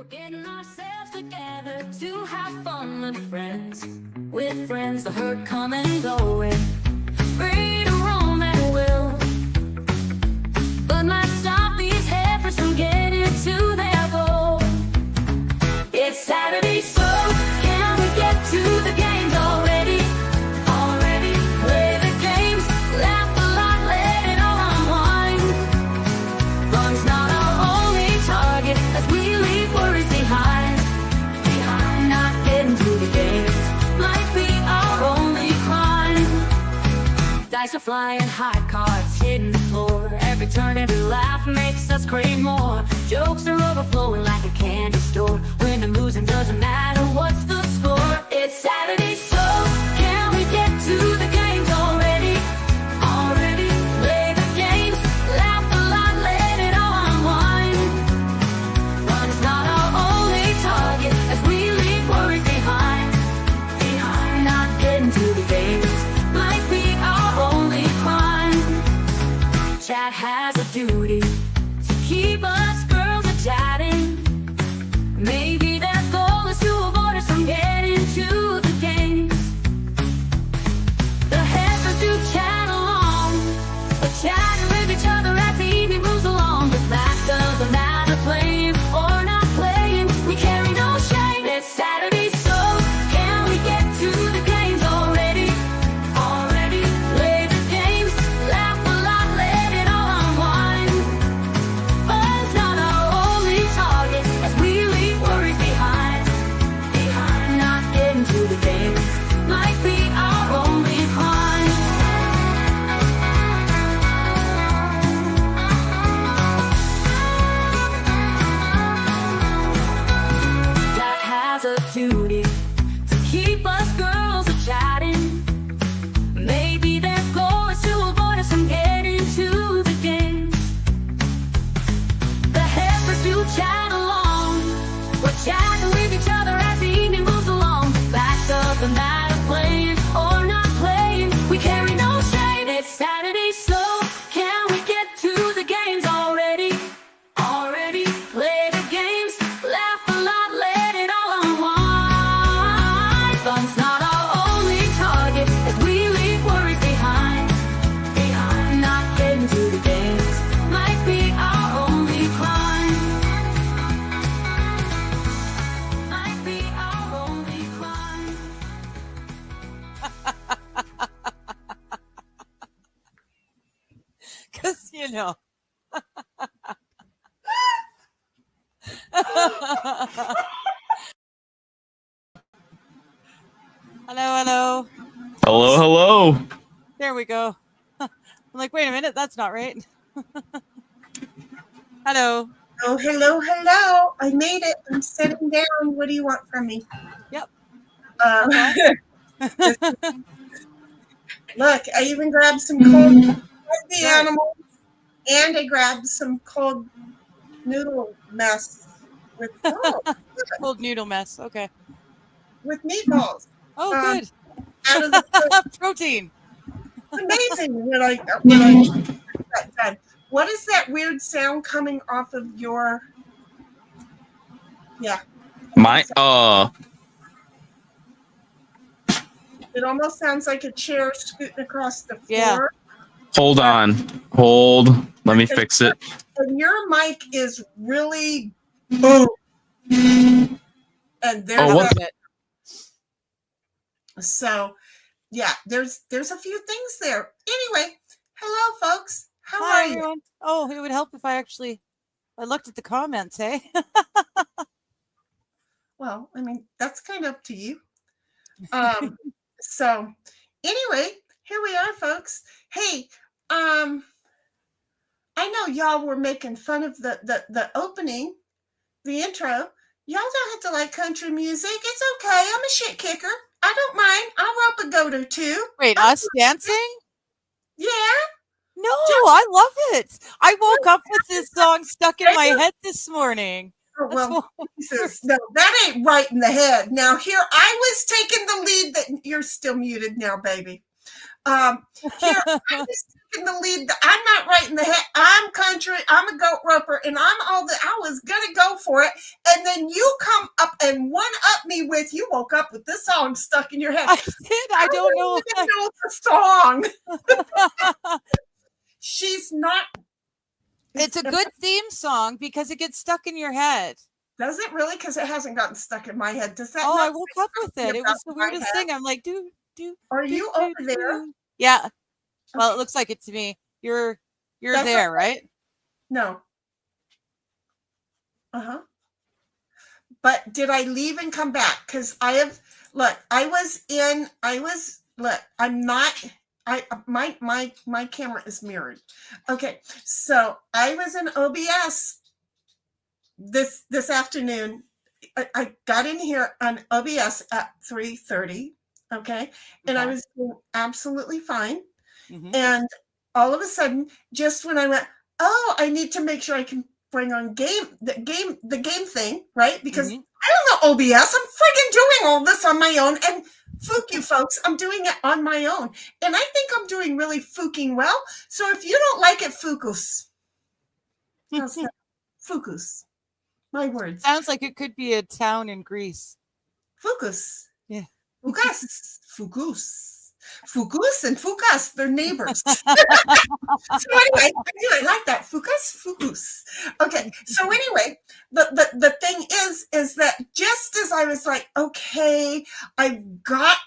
We're getting ourselves together to have fun with friends. With friends, the hurt come and go with free to roam at will. But might stop these heifers from getting to their goal. It's Saturday, so can we get to the games already? Already play the games, laugh a lot, let it all unwind. Fun's not our only target as we leave worries behind. Not getting to the games might be our only crime. Dice are flying, high cards hitting the floor. Every turn, every laugh makes us crave more. Jokes are overflowing like a candy store. Winning and losing doesn't matter, what's the score? It's Saturday, so can we get to the games already? Already play the games, laugh a lot, let it all unwind. Fun's not our only target as we leave worries behind. Not getting to the games might be our only crime. Chat has a duty to keep us girls a-chatting. Maybe their goal is to avoid us from getting to the games. The heifers do chat along, but chatting with each other as the evening moves along. The fact doesn't matter, playing or not playing, we carry no shame. It's Saturday, so can we get to the games already? Already play the games, laugh a lot, let it all unwind. Fun's not our only target as we leave worries behind. Not getting to the games might be our only crime. That has a duty to keep us girls a-chatting. Maybe their goal is to avoid us from getting to the games. The heifers do chat along, we're chatting with each other as the evening moves along. The fact doesn't matter, playing or not playing, we carry no shame. It's Saturday, so can we get to the games already? Already play the games, laugh a lot, let it all unwind. Fun's not our only target as we leave worries behind. Not getting to the games might be our only crime. Might be our only crime. Because, you know. Hello. Hello, hello. There we go. I'm like, wait a minute, that's not right. Hello. Oh, hello. I made it. I'm sitting down. What do you want from me? Yep. Look, I even grabbed some cold for the animals, and I grabbed some cold noodle mess with Cold noodle mess. Okay. with meatballs. Oh, good. Out of the Protein. it's amazing when I that done. What is that weird sound coming off of your? Yeah. My It almost sounds like a chair scooting across the floor. Yeah. hold on. Hold. Let me fix it. And your mic is really boom. And there's Oh, what? so yeah, there's a few things there. Anyway, hello folks. How Hi, are you? everyone. Oh, it would help if I looked at the comments, eh? Well, I mean, that's kind of up to you. So anyway, here we are, folks. Hey, I know y'all were making fun of the opening, the intro. Y'all don't have to like country music. It's okay. I'm a shit kicker. I don't mind. I'll rope a goat or two. Wait, us dancing? Yeah. No, I love it. I woke up with this song stuck in my head this morning. Oh, well, Jesus, no, that ain't right in the head. Now here, I was taking the lead that you're still muted now, baby. Here, I'm just taking the lead. I'm not right in the head. I'm country. I'm a goat roper, and I'm all that. I was gonna go for it, and then you come up and one up me with. You woke up with this song stuck in your head. I did. I don't know. even know the song. She's not. It's a good theme song because it gets stuck in your head. Does it really? Because it hasn't gotten stuck in my head. Does that? Oh, not I woke up with it. It was the weirdest thing. I'm like, Are you over there? Yeah. Well, it looks like it to me. You're That's there, okay. right? No. But did I leave and come back? Because I'm not. My camera is mirrored. Okay, so I was in OBS this afternoon. I got in here on OBS at 3:30. Okay, and I was doing absolutely fine. Mm-hmm. And all of a sudden, just when I went, oh, I need to make sure I can bring on the game thing, right? Because I don't know OBS. I'm friggin' doing all this on my own. And fuck you folks, I'm doing it on my own. And I think I'm doing really fucking well. So if you don't like it, fukus. Fukus. My words. Sounds like it could be a town in Greece. Fukus. Yeah. Fukas. Fukus. Fukus and Fukas, they're neighbors. So anyway, I like that. Fukus. Okay, so anyway, the thing is that just as I was like, okay, I've got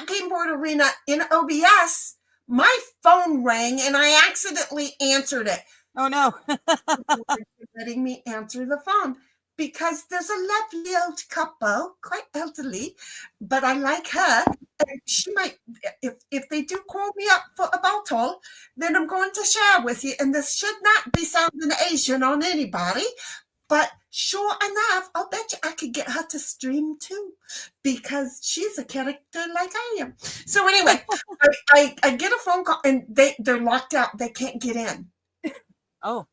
Game Board Arena in OBS, my phone rang and I accidentally answered it. Oh no. Letting me answer the phone. Because there's a lovely old couple, quite elderly, but I like her. And she might, if they do call me up for a bottle, then I'm going to share with you. And this should not be sounding Asian on anybody. But sure enough, I'll bet you I could get her to stream too, because she's a character like I am. So anyway, I get a phone call and they're locked out. They can't get in. Oh.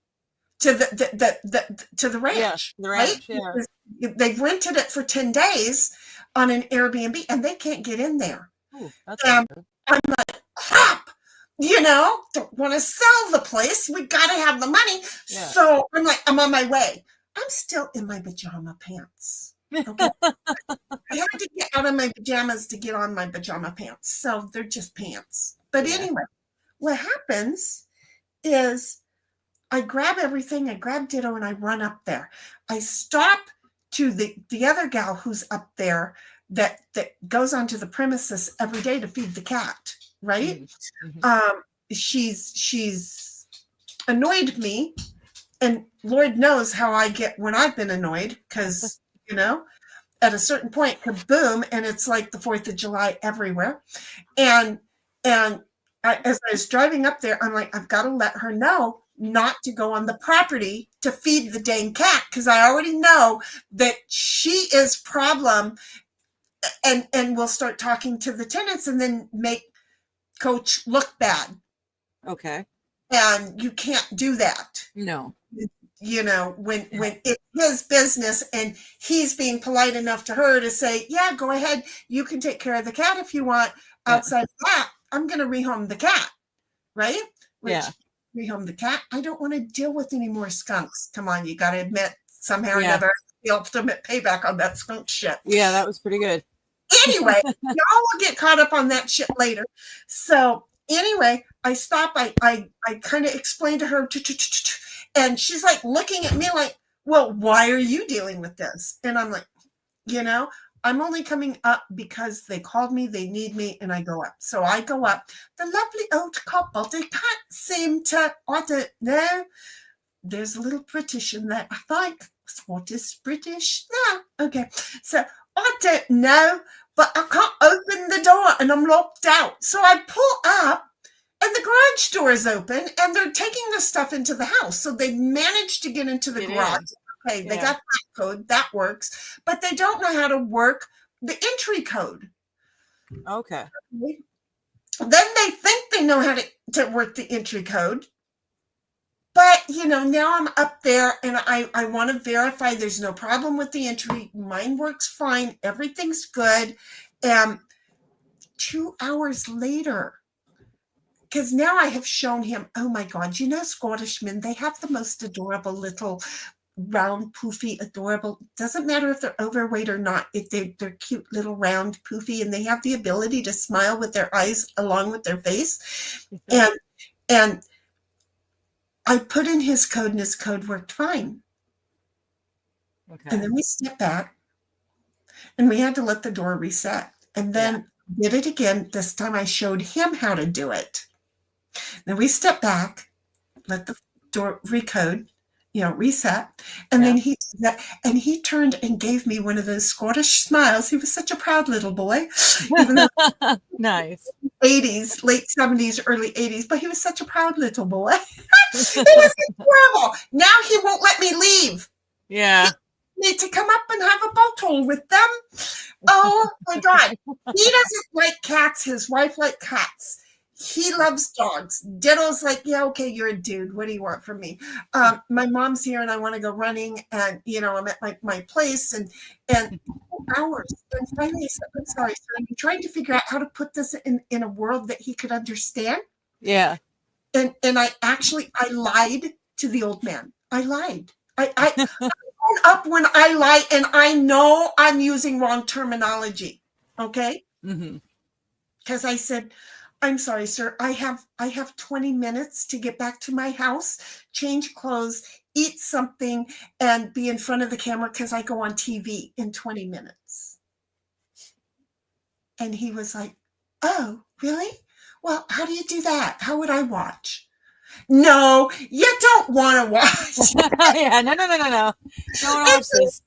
To the ranch, yeah, the ranch, right? Yeah. They've rented it for 10 days on an Airbnb and they can't get in there. Ooh, that's I'm like, crap, don't want to sell the place. We got to have the money. Yeah. So I'm like, I'm on my way. I'm still in my pajama pants. Okay. I had to get out of my pajamas to get on my pajama pants. So they're just pants. But anyway, what happens is I grab everything, I grab Ditto, and I run up there. I stop to the other gal who's up there that goes onto the premises every day to feed the cat, right? Mm-hmm. She's annoyed me, and Lord knows how I get when I've been annoyed, because, at a certain point, kaboom, and it's like the 4th of July everywhere. And as I was driving up there, I'm like, I've got to let her know not to go on the property to feed the dang cat, because I already know that she is problem, and we'll start talking to the tenants and then make Coach look bad. Okay. And you can't do that. No. When it's his business and he's being polite enough to her to say, yeah, go ahead, you can take care of the cat if you want. Outside of that, I'm going to rehome the cat, right? Rehome the cat. I don't want to deal with any more skunks. Come on, you got to admit, somehow or another, the ultimate payback on that skunk shit. Yeah, that was pretty good. Anyway, y'all will get caught up on that shit later. So anyway, I stop. I kind of explain to her, and she's like looking at me like, well, why are you dealing with this? And I'm like, I'm only coming up because they called me, they need me, and I go up. So I go up. The lovely old couple, they can't seem to, I don't know. There's a little British in there. I think, what is British? No. Okay. So I don't know, but I can't open the door and I'm locked out. So I pull up and the garage door is open and they're taking the stuff into the house. So they managed to get into the garage. Okay, they got that code, that works, but they don't know how to work the entry code. Okay. Then they think they know how to work the entry code, but now I'm up there and I want to verify there's no problem with the entry. Mine works fine, everything's good. 2 hours later, because now I have shown him, oh my God, you know, Scottishmen, they have the most adorable little round, poofy, adorable, doesn't matter if they're overweight or not, if they're cute little round, poofy, and they have the ability to smile with their eyes along with their face. And I put in his code, and his code worked fine. Okay. And then we stepped back, and we had to let the door reset. And then did it again. This time I showed him how to do it. Then we stepped back, let the door recode, reset. And then he turned and gave me one of those Scottish smiles. He was such a proud little boy, even though Nice. 80s, late 70s, early 80s, but he was such a proud little boy. It was adorable. Now he won't let me leave. Yeah. Need to come up and have a bottle with them. Oh my God. He doesn't like cats. His wife likes cats. He loves dogs. Ditto's like, yeah, okay, you're a dude. What do you want from me? My mom's here and I want to go running, and I'm at my place and hours. And finally I said, I'm sorry, sir. I'm trying to figure out how to put this in a world that he could understand. Yeah. And I lied to the old man. I lied. I own up when I lie, and I know I'm using wrong terminology. Okay? Because I said, I'm sorry, sir. I have 20 minutes to get back to my house, change clothes, eat something, and be in front of the camera because I go on TV in 20 minutes. And he was like, oh, really? Well, how do you do that? How would I watch? No, you don't want to watch. Yeah, no. Don't watch this.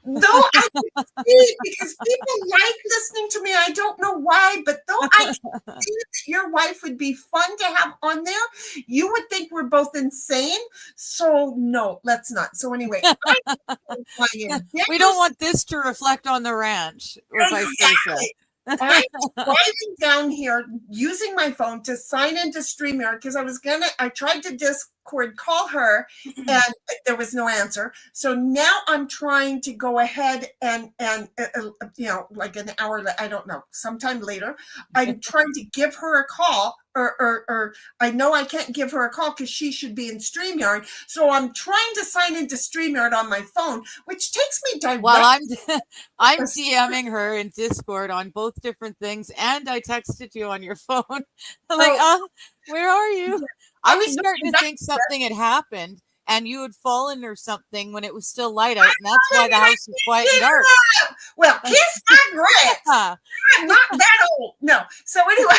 Though I can see, because people like listening to me, I don't know why, but though I can see that your wife would be fun to have on there, you would think we're both insane. So no, let's not. So anyway, we don't want this to reflect on the ranch, or vice versa. I'm driving down here using my phone to sign into StreamYard because I tried to Discord call her and there was no answer. So now I'm trying to go ahead and like an hour, I don't know, sometime later, I'm trying to give her a call or I know I can't give her a call because she should be in StreamYard. So I'm trying to sign into StreamYard on my phone, which takes me directly. Well, I'm DMing her in Discord on both different things, and I texted you on your phone. I'm like, where are you? I was starting to think something had happened, and you had fallen or something when it was still light out, and that's why the house was quiet and dark. Well, kiss my grits. I'm not that old. No. So anyway.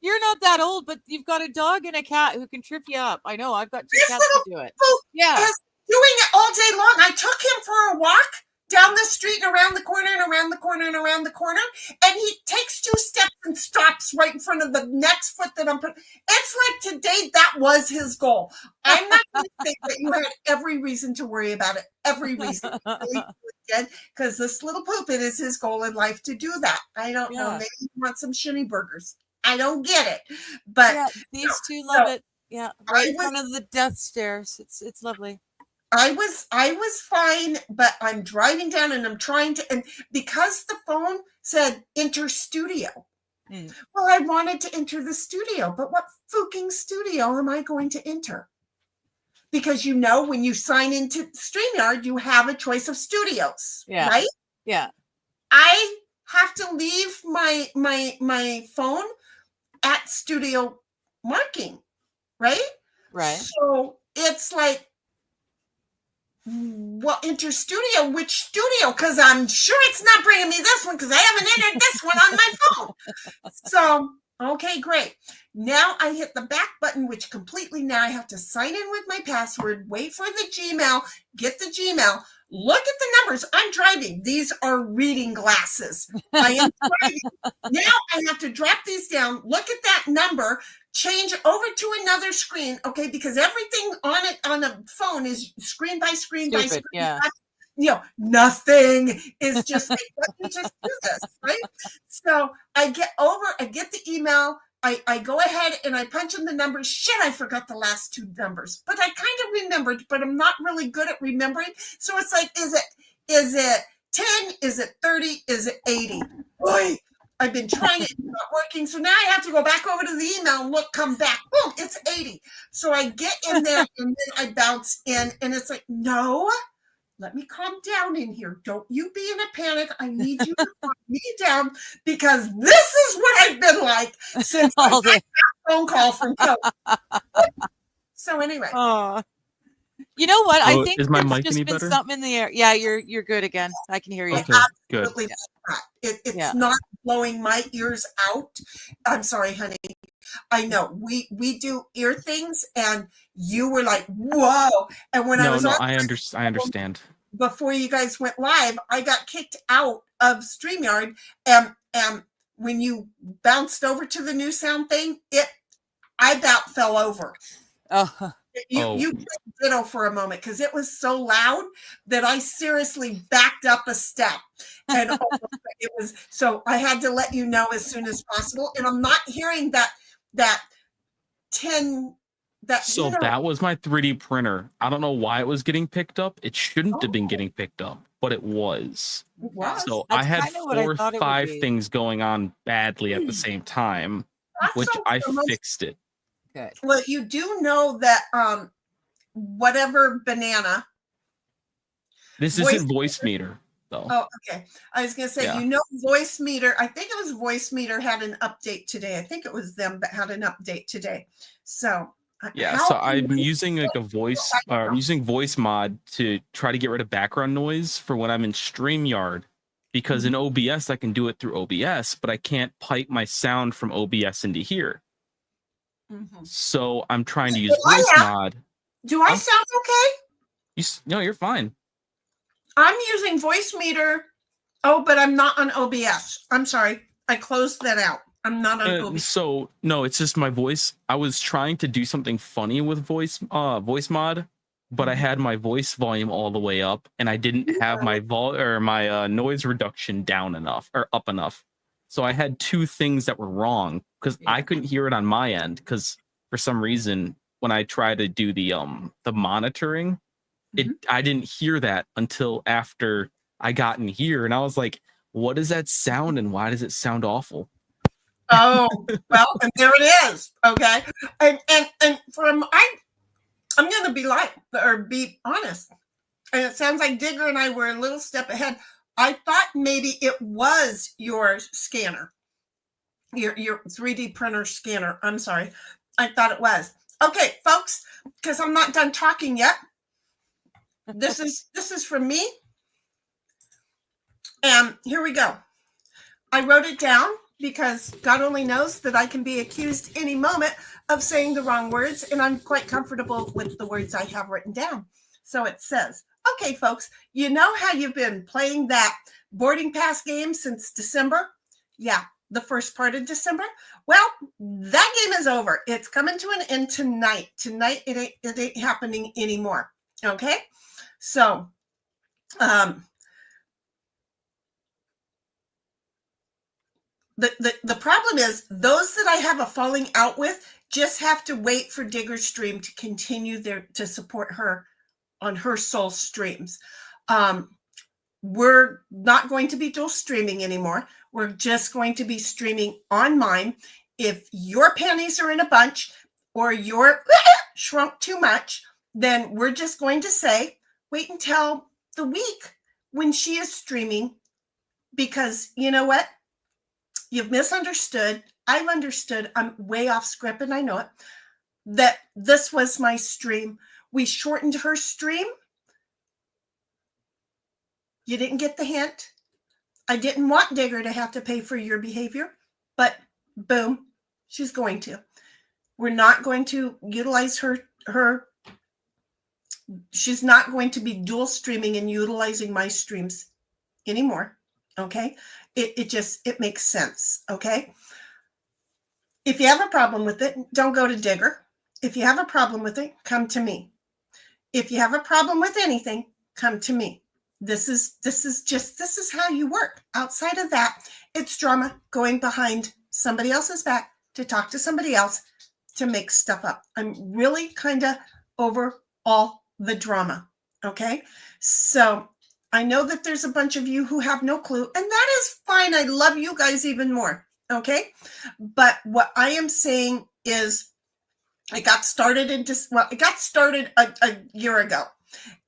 You're not that old, but you've got a dog and a cat who can trip you up. I know. I've got two cats to do it. Yeah. Doing it all day long. I took him for a walk down the street and around the corner and around the corner and around the corner. And he takes 2 steps and stops right in front of the next foot that I'm putting. It's like today that was his goal. I'm not going to say that you had every reason to worry about it. Every reason. Because this little poop, it is his goal in life to do that. I don't know. Maybe he wants some shinny burgers. I don't get it. But these two love it. Yeah. Right in front of the death stairs. It's lovely. I was fine, but I'm driving down and I'm trying to, and because the phone said enter studio. Well, I wanted to enter the studio, but what fucking studio am I going to enter? Because when you sign into StreamYard, you have a choice of studios, right? Yeah. I have to leave my phone at studio marking, right? Right. So it's like, well, enter studio, which studio? Because I'm sure it's not bringing me this one because I haven't entered this one on my phone. So, okay, great. Now I hit the back button, which completely now I have to sign in with my password, wait for the Gmail, get the Gmail, look at the numbers. I'm driving. These are reading glasses. I am driving. Now I have to drop these down, look at that number, change over to another screen, okay, because everything on a phone is screen by screen by screen. Yeah. Nothing is just like, let me just do this, right? So I get the email, I go ahead and I punch in the numbers. Shit, I forgot the last 2 numbers, but I kind of remembered, but I'm not really good at remembering. So it's like, is it 10? Is it 30? Is it 80? Boy, I've been trying it, it's not working. So now I have to go back over to the email and look, come back. Boom, it's 80. So I get in there and then I bounce in and it's like, no, let me calm down in here. Don't you be in a panic. I need you to calm me down because this is what I've been like since I got that phone call from Joe. So anyway. You know what? I Oh, think is my there's mic just any been better? something in the air. Yeah, you're good again. I can hear you. Okay, good. Absolutely not. It's not blowing my ears out. I'm sorry, honey. I know we do ear things, and you were like, "Whoa!" And when I was on, I understand. Before you guys went live, I got kicked out of StreamYard, and when you bounced over to the new sound thing, I about fell over. You ditto for a moment because it was so loud that I seriously backed up a step, and it was so I had to let you know as soon as possible. And I'm not hearing that 10 that. So that was my 3D printer. I don't know why it was getting picked up. It shouldn't have been getting picked up, but it was. So I had 4 or 5 things going on badly at the same time, which I fixed it. Good. Well, you do know that whatever banana. This isn't voice meter though. Oh, okay. I was gonna say, voice meter. I think it was voice meter had an update today. I think it was them that had an update today. So so I'm using like a voice I'm using voice mod to try to get rid of background noise for when I'm in StreamYard, because in OBS I can do it through OBS, but I can't pipe my sound from OBS into here. So I'm trying to use voice mod. Do I sound okay? No, you're fine. I'm using voice meter. Oh, but I'm not on OBS. I'm sorry. I closed that out. I'm not on OBS. So no, it's just my voice. I was trying to do something funny with voice mod, but I had my voice volume all the way up, and I didn't have my noise reduction down enough or up enough. So I had 2 things that were wrong because I couldn't hear it on my end, because for some reason when I tried to do the monitoring, I didn't hear that until after I got in here, and I was like, what is that sound and why does it sound awful? Oh, well, and there it is. Okay. And I'm gonna be honest. And it sounds like Digger and I were a little step ahead. I thought maybe it was your scanner, your 3D printer scanner. I'm sorry. I thought it was. Okay, folks, because I'm not done talking yet. This is from me. And here we go. I wrote it down because God only knows that I can be accused any moment of saying the wrong words, and I'm quite comfortable with the words I have written down. So it says, okay, folks, you know how you've been playing that boarding pass game since December? Yeah, the first part of December. Well, that game is over. It's coming to an end tonight. Tonight, it ain't happening anymore. Okay? So, the problem is those that I have a falling out with just have to wait for Digger's stream to continue to support her on her soul streams. We're not going to be dual streaming anymore. We're just going to be streaming on mine. If your panties are in a bunch or you're shrunk too much, then we're just going to say, wait until the week when she is streaming, because you know what? You've misunderstood. I've understood. I'm way off script and I know it. That this was my stream. We shortened her stream. You didn't get the hint. I didn't want Digger to have to pay for your behavior, but boom, she's going to. We're not going to utilize her. She's not going to be dual streaming and utilizing my streams anymore. Okay. It makes sense. Okay. If you have a problem with it, don't go to Digger. If you have a problem with it, come to me. If you have a problem with anything, come to me. This is how you work. Outside of that, it's drama going behind somebody else's back to talk to somebody else to make stuff up. I'm really kind of over all the drama. Okay. So I know that there's a bunch of you who have no clue, and that is fine. I love you guys even more. Okay. But what I am saying is it got started a year ago,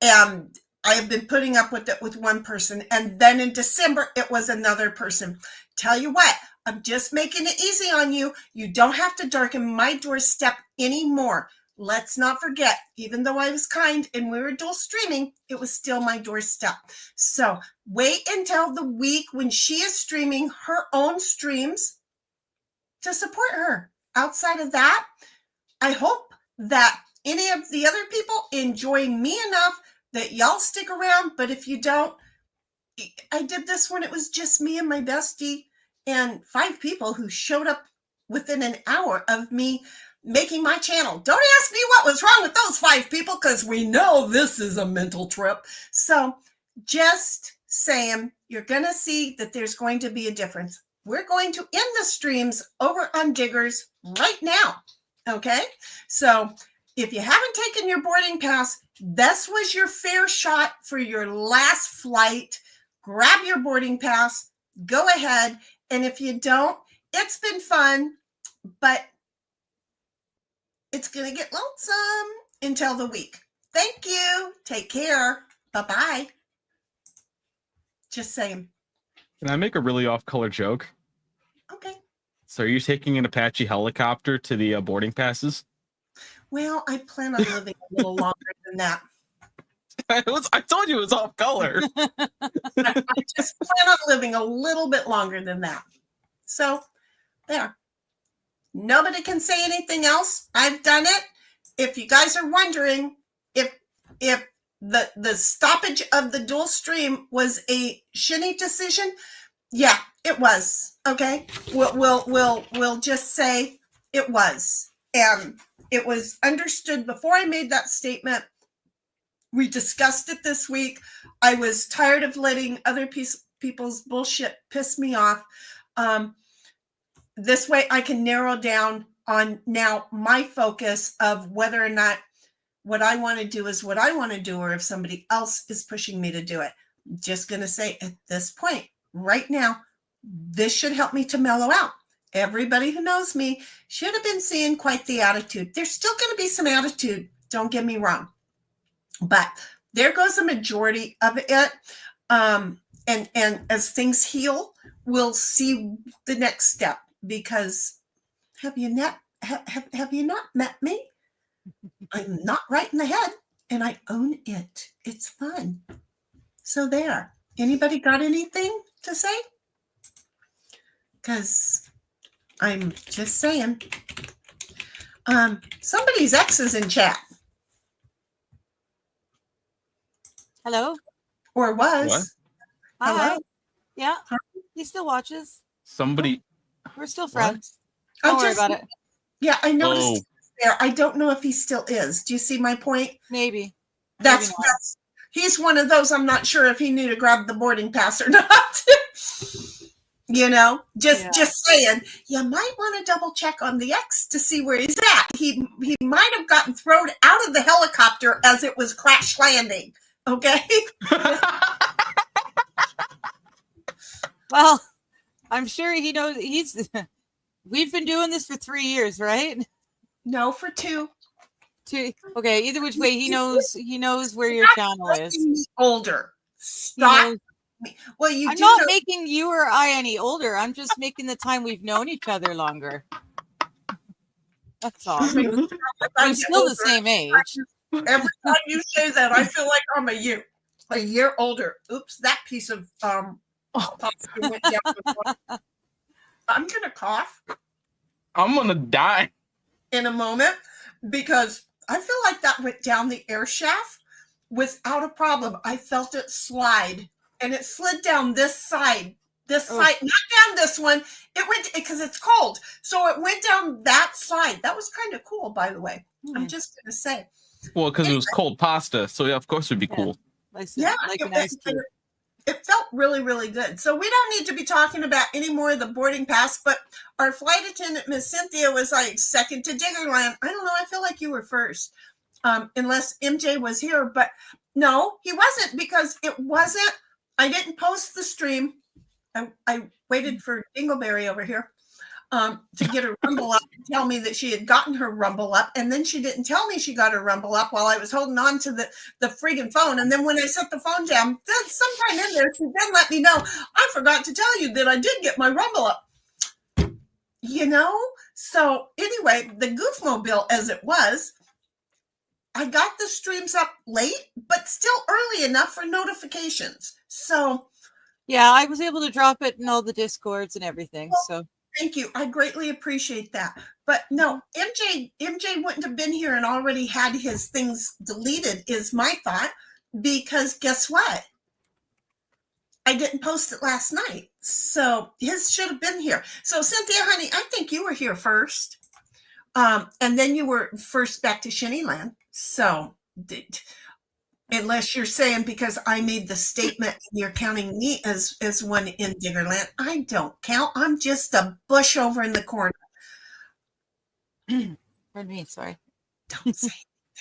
and I have been putting up with it with one person. And then in December, it was another person. Tell you what, I'm just making it easy on you. You don't have to darken my doorstep anymore. Let's not forget, even though I was kind and we were dual streaming, it was still my doorstep. So wait until the week when she is streaming her own streams to support her. Outside of that, I hope that any of the other people enjoy me enough that y'all stick around. But if you don't, I did this when it was just me and my bestie and 5 people who showed up within an hour of me making my channel. Don't ask me what was wrong with those 5 people, because we know this is a mental trip. So just saying, you're going to see that there's going to be a difference. We're going to end the streams over on Diggers right now. Okay. So if you haven't taken your boarding pass, this was your fair shot for your last flight. Grab your boarding pass, go ahead. And if you don't, it's been fun, but it's going to get lonesome until the week. Thank you. Take care. Bye-bye. Just saying. Can I make a really off-color joke? Okay. So are you taking an Apache helicopter to the boarding passes? Well, I plan on living a little longer than that. I told you it was off-color. I just plan on living a little bit longer than that. So, there. Nobody can say anything else. I've done it. If you guys are wondering if the stoppage of the dual stream was a Sheni decision, yeah, it was. Okay, we'll just say it was, and it was understood before I made that statement. We discussed it this week. I was tired of letting other people's bullshit piss me off. This way I can narrow down on now my focus of whether or not what I want to do is what I want to do, or if somebody else is pushing me to do it. I'm just going to say at this point, right now, this should help me to mellow out. Everybody who knows me should have been seeing quite the attitude. There's still going to be some attitude, don't get me wrong. But there goes the majority of it. And as things heal, we'll see the next step. Because have you not met me? I'm not right in the head, and I own it. It's fun. So there. Anybody got anything to say? Because I'm just saying. Somebody's ex is in chat. Hello? Or was. What? Hi. Hello? Yeah. Hi. He still watches. Somebody. We're still friends. I'm Don't worry just- about it. Yeah, I noticed Oh. he was there. I don't know if he still is. Do you see my point? Maybe. That's not. he's one of those. I'm not sure if he knew to grab the boarding pass or not. You know, just saying, you might want to double check on the X to see where he's at. He might have gotten thrown out of the helicopter as it was crash landing. Okay. Well, I'm sure he knows we've been doing this for 3 years, right? No, for 2. Okay, either which way, he knows where your channel is. Making me older. He Stop. knows- Well, you I'm do not know- making you or I any older. I'm just making the time we've known each other longer. That's all. As I We're get still older, the same age. Every time you say that, I feel like I'm a year older. Oops, that piece of pasta went down the front. I'm gonna cough I'm gonna die. in a moment because I feel like that went down the air shaft without a problem. I felt it slide, and it slid down this side. This side, not down this one. It went because it's cold, so it went down that side. That was kind of cool, by the way. I'm just gonna say. Well, because it was cold pasta, so yeah, of course it'd be cool. Like an ice cube. It felt really, really good. So we don't need to be talking about any more of the boarding pass, but our flight attendant, Miss Cynthia, was like second to Diggerland. I don't know. I feel like you were first. unless MJ was here. But no, he wasn't, because it wasn't. I didn't post the stream. I waited for Dingleberry over here to get her rumble up and tell me that she had gotten her rumble up. And then she didn't tell me she got her rumble up while I was holding on to the freaking phone. And then when I set the phone down, then sometime in there, she then let me know, I forgot to tell you that I did get my rumble up. You know? So anyway, the Goofmobile, as it was, I got the streams up late, but still early enough for notifications. So yeah, I was able to drop it in all the Discords and everything. Well, so thank you. I greatly appreciate that. But no, MJ wouldn't have been here and already had his things deleted, is my thought, because guess what? I didn't post it last night. So his should have been here. So Cynthia, honey, I think you were here first. And then you were first back to Shenigram. So unless you're saying because I made the statement you're counting me as one in Diggerland, I don't count. I'm just a bush over in the corner. Pardon me, sorry. Don't say.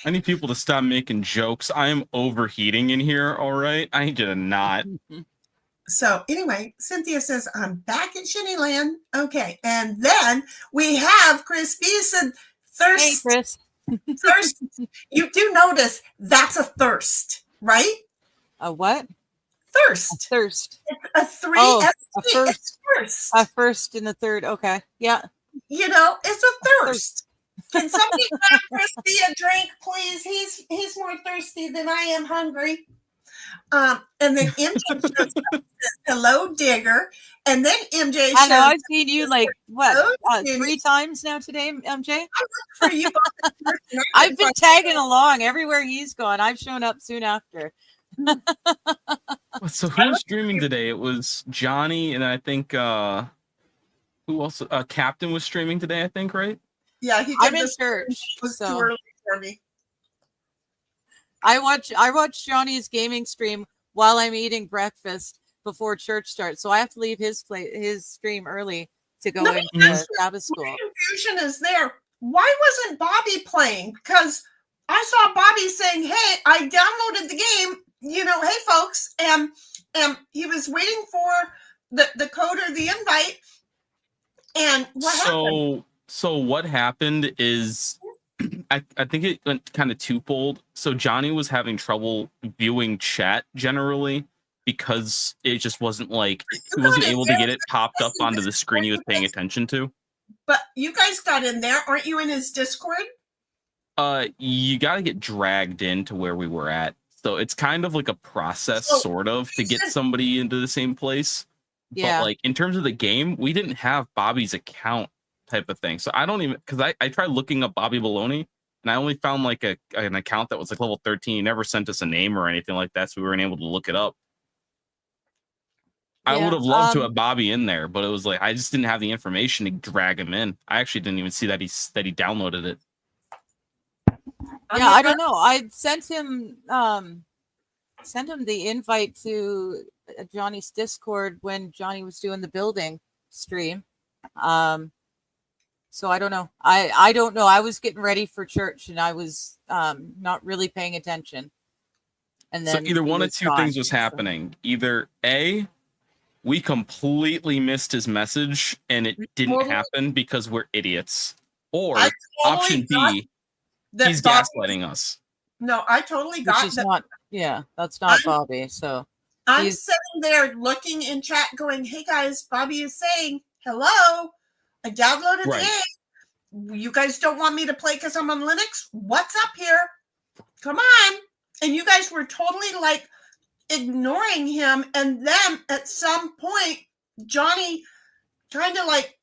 I need people to stop making jokes. I am overheating in here, all right? I need you to not. So anyway, Cynthia says, I'm back at Shenigram. Okay. And then we have Chris B said, thirst. Hey, Chris. Thirst. You do notice that's a thirst, right? A what? Thirst. A thirst. A three. Oh, a first. Thirst. A first and the third. Okay. Yeah. You know, it's a thirst. Can somebody grab Chris B a drink, please? He's more thirsty than I am hungry. And then MJ shows up and says, hello, Digger. And then MJ shows I know, I've up seen you and like, says, what, "Hello, 3 times now today, MJ? I looked for you both at first, and I've been like, tagging along everywhere he's gone. I've shown up soon after. So who was streaming today? It was Johnny, and I think who else? Captain was streaming today, I think, right? Yeah, he did. I'm in this. church, It was too so early for me. I watch Johnny's gaming stream while I'm eating breakfast before church starts. So I have to leave his stream early to go into Sabbath school. My confusion is there. Why wasn't Bobby playing? Because I saw Bobby saying, "Hey, I downloaded the game. You know, hey folks," and he was waiting for the code or the invite. And what happened? So what happened is, I think it went kind of twofold. So Johnny was having trouble viewing chat generally because it just wasn't like he wasn't able to get it popped up onto the screen he was paying attention to. But you guys got in there, aren't you? In his Discord? You got to get dragged into where we were at. So it's kind of like a process, sort of, to get somebody into the same place. Yeah. But like in terms of the game, we didn't have Bobby's account type of thing. So I don't even, because I tried looking up Bobby Baloney and I only found like an account that was like level 13. He never sent us a name or anything like that, so we weren't able to look it up. I would have loved to have Bobby in there, but it was like I just didn't have the information to drag him in. I actually didn't even see that he downloaded it. Yeah, I don't know. I sent him the invite to Johnny's Discord when Johnny was doing the building stream. So I don't know. I don't know. I was getting ready for church and I was not really paying attention. And then so either one of two things was happening. Either A, we completely missed his message and it didn't happen because we're idiots. Or option B, he's gaslighting us. No, I totally got that. That's not Bobby. So I'm sitting there looking in chat going, hey guys, Bobby is saying, hello, I downloaded the game. You guys don't want me to play because I'm on Linux? What's up here? Come on. And you guys were totally like ignoring him. And then at some point, Johnny kind of like...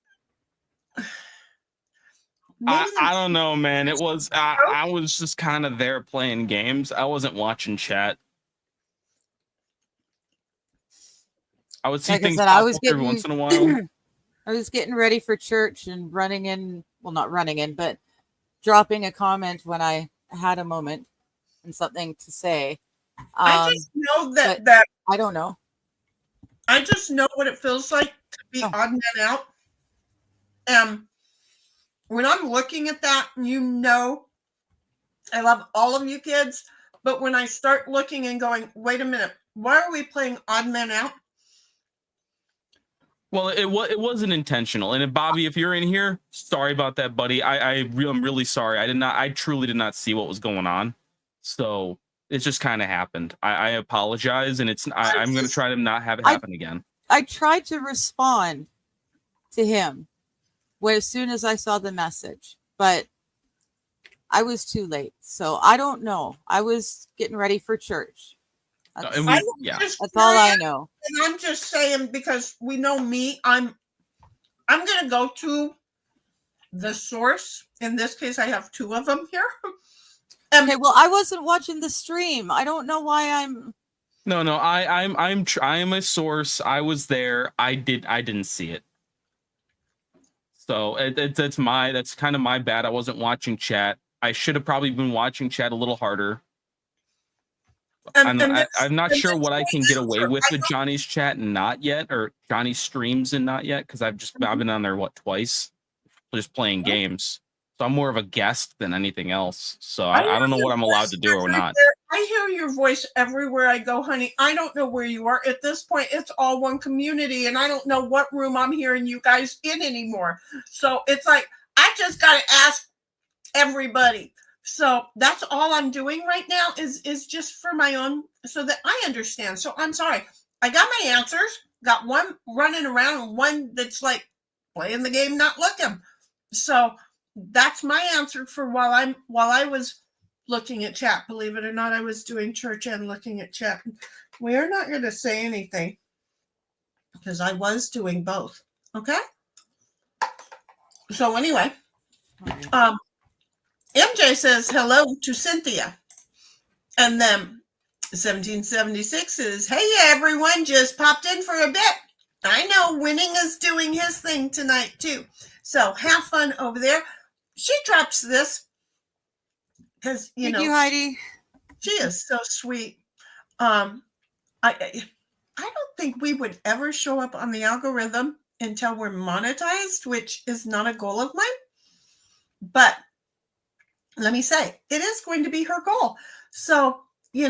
I don't know, man. It was I was just kind of there playing games. I wasn't watching chat. I would see things pop up every once in a while. I was getting ready for church and running in, well, not running in, but dropping a comment when I had a moment and something to say. I just know that I don't know. I just know what it feels like to be odd man out. When I'm looking at that, you know I love all of you kids. But when I start looking and going, wait a minute, why are we playing Odd Men Out? Well, it wasn't intentional. And Bobby, if you're in here, sorry about that, buddy. I'm really sorry. I truly did not see what was going on. So it just kind of happened. I apologize, and I'm going to try to not have it happen again. I tried to respond to him as soon as I saw the message, but I was too late. So I don't know. I was getting ready for church. That's all I know. And I'm just saying, because we know me, I'm going to go to the source. In this case, I have two of them here. Okay, well, I wasn't watching the stream. I don't know why I'm. No, I'm a source. I was there. I didn't see it. So that's kind of my bad. I wasn't watching chat. I should have probably been watching chat a little harder. I'm not sure what I can get away with Johnny's chat and not yet, or Johnny's streams and not yet, because I've been on there twice, just playing games. So I'm more of a guest than anything else. So I don't know what I'm allowed to do or not. I hear your voice everywhere I go, honey. I don't know where you are. At this point, it's all one community, and I don't know what room I'm hearing you guys in anymore. So it's like, I just got to ask everybody. So that's all I'm doing right now is just for my own, so that I understand. So I'm sorry. I got my answers, got one running around and one that's like playing the game, not looking. So that's my answer for while I was looking at chat. Believe it or not, I was doing church and looking at chat. We are not going to say anything because I was doing both. Okay. So anyway, MJ says hello to Cynthia. And then 1776 is, hey, everyone, just popped in for a bit. I know Winning is doing his thing tonight, too. So have fun over there. She drops this because, Thank you, Heidi. She is so sweet. I don't think we would ever show up on the algorithm until we're monetized, which is not a goal of mine. But let me say, it is going to be her goal. So, you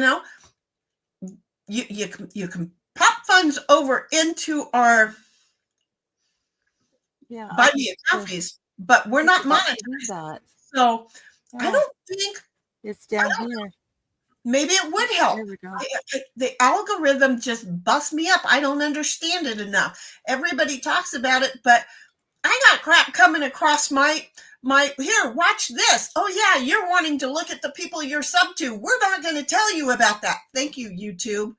can pop funds over into our buy me a coffees, but we're not monetized. So I don't think it's down here. Maybe it would help. There we go. The algorithm just busts me up. I don't understand it enough. Everybody talks about it, but I got crap coming across my here, watch this. Oh yeah, you're wanting to look at the people you're sub to. We're not going to tell you about that. Thank you, YouTube.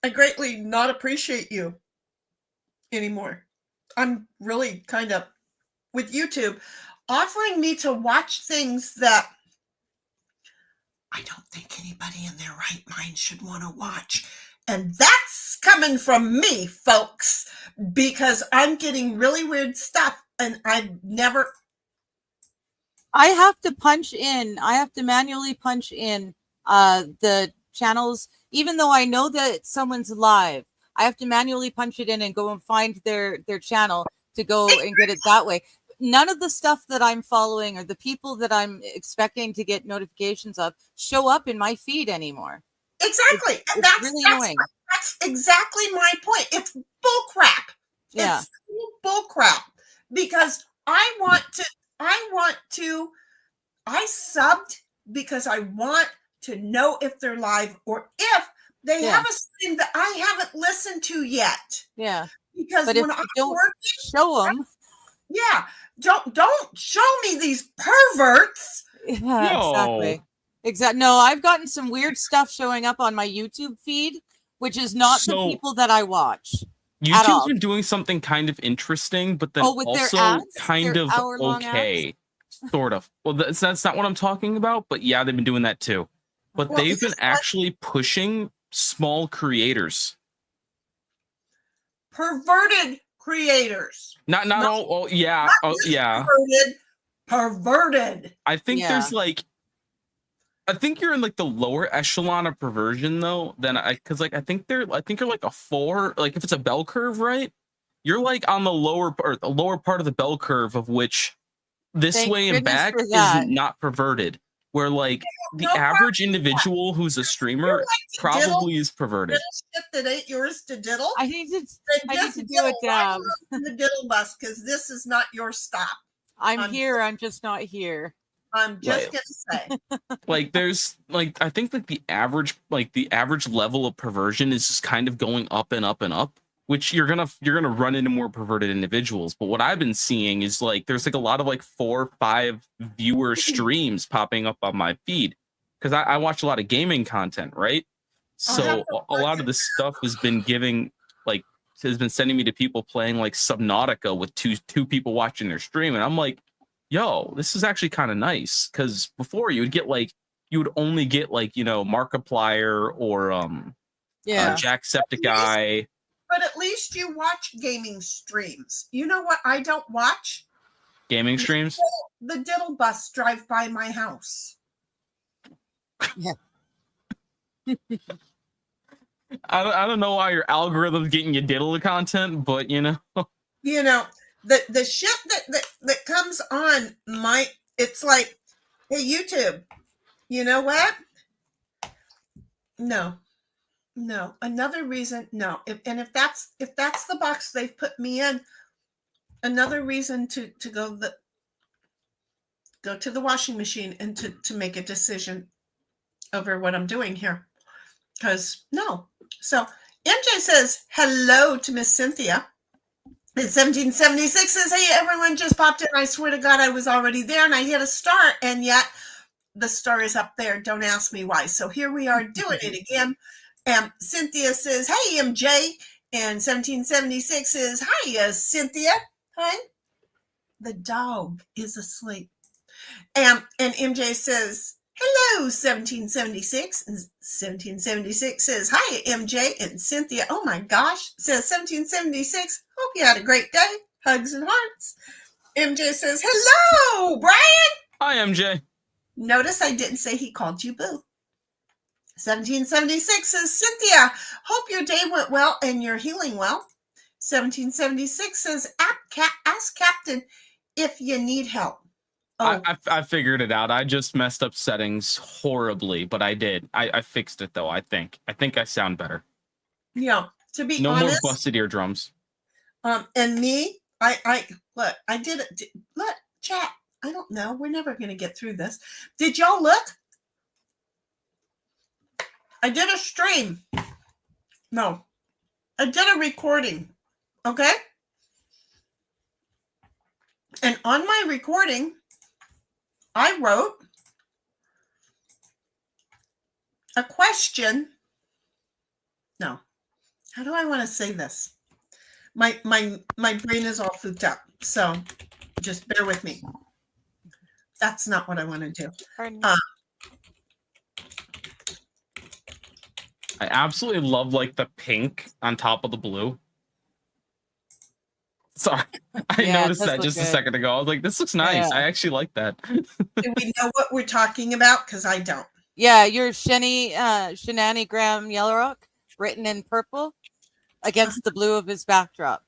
I greatly not appreciate you anymore. I'm really kind of with YouTube offering me to watch things that I don't think anybody in their right mind should want to watch. And that's coming from me, folks, because I'm getting really weird stuff. And I have to punch in. I have to manually punch in the channels, even though I know that someone's live. I have to manually punch it in and go and find their channel to go and get it that way. None of the stuff that I'm following or the people that I'm expecting to get notifications of show up in my feed anymore. Exactly. And that's really annoying. That's exactly my point. It's bullcrap. Yeah. It's bullcrap. Because I subbed because I want to know if they're live or if they have a stream that I haven't listened to yet. Yeah. Because but when if I don't show them. Yeah. Don't show me these perverts. Yeah, no. Exactly. No, I've gotten some weird stuff showing up on my YouTube feed, which is not the people that I watch. YouTube's been doing something kind of interesting, but then also kind of okay. Sort of. Well, that's not what I'm talking about, but yeah, they've been doing that too. But they've been actually pushing small creators. Perverted creators. Not all, yeah. Yeah. Perverted. I think there's I think you're in like the lower echelon of perversion though. I think you're like a 4. Like if it's a bell curve, right? You're like on the lower part of the bell curve of which this way and back is not perverted. where like the No average problem with that. individual who's a You streamer like to probably is perverted. shit that ain't yours to diddle. I need to Then just do a diddle right dab. along in the diddle bus because this is not your stop. I'm here. I'm just not here. I'm just Right. gonna say. Like there's like I think like the average level of perversion is just kind of going up and up and up, which you're gonna run into more perverted individuals. But what I've been seeing is like there's like a lot of like 4 or 5 viewer streams popping up on my feed because I watch a lot of gaming content, right? So a lot of this stuff has been sending me to people playing like Subnautica with two people watching their stream, and I'm like, yo, this is actually kind of nice because before you would only get like, you know, Markiplier or Jacksepticeye. But at least you watch gaming streams. You know what I don't watch? Gaming streams? The diddle bus drive by my house. Yeah. I don't know why your algorithm's getting you diddle content, but you know. You know, the shit that comes on it's like, hey, YouTube, you know what? No. Another reason, no. If that's the box they've put me in, another reason to go to the washing machine and to make a decision over what I'm doing here. Because no. So MJ says hello to Miss Cynthia. In 1776 says, hey, everyone just popped in. I swear to God, I was already there and I hit a star, and yet the star is up there. Don't ask me why. So here we are doing it again. And Cynthia says, hey, MJ. And 1776 says, hi, Cynthia. Hi. The dog is asleep. And MJ says, hello, 1776. And 1776 says, hi, MJ. And Cynthia, oh my gosh, says 1776, hope you had a great day. Hugs and hearts. MJ says, hello, Brian. Hi, MJ. Notice I didn't say he called you boo. 1776 says, Cynthia, hope your day went well and you're healing well. 1776 says, ask Captain if you need help. Oh. I figured it out. I just messed up settings horribly, but I did. I fixed it though. I think I sound better. Yeah, to be no honest, more busted eardrums. And me, I look, I did it. Look, chat. I don't know. We're never gonna get through this. Did y'all look? I did a stream. No, I did a recording. Okay, and on my recording, I wrote a question. No, how do I want to say this? My brain is all pooped up, so just bear with me. That's not what I want to do. I absolutely love like the pink on top of the blue. Sorry, I noticed that just a second ago. I was like, this looks nice. I actually like that. Do we know what we're talking about? Because I don't. Yeah, your Shenigram Yellow Rock written in purple against the blue of his backdrop.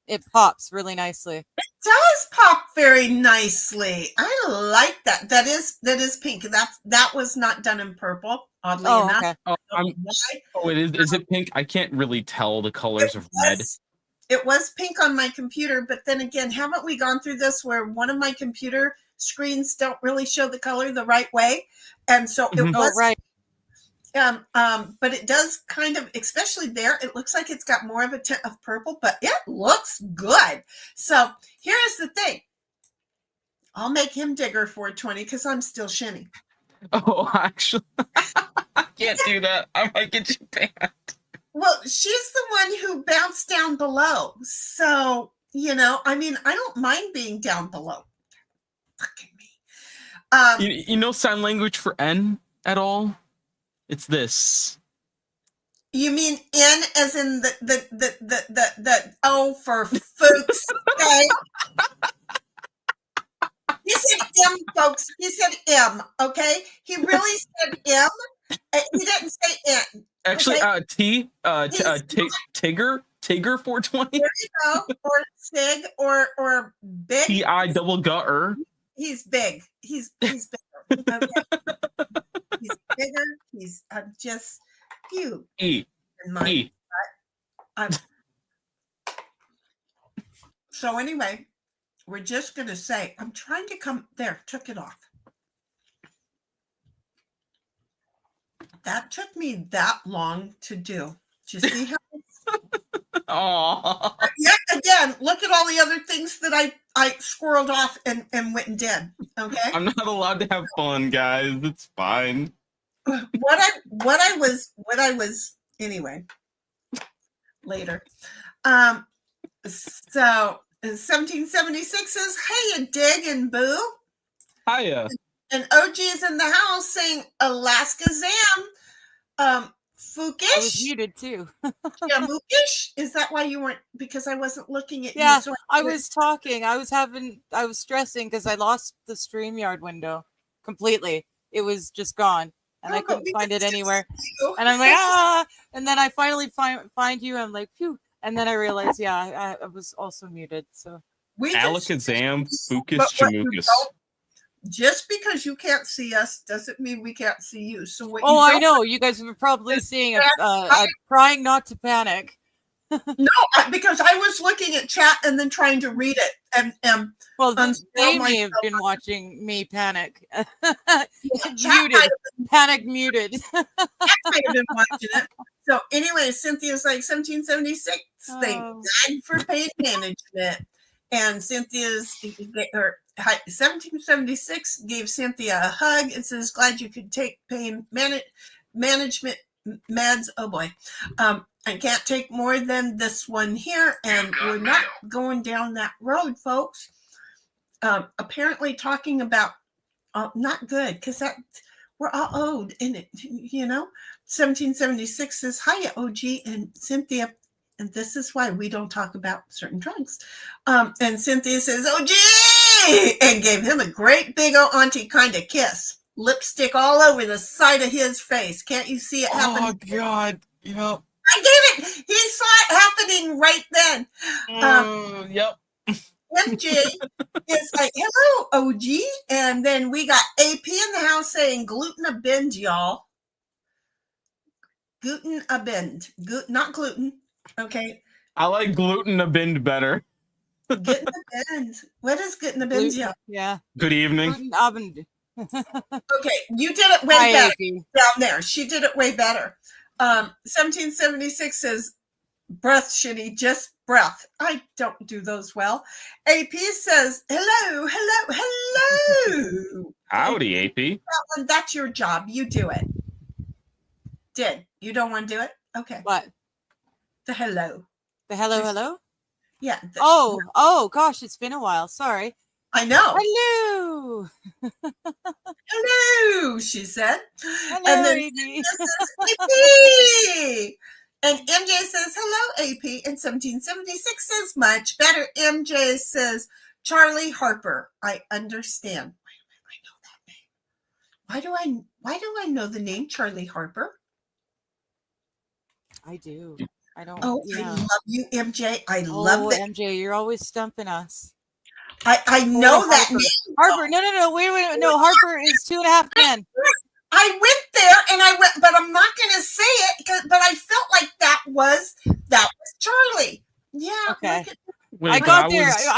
It pops really nicely. It does pop very nicely. I like that. That is pink. That was not done in purple, oddly enough. Okay. It is. Is it pink? I can't really tell the colors of red. It was pink on my computer, but then again, haven't we gone through this where one of my computer screens don't really show the color the right way? And so it was right. But it does kind of, especially there, it looks like it's got more of a tint of purple, but it looks good. So here's the thing. I'll make him Digger 420 because I'm still Shenny. Oh, actually, I can't do that. I might get you banned. Well, she's the one who bounced down below. So, you know, I mean, I don't mind being down below. Fucking me. You know sign language for N at all? It's this. You mean N as in the O for folks? Okay. He said M, folks. He said M. Okay. He really said M. He didn't say N. Actually, okay? Tigger 420. There you go. Or Sig or Big. T-I double gutter. He's big. He's bigger. Okay. He's bigger. He's just cute. E. In my, so anyway, we're just gonna say I'm trying to come there. Took it off. That took me that long to do. Do you see how? Oh. Yet again, look at all the other things that I squirreled off and went and did. Okay. I'm not allowed to have fun, guys. It's fine. What I was anyway. Later. So 1776 says, "Hey, you dig and boo." Hiya. And OG is in the house saying Alaska Zam. Fukish. I was muted too. Yeah, Mukish. Is that why you weren't? Because I wasn't looking at Yeah, you. So I was talking. I was stressing because I lost the StreamYard window completely. It was just gone, and I couldn't find it anywhere. And I'm like, and then I finally find you. I'm like, phew. And then I realized, yeah, I was also muted. So Alakazam, Fukus, Jamukus. Just because you can't see us doesn't mean we can't see you. So what I know you guys were probably seeing trying not to panic. No, because I was looking at chat and then trying to read it, and well, they may have been watching me panic. Panic muted. I have been watching it. So anyway, Cynthia's like 1776 thing for pain management, and Cynthia's 1776 gave Cynthia a hug and says, "Glad you could take pain management meds." Oh boy. I can't take more than this one here, and we're not going down that road, folks. Apparently talking about not good, because that we're all owed in it, 1776 says, "Hiya, OG and Cynthia," and this is why we don't talk about certain drugs. And Cynthia says, "OG," and gave him a great big old auntie kind of kiss. Lipstick all over the side of his face. Can't you see it happen? Oh God, I gave it. He saw it happening right then. Yep. MJ is like, "Hello, OG," and then we got AP in the house saying, "Gluten a bend, y'all." Gluten a bend, not gluten. Okay. I like gluten a bend better. Gluten a bend. What is gluten a bend, y'all? Yeah. Good evening. Gluten abend. Okay, you did it way better down there. She did it way better. 1776 says, "Breath, Shitty, just breath." I don't do those well. AP says, "Hello, hello, hello." Howdy, AP. That's your job. You do it. You don't want to do it? Okay. What? The hello. The hello? Yeah. Oh, gosh, it's been a while. Sorry. I know. Hello. Hello, she said. Hello, and then AP. Says, AP. And MJ says, "Hello, AP." And 1776 says, "Much better." MJ says, "Charlie Harper." I understand. I know that name. Why do I know the name Charlie Harper? I do. I don't. Oh, yeah. I love you, MJ. I love that. MJ, you're always stumping us. I know that name. Harper. No. Wait. No, Harper is 2.5 men. I went there but I'm not going to say it but I felt like that was Charlie. Yeah. Okay. Wait, I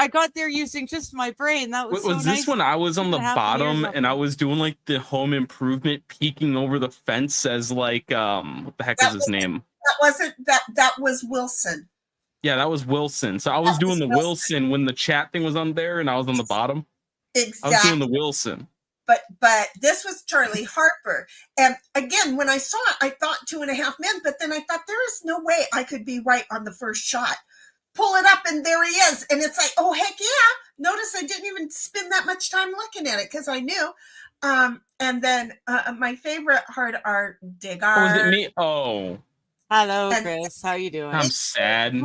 got there using just my brain. That was was so this nice. when I was on the bottom and I was doing like the home improvement, peeking over the fence as like what the heck was his name? That was Wilson. Yeah, that was Wilson. So I was doing the Wilson when the chat thing was on there and I was on the bottom. Exactly. I was doing the Wilson. But this was Charlie Harper. And again, when I saw it, I thought 2.5 men, but then I thought there is no way I could be right on the first shot. Pull it up and there he is. And it's like, oh, heck yeah. Notice I didn't even spend that much time looking at it because I knew. And then my favorite hard art, Digard. Oh, was it me? Oh. Hello, Chris. How you doing? I'm sad.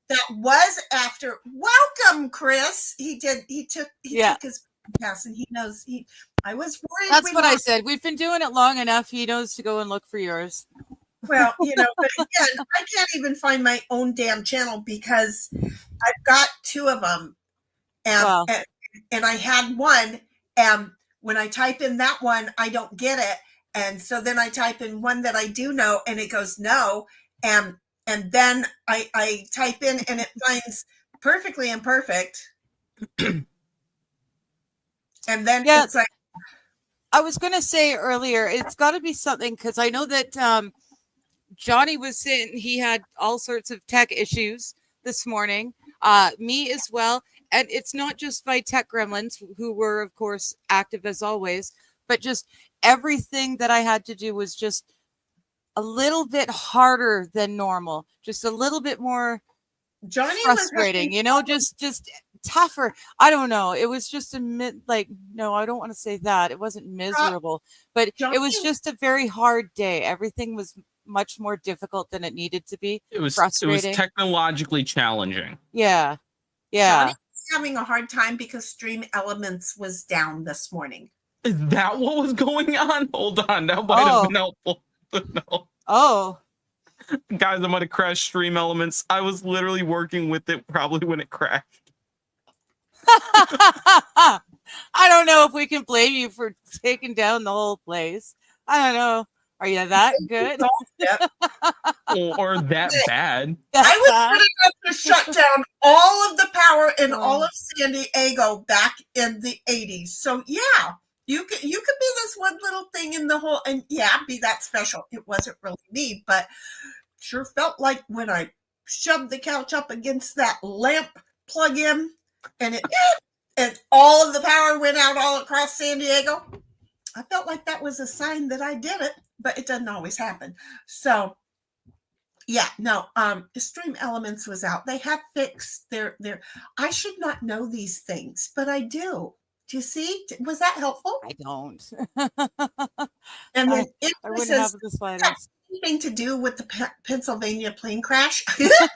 That was after. Welcome, Chris. He took his pass, and he knows I was worried. That's what I said. We've been doing it long enough. He knows to go and look for yours. Well, but again, I can't even find my own damn channel because I've got 2 of them. And, Wow. and I had one, and when I type in that one, I don't get it. And so then I type in one that I do know, and it goes no. And then I type in, and it finds perfectly imperfect. And then Yeah. it's like, I was going to say earlier, it's got to be something, because I know that Johnny was saying he had all sorts of tech issues this morning. Me as well. And it's not just by tech gremlins, who were, of course, active as always, but just everything that I had to do was just a little bit harder than normal, just a little bit more Johnny frustrating, just tougher. I don't know. It was just no, I don't want to say that. It wasn't miserable, but it was just a very hard day. Everything was much more difficult than it needed to be. It was frustrating. technologically challenging. Yeah. Johnny was having a hard time because Stream Elements was down this morning. Is that what was going on? Hold on, that might have been helpful. No. Oh. Guys, I might have crashed Stream Elements. I was literally working with it probably when it crashed. I don't know if we can blame you for taking down the whole place. I don't know. Are you that good? or that bad? I was good enough to shut down all of the power in all of San Diego back in the 80s. So yeah, you could be this one little thing in the whole, and be that special. It wasn't really me, but sure felt like when I shoved the couch up against that lamp plug-in, and and all of the power went out all across San Diego. I felt like that was a sign that I did it, but it doesn't always happen. So Stream Elements was out. They had fixed their I should not know these things, but I do. Do you see? Was that helpful? I don't. And then I wouldn't have the slightest. Anything to do with the Pennsylvania plane crash? Not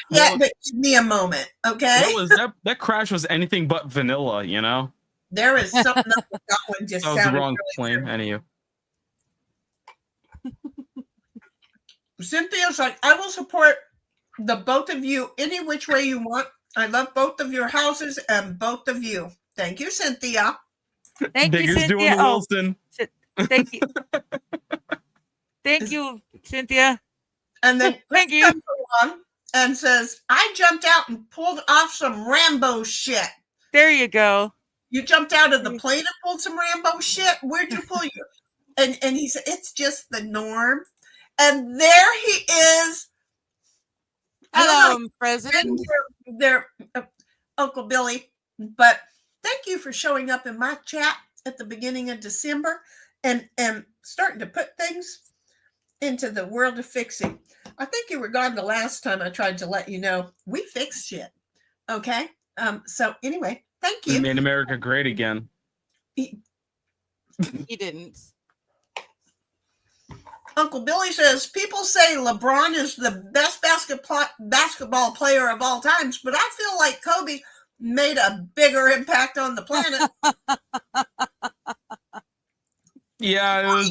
yet, but give me a moment, okay? That crash was anything but vanilla, you know? There is something up with that one. Just that was the wrong really plane. Anywho. Cynthia's like, I will support the both of you any which way you want. I love both of your houses and both of you. Thank you, Cynthia. Thank you, Cynthia. Doing the Wilson. Thank you. Thank you, Cynthia. And then thank you. And says, I jumped out and pulled off some Rambo shit. There you go. You jumped out of the plane and pulled some Rambo shit? Where'd you pull you? And he said, it's just the norm. And there he is. Hello, President. Their Uncle Billy. But thank you for showing up in my chat at the beginning of December and starting to put things into the world of fixing. I think you were gone the last time I tried to let you know we fixed shit. Okay. So anyway, thank you. We made America great again. He didn't. Uncle Billy says, people say LeBron is the best basketball player of all times, but I feel like Kobe made a bigger impact on the planet. Yeah,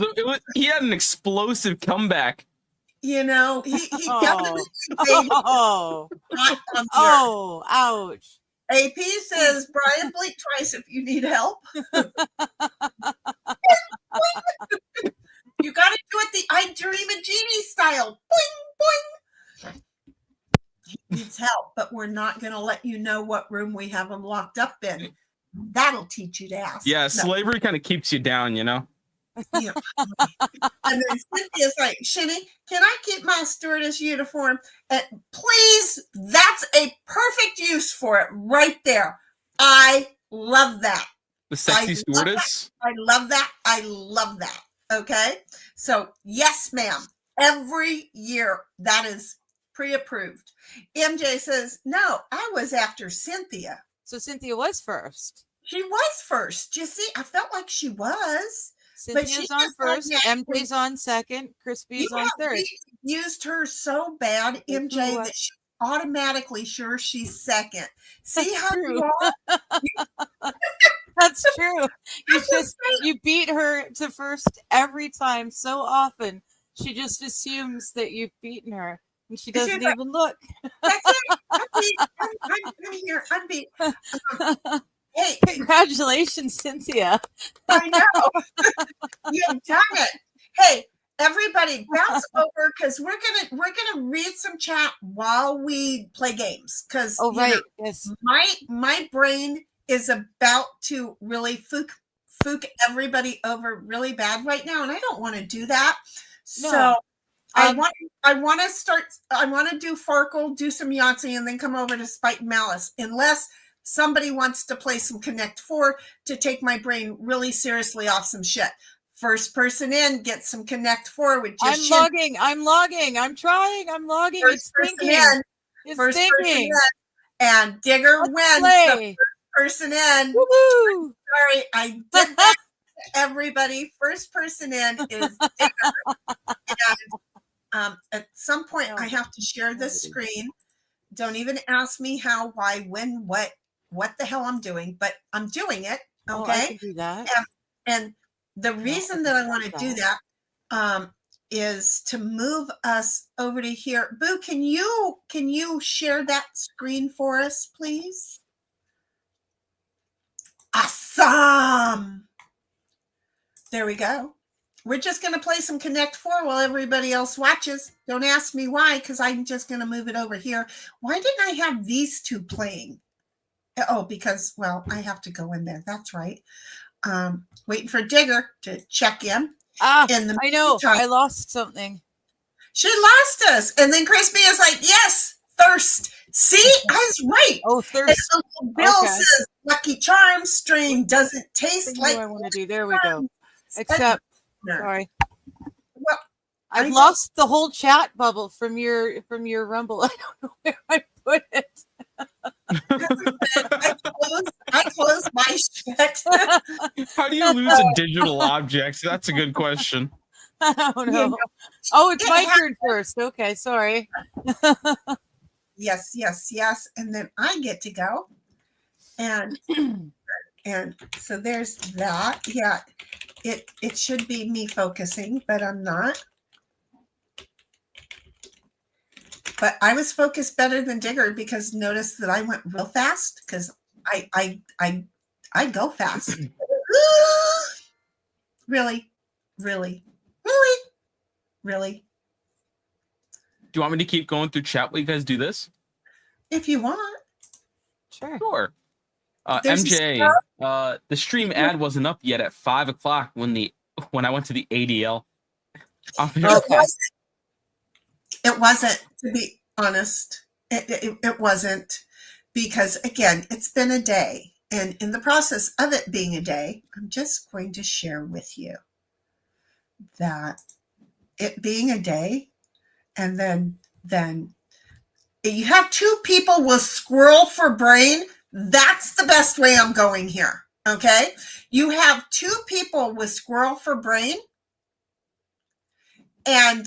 he had an explosive comeback. You know, he definitely ouch. AP says, Brian, blink twice if you need help. You got to do it the I Dream a Genie style. Boing, boing. He needs help, but we're not going to let you know what room we have him locked up in. That'll teach you to ask. Yeah, slavery kind of keeps you down, you know? Yeah. And then Cynthia's like, Shenny, can I keep my stewardess uniform? Please, that's a perfect use for it right there. I love that. The sexy stewardess? I love that. I love that. Okay. So yes, ma'am. Every year that is pre-approved. MJ says, no, I was after Cynthia. So Cynthia was first. She was first. You see, I felt like she was. Cynthia's on first, MJ's on second, Crispy's on third. Used her so bad, MJ, that she automatically sure she's second. See how you are? That's true. You beat her to first every time so often. She just assumes that you've beaten her. And she doesn't even look. That's it. I'm here. I'm beat. Hey, Congratulations, Cynthia. I know. You've done it. Hey, everybody, bounce over because we're gonna read some chat while we play games. Because Yes. my brain is about to really fook everybody over really bad right now, and I don't want to do that. No. So I want to do Farkle, do some Yahtzee, and then come over to Spite and Malice, unless somebody wants to play some Connect 4 to take my brain really seriously off some shit. First person in gets some Connect 4 with just I'm logging. I'm trying. I'm logging. First It's person thinking. in. It's First thinking. person in. And Digger wins the first person in. Woo-hoo. Sorry, I did that to everybody. First person in is Digger. And at some point, I have to share this screen. Don't even ask me how, why, when, what the hell I'm doing, but I'm doing it. Okay. Oh, I can do that. And the reason that I want to do that is to move us over to here. Boo, can you share that screen for us, please? Awesome. There we go. We're just going to play some Connect 4 while everybody else watches. Don't ask me why, because I'm just going to move it over here. Why didn't I have these two playing? Oh, because, well, I have to go in there. That's right. Waiting for Digger to check in. I know. I lost something. She lost us. And then Crispy is like, yes, thirst. See, I was right. Oh, thirst. And Uncle Bill says, Lucky Charms strain doesn't taste like. I want to do. There we go. Except, sorry. Well, I've lost the whole chat bubble from your Rumble. I don't know where I put it. I closed my shit. How do you lose a digital object? That's a good question. I don't know. Oh, it's my turn first. Okay, sorry. Yes. And then I get to go. And so there's that. Yeah. It should be me focusing, but I'm not. But I was focused better than Digger because notice that I went real fast because I go fast. Really. Do you want me to keep going through chat while you guys do this? If you want. Sure. MJ, the stream ad wasn't up yet at 5 o'clock when I went to the ADL. It wasn't, to be honest. It wasn't, because again, it's been a day, and in the process of it being a day, I'm just going to share with you that it being a day, and then you have two people with squirrel for brain. That's the best way I'm going here. Okay. You have two people with squirrel for brain, and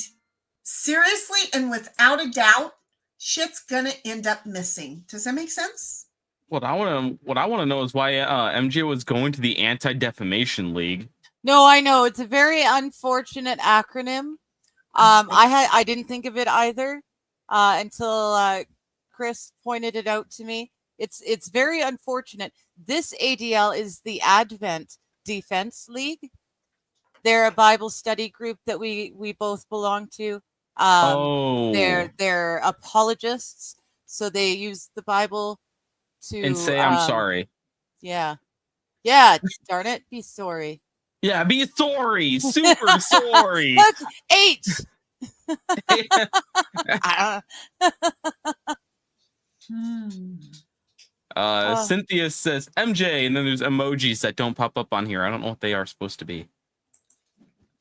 seriously and without a doubt, shit's gonna end up missing. Does that make sense? What I want to know is why MJ was going to the Anti-Defamation League. No, I know it's a very unfortunate acronym. I didn't think of it either until Chris pointed it out to me. It's very unfortunate. This ADL is the Advent Defense League. They're a Bible study group that we both belong to. They're apologists, so they use the Bible to and say I'm sorry. Yeah. Darn it, be sorry. Yeah, be sorry. Super sorry. Look, 8. Cynthia says MJ, and then there's emojis that don't pop up on here. I don't know what they are supposed to be.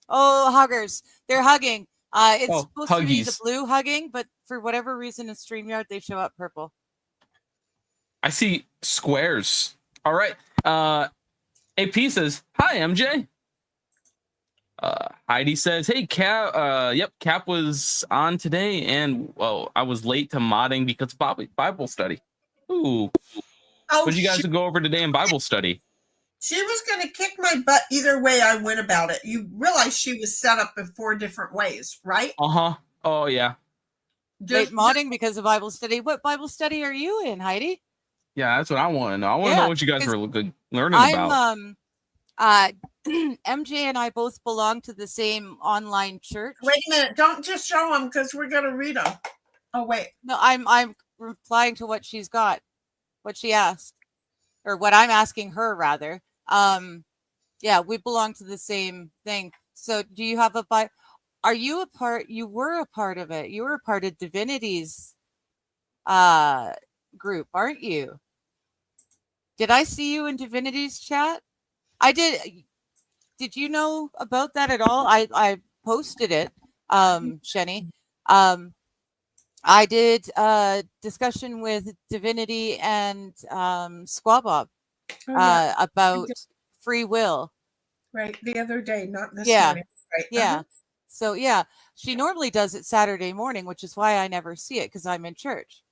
Oh, huggers. They're hugging. It's supposed huggies. to be the blue hugging, but for whatever reason in StreamYard, they show up purple. I see squares. All right. AP says, hi, MJ. Heidi says, hey, Cap. Yep, Cap was on today, and I was late to modding because of Bible study. Ooh. What did you guys go over today in Bible study? She was going to kick my butt either way I went about it. You realize she was set up in 4 different ways, right? Uh-huh. Oh, yeah. late modding because of Bible study. What Bible study are you in, Heidi? Yeah, that's what I want to know. I want to know what you guys were learning about. MJ and I both belong to the same online church. Wait a minute. Don't just show them because we're going to read them. Oh, wait. No, I'm replying to what she's got, what she asked, or what I'm asking her rather. Yeah, we belong to the same thing. So do you have are you a part? You were a part of it. You were a part of Divinity's group, aren't you? Did I see you in Divinity's chat? I did. Did you know about that at all? I posted it, Sheni. I did a discussion with Divinity and Squabob about free will. Right, the other day, not this Yeah. morning. Right. Yeah. So yeah, she normally does it Saturday morning, which is why I never see it because I'm in church.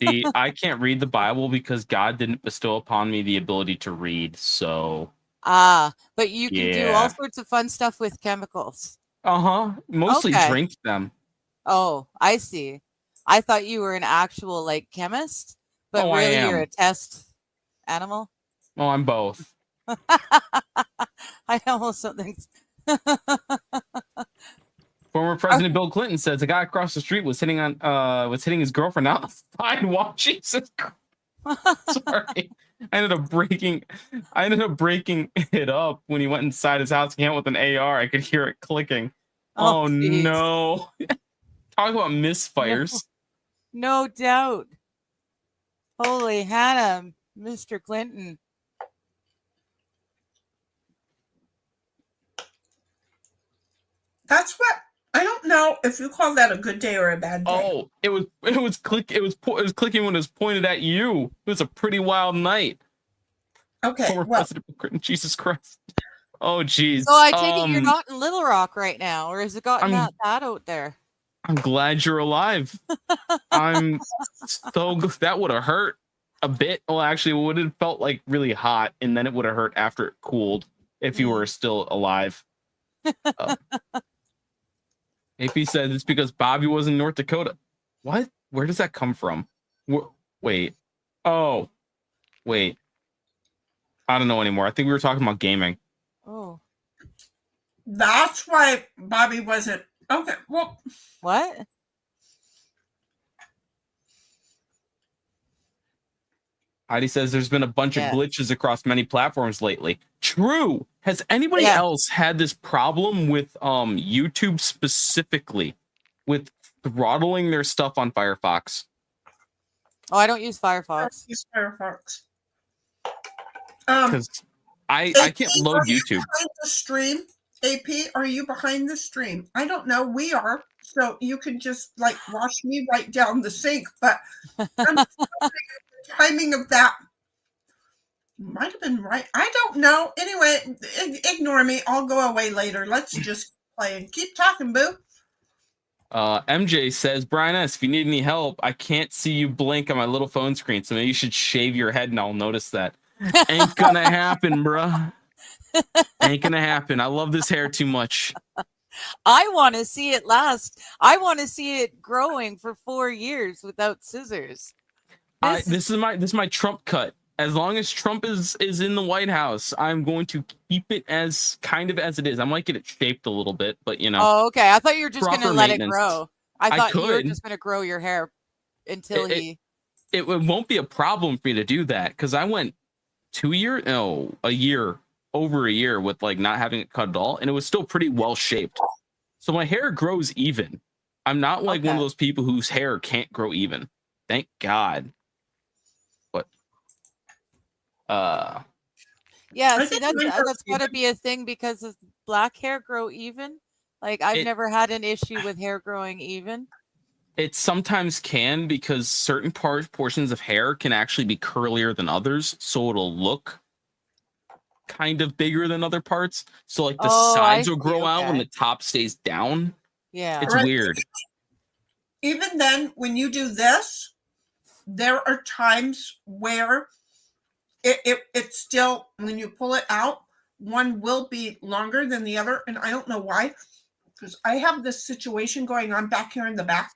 See, I can't read the Bible because God didn't bestow upon me the ability to read. So but you can do all sorts of fun stuff with chemicals. Mostly drink them. Oh, I see. I thought you were an actual like chemist, but really you're a test animal. Oh, I'm both. I almost don't think. Former President Bill Clinton says a guy across the street was hitting his girlfriend outside while Jesus Christ. Sorry. I ended up breaking it up when he went inside his house again with an AR. I could hear it clicking. Oh no. Talk about misfires. No doubt. Holy Hannah, Mr. Clinton. That's what I don't know if you call that a good day or a bad day. Oh, it was clicking when it was pointed at you. It was a pretty wild night. Okay. Former President Jesus Christ. Oh geez. So I take it you're not in Little Rock right now, or has it gotten that bad out there? I'm glad you're alive. I'm so that would have hurt a bit. Well, actually, it would have felt like really hot, and then it would have hurt after it cooled if you were still alive. AP says it's because Bobby was in North Dakota. What? Where does that come from? Wait. Oh, wait. I don't know anymore. I think we were talking about gaming. Oh. That's why Bobby wasn't. Okay, well. What? Heidi says there's been a bunch of glitches across many platforms lately. True. Has anybody else had this problem with YouTube specifically with throttling their stuff on Firefox? Oh, I don't use Firefox. I don't use Firefox. Because I can't load YouTube. Behind the stream, AP, are you behind the stream? I don't know. We are. So you can just like wash me right down the sink. But I'm the timing of that might have been right. I don't know. Anyway, ignore me. I'll go away later. Let's just play and keep talking, boo. MJ says, Brian S., if you need any help, I can't see you blink on my little phone screen, so maybe you should shave your head and I'll notice that. Ain't gonna happen, bruh. Ain't gonna happen. I love this hair too much. I want to see it last. I want to see it growing for 4 years without scissors. This is my Trump cut. As long as Trump is in the White House, I'm going to keep it as kind of as it is. I might get it shaped a little bit, but you know. Oh, okay. I thought you were just going to let it grow. I thought you were just going to grow your hair until it won't be a problem for me to do that because I went over a year with like not having it cut at all, and it was still pretty well shaped. So my hair grows even. I'm not like one of those people whose hair can't grow even. Thank God. Yeah, see, that's got to be a thing because does black hair grow even? Like I've never had an issue with hair growing even. It sometimes can because certain portions of hair can actually be curlier than others, so it'll look kind of bigger than other parts. So like the sides will grow out when the top stays down. Yeah, it's weird. Even then, when you do this, there are times where it's still, when you pull it out, one will be longer than the other, and I don't know why, because I have this situation going on back here in the back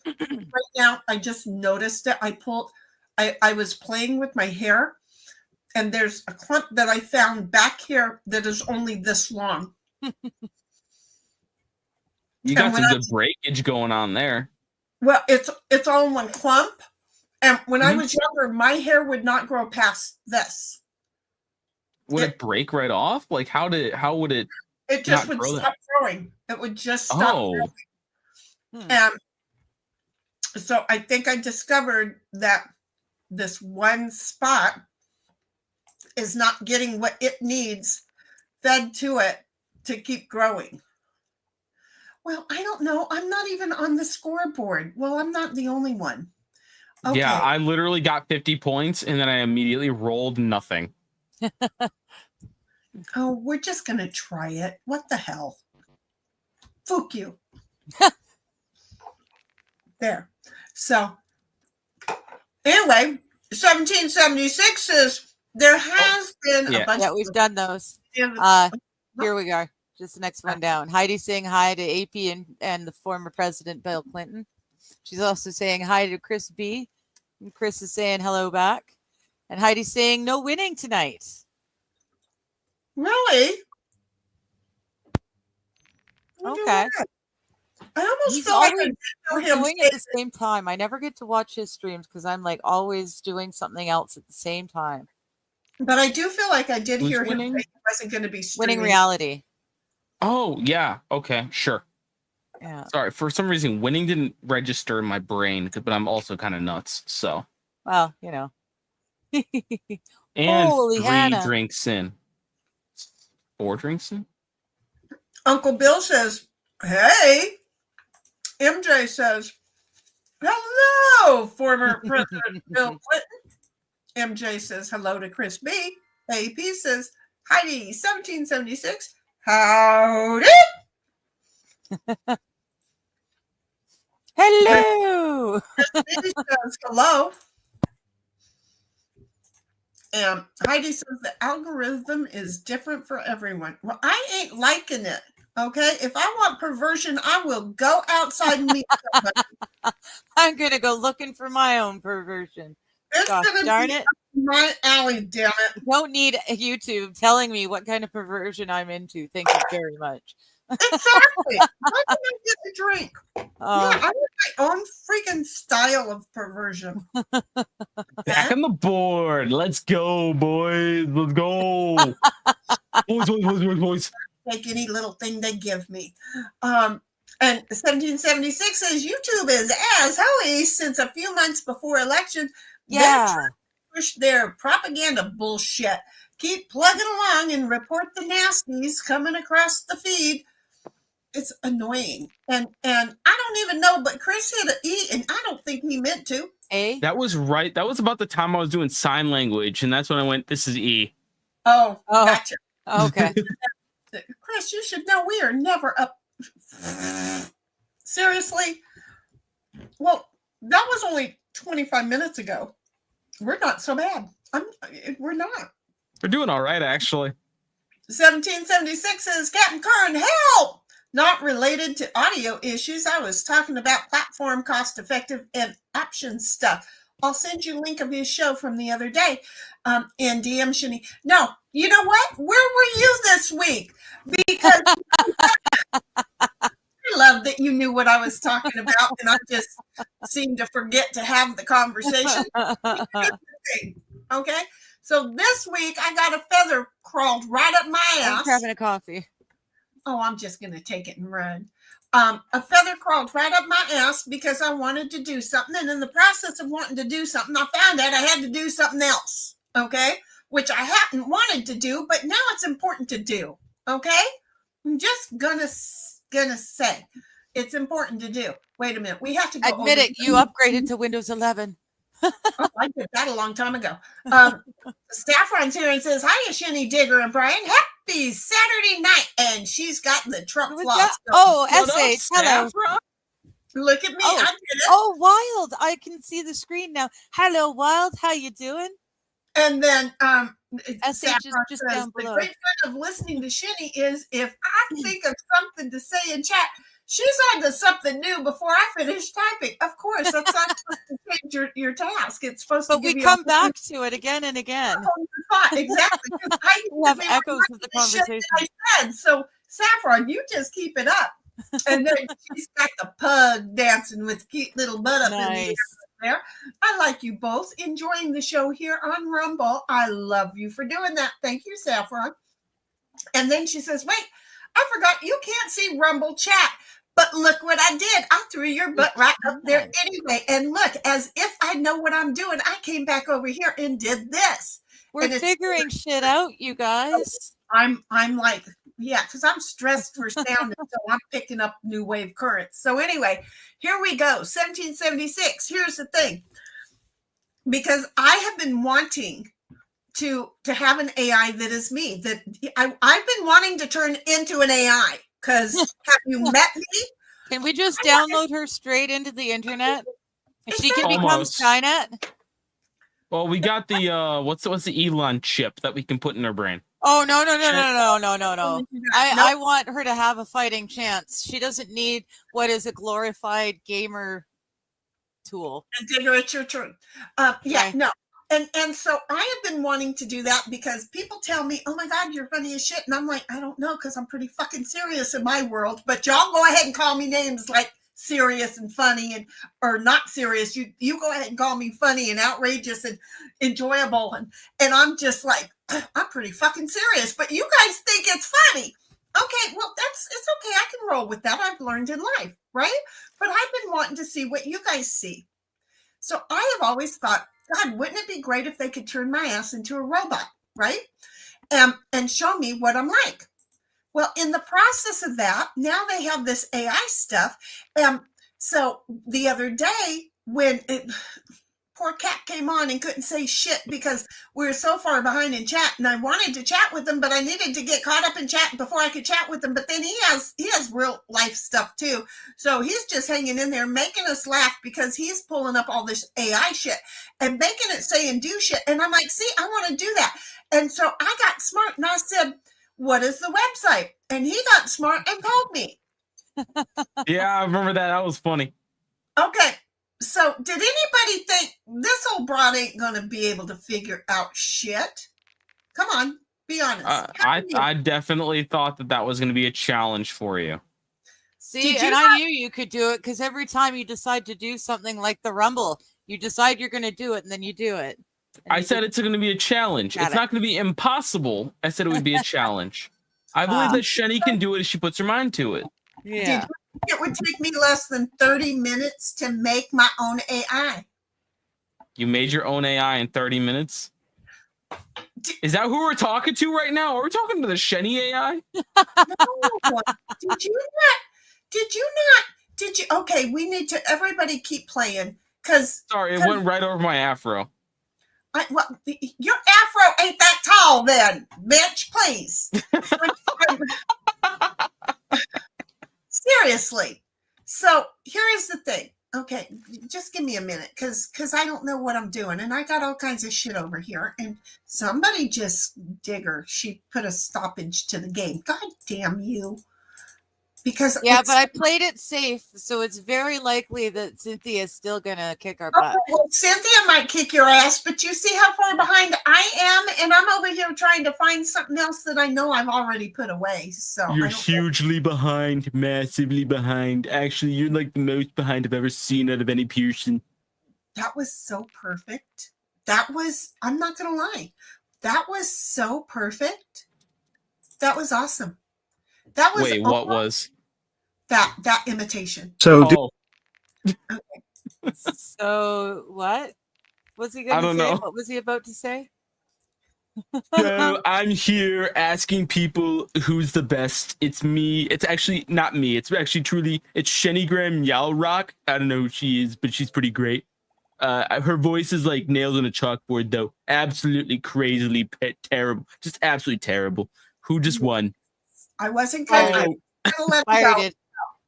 right now, I just noticed it. I was playing with my hair, and there's a clump that I found back here that is only this long. You got some good breakage going on there. Well, it's all in one clump. And when I was younger, my hair would not grow past this. Would it break right off? Like how would it? It just would stop growing. It would just stop growing. And so I think I discovered that this one spot is not getting what it needs fed to it to keep growing. Well, I don't know. I'm not even on the scoreboard. Well, I'm not the only one. Okay. Yeah, I literally got 50 points and then I immediately rolled nothing. Oh, we're just going to try it. What the hell? Fook you. There. So, anyway, 1776 is there has been a bunch of... we've done those. Here we go. Just the next one down. Heidi's saying hi to AP and the former President Bill Clinton. She's also saying hi to Chris B. And Chris is saying hello back. And Heidi's saying no winning tonight. Really? Okay. I almost He's feel like I always doing it at the same time. I never get to watch his streams because I'm like always doing something else at the same time. But I do feel like I did hear him say he wasn't going to be streaming. Winning reality. Oh, yeah. Okay, sure. Yeah. Sorry, for some reason, winning didn't register in my brain, but I'm also kind of nuts, so. Well, you know. And Holy 3 Hannah. drinks in. 4 drinks in? Uncle Bill says, hey. MJ says, hello, former President Bill Clinton. MJ says, hello to Chris B. AP says, Heidi, 1776. Howdy. Hello. Heidi says, hello. And Heidi says the algorithm is different for everyone. Well, I ain't liking it. Okay, if I want perversion, I will go outside and meet somebody. I'm gonna go looking for my own perversion. Gosh, darn it! My alley, damn it! Don't need YouTube telling me what kind of perversion I'm into. Thank you very much. Exactly. Why did I get the drink? Yeah, I want my own freaking style of perversion. Back on the board. Let's go, boys. Let's go. boys. Take any little thing they give me. And 1776 says YouTube is as holy since a few months before election. Yeah. Push their propaganda bullshit. Keep plugging along and report the nasties coming across the feed. It's annoying. And I don't even know, but Chris hit an E and I don't think he meant to. A? That was right. That was about the time I was doing sign language, and that's when I went, this is E. Oh. Gotcha. Okay. Chris, you should know we are never up. Seriously? Well, that was only 25 minutes ago. We're not so bad. We're not. We're doing all right, actually. 1776 says, Captain Kern, help! Not related to audio issues. I was talking about platform cost-effective and option stuff. I'll send you a link of his show from the other day in DM Shani. No, you know what? Where were you this week? Because I love that you knew what I was talking about, and I just seemed to forget to have the conversation. Okay? So this week, I got a feather crawled right up my ass. I'm grabbing a coffee. Oh, I'm just going to take it and run. A feather crawled right up my ass because I wanted to do something. And in the process of wanting to do something, I found out I had to do something else. Okay? Which I hadn't wanted to do, but now it's important to do. Okay? I'm just gonna say it's important to do. Wait a minute. We have to go. Admit it. You upgraded to Windows 11. Oh, I did that a long time ago. Staff runs here and says, hiya, Shenny, Digger, and Brian. Happy Saturday night. And she's got the Trump flaws. Oh, SH. Hello. Look at me. Oh. I did it. Oh, Wild. I can see the screen now. Hello, Wild. How you doing? And then SH is just down below. The great fun of listening to Shenny is if I think of something to say in chat, She's on to something new before I finish typing. Of course, that's not supposed to change your task. It's supposed to But give we you come back to it again and again. thought. Exactly. We have echoes of the conversation. I said. So, Saffron, you just keep it up. And then she's got the pug dancing with cute little butt up in the air there. I like you both. Enjoying the show here on Rumble. I love you for doing that. Thank you, Saffron. And then she says, wait, I forgot you can't see Rumble chat. But look what I did. I threw your butt right up there anyway. And look, as if I know what I'm doing, I came back over here and did this. We're figuring shit out, you guys. I'm like, yeah, because I'm stressed for sound, and so I'm picking up new wave currents. So anyway, here we go. 1776. Here's the thing. Because I have been wanting to have an AI that is me. That I've been wanting to turn into an AI. Because have you met me? Can we just download her straight into the internet? If she can become Almost. Skynet? Well, we got the what's the Elon chip that we can put in her brain. Oh no. I want her to have a fighting chance. She doesn't need what is a glorified gamer tool. Yeah, no. And so I have been wanting to do that because people tell me, oh my God, you're funny as shit. And I'm like, I don't know, because I'm pretty fucking serious in my world. But y'all go ahead and call me names like serious and funny and or not serious. You go ahead and call me funny and outrageous and enjoyable. And I'm just like, I'm pretty fucking serious. But you guys think it's funny. Okay, well, it's okay. I can roll with that. I've learned in life, right? But I've been wanting to see what you guys see. So I have always thought, God, wouldn't it be great if they could turn my ass into a robot, right? And show me what I'm like. Well, in the process of that, now they have this AI stuff. So the other day when poor Cat came on and couldn't say shit because we were so far behind in chat, and I wanted to chat with him, but I needed to get caught up in chat before I could chat with him. But then he has real life stuff too. So he's just hanging in there making us laugh because he's pulling up all this AI shit and making it say and do shit. And I'm like, see, I want to do that. And so I got smart and I said, what is the website? And he got smart and told me. Yeah, I remember that. That was funny. Okay. So did anybody think this old broad ain't going to be able to figure out shit? Come on, be honest. I definitely thought that was going to be a challenge for you. See, and I knew you could do it because every time you decide to do something like the Rumble, you decide you're going to do it and then you do it. I said it's going to be a challenge. It's not going to be impossible. I said it would be a challenge. I believe that Sheni can do it if she puts her mind to it. Yeah. It would take me less than 30 minutes to make my own AI. You made your own AI in 30 minutes? Is that who we're talking to right now? Are we talking to the Sheni AI? No. Did you not? Okay, we need to, everybody keep playing. Sorry, it went right over my afro. Your afro ain't that tall then, bitch, please. Seriously. So here is the thing. Okay, just give me a minute because I don't know what I'm doing. And I got all kinds of shit over here. And somebody just digger. She put a stoppage to the game. God damn you. Because but I played it safe, so it's very likely that Cynthia is still gonna kick our butt. Well, Cynthia might kick your ass, but you see how far behind I am, and I'm over here trying to find something else that I know I've already put away. So you're hugely behind, massively behind. Actually, you're like the most behind I've ever seen out of any person. That was so perfect. I'm not gonna lie, that was so perfect. That was awesome. That was what was that imitation? So So what was he going to say? Know. What was he about to say? So I'm here asking people who's the best. It's me. It's actually not me. It's actually truly it's Shenigram Yalrock. I don't know who she is, but she's pretty great. Her voice is like nails on a chalkboard, though. Absolutely crazily terrible. Just absolutely terrible. Who just won? I wasn't going to let it.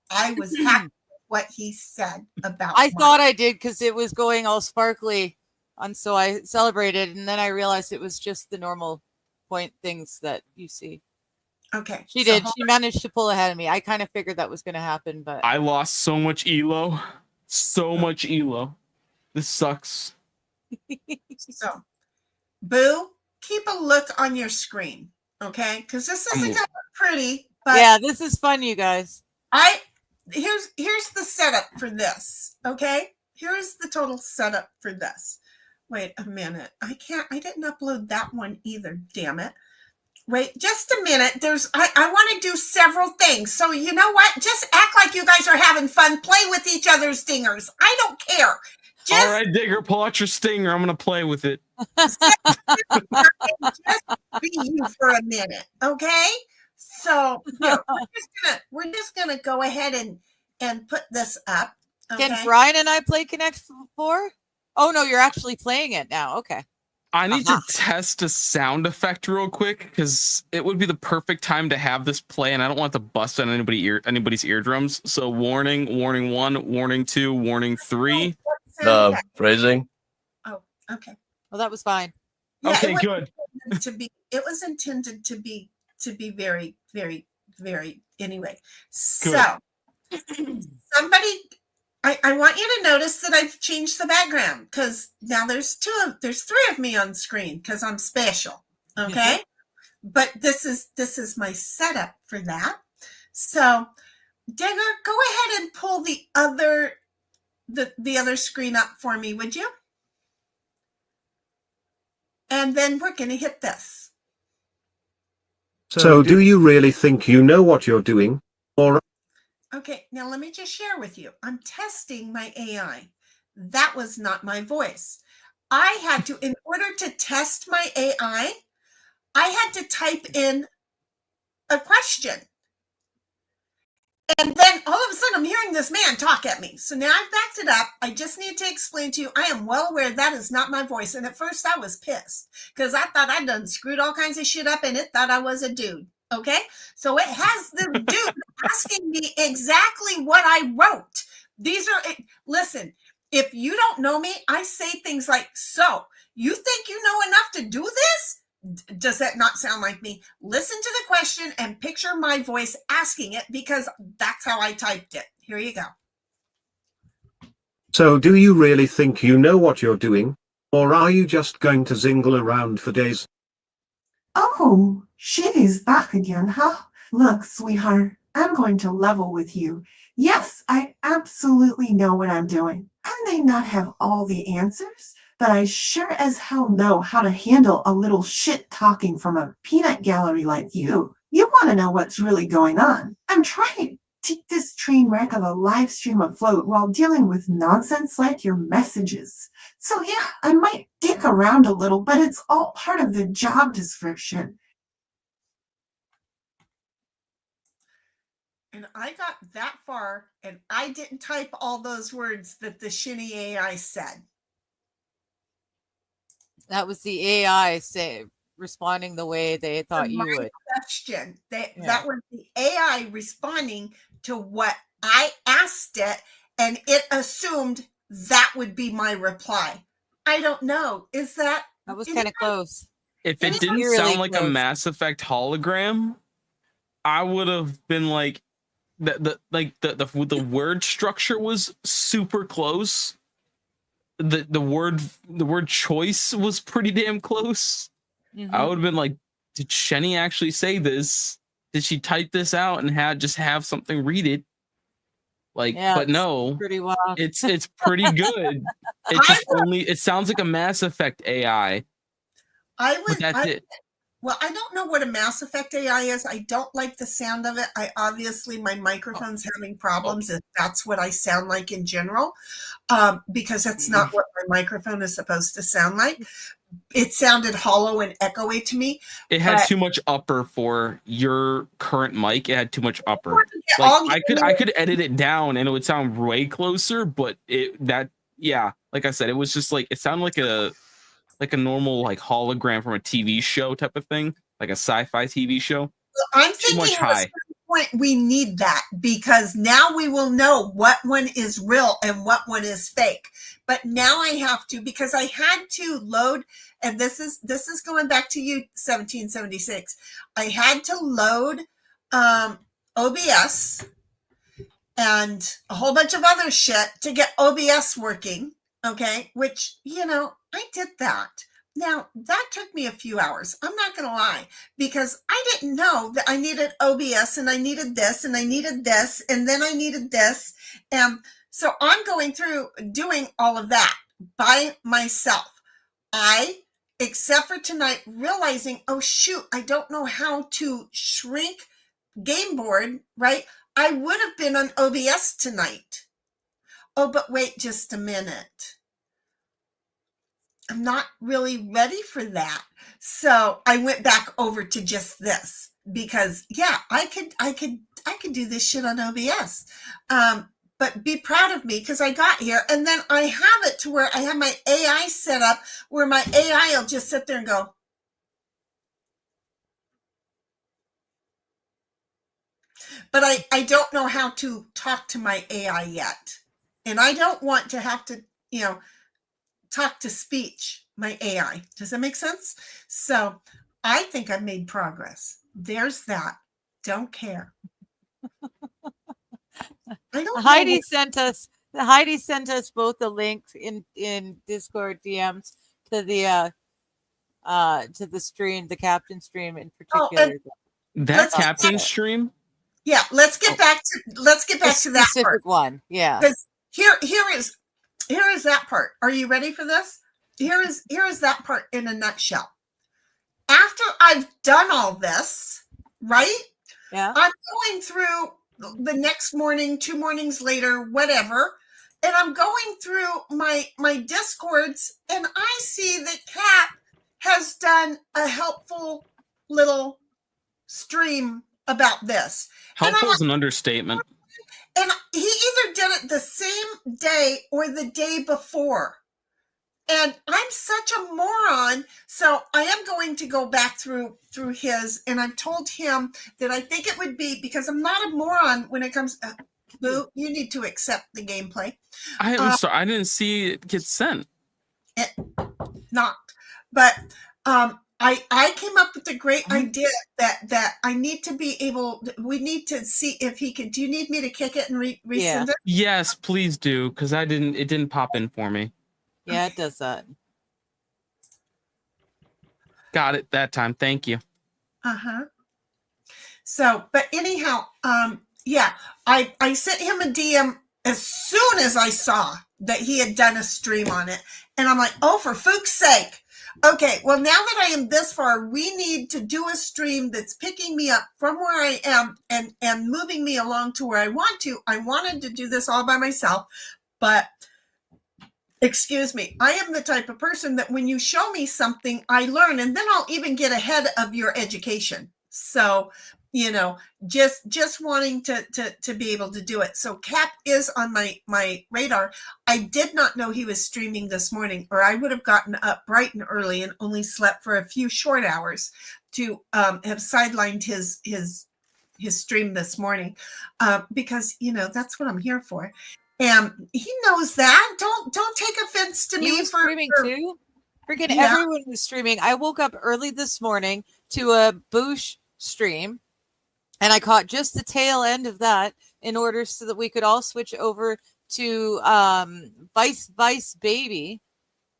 I was happy with what he said about I thought I did because it was going all sparkly, and so I celebrated, and then I realized it was just the normal point things that you see. Okay. She did. She managed to pull ahead of me. I kind of figured that was going to happen, but I lost so much elo. So much elo. This sucks. So, Boo, keep a look on your screen, okay? Because this isn't going to look pretty, but yeah, this is fun, you guys. Here's the setup for this, okay? Here's the total setup for this. Wait a minute. I didn't upload that one either, damn it. Wait, just a minute. I want to do several things. So you know what? Just act like you guys are having fun. Play with each other's stingers. I don't care. Just, all right, Digger, pull out your stinger. I'm gonna play with it. Just be you for a minute, okay? So here, we're just gonna go ahead and put this up. Okay? Can Brian and I play Connect 4? Oh no, you're actually playing it now. Okay. I need to test a sound effect real quick because it would be the perfect time to have this play, and I don't want to bust on anybody's eardrums. So warning, warning 1, warning 2, warning 3. The phrasing. Oh, okay. Well, that was fine. Yeah, okay, good. It was intended to be very, very, very. Anyway, so somebody. I want you to notice that I've changed the background because now there's 3 of me on screen because I'm special. Okay. But this is my setup for that. So Digger, go ahead and pull the other screen up for me, would you? And then we're going to hit this. So do you really think you know what you're doing? Or okay, now let me just share with you. I'm testing my AI. That was not my voice. I had to, in order to test my AI, I had to type in a question. And then all of a sudden I'm hearing this man talk at me. So now I've backed it up. I just need to explain to you, I am well aware that is not my voice. And at first I was pissed because I thought I'd done screwed all kinds of shit up and it thought I was a dude. Okay. So it has the dude asking me exactly what I wrote. Listen, if you don't know me, I say things like, so you think you know enough to do this? Does that not sound like me? Listen to the question and picture my voice asking it because that's how I typed it. Here you go. so do you really think you know what you're doing? Or are you just going to zingle around for days? Oh, she's back again, huh? Look, sweetheart, I'm going to level with you. Yes, I absolutely know what I'm doing. I may not have all the answers, but I sure as hell know how to handle a little shit talking from a peanut gallery like you. You want to know what's really going on. I'm trying to keep this train wreck of a live stream afloat while dealing with nonsense like your messages. So yeah, I might dick around a little, but it's all part of the job description. And I got that far and I didn't type all those words that the Shini AI said. That was the AI responding the way they thought you would. Question. That was the AI responding to what I asked it, and it assumed that would be my reply. I don't know. That was kind of close. If it didn't sound like a Mass Effect hologram, I would have been like, the word structure was super close. The word choice was pretty damn close. Mm-hmm. I would have been like, did Sheni actually say this? Did she type this out and have something read it? Like, yeah, but no, pretty wild. It's pretty good. It sounds like a Mass Effect AI. That's it. Well, I don't know what a Mass Effect AI is. I don't like the sound of it. My microphone's having problems, and that's what I sound like in general, because that's not what my microphone is supposed to sound like. It sounded hollow and echoey to me. It had too much upper for your current mic. It had too much upper. Like I could edit it down and it would sound way closer, but like I said, it was just like it sounded like a normal like hologram from a TV show type of thing, like a sci-fi TV show. I'm thinking too much high. point, we need that because now we will know what one is real and what one is fake. But now I have to, because I had to load, and this is going back to you, 1776. I had to load OBS and a whole bunch of other shit to get OBS working. Okay, which, I did that. Now, that took me a few hours. I'm not going to lie, because I didn't know that I needed OBS and I needed this and I needed this and then I needed this. And so I'm going through doing all of that by myself. Except for tonight, realizing, oh, shoot, I don't know how to shrink game board, right? I would have been on OBS tonight. Oh, but wait just a minute. I'm not really ready for that. So I went back over to just this because I could do this shit on OBS. But be proud of me because I got here and then I have it to where I have my AI set up where my AI will just sit there and go. But I don't know how to talk to my AI yet. And I don't want to have to, talk to speech, my AI. Does that make sense? So I think I've made progress. There's that. Don't care. Heidi sent us both a link in Discord DMs to the stream, the captain stream in particular. That captain stream? Yeah, let's get back to that specific one. Yeah. Because here is that part. Are you ready for this? Here is that part in a nutshell. After I've done all this, right? Yeah. I'm going through the next morning, 2 mornings later, whatever, and I'm going through my Discords, and I see that Kat has done a helpful little stream about this. Helpful is an understatement. And he either did it the same day or the day before. And I'm such a moron. So I am going to go back through his, and I've told him that I think it would be, because I'm not a moron when it comes, Boo, you need to accept the gameplay. I'm sorry, I didn't see it get sent. But I came up with a great idea that I need to be able, we need to see if he can, do you need me to kick it and resend it? Yes, please do, because it didn't pop in for me. Yeah, it does that. Got it that time. Thank you. Uh-huh. So, but anyhow, I sent him a DM as soon as I saw that he had done a stream on it. And I'm like, oh, for fuck's sake. Okay, well, now that I am this far, we need to do a stream that's picking me up from where I am and moving me along to where I want to. I wanted to do this all by myself, but excuse me, I am the type of person that when you show me something, I learn, and then I'll even get ahead of your education. So, just wanting to be able to do it. So Cap is on my radar. I did not know he was streaming this morning, or I would have gotten up bright and early and only slept for a few short hours to have sidelined his stream this morning, because that's what I'm here for. And he knows that. Don't take offense to me was for streaming too. Freaking everyone was streaming. I woke up early this morning to a Boosh stream, and I caught just the tail end of that in order so that we could all switch over to Vice Baby,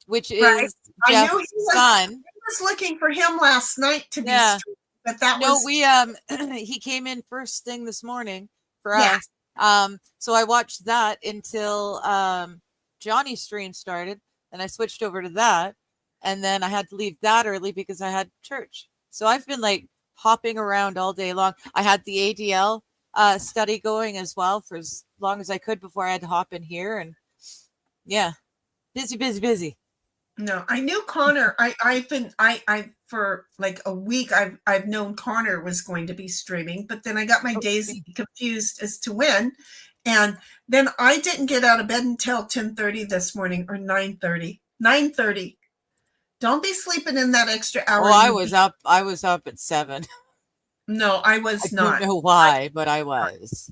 which is Jeff's son. I was looking for him last night to be streamed, but that was he came in first thing this morning for us. So I watched that until Johnny's stream started, and I switched over to that, and then I had to leave that early because I had church. So I've been like hopping around all day long. I had the ADL study going as well for as long as I could before I had to hop in here, and busy. No, I knew Connor. I for like a week I've known Connor was going to be streaming, but then I got my days confused as to when, and then I didn't get out of bed until 10:30 this morning, or 9:30. 9:30. Don't be sleeping in that extra hour. Oh, I was up at 7. No, I I was not. don't know why, but I was.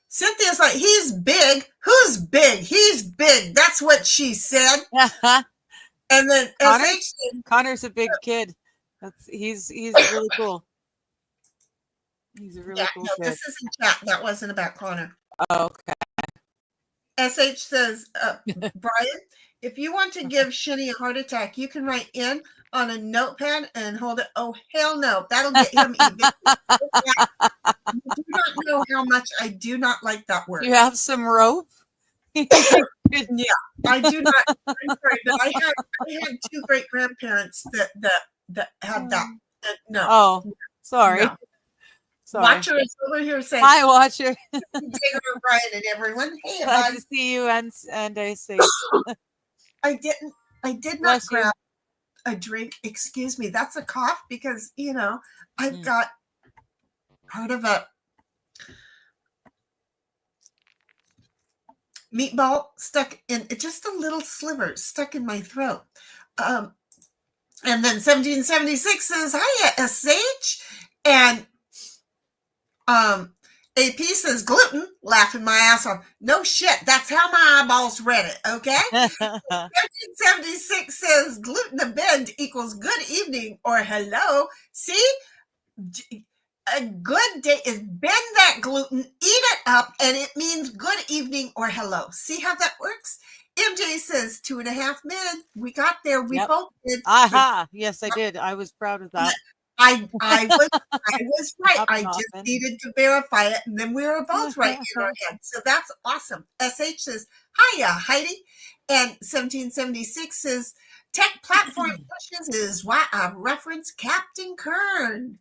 Cynthia's like, he's big. Who's big? He's big. That's what she said. And then Connor's a big kid. He's really cool. He's a really cool kid. This isn't chat. That wasn't about Connor. Oh, okay. SH says, Brian, if you want to give Shinny a heart attack, you can write in on a notepad and hold it. Oh, hell no. That'll get him evicted. You do not know how much I do not like that word. You have some rope? Yeah, I do not. I'm sorry, but I had two great grandparents that had that. No. Oh, sorry. No. Sorry. Watcher is over here saying, "Hi, Watcher." Taylor, Brian, and everyone. Hey, glad to see you, and I say, I did not grab a drink. Excuse me. That's a cough because I've got part of a meatball stuck in just a little sliver stuck in my throat. And then 1776 says, "Hiya, SH," and AP says, "Gluten," laughing my ass off. No shit, that's how my eyeballs read it, okay? 1776 says, "Gluten to bend equals good evening or hello." See? A good day is bend that gluten, eat it up, and it means good evening or hello. See how that works? MJ says 2.5 men. We got there. We both did. Aha. Yes, I did. I was proud of that. I was right. I just needed to verify it, and then we were both right in our head. So that's awesome. SH says, "Hiya, Heidi," and 1776 says, "Tech platform pushes is why I reference Captain Kern."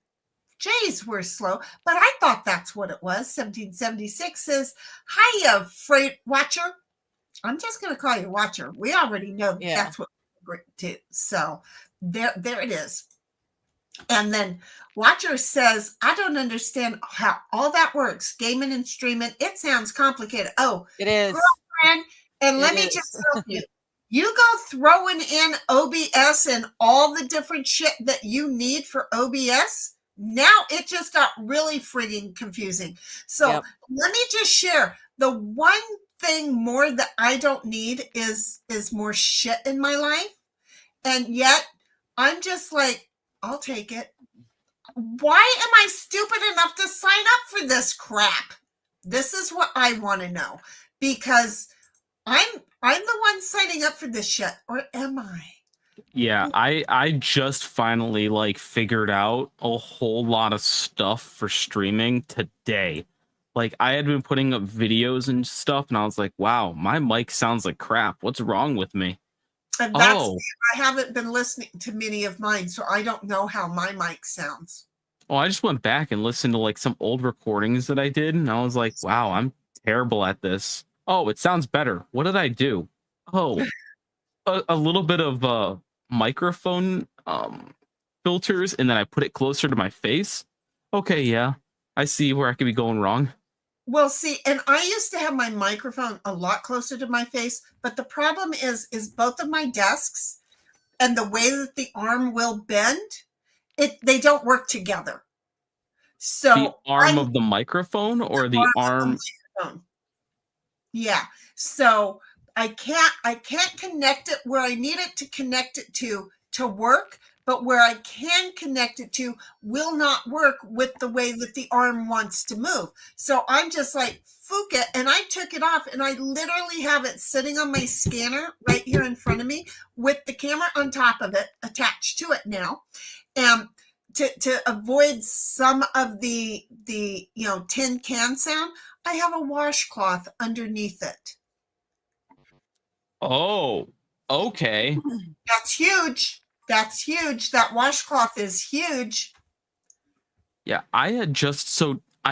Jays were slow, but I thought that's what it was. 1776 says, "Hiya, Freight Watcher." I'm just going to call you Watcher. We already know that's what we're to. So there it is. And then Watcher says, "I don't understand how all that works. Gaming and streaming, it sounds complicated." Oh, it is. Girlfriend, and let me just tell you, you go throwing in OBS and all the different shit that you need for OBS. Now it just got really freaking confusing. So let me just share the one thing more that I don't need is more shit in my life. And yet I'm just like, I'll take it. Why am I stupid enough to sign up for this crap? This is what I want to know, because I'm the one signing up for this shit, or am I? Yeah, I just finally figured out a whole lot of stuff for streaming today. I had been putting up videos and stuff, and I was like, wow, my mic sounds like crap. What's wrong with me? And I haven't been listening to many of mine, so I don't know how my mic sounds. Well, I just went back and listened to some old recordings that I did, and I was like, wow, I'm terrible at this. Oh, it sounds better. What did I do? Oh, a little bit of microphone filters, and then I put it closer to my face. Okay, yeah, I see where I could be going wrong. Well, see, and I used to have my microphone a lot closer to my face, but the problem is both of my desks and the way that the arm will bend, they don't work together. So the arm of the microphone or the arm? Yeah. So I can't connect it where I need it to connect it to work, but where I can connect it to will not work with the way that the arm wants to move. So I'm just like, fook it. And I took it off, and I literally have it sitting on my scanner right here in front of me with the camera on top of it attached to it now. And to avoid some of the tin can sound, I have a washcloth underneath it. Oh, okay. That's huge. That's huge. That washcloth is huge. Yeah, I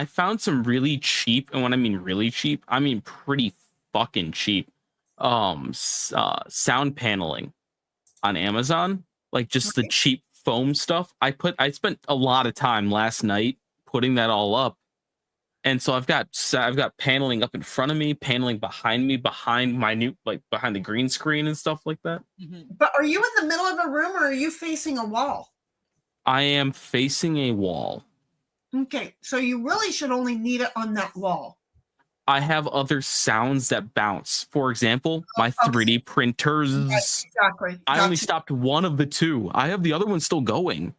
found some really cheap, and when I mean really cheap, I mean pretty fucking cheap, sound paneling on Amazon, just the cheap foam stuff. I spent a lot of time last night putting that all up, and so I've got paneling up in front of me, paneling behind me, behind my new behind the green screen and stuff like that. But are you in the middle of a room, or are you facing a wall? I am facing a wall. Okay, so you really should only need it on that wall. I have other sounds that bounce. For example, my 3D printers. Exactly. I only stopped one of the two. I have the other one still going.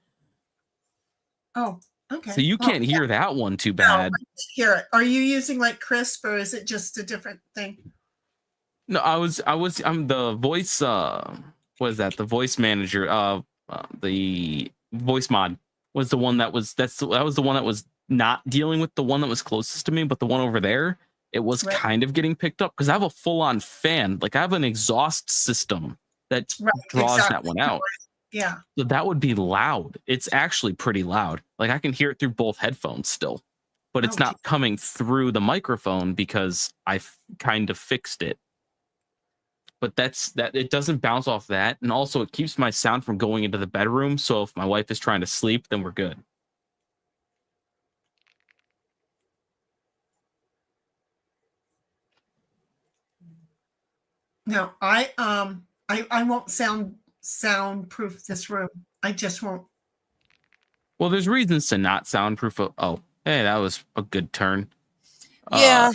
Oh, okay. So you can't hear that one too No, bad. I can't hear it. Are you using like Crisp or is it just a different thing? No, I'm the voice what is that? The voice manager, the voice mod was the one that was that was the one that was not dealing with the one that was closest to me, but the one over there, it was Right. kind of getting picked up because I have a full-on fan. Like I have an exhaust system that draws that one out. Yeah. So that would be loud. It's actually pretty loud. Like I can hear it through both headphones still, but it's not coming through the microphone because I kind of fixed it. But that it doesn't bounce off that, and also it keeps my sound from going into the bedroom. So if my wife is trying to sleep, then we're good. No, I won't soundproof this room. I just won't. Well, there's reasons to not soundproof. Oh, hey, that was a good turn. Yeah,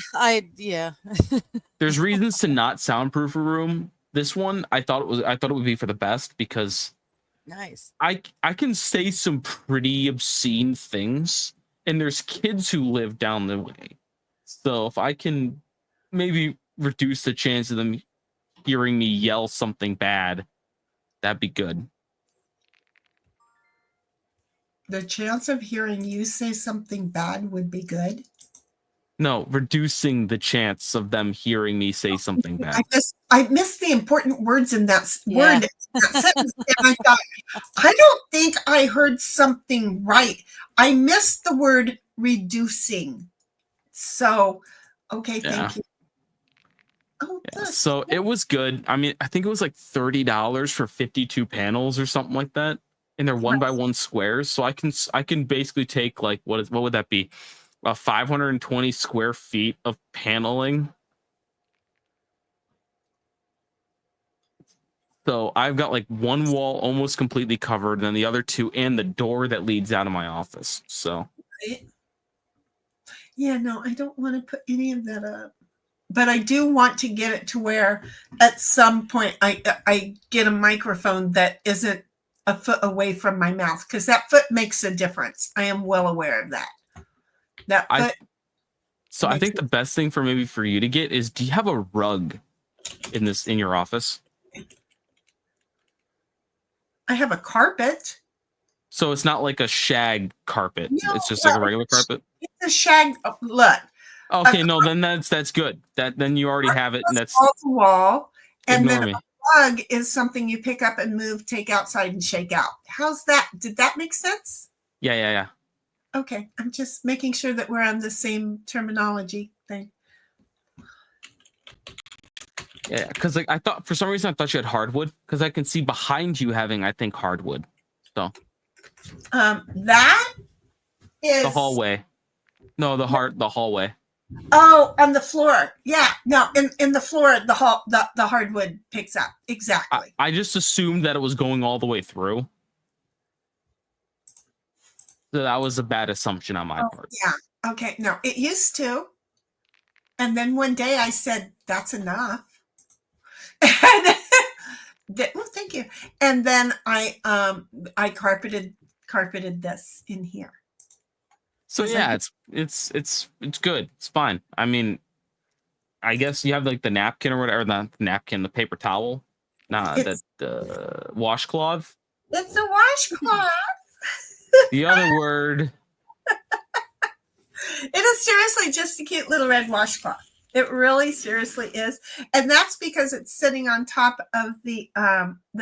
There's reasons to not soundproof a room. This one, I thought it would be for the best because nice. I can say some pretty obscene things, and there's kids who live down the way. So if I can maybe reduce the chance of them hearing me yell something bad, that'd be good. The chance of hearing you say something bad would be good. No, reducing the chance of them hearing me say something bad. I missed the important words in that word, that sentence, and I thought, I don't think I heard something right. I missed the word reducing. So, okay, thank you. Oh, yeah, so it was good. I mean, I think it was like $30 for 52 panels or something like that, and they're 1x1 squares. So I can basically take like what would that be? 520 square feet of paneling. So I've got like one wall almost completely covered, and then the other two, and the door that leads out of my office. So, yeah, no, I don't want to put any of that up, but I do want to get it to where at some point I get a microphone that isn't a foot away from my mouth, because that foot makes a difference. I am well aware of that. I think the best thing for you to get is, do you have a rug in your office? I have a carpet. So it's not like a shag carpet. No, it's just like a regular carpet. It's a shag. Look. Okay, no, then that's good. Then you already have it, and that's off the wall. And ignore then me. a rug is something you pick up and move, take outside, and shake out. How's that? Did that make sense? Yeah. Okay, I'm just making sure that we're on the same terminology thing. Yeah, because like I thought for some reason I thought you had hardwood, because I can see behind you having, I think, hardwood. So that is the hallway. No, the hallway. Oh, on the floor. Yeah, no, in the floor, the hardwood picks up. Exactly. I just assumed that it was going all the way through. So that was a bad assumption on my part. Yeah. Okay. No, it used to. And then one day I said, that's enough. Well, thank you. And then I carpeted this in here. So yeah, it's good. It's fine. I mean, I guess you have like the napkin or whatever, not the napkin, the paper towel, the washcloth. It's a washcloth. The other word. It is seriously just a cute little red washcloth. It really seriously is. And that's because it's sitting on top of the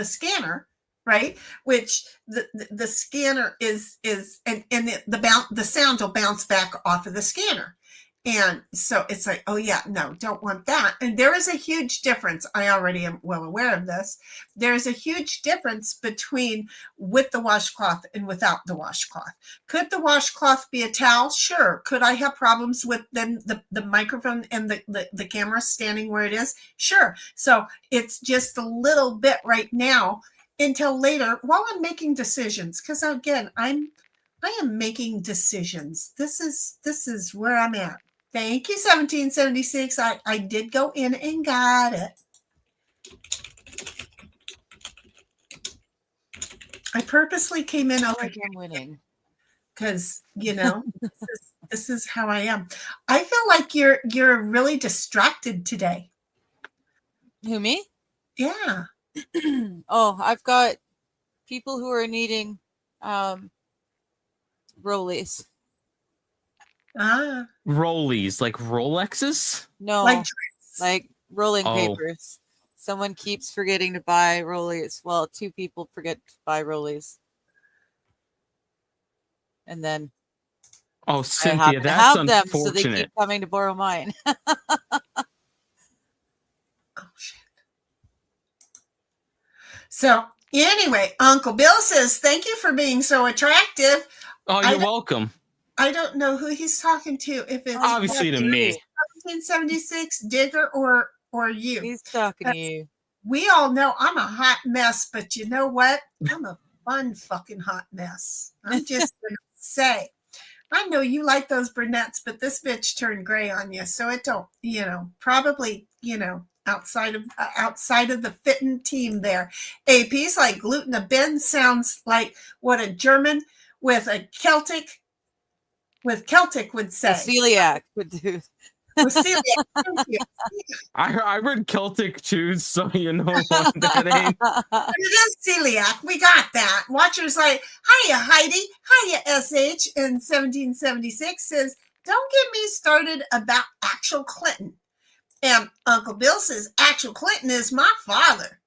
scanner, right? Which the scanner is and the sound will bounce back off of the scanner. And so it's like, oh yeah, no, don't want that. And there is a huge difference. I already am well aware of this. There is a huge difference between with the washcloth and without the washcloth. Could the washcloth be a towel? Sure. Could I have problems with then the microphone and the camera standing where it is? Sure. So it's just a little bit right now until later while I'm making decisions. Because again, I'm I am making decisions. This is where I'm at. Thank you, 1776. I did go in and got it. I purposely came in over Like here I'm winning. because this is how I am. I feel like you're really distracted today. Who, me? Yeah. Oh, I've got people who are needing rollies. Rollies, like Rolexes? No, like rolling papers. Someone keeps forgetting to buy rollies. Well, two people forget to buy rollies. And then Cynthia, I that's have them, so they unfortunate. keep coming to borrow mine. Oh, shit. So anyway, Uncle Bill says, thank you for being so attractive. Oh, you're welcome. I don't know who he's talking to. If it's obviously to me. 1776, Digger, or you. He's talking to you. We all know I'm a hot mess, but you know what? I'm a fun fucking hot mess. I'm just going to say. I know you like those brunettes, but this bitch turned gray on you. So it don't, probably, outside of the fitting team there. AP's like gluten a bin sounds like what a German with Celtic would say. A celiac would do. I read Celtic too, so you know what that ain't. It is celiac. We got that. Watcher's like, hiya, Heidi. Hiya, SH. In 1776 says, don't get me started about Actual Clinton. And Uncle Bill says, Actual Clinton is my father.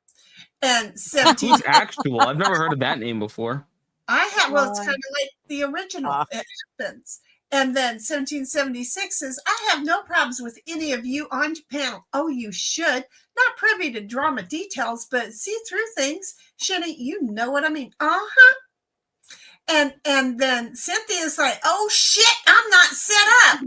And 17. Who's Actual? I've never heard of that name before. I have. Well, it's kind of like the original. It happens. And then 1776 says, I have no problems with any of you on your panel. Oh, you should. Not privy to drama details, but see through things. Shenny, you know what I mean. Uh-huh. And then Cynthia's like, oh, shit, I'm not set up.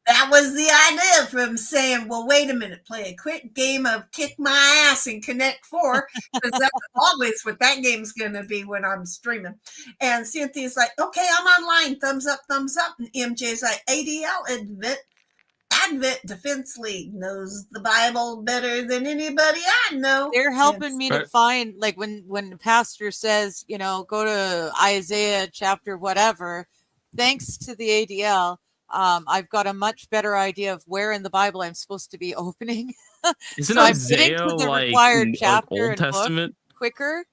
That was the idea from saying, well, wait a minute, play a quick game of kick my ass and connect 4, because that's always what that game's going to be when I'm streaming. And Cynthia's like, okay, I'm online, thumbs up. And MJ's like, ADL, Advent Defense League knows the Bible better than anybody I know. They're helping me to find, like when the pastor says, go to Isaiah chapter whatever, thanks to the ADL, I've got a much better idea of where in the Bible I'm supposed to be opening. Isn't so Isaiah I'm getting to the like required chapter Old and Testament book quicker.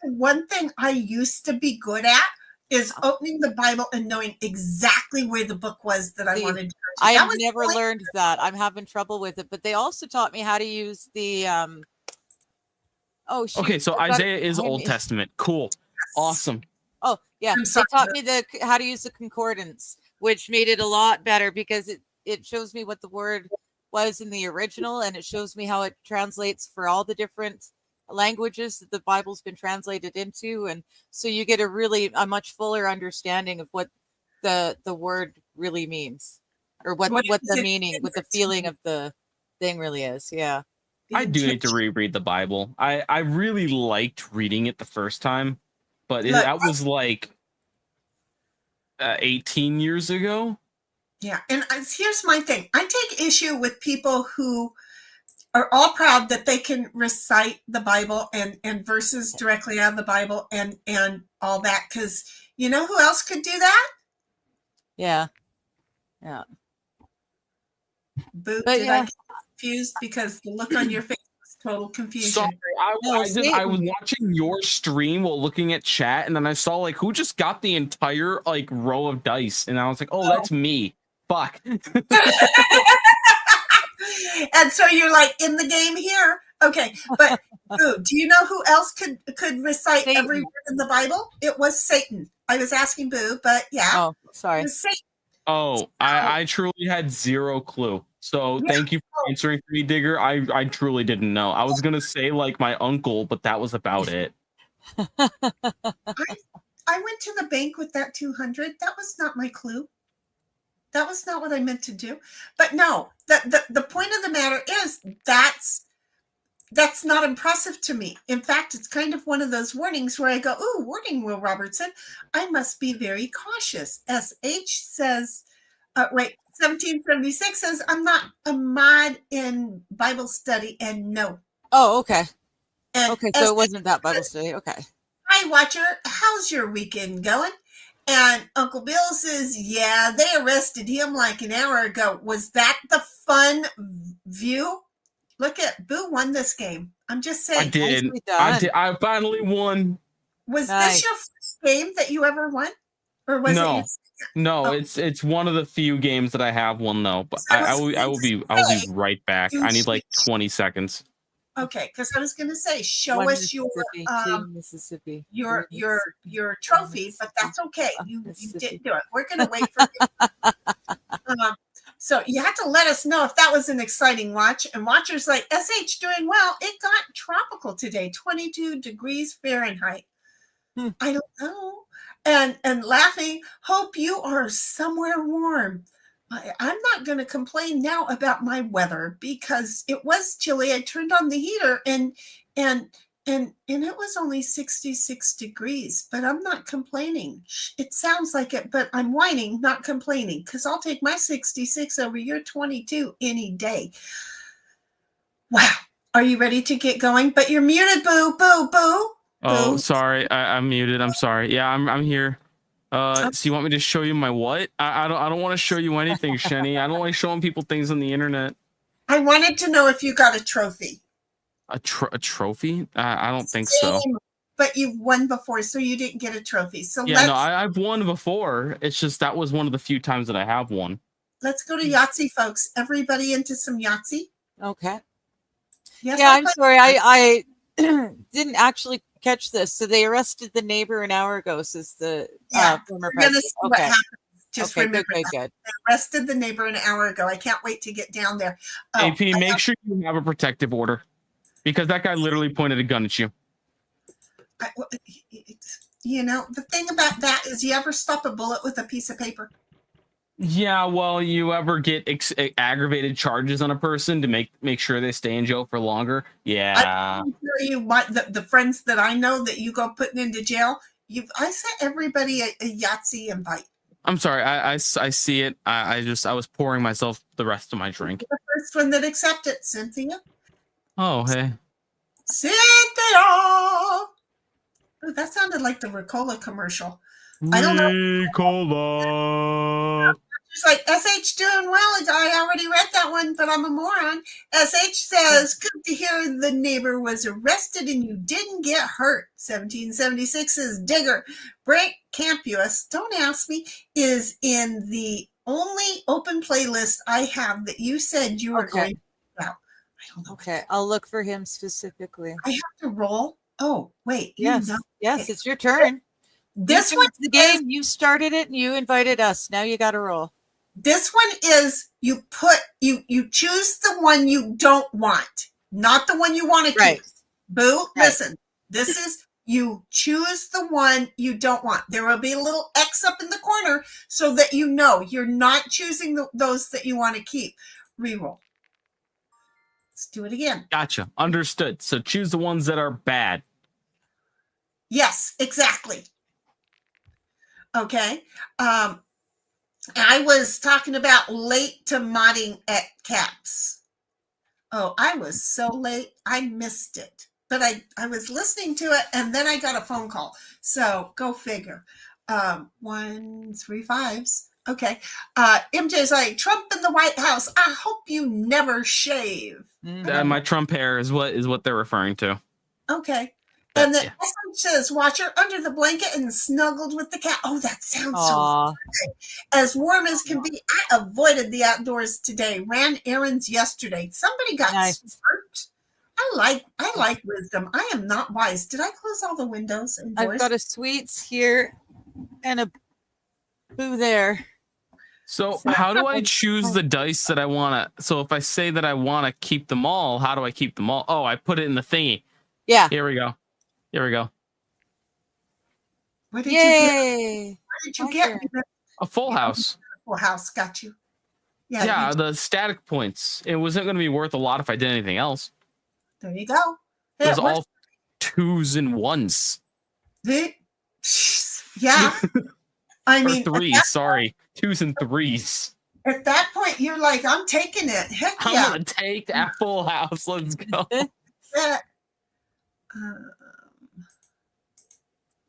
One thing I used to be good at is opening the Bible and knowing exactly where the book was that I wanted to go to. I have never learned that. I'm having trouble with it, but they also taught me how to use the okay, so Isaiah is Old Testament. Cool. Awesome. Oh, yeah. They taught me how to use the concordance, which made it a lot better because it shows me what the word was in the original, and it shows me how it translates for all the different languages that the Bible's been translated into. And so you get a much fuller understanding of what the word really means, or what the meaning, what the feeling of the thing really is. Yeah. I do need to reread the Bible. I really liked reading it the first time, but that was like 18 years ago. Yeah, and here's my thing. I take issue with people who are all proud that they can recite the Bible and verses directly out of the Bible and all that, because you know who else could do that? Yeah. Boo, I get confused because the look on your face was total confusion. Sorry, I was watching your stream while looking at chat, and then I saw like who just got the entire like row of dice, and I was like, oh, that's me. Fuck. And so you're like in the game here. Okay, but Boo, do you know who else could recite Satan. every word in the Bible? It was Satan. I was asking Boo, but yeah. Oh, sorry. It was Satan. Oh, I truly had zero clue. So thank you for answering for me, Digger. I truly didn't know. I was gonna say like my uncle, but that was about it. I went to the bank with that 200. That was not my clue. That was not what I meant to do. But no, the point of the matter is That's not impressive to me. In fact, it's kind of one of those warnings where I go, "Ooh, warning, Will Robertson. I must be very cautious." SH says, 1776 says, "I'm not a mod in Bible study," and no. Oh, okay. And Okay, so it wasn't that Bible study. Okay. Hi, Watcher. How's your weekend going? And Uncle Bill says, yeah, they arrested him like an hour ago. Was that the fun view? Look at Boo won this game. I'm just saying. I did. Nicely done. I finally won. Was Nice. this your first game that you ever won? Or was No. it No, Oh. it's one of the few games that I have won though. But So I it's will be right back. I need like 20 seconds. Okay, because I was going to say, show us your Mississippi. your trophy, but that's okay. You didn't do it. We're going to wait for you. So you have to let us know if that was an exciting watch. And Watcher's like, SH doing well. It got tropical today, 22 degrees Fahrenheit. I don't know. And laughing, hope you are somewhere warm. I'm not going to complain now about my weather because it was chilly. I turned on the heater and it was only 66 degrees, but I'm not complaining. It sounds like it, but I'm whining, not complaining, because I'll take my 66 over your 22 any day. Wow. Are you ready to get going? But you're muted, Boo, Boo, Boo. Oh, Boo. sorry. I'm muted. I'm sorry. Yeah, I'm here. So you want me to show you my what? I don't want to show you anything, Sheni. I don't like showing people things on the internet. I wanted to know if you got a trophy. A trophy? I don't think so. But you've won before, so you didn't get a trophy. So Yeah, no, I've won before. It's just that was one of the few times that I have won. Let's go to Yahtzee, folks. Everybody into some Yahtzee? Okay. Yes, Yeah, I'm sorry. I didn't actually catch this. So they arrested the neighbor an hour ago, says the former president. What happens. Just remember good. They arrested the neighbor an hour ago. I can't wait to get down there. AP, make sure you have a protective order because that guy literally pointed a gun at you. You know, the thing about that is you ever stop a bullet with a piece of paper? Yeah, well, you ever get aggravated charges on a person to make sure they stay in jail for longer? Yeah. I tell you what, the friends that I know that you go putting into jail, I sent everybody a Yahtzee invite. I'm sorry, I see it. I was pouring myself the rest of my drink. The first one that accepted, Cynthia. Oh, hey. Cynthia! Oh, that sounded like the Ricola commercial. I don't know. Ricola. It's like, SH doing well. I already read that one, but I'm a moron. SH says, good to hear the neighbor was arrested and you didn't get hurt. 1776 says, Digger. Brent Campus, don't ask me, is in the only open playlist I have that you said you were going to about. I don't know. Okay, I'll look for him specifically. I have to roll. Oh, wait. Yes, yes, it's your turn. This one's the game. You started it and you invited us. Now you got to roll. This one is you choose the one you don't want, not the one you want to keep. Boo, listen. This is you choose the one you don't want. There will be a little X up in the corner so that you know you're not choosing those that you want to keep. Reroll. Let's do it again. Gotcha. Understood. So choose the ones that are bad. Yes, exactly. Okay. I was talking about late to modding at CAPS. Oh, I was so late. I missed it. But I was listening to it, and then I got a phone call. So go figure. 1, 3, 5s. Okay. MJ's like, Trump in the White House. I hope you never shave. My Trump hair is what they're referring to. Okay. And then says, Watcher under the blanket and snuggled with the cat. Oh, that sounds so good. As warm as can be. I avoided the outdoors today. Ran errands yesterday. Somebody got smart. I like wisdom. I am not wise. Did I close all the windows and doors? I've got a sweets here and a boo there. So how do I choose the dice that I want to? So if I say that I want to keep them all, how do I keep them all? Oh, I put it in the thingy. Yeah. Here we go. Here we go. What did you get? A full house. Full house. Got you. Yeah, the static points. It wasn't going to be worth a lot if I did anything else. There you go. It was It works. all 2s and 1s. Yeah. I Or mean, 3s, sorry. 2s and 3s. at that point, you're like, I'm taking it. Heck I'm yeah. gonna take that full house. Let's go. Yeah.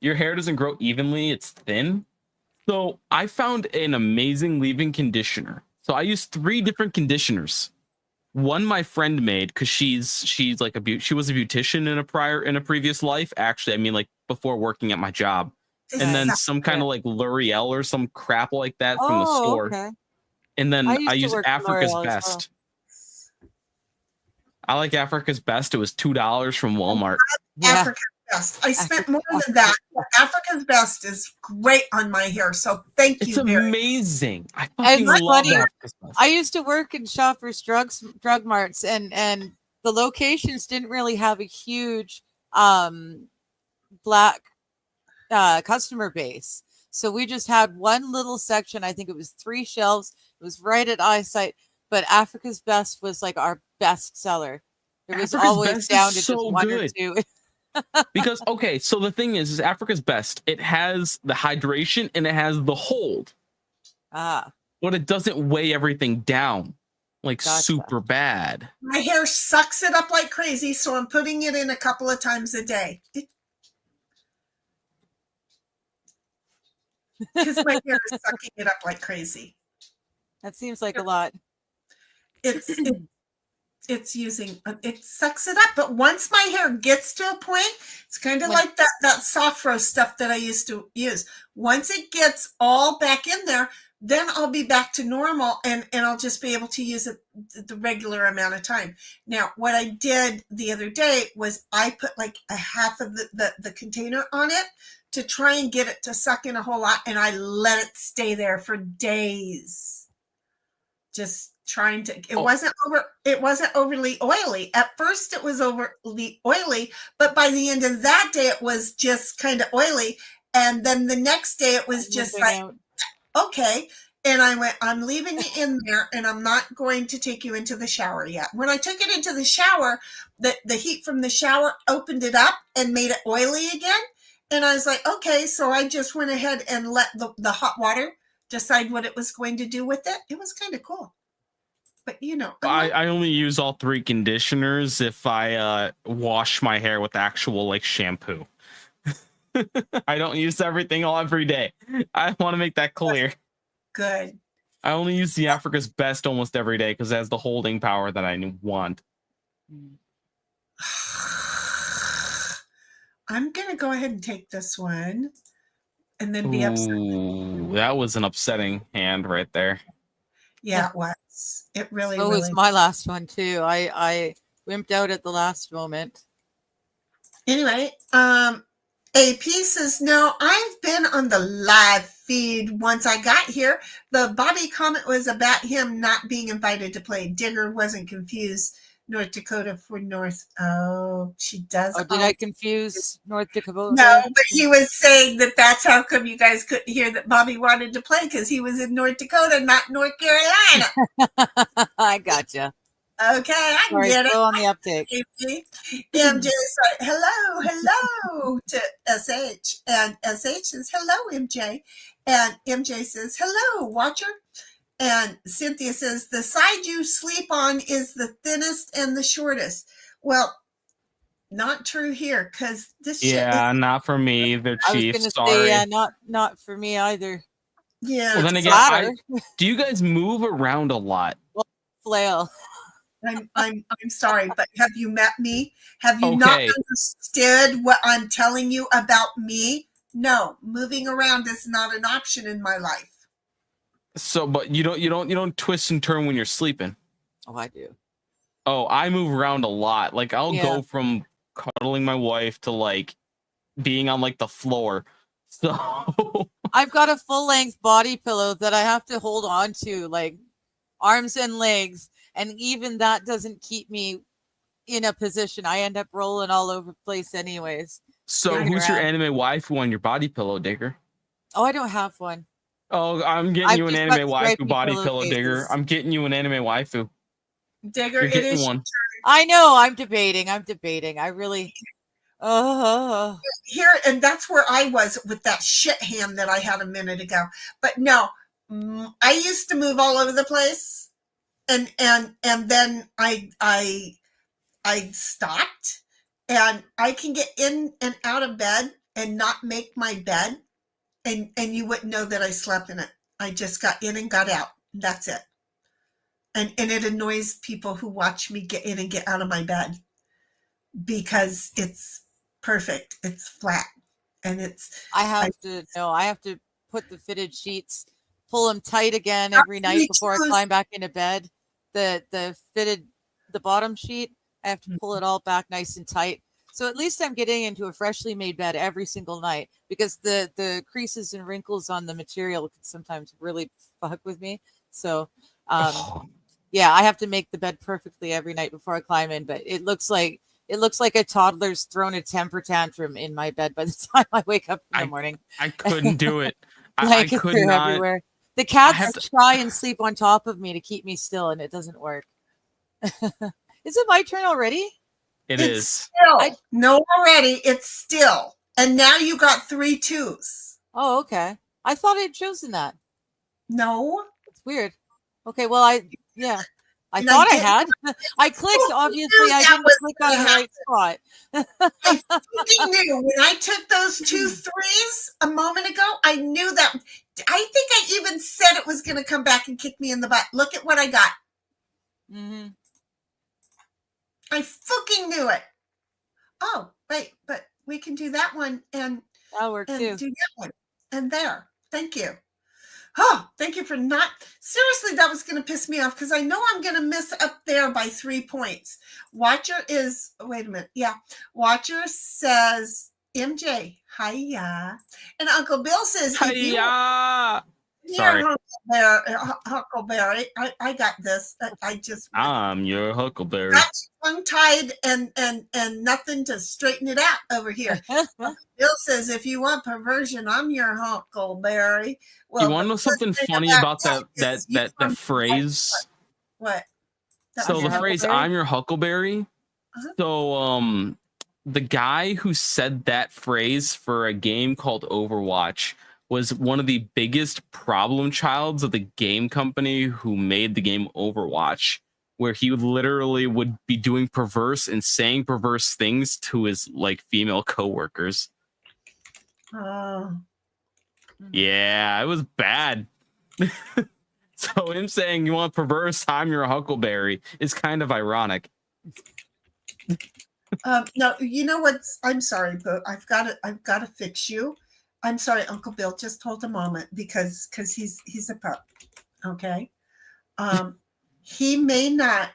Your hair doesn't grow evenly, it's thin. So I found an amazing leave-in conditioner. So I used 3 different conditioners. One my friend made because she's like she was a beautician in a previous life. Actually, I mean like before working at my job. And then some kind of like L'Oreal or some crap like that from the store. Okay. And then I used to use work for Africa's L'Oreal as Best. I like Africa's Best. It was $2 from Walmart. Yeah. Africa's Best. I spent more than that. Africa's Best is great on my hair. So thank It's you very much. amazing. I fucking It's love funny. Africa's Best. I used to work in Shoppers drug marts, and the locations didn't really have a huge black customer base. So we just had one little section. I think it was 3 shelves. It was right at eyesight. But Africa's Best was like our best seller. It was Africa's always Best down is to so just 1 or good. 2. Because okay, so the thing is Africa's Best. It has the hydration and it has the hold, Ah, but it doesn't weigh everything down like Gotcha. super bad. My hair sucks it up like crazy, so I'm putting it in a couple of times a day. Because my hair is sucking it up like crazy. that seems like a lot. It's using it sucks it up, but once my hair gets to a point, it's kind of When- like that soft rose stuff that I used to use. Once it gets all back in there, then I'll be back to normal, and I'll just be able to use it the regular amount of time. Now, what I did the other day was I put like a half of the container on it to try and get it to suck in a whole lot, and I let it stay there for days. Just trying to it wasn't overly oily. At first it was overly oily, but by the end of that day it was just kind of oily, and then the next day it was just like okay. And I went, I'm leaving it in there, and I'm not going to take you into the shower yet. When I took it into the shower, the heat from the shower opened it up and made it oily again. And I was like, okay, so I just went ahead and let the hot water decide what it was going to do with it. It was kind of cool. But you know, I only use all 3 conditioners if I wash my hair with actual like shampoo. I don't use everything all every day. I want to make that clear. Good. I only use the Africa's Best almost every day because it has the holding power that I want. I'm gonna go ahead and take this one, and then be upset. Ooh, that was an upsetting hand right there. Yeah, it was. It really. So was my last one too. I wimped out at the last moment. Anyway, AP says, no, I've been on the live feed once I got here. The Bobby comment was about him not being invited to play. Digger wasn't confused. North Dakota for North. Oh, she does. Oh, did I confuse North Dakota? No, but he was saying that's how come you guys couldn't hear that Bobby wanted to play, because he was in North Dakota, not North Carolina. I gotcha. Okay, I can get it. Still on the uptake. MJ said, hello to SH. And SH says, hello, MJ. And MJ says, hello, watcher. And Cynthia says, the side you sleep on is the thinnest and the shortest. Well, not true here, because this Yeah, not for me either, Chief. I was Sorry. say, yeah, not for me either. Yeah. Well, then again, do you guys move around a lot? Well, flail. I'm sorry, but have you met me? Have you not understood what I'm telling you about me? No, moving around is not an option in my life. So, but you don't twist and turn when you're sleeping. Oh, I do. Oh, I move around a lot. Like I'll go from cuddling my wife to like being on like the floor. So I've got a full length body pillow that I have to hold on to, like arms and legs. And even that doesn't keep me in a position. I end up rolling all over the place anyways. So who's your anime waifu on your body pillow, Digger? Oh, I don't have one. Oh, I'm getting you an anime waifu body pillow, Digger. I'm getting you an anime waifu. Digger, You're getting one. I know. I'm debating. I really. Here, and that's where I was with that shit ham that I had a minute ago. But no, I used to move all over the place, and then I stopped, and I can get in and out of bed and not make my bed, and you wouldn't know that I slept in it. I just got in and got out. That's it. And it annoys people who watch me get in and get out of my bed because it's perfect. It's flat, and I have to put the fitted sheets, pull them tight again every night before I climb back into bed. The fitted, the bottom sheet, I have to pull it all back nice and tight. So at least I'm getting into a freshly made bed every single night, because the creases and wrinkles on the material can sometimes really fuck with me. So, yeah, I have to make the bed perfectly every night before I climb in. But it looks like a toddler's thrown a temper tantrum in my bed by the time I wake up in the morning. I couldn't do it. Blankets are everywhere. The cats try and sleep on top of me to keep me still, and it doesn't work. Is it my turn already? It is. Still. No, already. It's still. And now you got 3 2s. Oh, okay. I thought I had chosen that. No. It's weird. Okay, well, I thought I had. I clicked. Obviously, I didn't click on the right spot. I fucking knew when I took those 2 3s a moment ago. I knew that. I think I even said it was going to come back and kick me in the butt. Look at what I got. Mm-hmm. I fucking knew it. Oh, wait, but we can do that one and that'll work too. Do that one and there. Thank you. Oh, thank you for not. Seriously, that was going to piss me off because I know I'm going to miss up there by 3 points. Watcher is, wait a minute. Yeah. Watcher says, MJ, hiya. And Uncle Bill says, Hiya. Sorry. Huckleberry. I got this. I'm your Huckleberry. Got tongue-tied and nothing to straighten it out over here. Bill says, if you want perversion, I'm your Huckleberry. Well, you want to know something funny about that phrase? What? So the phrase "I'm your Huckleberry." So the guy who said that phrase for a game called Overwatch was one of the biggest problem childs of the game company who made the game Overwatch, where he would be doing perverse and saying perverse things to his like female coworkers. Oh. Yeah, it was bad. So him saying you want perverse, I'm your Huckleberry is kind of ironic. No, you know what? I'm sorry, but I've got to fix you. I'm sorry, Uncle Bill. Just hold a moment because he's a pup. Okay. He may not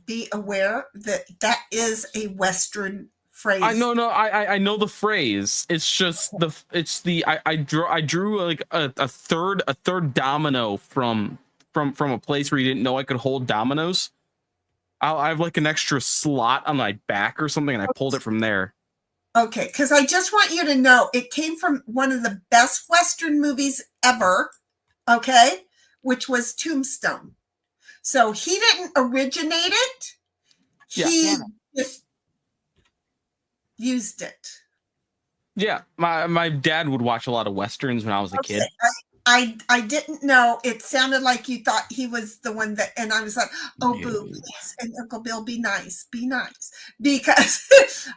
be aware that is a Western phrase. I know the phrase. It's just I drew like a third domino from a place where you didn't know I could hold dominoes. I have like an extra slot on my back or something, and I pulled it from there. Okay, because I just want you to know it came from one of the best Western movies ever, okay, which was Tombstone. So he didn't originate it. He just used it. Yeah, my dad would watch a lot of Westerns when I was a kid. I didn't know. It sounded like you thought he was the one that, and I was like, oh, boo, please. And Uncle Bill, be nice, because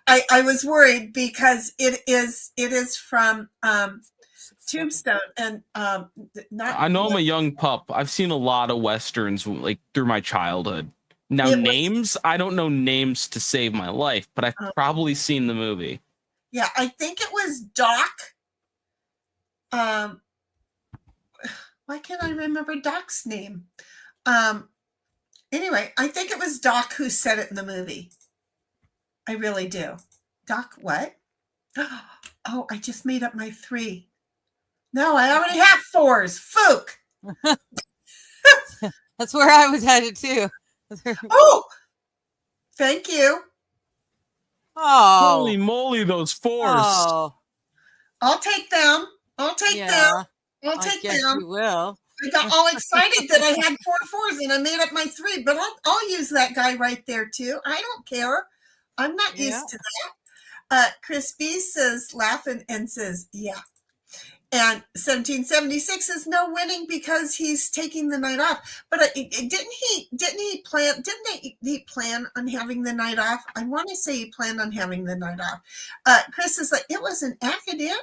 I was worried because it is from Tombstone, and not. I know I'm a young pup. I've seen a lot of Westerns like through my childhood. Now names, I don't know names to save my life, but I've probably seen the movie. Yeah, I think it was Doc. Why can't I remember Doc's name? Anyway, I think it was Doc who said it in the movie. I really do. Doc, what? Oh, I just made up my 3. No, I already have 4s. Fook. That's where I was headed too. Oh, thank you. Oh, holy moly, those 4s. Oh. I'll take them. I'll take them. I guess you will. I got all excited that I had 4 4s and I made up my 3, but I'll use that guy right there too. I don't care. I'm not used to that. Chris B says, laughing and says, yeah. And 1776 is no winning because he's taking the night off. But didn't he plan on having the night off? I want to say he planned on having the night off. Chris is like, it was an accident.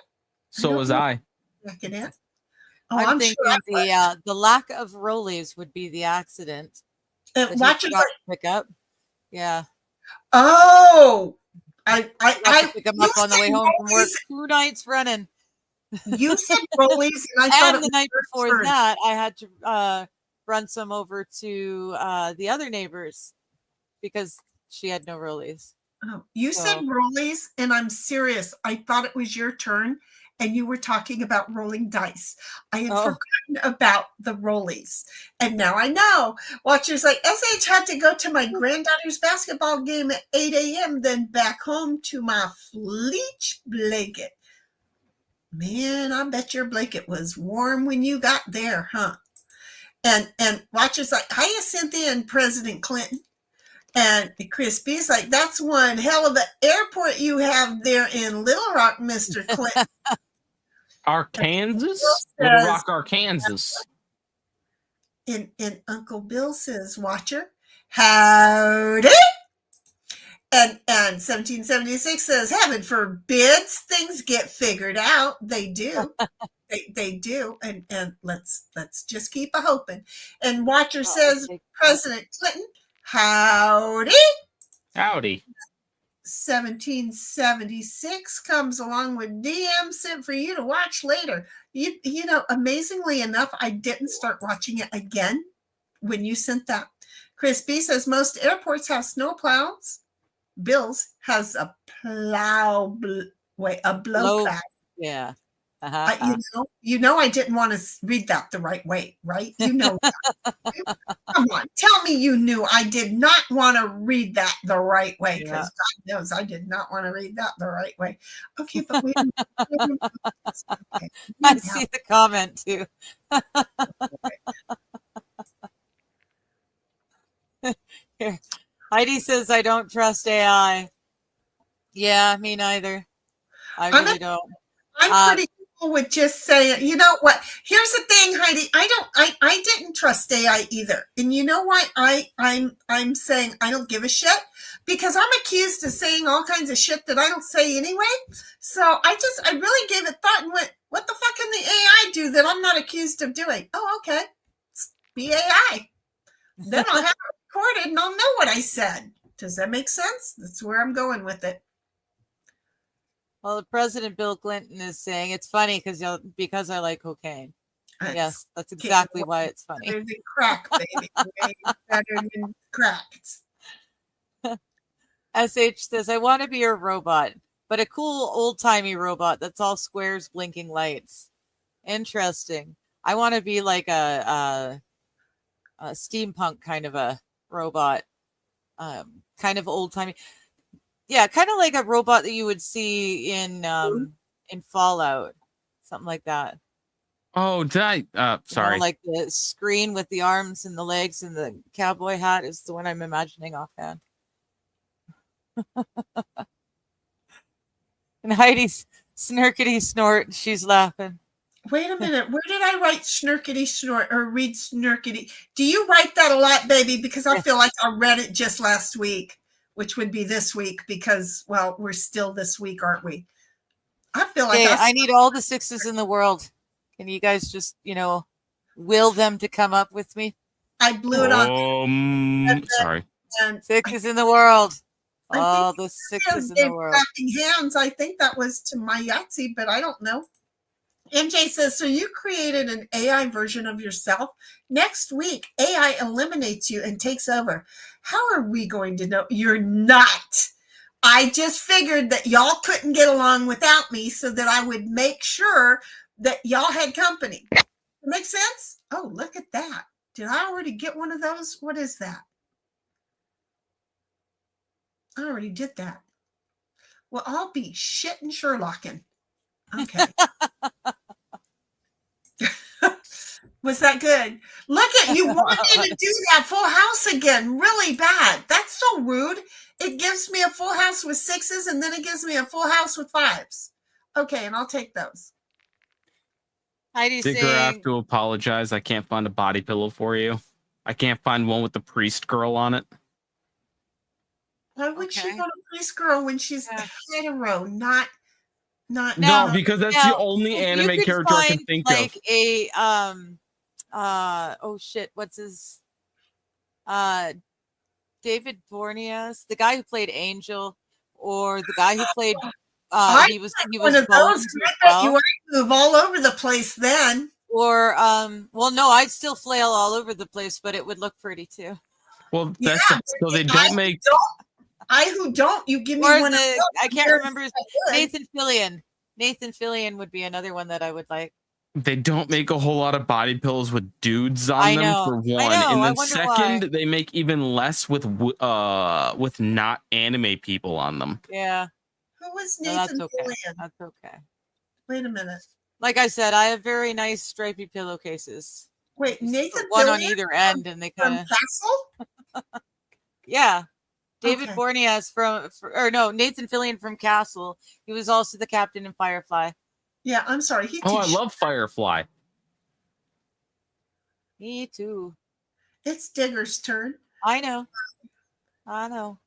So was I. Accident. Oh, I'm sure thinking the lack of rollies would be the accident. Watchers like, pick up. Yeah. Oh, I pick them up on the way home from work 2 nights running. You said rollies, and I thought and the night before that, I had to run some over to the other neighbors because she had no rollies. Oh, you said rollies, and I'm serious. I thought it was your turn, and you were talking about rolling dice. I had forgotten about the rollies, and now I know. Watchers like, SH had to go to my granddaughter's basketball game at 8 a.m., then back home to my fleece blanket. Man, I bet your blanket was warm when you got there, huh? And watchers like, hiya, Cynthia and President Clinton. And Chris B's like, that's one hell of an airport you have there in Little Rock, Mr. Clinton. Arkansas? Little Rock, Arkansas. And Uncle Bill says, watcher, howdy. And 1776 says, heaven forbids things get figured out. They do. they do. And let's just keep a hoping. And watcher says, President Clinton, howdy. Howdy. 1776 comes along with DM sent for you to watch later. You know, amazingly enough, I didn't start watching it again when you sent that. Chris B says most airports have snow plows. Bill's has a blow plow. Yeah. You know, I didn't want to read that the right way, right? You know, come on, tell me you knew I did not want to read that the right way, because God knows I did not want to read that the right way. Okay, but wait. Okay. I see the comment too. Here. Heidi says, I don't trust AI. Yeah, me neither. I really don't. I'm pretty cool with just saying, you know what? Here's the thing, Heidi. I didn't trust AI either. And you know why I'm saying I don't give a shit? Because I'm accused of saying all kinds of shit that I don't say anyway. So I really gave it thought and went, what the fuck can the AI do that I'm not accused of doing? Oh, okay. Be AI. Then I'll have it recorded and I'll know what I said. Does that make sense? That's where I'm going with it. Well, the President Bill Clinton is saying it's funny because I like cocaine. Yes, that's exactly why it's funny. Better than crack, baby. Better than crack. SH says, I want to be a robot, but a cool old-timey robot that's all squares blinking lights. Interesting. I want to be like a steampunk kind of a robot, kind of old-timey. Yeah, kind of like a robot that you would see in Fallout, something like that. Oh, did I? Sorry. You know, like the screen with the arms and the legs and the cowboy hat is the one I'm imagining offhand. And Heidi's snirkety snort. She's laughing. Wait a minute. Where did I write snirkety snort or read snirkety? Do you write that a lot, baby? Because I feel like I read it just last week, which would be this week because, well, we're still this week, aren't we? I feel like I need all the 6s in the world. Can you guys just, will them to come up with me? I blew it on. Sorry. 6s in the world. All the 6s in the world. Clapping hands. I think that was to my Yahtzee, but I don't know. MJ says, so you created an AI version of yourself. Next week, AI eliminates you and takes over. How are we going to know? You're not. I just figured that y'all couldn't get along without me so that I would make sure that y'all had company. Make sense? Oh, look at that. Did I already get one of those? What is that? I already did that. Well, I'll be shitting Sherlocking. Okay. Was that good? Look at you wanting to do that full house again really bad. That's so rude. It gives me a full house with 6s and then it gives me a full house with 5s. Okay, and I'll take those. Heidi's Digger, I have saying, to apologize. I can't find a body pillow for you. I can't find one with the priest girl on it. Why would she Okay. go to priest girl when she's Yeah. hetero, not Now- No, because that's the only if you anime could character I can find, think like of. a oh shit, what's his David Borneas, the guy who played Angel, or the guy who played he was one of Bones those. as I bet you well. I move all over the place then. Or well, no, I'd still flail all over the place, but it would look pretty too. Well, that's so they don't make. Who don't, you give me Or one of the those. I can't Here's remember his, what I would. Nathan Fillion. Nathan Fillion would be another one that I would like. They don't make a whole lot of body pillows with dudes on I them know. for I one, know. and I then wonder second, why. they make even less with not anime people on them. Yeah. Who was No, that's Nathan okay. Fillion? That's okay. Wait a minute. Like I said, I have very nice stripy pillowcases. Wait, Just Nathan put one on Fillion either end, and they from kind of Castle? yeah. David Okay. Borneas Nathan Fillion from Castle. He was also the captain in Firefly. Yeah, I'm sorry. Oh, I love Firefly. Me too. It's Digger's turn. I know. I know.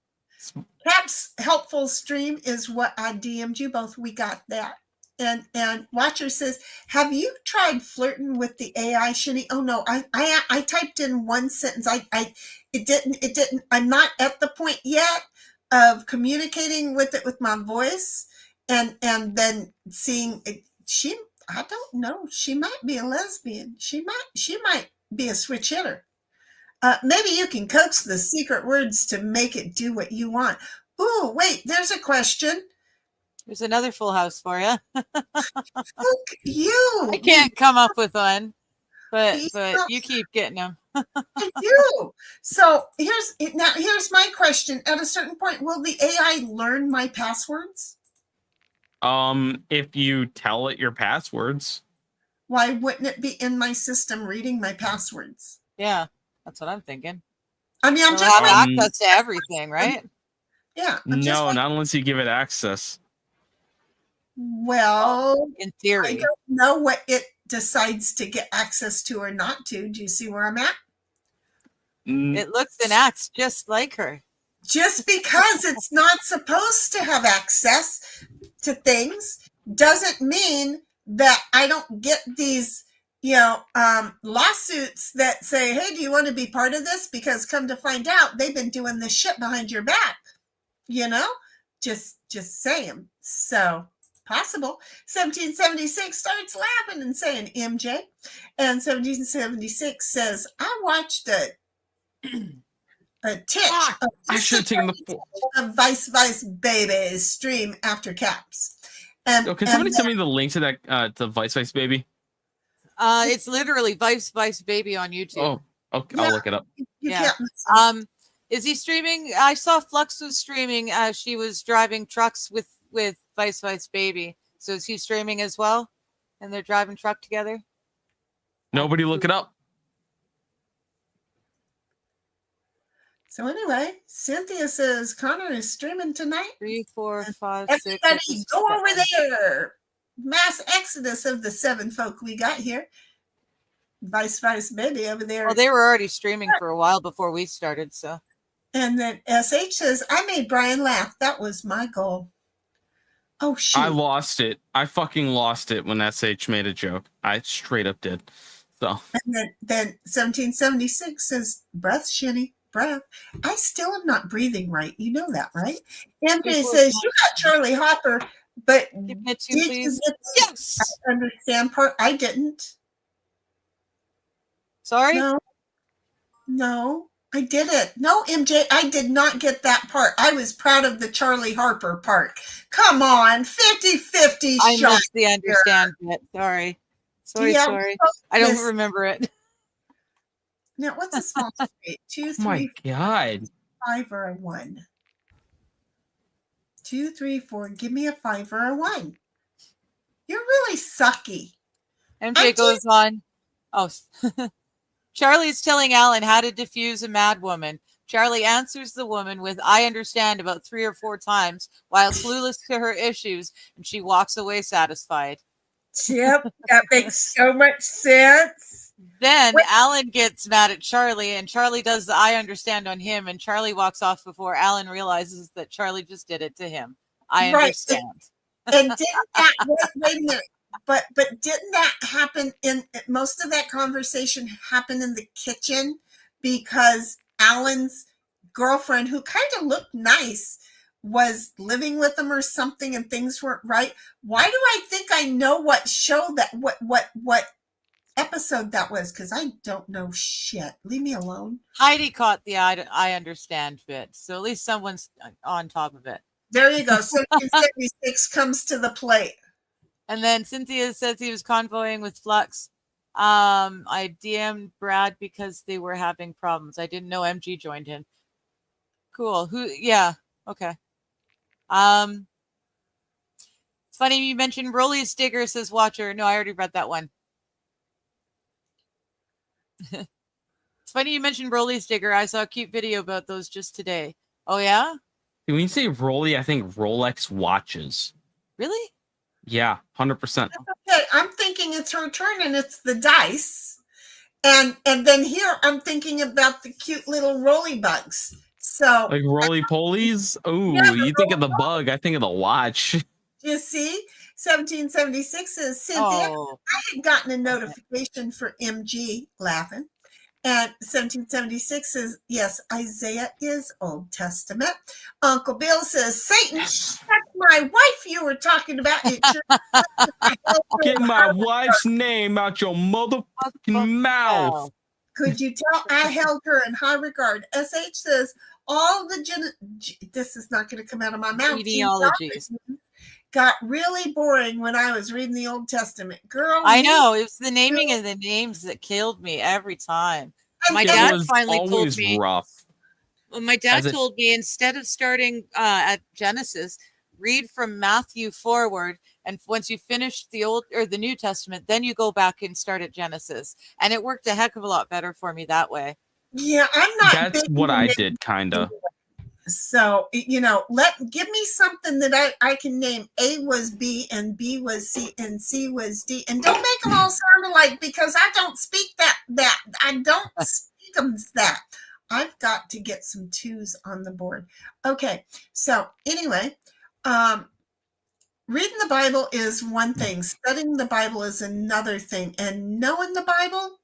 Cap's helpful stream is what I DM'd you both. We got that. And Watcher says, have you tried flirting with the AI, Shini? Oh no, I typed in one sentence. It didn't. I'm not at the point yet of communicating with it with my voice, and then seeing it. I don't know. She might be a lesbian. She might be a switch hitter. Maybe you can coax the secret words to make it do what you want. Ooh, wait, there's a question. There's another full house for you. Look, you. I can't come up with one, but Yeah. you keep getting them. I do. So here's my question. At a certain point, will the AI learn my passwords? If you tell it your passwords. Why wouldn't it be in my system reading my passwords? Yeah, that's what I'm thinking. I mean, I'm You'll just have access to everything, right? yeah. No, not unless you give it access. Well, In I theory. don't know what it decides to get access to or not to. Do you see where I'm at? It looks and acts just like her. Just because it's not supposed to have access to things doesn't mean that I don't get these, lawsuits that say, hey, do you want to be part of this? Because come to find out, they've been doing this shit behind your back, just saying. So possible. 1776 starts laughing and saying MJ. And 1776 says, I watched a titch I should have taken of Vice Baby stream after Caps. And can somebody send me the link to that to Vice Baby? It's literally Vice Baby on YouTube. Oh, okay, I'll look it up. you Yeah. can't Is he streaming? I saw Flux was streaming as she was driving trucks with Vice Baby. So is he streaming as well? And they're driving truck together? Nobody look it up. So anyway, Cynthia says Connor is streaming tonight. 3, 4, 5, 6. Everybody go over there. Mass exodus of the 7 folk we got here. Vice Baby over there. Well, they were already streaming for a while before we started, so. And then SH says, I made Brian laugh. That was my goal. Oh, shoot. I lost it. I fucking lost it when SH made a joke. I straight up did. So. And then 1776 says, breath, Shinny, breath. I still am not breathing right. You know that, right? MJ says, you got Charlie Hopper, but Give me two, did please. you get Yes. the understand part? I didn't. Sorry? No, I didn't. No, MJ, I did not get that part. I was proud of the Charlie Harper part. Come on, 50-50 I shot. missed the understand bit. Sorry. Sorry. I don't remember it. Now, what's a small straight? 2, 3, Oh my God. 5, or a 1? 2, 3, 4. Give me a 5 or a 1. You're really sucky. MJ goes on. Oh, Charlie's telling Alan how to defuse a mad woman. Charlie answers the woman with "I understand" about 3 or 4 times while clueless to her issues, and she walks away satisfied. Yep, that makes so much sense. Then Alan gets mad at Charlie, and Charlie does the "I understand" on him, and Charlie walks off before Alan realizes that Charlie just did it to him. I understand. And didn't that wait a minute? But didn't that happen in most of that conversation happen in the kitchen because Alan's girlfriend, who kind of looked nice, was living with him or something and things weren't right? Why do I think I know what show that what episode that was? Because I don't know shit. Leave me alone. Heidi caught the I understand bit, so at least someone's on top of it. There you go. 1776 comes to the plate. And then Cynthia says he was convoying with Flux. I DM'd Brad because they were having problems. I didn't know MG joined him. Cool. Yeah. Okay. It's funny you mentioned Rolly's Digger, says Watcher. No, I already read that one. It's funny you mentioned Rolly's Digger. I saw a cute video about those just today. Oh, yeah? When you say Rolly, I think Rolex watches. Really? Yeah, 100%. Okay, I'm thinking it's her turn and it's the dice. And then here I'm thinking about the cute little Rolly bugs. So like roly-polies? Oh, yeah, you think of the bug, I think of the watch. You see, 1776 says, Cynthia, I had gotten a notification for MG laughing. And 1776 says, yes, Isaiah is Old Testament. Uncle Bill says, Satan, that's my wife you were talking about. Get my wife's name out your motherfucking mouth. Could you tell I held her in high regard? SH says, all the this is not going to come out of my mouth. Genealogies got really boring when I was reading the Old Testament. Girl, I know. It was the naming of the names that killed me every time. My dad finally told me. Rough. Well, my dad told me instead of starting at Genesis, read from Matthew forward, and once you finish the Old or the New Testament, then you go back and start at Genesis, and it worked a heck of a lot better for me that way. Yeah, I'm not. That's what I did, kinda. So, give me something that I can name. A was B and B was C and C was D. And don't make them all sound alike because I don't speak that. I don't speak them that. I've got to get some 2s on the board. Okay. So anyway, reading the Bible is one thing. Studying the Bible is another thing. And knowing the Bible,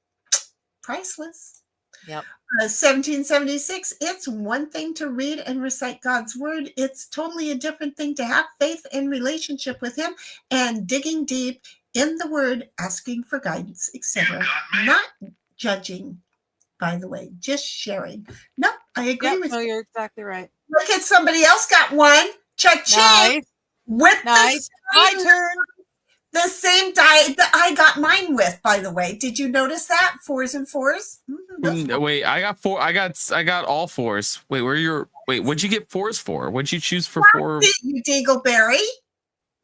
priceless. Yep. 1776, it's one thing to read and recite God's word. It's totally a different thing to have faith and relationship with him and digging deep in the word, asking for guidance, etc. Not judging, by the way, just sharing. No, I agree with you. You're exactly right. Look at somebody else got one. Cha-ching. Nice. Nice. My turn. The same die that I got mine with, by the way. Did you notice that? 4s and 4s? Wait, I got 4. I got all 4s. Wait, what'd you get 4s for? What'd you choose for 4? You Dingleberry.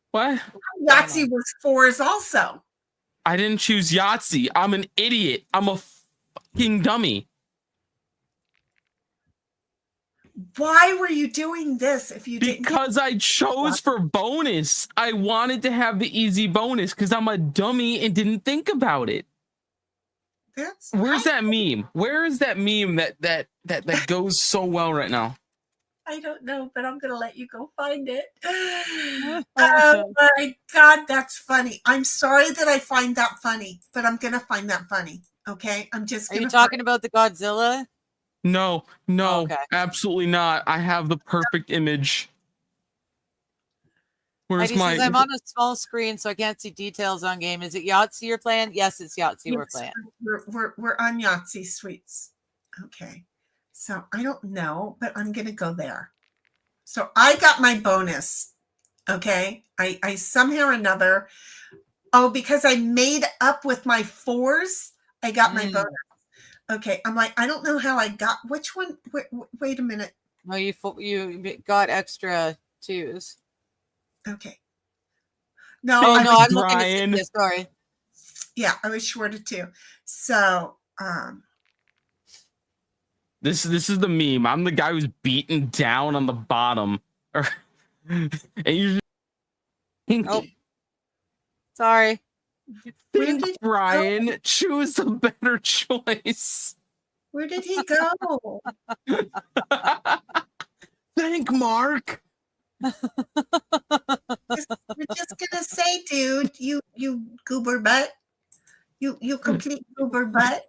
What? Yahtzee was 4s also. I didn't choose Yahtzee. I'm an idiot. I'm a fucking dummy. Why were you doing this if you didn't? Because I chose for bonus. I wanted to have the easy bonus because I'm a dummy and didn't think about it. Where's that meme? Where is that meme that goes so well right now? I don't know, but I'm gonna let you go find it. Oh my God, that's funny. I'm sorry that I find that funny, but I'm gonna find that funny. Okay, I'm just. Are you talking about the Godzilla? No, absolutely not. I have the perfect image. Where's Heidi my? says, I'm on a small screen, so I can't see details on game. Is it Yahtzee you're playing? Yes, it's Yahtzee we're playing. We're on Yahtzee Suites. Okay, so I don't know, but I'm gonna go there. So I got my bonus. Okay, I somehow or another. Oh, because I made up with my 4s, I got my bonus. Okay, I'm like, I don't know how I got which one. Wait a minute. No, you got extra 2s. Okay. No, I'm looking at this. Sorry. Yeah, I was shorter too. So This is the meme. I'm the guy who's beaten down on the bottom. And you Oh, sorry. where think, did he Brian, go? choose a better choice. Where did he go? Think, Mark. We're just gonna say, dude, you goober butt. You complete goober butt.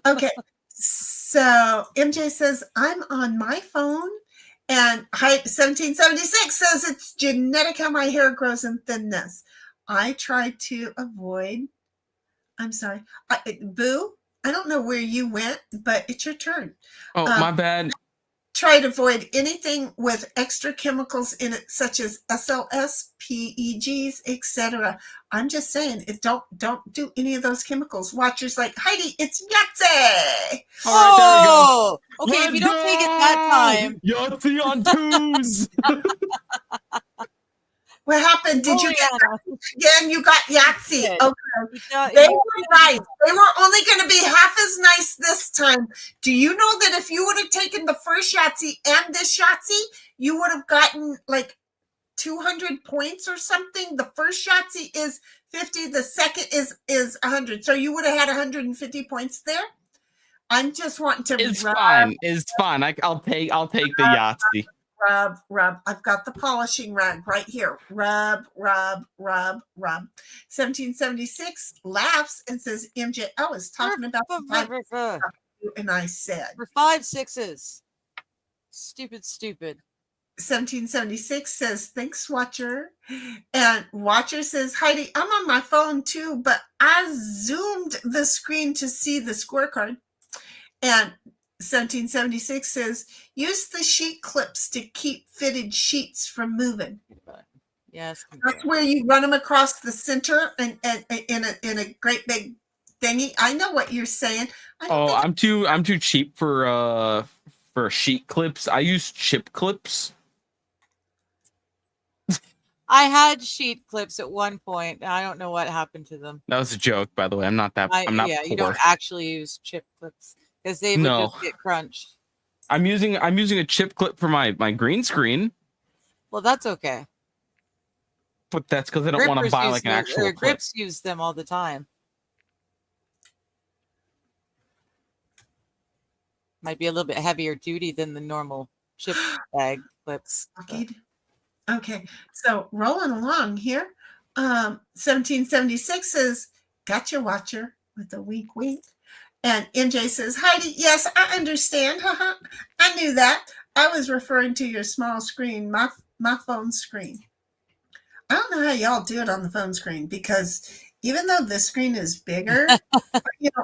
Okay. So MJ says, I'm on my phone. And height 1776 says it's genetic how my hair grows in thinness. I try to avoid. I'm sorry. Boo, I don't know where you went, but it's your turn. Oh, my bad. Try to avoid anything with extra chemicals in it, such as SLS, PEGs, etc. I'm just saying, don't do any of those chemicals. Watchers like, Heidi, it's Yahtzee. Oh, okay. If you don't take it that time, Yahtzee on twos. What happened? Did you get again? You got Yahtzee. Okay. They were nice. They were only going to be half as nice this time. Do you know that if you would have taken the first Yahtzee and this Yahtzee, you would have gotten like 200 points or something? The first Yahtzee is 50. The second is 100. So you would have had 150 points there. I'm just wanting to. It's fine. It's fine. I'll take the Yahtzee. Rub. I've got the polishing rag right here. Rub. 1776 laughs and says, MJ, I was talking about the and I said. For 5 6s. Stupid. 1776 says, thanks, Watcher. And Watcher says, Heidi, I'm on my phone too, but I zoomed the screen to see the scorecard. And 1776 says, use the sheet clips to keep fitted sheets from moving. Yes. That's where you run them across the center and in a great big thingy. I know what you're saying. I'm too cheap for sheet clips. I use chip clips. I had sheet clips at one point. I don't know what happened to them. That was a joke, by the way. I'm not poor. You don't actually use chip clips because they would just get crunched. I'm using a chip clip for my green screen. Well, that's okay. But that's because I don't want to buy like an actual clip. Grips use them all the time. Might be a little bit heavier duty than the normal chip bag clips. Okay, so rolling along here. 1776 says, gotcha, Watcher, with a wink. And MJ says, Heidi, yes, I understand. I knew that. I was referring to your small screen, my phone screen. I don't know how y'all do it on the phone screen, because even though this screen is bigger,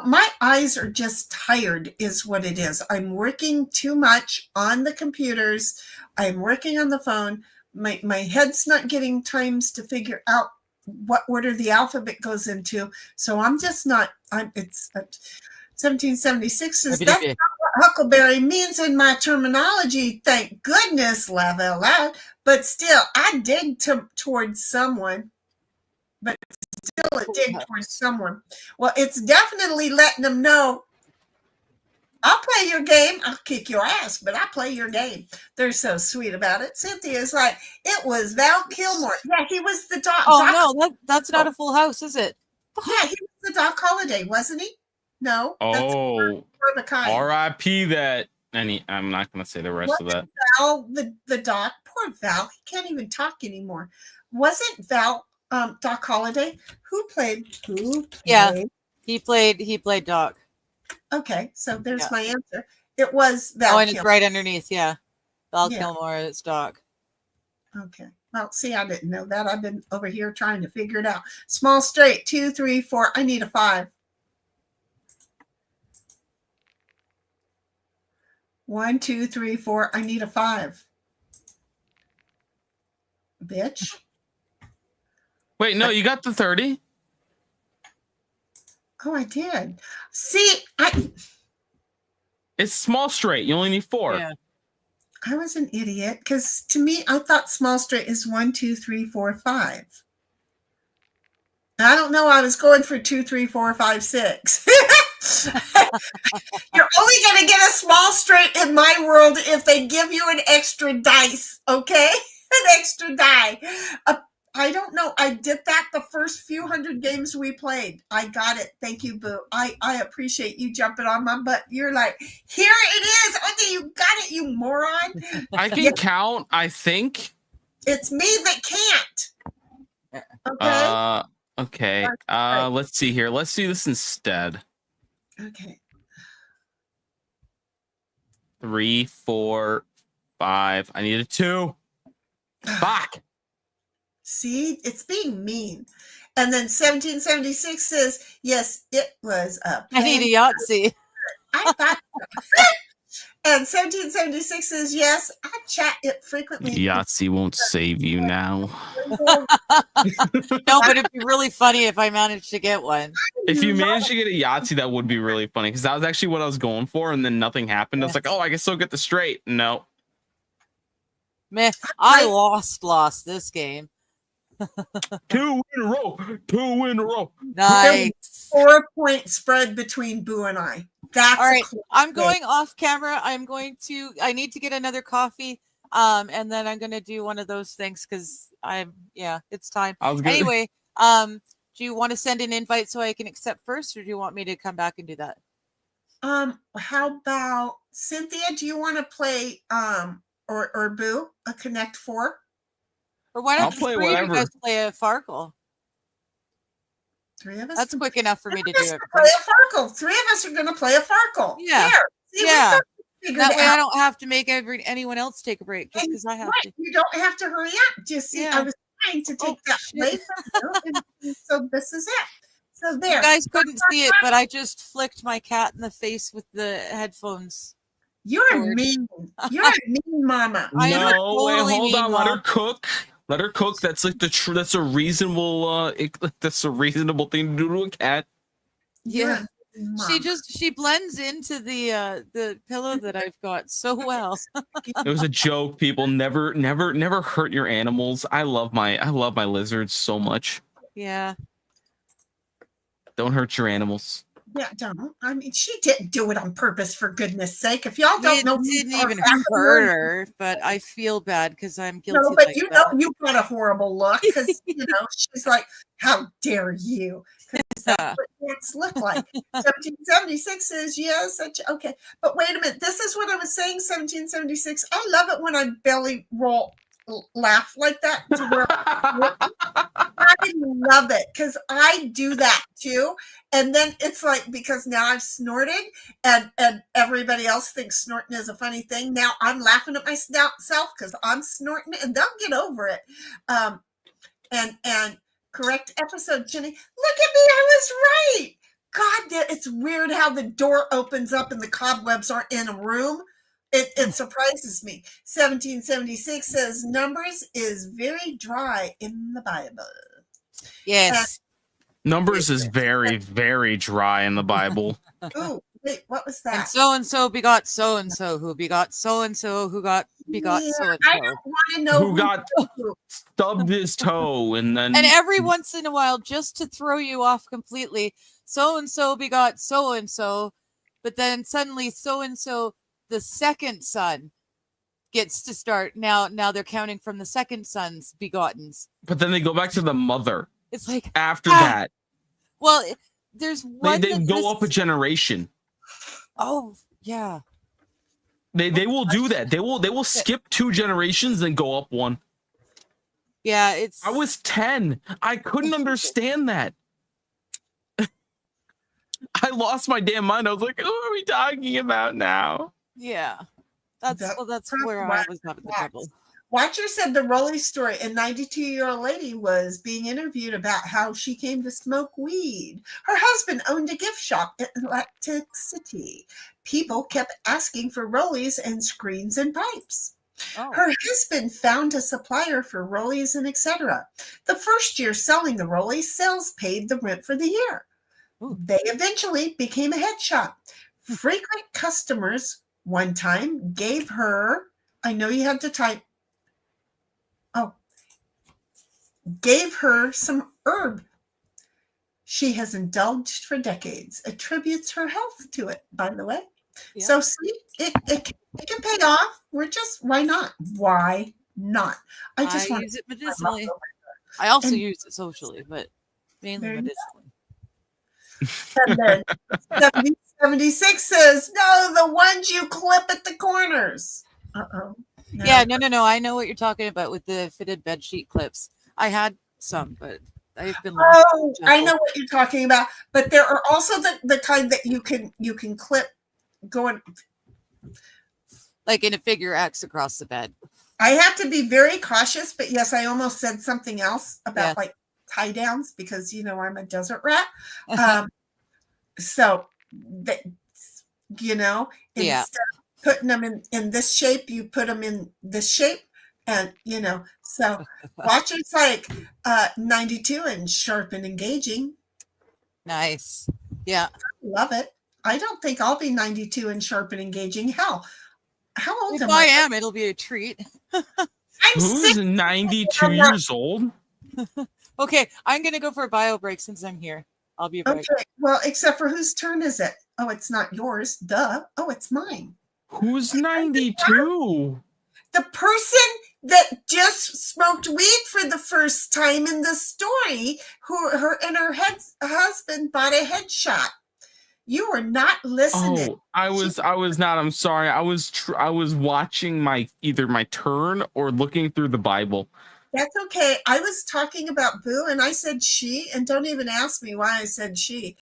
my eyes are just tired is what it is. I'm working too much on the computers. I'm working on the phone. My head's not getting times to figure out what order the alphabet goes into. So I'm just not, it's 1776 says, that's not what Huckleberry means in my terminology. Thank goodness, laugh out loud. But still, I dig towards someone. But still a dig towards someone. Well, it's definitely letting them know, I'll play your game. I'll kick your ass, but I play your game. They're so sweet about it. Cynthia's like, it was Val Kilmer. Yeah, he was the Doc. Oh, no, that's not a full house, is it? Yeah, he was the Doc Holliday, wasn't he? No. Oh, R.I.P. that. I'm not going to say the rest of that. Val, the Doc. Poor Val. He can't even talk anymore. Wasn't Val Doc Holliday? Who played? Yeah, he played Doc. Okay, so there's my answer. It was Val. Oh, and it's right underneath. Yeah, Val Kilmer. It's Doc. Okay. Well, see, I didn't know that. I've been over here trying to figure it out. Small straight, 2, 3, 4. I need a 5. 1, 2, 3, 4. I need a 5. Bitch. Wait, no, you got the 30. Oh, I did. See, it's small straight. You only need 4. Yeah. I was an idiot because to me, I thought small straight is 1, 2, 3, 4, 5. I don't know. I was going for 2, 3, 4, 5, 6. You're only going to get a small straight in my world if they give you an extra dice, okay? An extra die. I don't know. I did that the first few hundred games we played. I got it. Thank you, Boo. I appreciate you jumping on my butt. You're like, here it is. Okay, you got it, you moron. I can count, I think. It's me that can't. Okay. Okay. Let's see here. Let's do this instead. Okay. 3, 4, 5. I need a 2. Fuck. See, it's being mean. And then 1776 says, yes, it was a I need a Yahtzee. I thought and 1776 says, yes, I chat it frequently. Yahtzee won't save you now. No, but it'd be really funny if I managed to get one. If you manage to get a Yahtzee, that would be really funny, because that was actually what I was going for, and then nothing happened. I was like, oh, I can still get the straight. No. Man, I lost this game. 2 in a row. 2 in a row. Nice. 4-point spread between Boo and I. That's all right. I'm going off camera. I need to get another coffee. And then I'm gonna do one of those things because it's time. Anyway, do you want to send an invite so I can accept first, or do you want me to come back and do that? How about Cynthia? Do you want to play or Boo a Connect 4? Or why don't play you guys play a Farkle? 3 of us. That's quick enough for me to do it. Play a Farkle. 3 of us are going to play a Farkle. Yeah. There. See, yeah. That way I don't have to make anyone else take a break just because I have to. You don't have to hurry up. Just see, I was trying to take that away from you, and so this is it. So there. You guys couldn't see it, but I just flicked my cat in the face with the headphones. You're mean. You're a mean mama. Hold on. Let her cook. Let her cook. That's like that's a reasonable that's a reasonable thing to do to a cat. Yeah. She blends into the pillow that I've got so well. It was a joke, people. Never hurt your animals. I love my lizards so much. Yeah. Don't hurt your animals. Yeah, don't. I mean, she didn't do it on purpose, for goodness sake. If y'all don't know, didn't even hurt her, but I feel bad because I'm guilty. No, but you know, you got a horrible look because she's like, "How dare you?" That's what cats look like. 1776 says yes. Okay, but wait a minute. This is what I was saying. 1776. I love it when I belly roll. Laugh like that to where I love it because I do that too, and then it's like, because now I've snorted and everybody else thinks snorting is a funny thing. Now I'm laughing at myself because I'm snorting, and they'll get over it. And correct episode, Jenny. Look at me, I was right. God, it's weird how the door opens up and the cobwebs aren't in a room. It surprises me. 1776 says Numbers is very dry in the Bible. Yes. Numbers is very, very dry in the Bible. Ooh, wait, what was that? And so begot so and so, who begot so and so, who begot so and so. I don't want to know who got stubbed his toe, and then. And every once in a while, just to throw you off completely, so and so begot so and so, but then suddenly so and so, the second son, gets to start. Now they're counting from the second son's begottens. But then they go back to the mother. It's like after that. Well, there's one. They go up a generation. Oh yeah. They will do that. They will skip 2 generations and go up 1. Yeah, I was 10. I couldn't understand that. I lost my damn mind. I was like, "What are we talking about now?" Yeah, that's where I was having the trouble. Watcher said the Rolly story. A 92-year-old lady was being interviewed about how she came to smoke weed. Her husband owned a gift shop in Atlantic City. People kept asking for rollies and screens and pipes. Oh. Her husband found a supplier for rollies and etc. The first year selling the rollies, sales paid the rent for the year. Ooh. They eventually became a head shop. Frequent customers one time gave her, I know you had to type, gave her some herb she has indulged for decades, attributes her health to it, by the way. Yeah. So see, it can pay off. We're just, why not? Why not? I just want use it medicinally. I also use it socially, but mainly There you medicinally. And then 76 says, no, the ones you clip at the corners. Uh-oh. No. Yeah, no. I know what you're talking about with the fitted bed sheet clips. I had some, but I've been. Oh, I know what you're talking about. But there are also the kind that you can clip going like in a figure X across the bed. I have to be very cautious, but yes, I almost said something else about like tie downs because I'm a desert rat. So that instead of putting them in this shape, you put them in this shape, and so watch it's like 92 and sharp and engaging. Nice. Yeah. Love it. I don't think I'll be 92 and sharp and engaging. Hell, how old am I? I? Am. It'll be a treat. Who's 92 years old? Okay, I'm gonna go for a bio break since I'm here. I'll be right. Okay. Well, except for whose turn is it? Oh, it's not yours. Duh. Oh, it's mine. Who's 92? The person that just smoked weed for the first time in the story, her husband bought a headshot. You were not listening. Oh, I was not. I'm sorry. I was watching either my turn or looking through the Bible. That's okay. I was talking about Boo and I said she, and don't even ask me why I said she,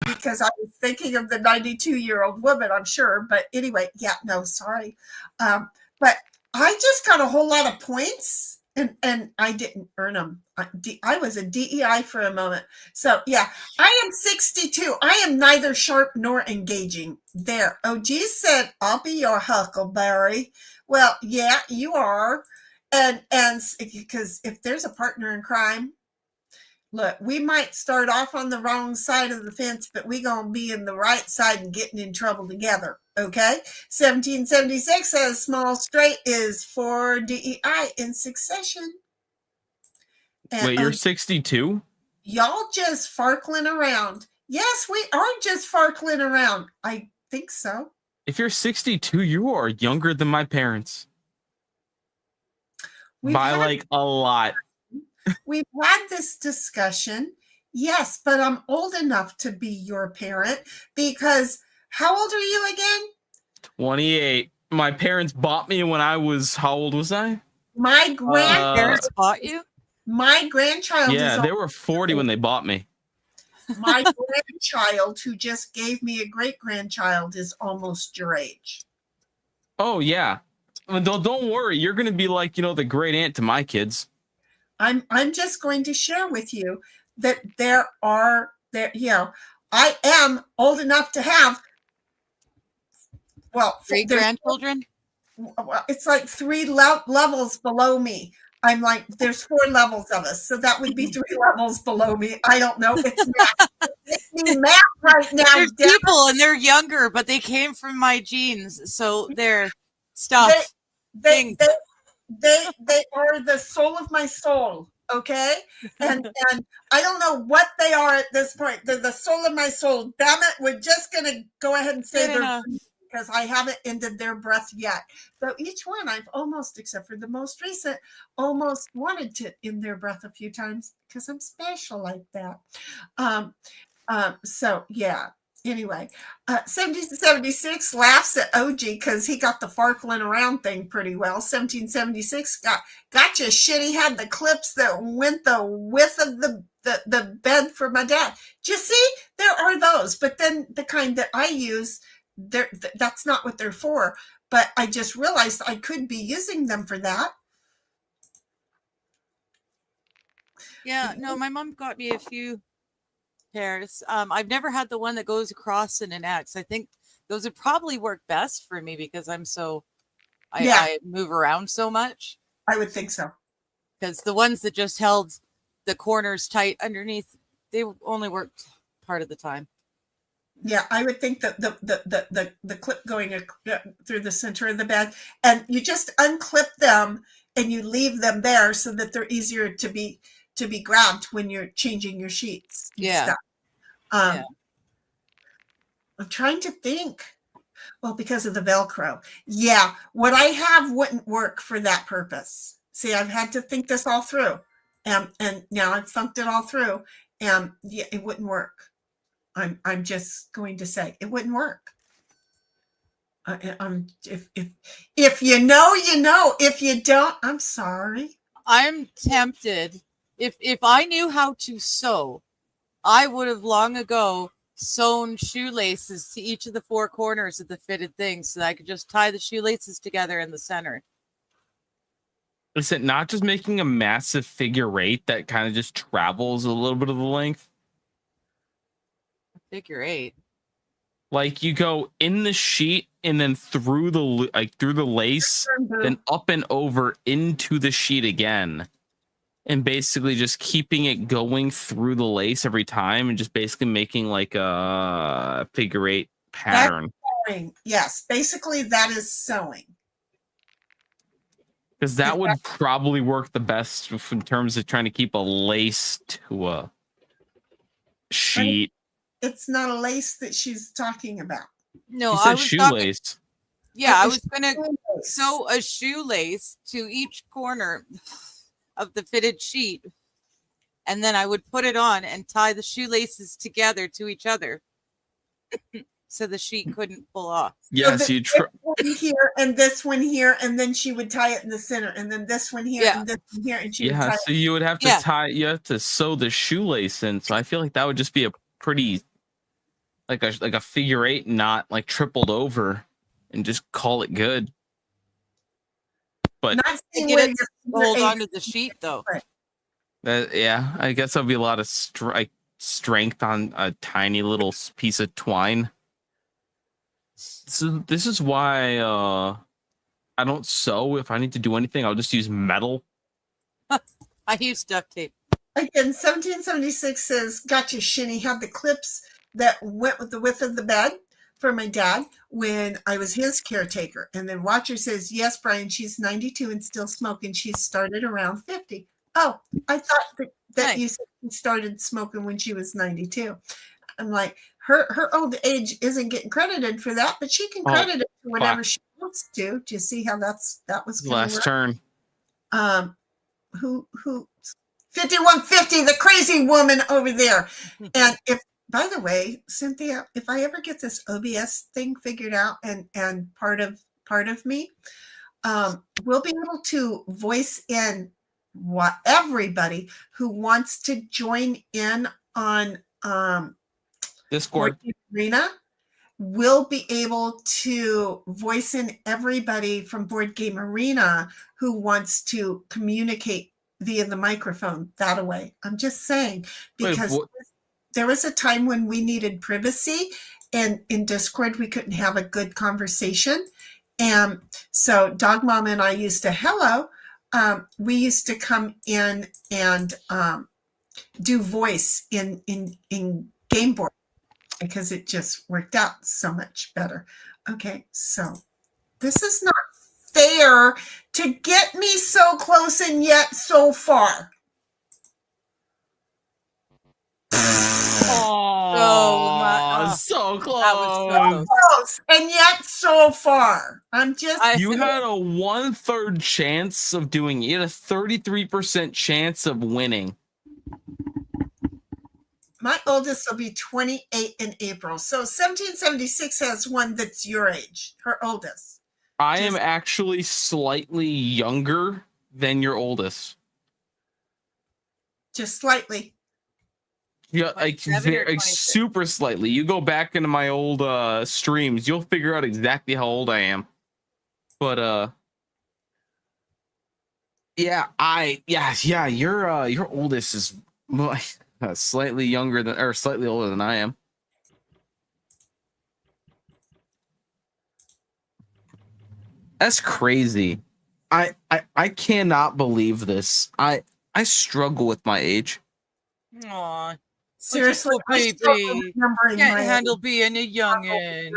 because I was thinking of the 92-year-old woman, I'm sure. But anyway, yeah, no, sorry. But I just got a whole lot of points and I didn't earn them. I was a DEI for a moment. So yeah, I am 62. I am neither sharp nor engaging. There. OG said, I'll be your huckleberry. Well, yeah, you are. And because if there's a partner in crime, look, we might start off on the wrong side of the fence, but we gonna be in the right side and getting in trouble together. Okay. 1776 says small straight is for DEI in succession. And, wait, you're 62? Y'all just farkling around. Yes, we are just farkling around. I think so. If you're 62, you are younger than my parents. By like a lot. We've had this discussion. Yes, but I'm old enough to be your parent because how old are you again? 28. My parents bought me when I was, how old was I? My grandparents bought you? My grandchild is they were 40 when they bought me. My grandchild, who just gave me a great-grandchild, is almost your age. Oh, yeah. Don't worry. You're going to be like, the great aunt to my kids. I'm just going to share with you that I am old enough to have, great grandchildren. It's like 3 levels below me. I'm like, there's 4 levels of us, so that would be 3 levels below me. I don't know. It's math. It's math right now. There's people and they're younger, but they came from my genes, so they're stuff. They are the soul of my soul. Okay. And I don't know what they are at this point. They're the soul of my soul. Damn it. We're just going to go ahead and say they're because I haven't ended their breath yet. So each one I've almost, except for the most recent, almost wanted to end their breath a few times because I'm special like that. So yeah. Anyway, 1776 laughs at OG because he got the farkling around thing pretty well. 1776 gotcha shit. He had the clips that went the width of the bed for my dad. Do you see? There are those, but then the kind that I use, that's not what they're for. But I just realized I could be using them for that. Yeah, no, my mom got me a few pairs. I've never had the one that goes across in an X. I think those would probably work best for me because I'm I move around so much. I would think so. Because the ones that just held the corners tight underneath, they only worked part of the time. Yeah, I would think that the clip going through the center of the bed, and you just unclip them and you leave them there so that they're easier to be to be grabbed when you're changing your sheets. And Yeah. stuff. Yeah. I'm trying to think. Well, because of the Velcro. Yeah, what I have wouldn't work for that purpose. See, I've had to think this all through, and now I've funked it all through, and yeah, it wouldn't work. I'm just going to say it wouldn't work. If you know, you know. If you don't, I'm sorry. I'm tempted. If I knew how to sew, I would have long ago sewn shoelaces to each of the four corners of the fitted thing so that I could just tie the shoelaces together in the center. Is it not just making a massive figure eight that kind of just travels a little bit of the length? Figure eight. Like you go in the sheet and then through the lace, then up and over into the sheet again. And basically just keeping it going through the lace every time and just basically making like a figure eight pattern. That's sewing. Yes, basically that is sewing. Because that would probably work the best in terms of trying to keep a lace to a sheet. It's not a lace that she's talking about. No, You I said was shoelace. talking, yeah, I was It's gonna shoelace. sew a shoelace to each corner of the fitted sheet, and then I would put it on and tie the shoelaces together to each other so the sheet couldn't pull off. Yes, So you this try. one here and this one here, and then she would tie it in the center, and then this one here Yeah. and this one here, and she would Yeah, tie so you would have to Yeah. you have to sew the shoelace in. So I feel like that would just be a pretty like a figure eight, not like tripled over, and just call it good. But not To seeing get where it to your hold eight- onto the sheet, though. yeah, I guess that'd be a lot of strength on a tiny little piece of twine. So this is why I don't sew. If I need to do anything, I'll just use metal. I use duct tape. Again, 1776 says, gotcha, Shinny had the clips that went with the width of the bed for my dad when I was his caretaker. And then Watcher says, yes, Brian, she's 92 and still smoking. She started around 50. Oh, I thought that you said she started smoking when she was 92. I'm like, her old age isn't getting credited for that, but she can credit it for whatever she wants to. Do you see how that was gonna Last work? turn. Who 5150, the crazy woman over there. And if, by the way, Cynthia, if I ever get this OBS thing figured out and part of me, we'll be able to voice in what everybody who wants to join in on Discord. Board Game Arena will be able to voice in everybody from Board Game Arena who wants to communicate via the microphone that way. I'm just saying, because there was a time when we needed privacy, and in Discord we couldn't have a good conversation. And so Dog Mom and I used to we used to come in and do voice in Game Board because it just worked out so much better. Okay, so this is not fair to get me so close and yet so far. Oh, so close. That was so Close and yet so far. I'm just. You had a 1/3 chance of doing it. You had a 33% chance of winning. My oldest will be 28 in April. So 1776 has one that's your age, her oldest. I am actually slightly younger than your oldest. Just slightly. Yeah, like super slightly. You go back into my old streams, you'll figure out exactly how old I am. But yeah, your oldest is slightly younger than, or slightly older than I am. That's crazy. I cannot believe this. I struggle with my age. Aw. Seriously, I baby. still remembering Can't my handle age. being a youngin'.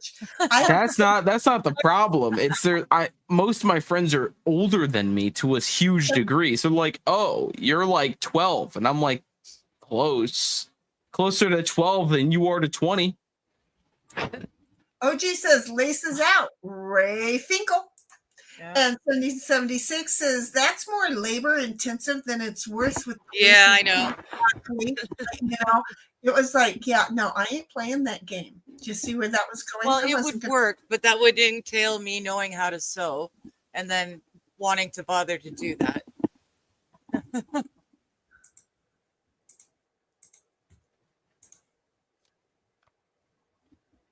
age. That's not the problem. It's there. Most of my friends are older than me to a huge degree. So like, oh, you're like 12, and I'm like, closer to 12 than you are to 20. OG says laces out, Ray Finkel. Yeah. And 7076 says that's more labor intensive than it's worth with. Yeah, I know. You know, it was like, yeah, no, I ain't playing that game. Do you see where that was going? Well, it would work, but that would entail me knowing how to sew and then wanting to bother to do that.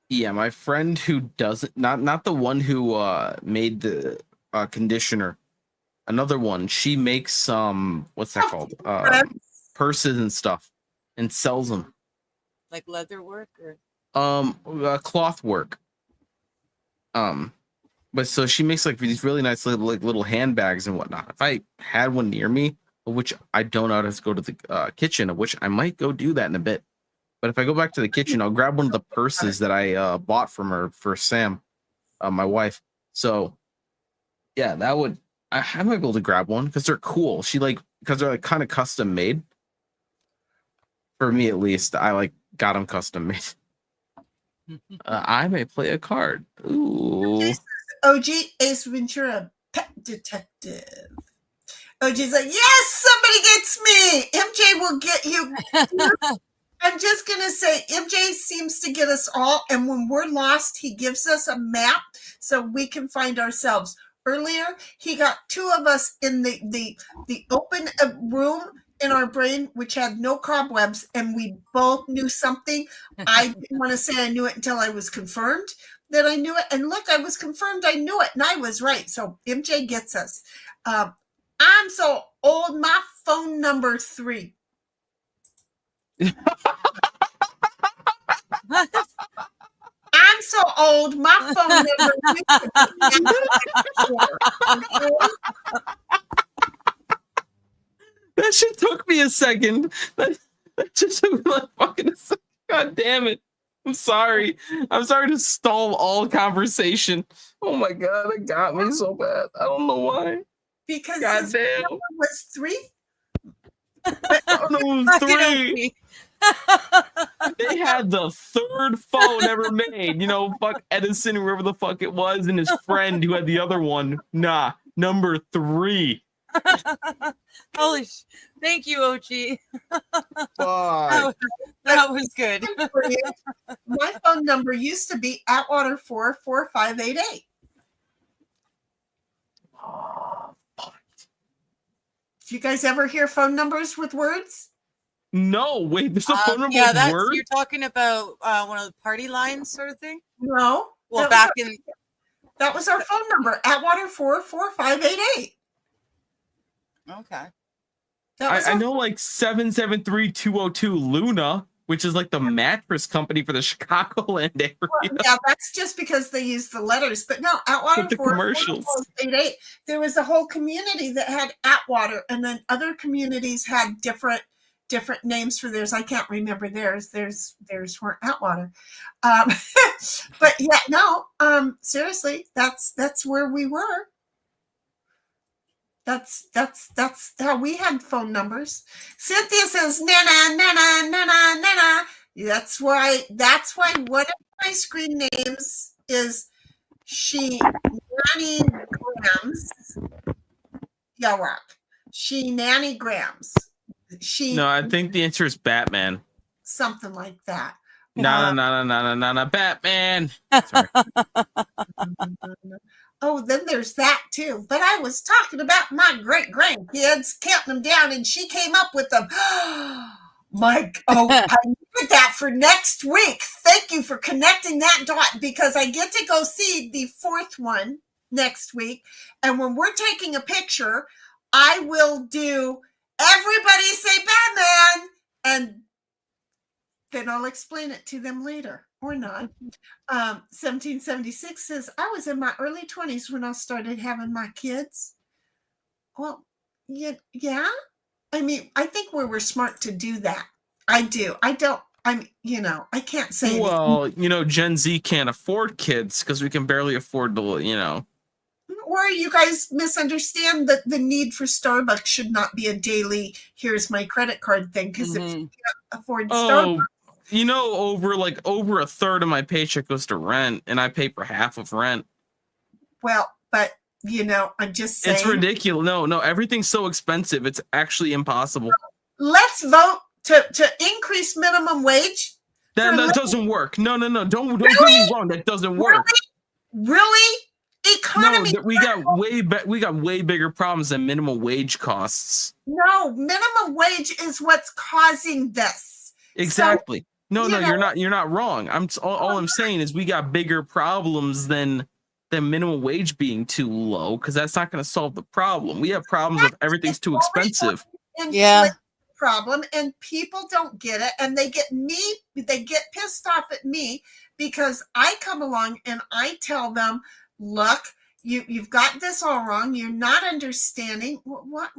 Yeah, my friend who doesn't, not the one who made the conditioner, another one. She makes what's that called? Purses and stuff, and sells them. Like leather work or cloth work. But so she makes like these really nice little handbags and whatnot. If I had one near me, which I don't know how to go to the kitchen, of which I might go do that in a bit. But if I go back to the kitchen, I'll grab one of the purses that I bought from her for Sam, my wife. So yeah, that would I might be able to grab one because they're cool. Because they're like kind of custom made. For me at least, I got them custom made. I may play a card. Ooh. OG Ace Ventura, pet detective. OG's like, yes, somebody gets me. MJ will get you. I'm just going to say, MJ seems to get us all. And when we're lost, he gives us a map so we can find ourselves. Earlier, he got two of us in the open room in our brain, which had no cobwebs, and we both knew something. I didn't want to say I knew it until I was confirmed that I knew it. And look, I was confirmed I knew it, and I was right. So MJ gets us. I'm so old, my phone number 3. I'm so old, my phone number used to be 4. That shit took me a second. That just took me like fucking a second. God damn it. I'm sorry. I'm sorry to stall all conversation. Oh my god, it got me so bad. I don't know why. Because god damn. Number was 3? It was 3. They had the 3rd phone ever made. You know, fuck Edison, whoever the fuck it was, and his friend who had the other one. Nah, number 3. Holy thank you, OG. That was good. My phone number used to be Atwater 44588. Do you guys ever hear phone numbers with words? No, wait, there's a phone number yeah, with words? You're talking about one of the party lines sort of thing? No. Well, that was our phone number, Atwater 44588. Okay. I know like 773-202 Luna, which is like the mattress company for the Chicagoland area. Well, yeah, that's just because they use the letters. But no, Atwater the commercials. 44588. There was a whole community that had Atwater, and then other communities had different names for theirs. I can't remember theirs. Theirs weren't Atwater. But yeah, no. Seriously, that's where we were. That's how we had phone numbers. Cynthia says nana nana nana nana. That's why one of my screen names is Shenigrams. Yeah, rock. Shenigrams. No, I think the answer is Batman. Something like that. No, Batman. Sorry. Oh, then there's that too. But I was talking about my great grandkids, counting them down, and she came up with them. I needed that for next week. Thank you for connecting that dot, because I get to go see the 4th one next week. And when we're taking a picture, I will do everybody say Batman, and then I'll explain it to them later. Or not. 1776 says, I was in my early 20s when I started having my kids. Well, yeah. I mean, I think we were smart to do that. I do. I don't I'm, I can't say anything. Well, Gen Z can't afford kids because we can barely afford to, Or you guys misunderstand that the need for Starbucks should not be a daily, here's my credit card thing. Because if you can't afford Starbucks. Over a third of my paycheck goes to rent, and I pay for half of rent. Well, but I'm just saying. It's ridiculous. No, everything's so expensive. It's actually impossible. Let's vote to increase minimum wage. That doesn't work. No. Don't get me wrong. That doesn't work. Really? Economy. No, we got way bigger problems than minimum wage costs. No, minimum wage is what's causing this. Exactly. So, no, you're not wrong. All I'm saying is we got bigger problems than minimum wage being too low, because that's not going to solve the problem. We have problems with everything's too expensive. Yeah. Problem, and people don't get it, and they get pissed off at me because I come along and I tell them, look, you've got this all wrong. You're not understanding what?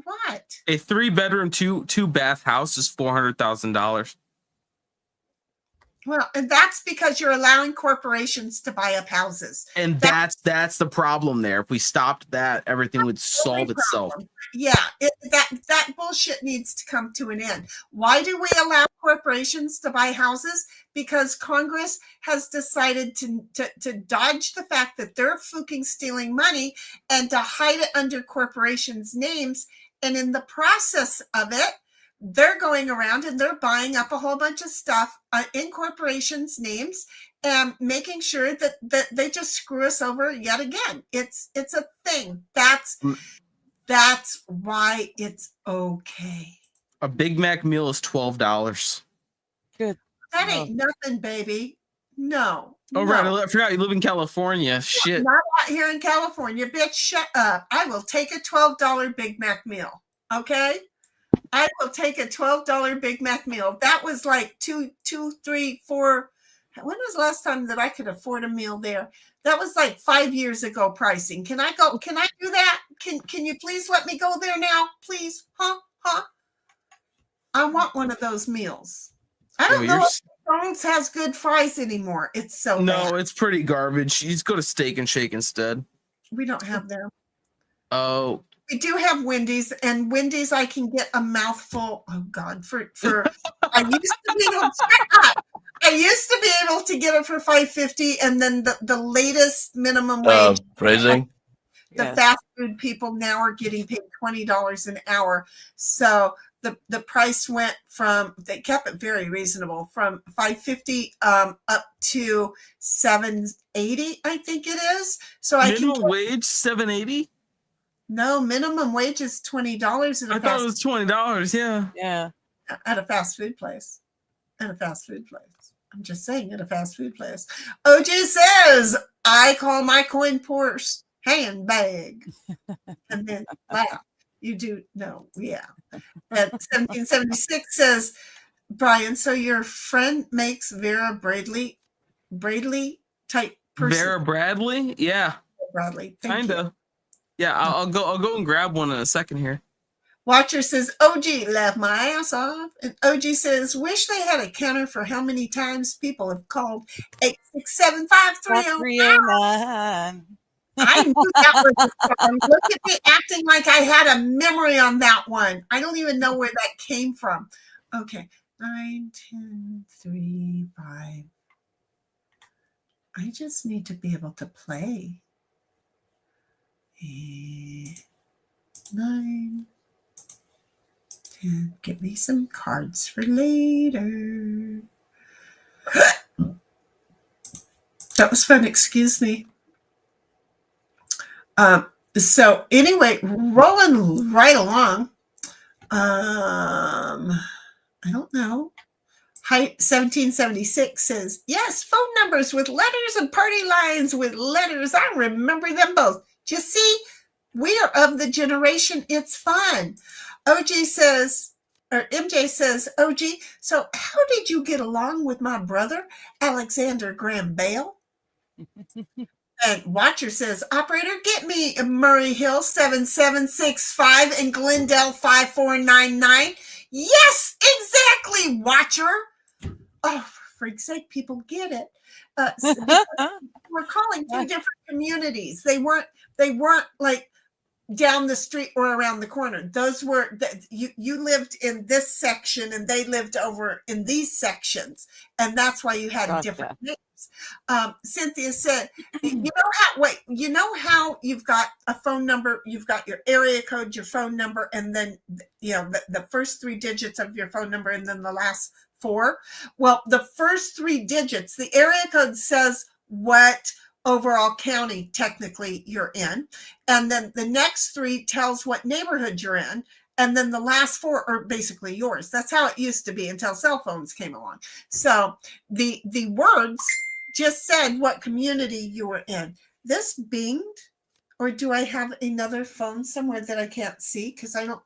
A 3-bedroom, two bath house is $400,000. Well, and that's because you're allowing corporations to buy up houses. And that's the problem there. If we stopped that, everything would solve itself. Yeah, that bullshit needs to come to an end. Why do we allow corporations to buy houses? Because Congress has decided to dodge the fact that they're stealing money and to hide it under corporations' names. And in the process of it, they're going around and they're buying up a whole bunch of stuff in corporations' names and making sure that they just screw us over yet again. It's a thing. That's why it's okay. A Big Mac meal is $12. Good. That ain't nothing, baby. No. Oh, right. I forgot you live in California. Shit. Not out here in California. Bitch, shut up. I will take a $12 Big Mac meal. Okay? I will take a $12 Big Mac meal. That was like two, three, four. When was the last time that I could afford a meal there? That was like 5 years ago pricing. Can I go? Can I do that? Can you please let me go there now? Please? Huh? I want one of those meals. I don't know if McDonald's has good fries anymore. It's so bad. It's pretty garbage. You just go to Steak and Shake instead. We don't have them. Oh. We do have Wendy's, and Wendy's I can get a mouthful. Oh God, for I used to be able to get it for $5.50, and then the latest minimum wage. Phrasing. The fast food people now are getting paid $20 an hour. So the price went from, they kept it very reasonable, from $5.50 up to $7.80, I think it is. So minimum wage $7.80. No, minimum wage is $20. I thought it was $20. Yeah. At a fast food place. I'm just saying, at a fast food place. OG says, I call my coin purse handbag. And then, wow, you do know, yeah. At 1776 says, Brian, so your friend makes Vera Bradley type person. Vera Bradley? Yeah. Bradley. Kinda. Yeah, I'll go and grab one in a second here. Watcher says, OG laughed my ass off. And OG says, wish they had a counter for how many times people have called 8675309. I knew that was a song. Look at me acting like I had a memory on that one. I don't even know where that came from. Okay. 9, 10, 3, 5. I just need to be able to play. 9, 10. Get me some cards for later. That was fun. Excuse me. So anyway, rolling right along. I don't know. 1776 says, yes, phone numbers with letters and party lines with letters. I remember them both. Do you see? We are of the generation. It's fun. MJ says, OG, so how did you get along with my brother, Alexander Graham Bale? And Watcher says, operator, get me Murray Hill 7765 and Glendale 5499. Yes, exactly, Watcher. Oh, for freak's sake, people get it. Because we're calling two different communities. They weren't like down the street or around the corner. Those were you lived in this section and they lived over in these sections, and that's why you had different names. Cynthia said, you know how you've got a phone number, you've got your area code, your phone number, and then the first 3 digits of your phone number, and then the last 4. Well, the first 3 digits, the area code says what overall county technically you're in, and then the next 3 tells what neighborhood you're in, and then the last 4 are basically yours. That's how it used to be until cell phones came along. So the words just said what community you were in. This binged, or do I have another phone somewhere that I can't see? Because I don't.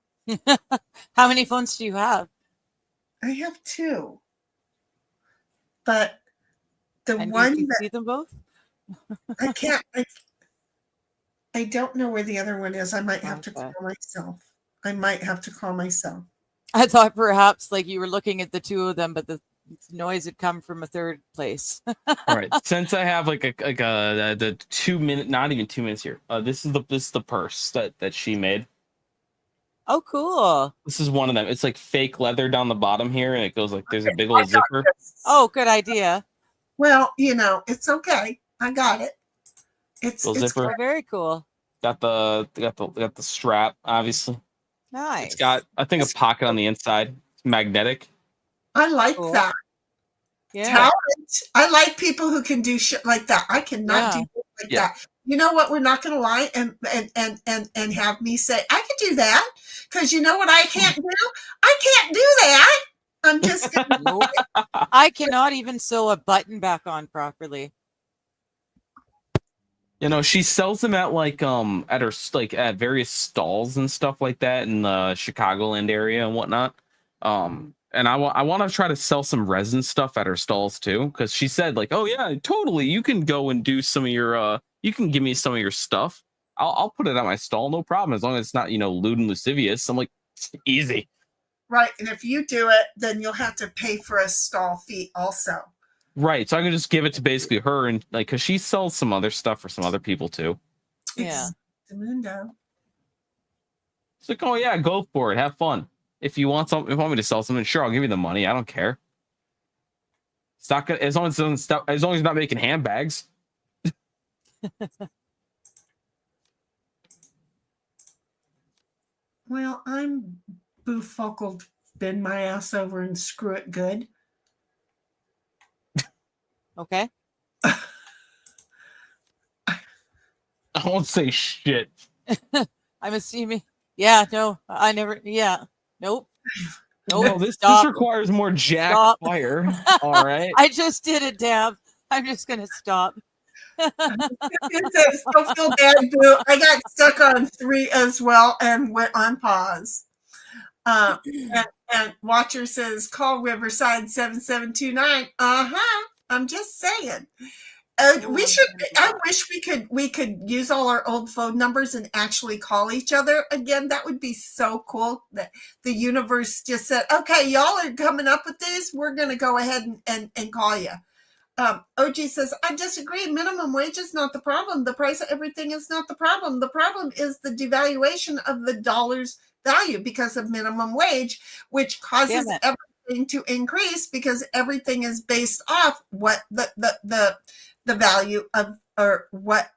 How many phones do you have? I have 2, but the And one you can that see them both. I can't. I don't know where the other one is. I might have to call myself. I thought perhaps like you were looking at the 2 of them, but the noise had come from a third place. All right. Since I have the 2 minute, not even 2 minutes here. This is the purse that she made. Oh, cool. This is one of them. It's like fake leather down the bottom here, and it goes like there's a big old zipper. Oh, good idea. Well, it's okay. I got it. It's zipper. Very cool. Got the strap, obviously. Nice. It's got, I think, a pocket on the inside. It's magnetic. I like that. Yeah. Talent. I like people who can do shit like that. I cannot do shit like that. You know what? We're not going to lie and have me say I can do that, because you know what I can't do? I can't do that. I'm just gonna I cannot even sew a button back on properly. She sells them at at her at various stalls and stuff like that in the Chicagoland area and whatnot. And I want to try to sell some resin stuff at her stalls too, because she said oh yeah, totally, you can go and do some of your you can give me some of your stuff. I'll put it at my stall, no problem, as long as it's not lewd and lascivious. I'm like, easy. Right, and if you do it, then you'll have to pay for a stall fee also. Right, so I can just give it to basically her, and because she sells some other stuff for some other people too. Yeah. The Mundo. It's like, oh yeah, go for it, have fun. If you want something, if you want me to sell something, sure, I'll give you the money. I don't care. It's not gonna, as long as it doesn't stop, as long as you're not making handbags. Well, I'm boofuckled, bend my ass over and screw it good. Okay. I won't say shit. I'm assuming. Yeah, no, I never. Yeah, nope. No, this requires more fire. All right. I just did a dab. I'm just gonna stop. Don't feel bad, boo. I got stuck on 3 as well and went on pause. And Watcher says, call Riverside 7729. I'm just saying. We should. I wish we could use all our old phone numbers and actually call each other again. That would be so cool. That the universe just said, "Okay, y'all are coming up with these. We're going to go ahead and call you." OG says, "I disagree. Minimum wage is not the problem. The price of everything is not the problem. The problem is the devaluation of the dollar's value because of minimum wage, which causes everything to increase because everything is based off what the value of, or what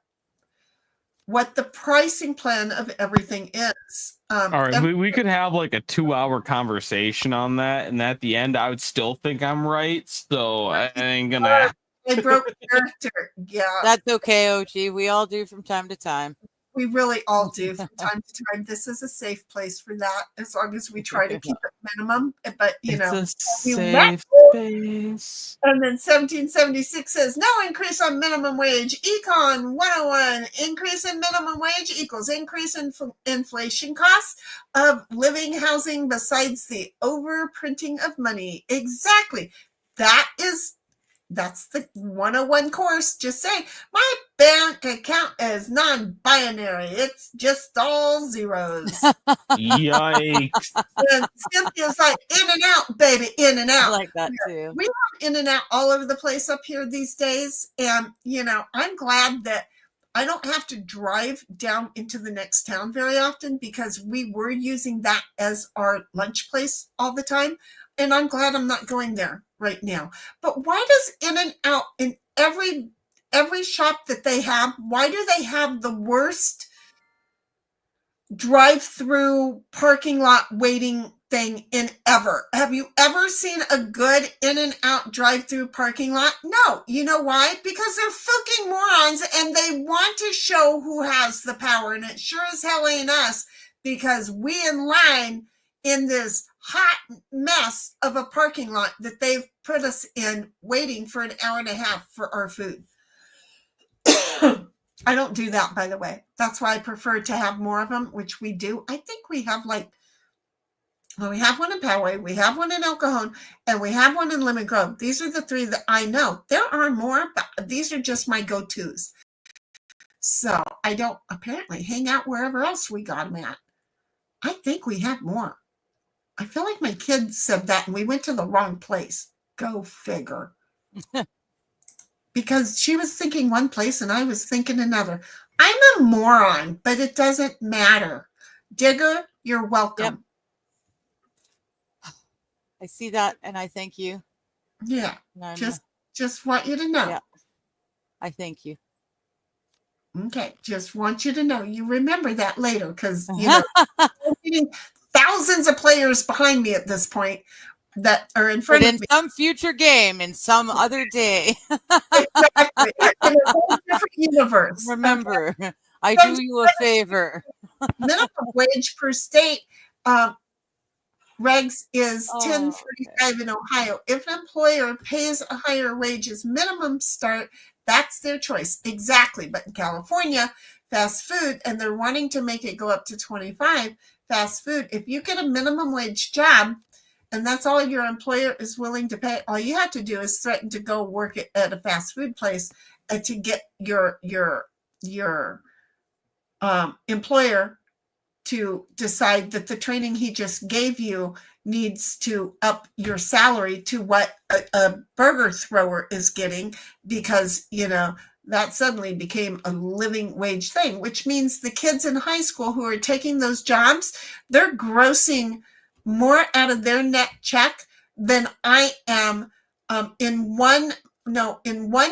the pricing plan of everything is." All right, we could have a 2-hour conversation on that, and at the end, I would still think I'm right. So I ain't gonna. I broke character. Yeah, that's okay, OG. We all do from time to time. We really all do from time to time. This is a safe place for that, as long as we try to keep it minimum. But it's a safe space. And then 1776 says, no increase on minimum wage. Econ 101, increase in minimum wage equals increase in inflation costs of living, housing, besides the overprinting of money. Exactly. That is That's the 101 course. Just say, my bank account is non-binary. It's just all zeros. Yikes. And Cynthia's like, in and out, baby, in and I out. like that too. We have in and out all over the place up here these days. And, I'm glad that I don't have to drive down into the next town very often because we were using that as our lunch place all the time. And I'm glad I'm not going there right now. But why does In and Out in every shop that they have, why do they have the worst drive-through parking lot waiting thing in ever? Have you ever seen a good In and Out drive-through parking lot? No. You know why? Because they're fucking morons and they want to show who has the power, and it sure as hell ain't us, because we in line in this hot mess of a parking lot that they've put us in, waiting for an hour and a half for our food. I don't do that, by the way. That's why I prefer to have more of them, which we do. I think we have we have one in Poway, we have one in El Cajon, and we have one in Lemon Grove. These are the three that I know. There are more, but these are just my go-tos. So I don't apparently hang out wherever else we got them at. I think we have more. I feel like my kids said that and we went to the wrong place. Go figure. Because she was thinking one place and I was thinking another. I'm a moron, but it doesn't matter. Digger, you're welcome. Yep. I see that and I thank you. Yeah. Just want you to know. Yeah. I thank you. Okay. Just want you to know. You remember that later because, I'm getting thousands of players behind me at this point that are in front of me. In some future game, in some other day. Exactly. In a whole different universe. Remember, I do you a favor. Minimum wage per state regs is $10.45 in Ohio. If an employer pays a higher wage as minimum start, that's their choice. Exactly. But in California, fast food, and they're wanting to make it go up to 25, fast food, if you get a minimum wage job, and that's all your employer is willing to pay, all you have to do is threaten to go work at a fast food place to get your employer to decide that the training he just gave you needs to up your salary to what a burger thrower is getting, because that suddenly became a living wage thing, which means the kids in high school who are taking those jobs, they're grossing more out of their net check than I am in one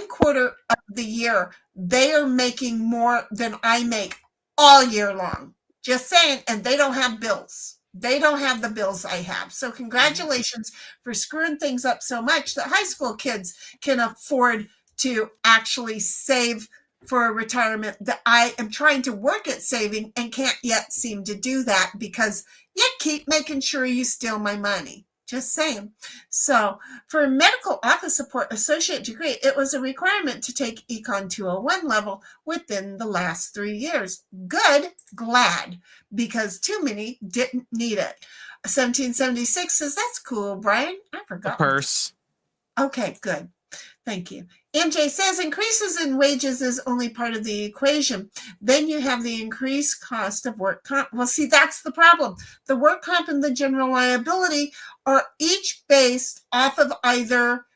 quarter of the year. They are making more than I make all year long. Just saying. And they don't have bills. They don't have the bills I have. So congratulations for screwing things up so much that high school kids can afford to actually save for a retirement that I am trying to work at saving and can't yet seem to do that because you keep making sure you steal my money. Just saying. So for a medical office support associate degree, it was a requirement to take Econ 201 level within the last 3 years. Good, glad, because too many didn't need it. 1776 says, that's cool, Brian. I forgot. A purse. Okay, good. Thank you. MJ says increases in wages is only part of the equation. Then you have the increased cost of work comp. Well, see, that's the problem. The work comp and the general liability are each based off of either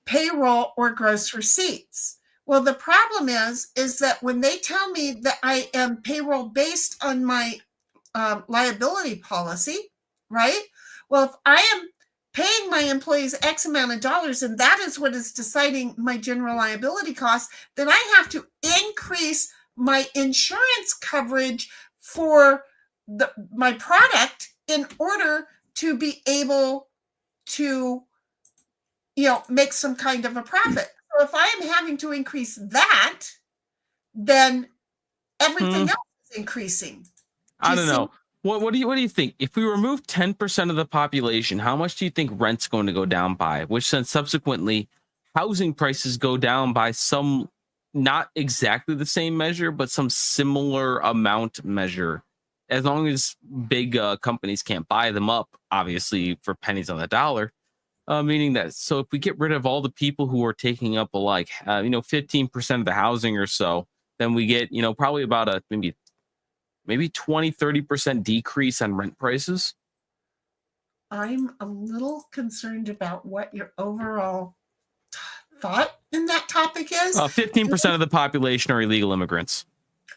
payroll or gross receipts. Well, the problem is that when they tell me that I am payroll based on my liability policy, right? Well, if I am paying my employees X amount of dollars, and that is what is deciding my general liability costs, then I have to increase my insurance coverage for my product in order to be able to, make some kind of a profit. So if I am having to increase that, then everything else is increasing. I don't know. What do you think? If we remove 10% of the population, how much do you think rent's going to go down by? Which then subsequently housing prices go down by some, not exactly the same measure, but some similar amount measure. As long as big companies can't buy them up, obviously for pennies on the dollar, Meaning that, so if we get rid of all the people who are taking up 15% of the housing or so, then we get, probably about a maybe 20-30% decrease on rent prices. I'm a little concerned about what your overall thought in that topic is. 15% of the population are illegal immigrants.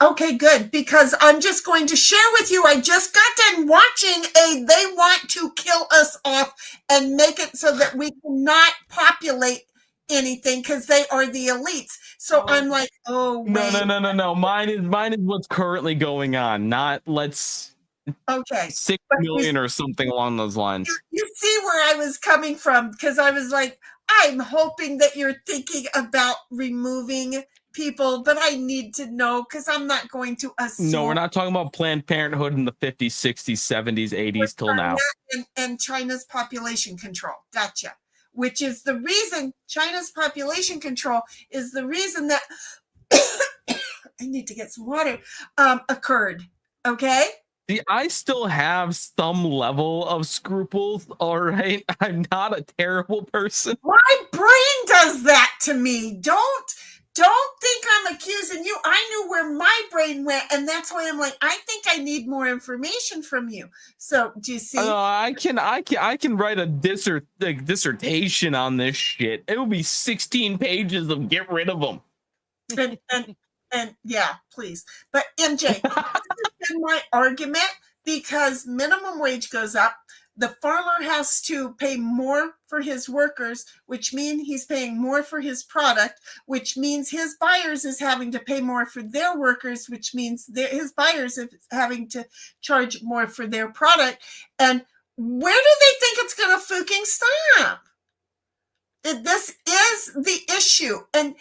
Okay, good, because I'm just going to share with you, I just got done watching They Want to Kill Us Off and make it so that we cannot populate anything because they are the elites. So I'm like, oh, wait. No. Mine is what's currently going on, not let's... Okay. 6 million or something along those lines. You see where I was coming from, because I was like, I'm hoping that you're thinking about removing people, but I need to know because I'm not going to assume. No, we're not talking about Planned Parenthood in the 50s, 60s, 70s, 80s till now. And China's population control. Gotcha. Which is the reason China's population control is the reason that I need to get some water occurred. Okay. See, I still have some level of scruples, all right? I'm not a terrible person. My brain does that to me. Don't think I'm accusing you. I knew where my brain went, and that's why I'm like, I think I need more information from you. So, do you see? I can write a dissertation on this shit. It will be 16 pages of get rid of them. And yeah, please. But MJ, this has been my argument because minimum wage goes up. The farmer has to pay more for his workers, which means he's paying more for his product, which means his buyers is having to pay more for their workers, which means his buyers is having to charge more for their product. And where do they think it's going to fucking stop? This is the issue, and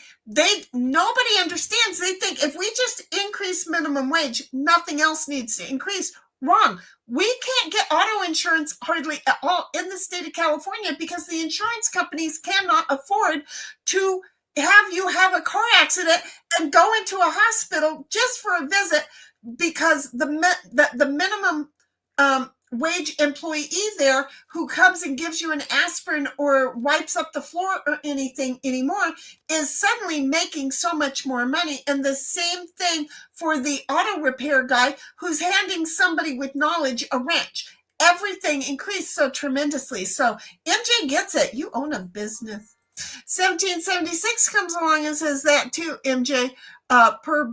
nobody understands. They think if we just increase minimum wage, nothing else needs to increase. Wrong. We can't get auto insurance hardly at all in the state of California because the insurance companies cannot afford to have you have a car accident and go into a hospital just for a visit because the minimum wage employee there who comes and gives you an aspirin or wipes up the floor or anything anymore is suddenly making so much more money. And the same thing for the auto repair guy who's handing somebody with knowledge a wrench. Everything increased so tremendously. So MJ gets it. You own a business. 1776 comes along and says that too, MJ, per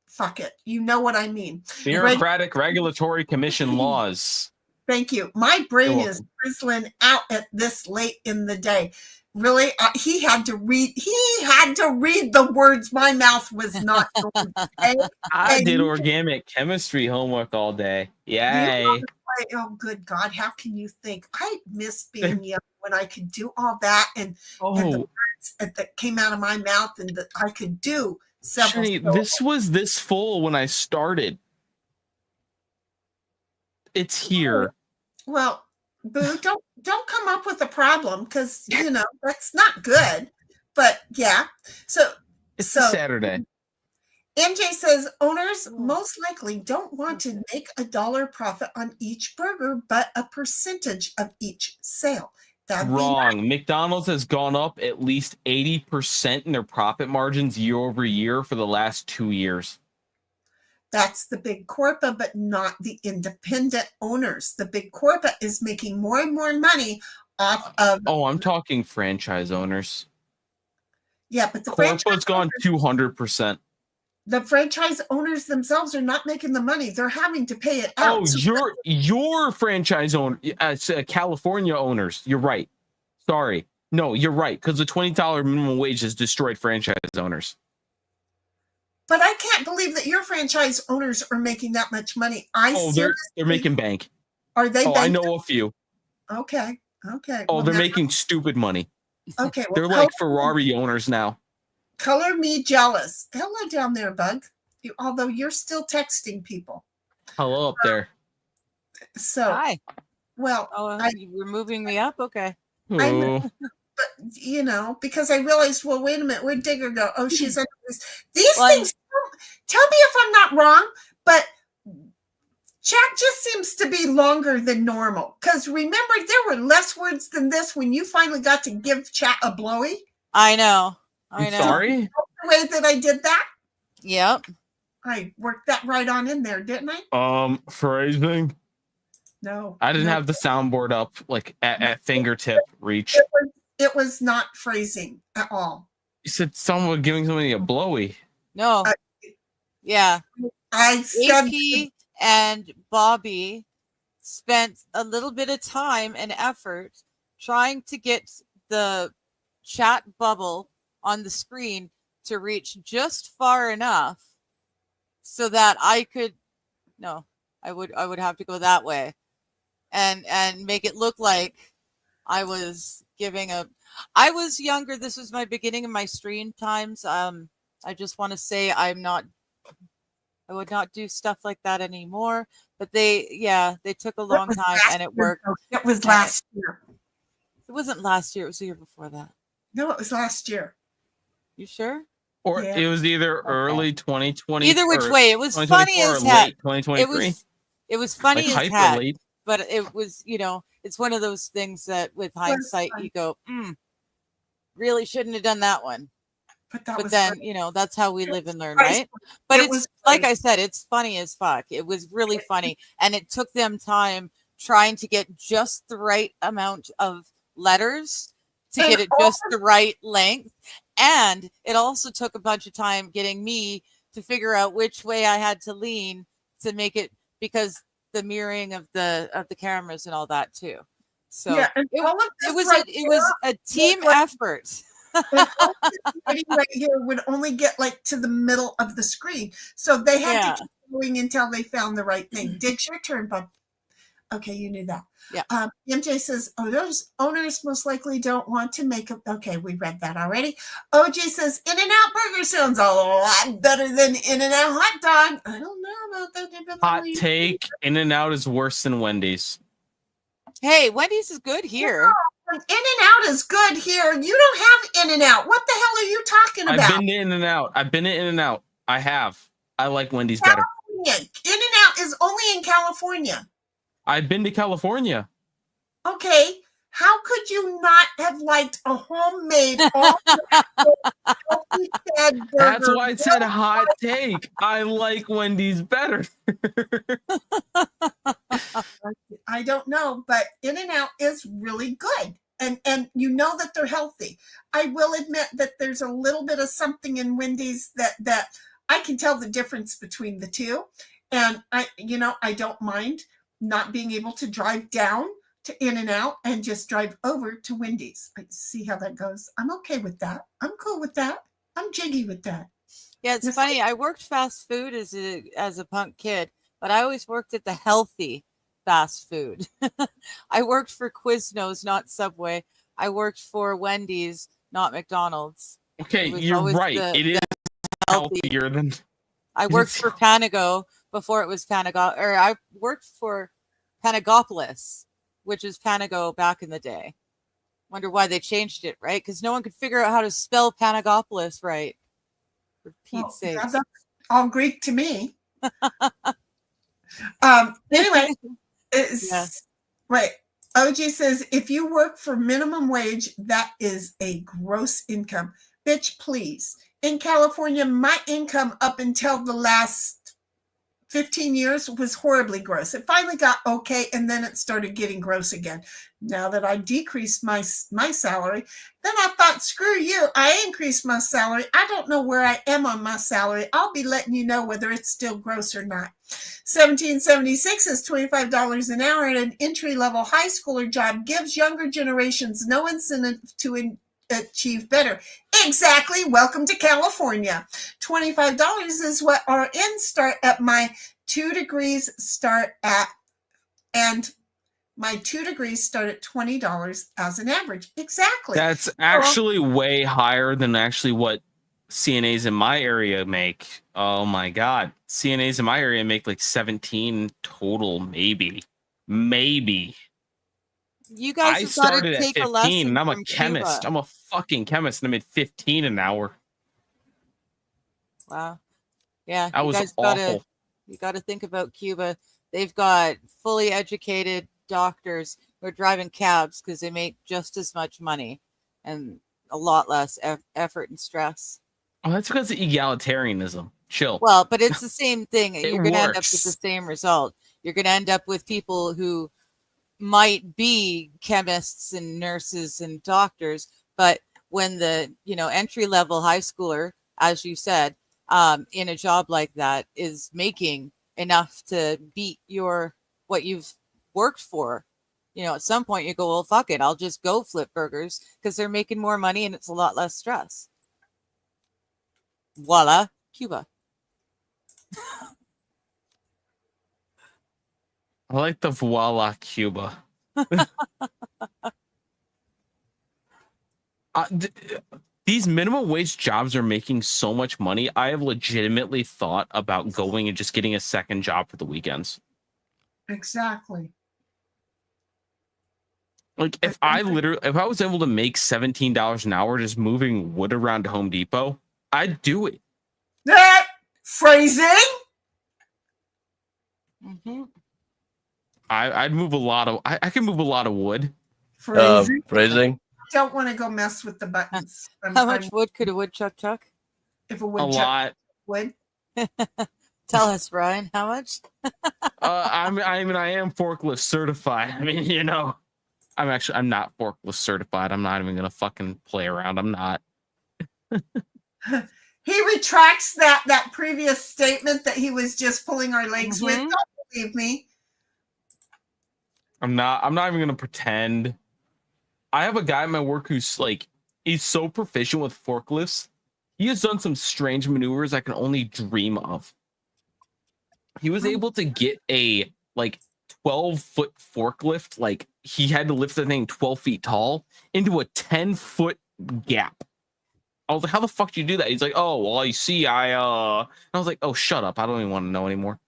fuck it. You know what I mean. Bureaucratic Regulatory Commission laws. Thank you. My brain is frizzling out at this late in the day. Really, he had to read the words my mouth was not going to say. I did organic chemistry homework all day. Yay. Oh, good God. How can you think? I miss being young when I could do all that and the words that came out of my mouth and that I could do. Shani, this was this full when I started. It's here. Well, Boo, don't come up with a problem because that's not good. But yeah, so Saturday. MJ says owners most likely don't want to make $1 profit on each burger, but a percentage of each sale. Wrong. McDonald's has gone up at least 80% in their profit margins year over year for the last 2 years. That's the big corpa, but not the independent owners. The big corpa is making more and more money off of. Oh, I'm talking franchise owners. Yeah, but the corpa's gone 200%. The franchise owners themselves are not making the money. They're having to pay it out. Oh, your franchise owner, California owners. You're right. Sorry. No, you're right. Because the $20 minimum wage has destroyed franchise owners. But I can't believe that your franchise owners are making that much money. They're making bank. Are they? I know a few. Okay. Oh, they're making stupid money. Okay. Well, they're like Ferrari owners now. Color me jealous. Hello down there, Bug. Although you're still texting people. Hello up there. So, hi. Well, you're moving me up. Okay. But because I realized, well, wait a minute, where'd Digger go? Oh, she's under this. These things. Tell me if I'm not wrong, but Chat just seems to be longer than normal. Because remember, there were less words than this when you finally got to give chat a blowy. I know. I'm sorry. The way that I did that, Yep. I worked that right on in there, didn't I? Phrasing. No. I didn't have the soundboard up like at fingertip reach. It was not phrasing at all. You said someone giving somebody a blowy. No. Yeah. I said AP and Bobby spent a little bit of time and effort trying to get the chat bubble on the screen to reach just far enough so that I could I would have to go that way and make it look like I was giving I was younger. This was my beginning of my stream times. I just want to say I would not do stuff like that anymore. But they took a long time and it worked. It was last year. It wasn't last year. It was the year before that. No, it was last year. You sure? Or Yeah. it was either early 2020. Either which way, it was funny as heck. 2023. It was funny Like as hyper heck. late. But it was, it's one of those things that with hindsight you go, really shouldn't have done that one. But then, that's how we live and learn, right? But it's like I said, it's funny as fuck. It was really funny. And it took them time trying to get just the right amount of letters to get it just the right length. And it also took a bunch of time getting me to figure out which way I had to lean to make it, because the mirroring of the cameras and all that too. So it was a team effort. Right here would only get like to the middle of the screen, so they had to keep going until they found the right thing. Diggs, your turn, bub. Okay, you knew that. Yeah. MJ says owners most likely don't want to make a. Okay, we read that already. OJ says In-N-Out Burger sounds a lot better than In-N-Out hot dog. I don't know about that. Hot take: In-N-Out is worse than Wendy's. Hey, Wendy's is good here. In-N-Out is good here. You don't have In-N-Out. What the hell are you talking about? I've been to In-N-Out. I have. I like Wendy's better. In-N-Out is only in California. I've been to California. Okay, how could you not have liked a homemade healthy fed burger? That's why I said hot take. I like Wendy's better. I don't know, but In-N-Out is really good. And you know that they're healthy. I will admit that there's a little bit of something in Wendy's that I can tell the difference between the two. And I don't mind not being able to drive down to In-N-Out and just drive over to Wendy's. I see how that goes. I'm okay with that. I'm cool with that. I'm jiggy with that. Yeah, it's funny. I worked fast food as a punk kid, but I always worked at the healthy fast food. I worked for Quiznos, not Subway. I worked for Wendy's, not McDonald's. Okay, you're right. It is healthier than. I worked for Panago before it was Panago, or I worked for Panagopolis, which is Panago back in the day. Wonder why they changed it, right? Because no one could figure out how to spell Panagopolis right. For Pete's sake. That's all Greek to me. Anyway, right. OG says, if you work for minimum wage, that is a gross income. Bitch, please. In California, my income up until the last 15 years was horribly gross. It finally got okay, and then it started getting gross again. Now that I decreased my salary, then I thought, screw you. I increased my salary. I don't know where I am on my salary. I'll be letting you know whether it's still gross or not. 1776 is $25 an hour, and an entry-level high schooler job gives younger generations no incentive to achieve better. Exactly. Welcome to California. $25 is what our ends start at. My 2 degrees start at, and my 2 degrees start at $20 as an average. Exactly. That's actually way higher than actually what CNAs in my area make. Oh my God. CNAs in my area make like 17 total, maybe. You guys I have started got to take at a lesson 15 and I'm a from chemist. Cuba. I'm a fucking chemist and I made 15 an hour. Wow. Yeah. That was awful. You got to think about Cuba. they've got fully educated doctors who are driving cabs because they make just as much money and a lot less effort and stress. Oh, that's because of egalitarianism. Chill. Well, but it's the same thing. It You're going to end up with the works. same result. You're going to end up with people who might be chemists and nurses and doctors, but when the entry level high schooler, as you said, in a job like that is making enough to beat what you've worked for, at some point you go, well, fuck it, I'll just go flip burgers because they're making more money and it's a lot less stress. Voila, Cuba. I like the voila Cuba. These minimum wage jobs are making so much money. I have legitimately thought about going and just getting a second job for the weekends. Exactly. Like if I was able to make $17 an hour just moving wood around to Home Depot, I'd do it. That phrasing. Mm-hmm. I'd move a lot of. I can move a lot of wood. Phrasing. Don't want to go mess with the buttons. How much wood could a woodchuck chuck? If a A woodchuck lot. would. Tell us, Brian, how much? I am forklift certified. I'm not forklift certified. I'm not even gonna fucking play around. I'm not. He retracts that previous statement that he was just pulling our legs with. Don't believe me. I'm not even gonna pretend. I have a guy at my work who's like, he's so proficient with forklifts. He has done some strange maneuvers I can only dream of. He was able to get a 12-foot forklift, like he had to lift the thing 12 feet tall into a 10-foot gap. I was like, how the fuck do you do that? He's like, oh, well, you see, I was like, oh, shut up. I don't even want to know anymore.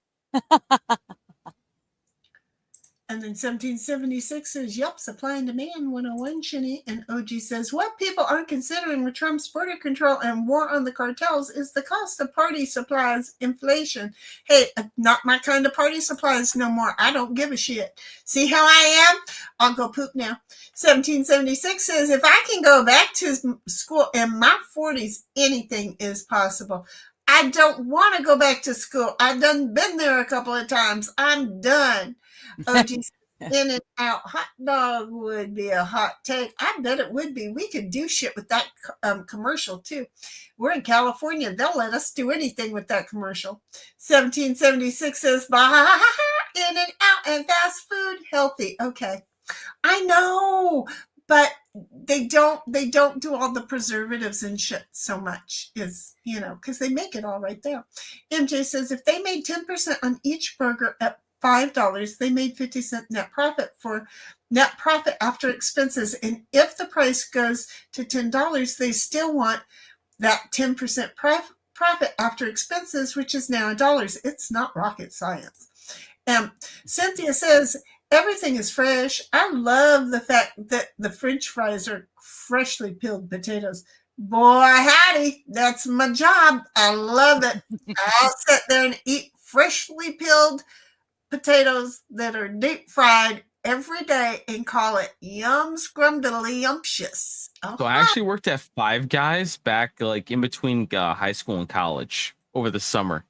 And then 1776 says, yep, supply and demand 101, Shinny. And OG says, what people aren't considering with Trump's border control and war on the cartels is the cost of party supplies, inflation. Hey, not my kind of party supplies no more. I don't give a shit. See how I am? I'll go poop now. 1776 says, if I can go back to school in my 40s, anything is possible. I don't want to go back to school. I've been there a couple of times. I'm done. OG in and out hot dog would be a hot take. I bet it would be. We could do shit with that commercial too. We're in California. They'll let us do anything with that commercial. 1776 says, bah, in and out and fast food, healthy. Okay. I know, but they don't do all the preservatives and shit so much, is because they make it all right there. MJ says if they made 10% on each burger at $5, they made 50-cent net profit after expenses. And if the price goes to $10, they still want that 10% profit after expenses, which is now $1. It's not rocket science. Cynthia says everything is fresh. I love the fact that the French fries are freshly peeled potatoes. Boy, howdy, that's my job. I love it. I'll sit there and eat freshly peeled potatoes that are deep fried every day and call it yum scrumdiddlyumptious. So I actually worked at Five Guys back in between high school and college over the summer.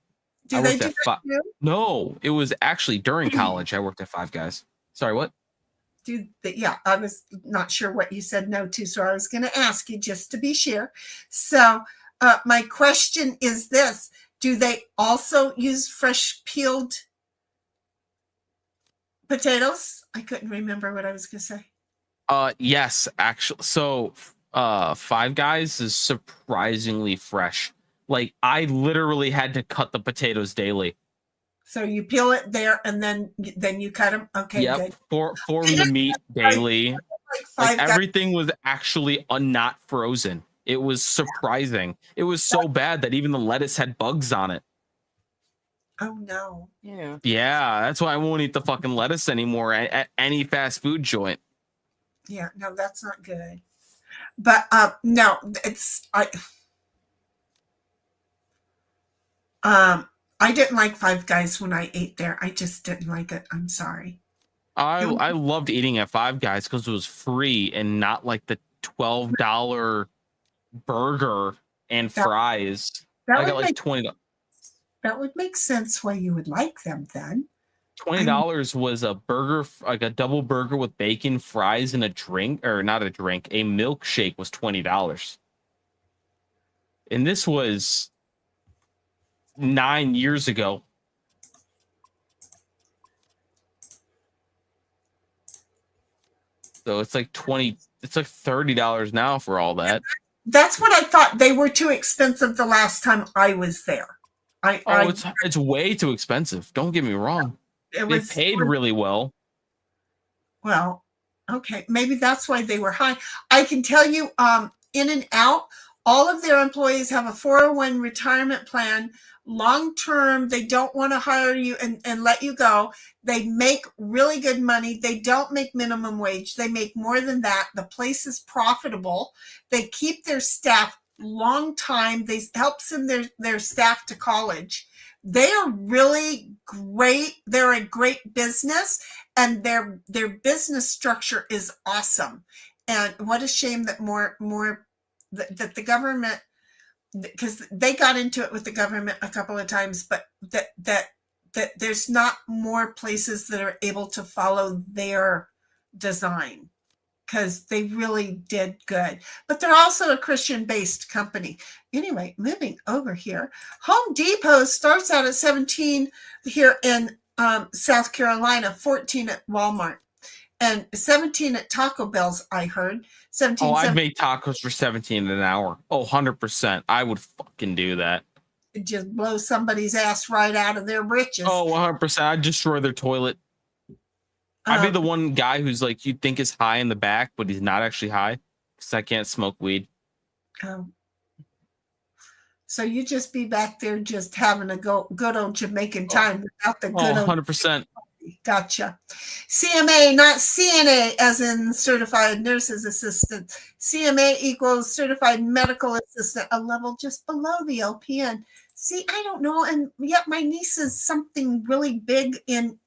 Do they do that too? No, it was actually during college. I worked at Five Guys. Sorry, what? Yeah, I was not sure what you said no to, so I was going to ask you just to be sure. So my question is this. Do they also use fresh peeled potatoes? I couldn't remember what I was going to say. Yes, actually. So Five Guys is surprisingly fresh. Like I literally had to cut the potatoes daily. So you peel it there and then you cut them. Okay, yep. good. Form the meat daily. Like everything was actually not frozen. It was surprising. It was so bad that even the lettuce had bugs on it. Oh no. Yeah. Yeah, that's why I won't eat the fucking lettuce anymore at any fast food joint. Yeah, no, that's not good. But no, I didn't like Five Guys when I ate there. I just didn't like it. I'm sorry. I loved eating at Five Guys because it was free and not like the $12 burger and fries. I got like $20. That would make sense why you would like them then. $20 was a burger, like a double burger with bacon, fries, and a drink, or not a drink, a milkshake was $20. And this was 9 years ago. So it's like $30 now for all that. That's what I thought. They were too expensive the last time I was there. It's way too expensive. Don't get me wrong. They paid really well. Well, okay. Maybe that's why they were high. I can tell you, In-N-Out, all of their employees have a 401 retirement plan. Long term, they don't want to hire you and let you go. They make really good money. They don't make minimum wage. They make more than that. The place is profitable. They keep their staff long time. They help send their staff to college. They are really great. They're a great business, and their business structure is awesome. And what a shame that that the government, because they got into it with the government a couple of times, but that there's not more places that are able to follow their design, because they really did good. But they're also a Christian-based company. Anyway, moving over here, Home Depot starts out at $17 here in South Carolina, $14 at Walmart, and $17 at Taco Bell's, I heard. I'd make tacos for $17 an hour. 100%. I would fucking do that. Just blow somebody's ass right out of their britches. 100%. I'd destroy their toilet. I'd be the one guy who's like, you'd think is high in the back, but he's not actually high because I can't smoke weed. So you just be back there just having a good old Jamaican time without the good 100%. Gotcha. CMA, not CNA, as in certified nurse's assistant. CMA equals certified medical assistant, a level just below the LPN. See, I don't know. And yet my niece is something really big in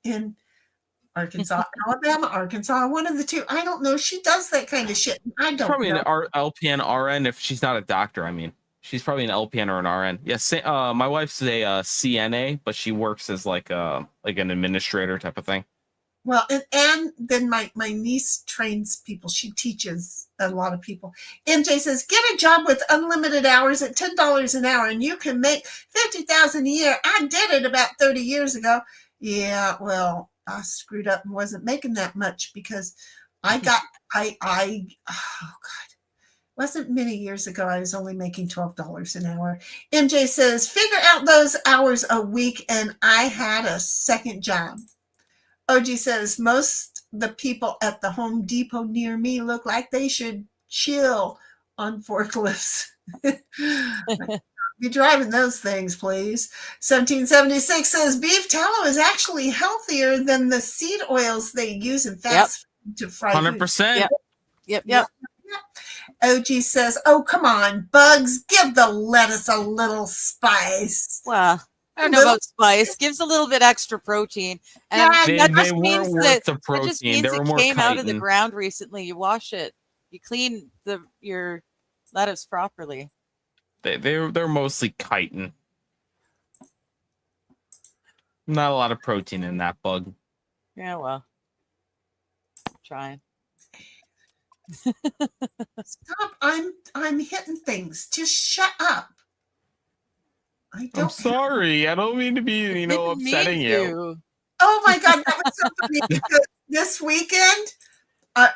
Arkansas, Alabama, Arkansas, one of the two. I don't know. She does that kind of shit. I don't probably know. An LPN RN if she's not a doctor. I mean, she's probably an LPN or an RN. Yes, my wife's a CNA, but she works as like an administrator type of thing. Well, and then my niece trains people. She teaches a lot of people. MJ says, get a job with unlimited hours at $10 an hour, and you can make $50,000 a year. I did it about 30 years ago. Yeah, well, I screwed up and wasn't making that much because oh God, wasn't many years ago. I was only making $12 an hour. MJ says, figure out those hours a week, and I had a second job. OG says, most the people at the Home Depot near me look like they should chill on forklifts. Be driving those things, please. 1776 says, beef tallow is actually healthier than the seed oils they use in fast food to fry 100%. food. Yep. OG says, oh, come on, Bugs, give the lettuce a little spice. Well, I don't know about spice. Gives a little bit extra protein. And that just means that it came out of the ground recently. You wash it. You clean your lettuce properly. They're mostly chitin. Not a lot of protein in that bug. Yeah, well. Trying. Stop. I'm hitting things. Just shut up. I'm sorry. I don't mean to be, upsetting you. Oh my God, that was so funny because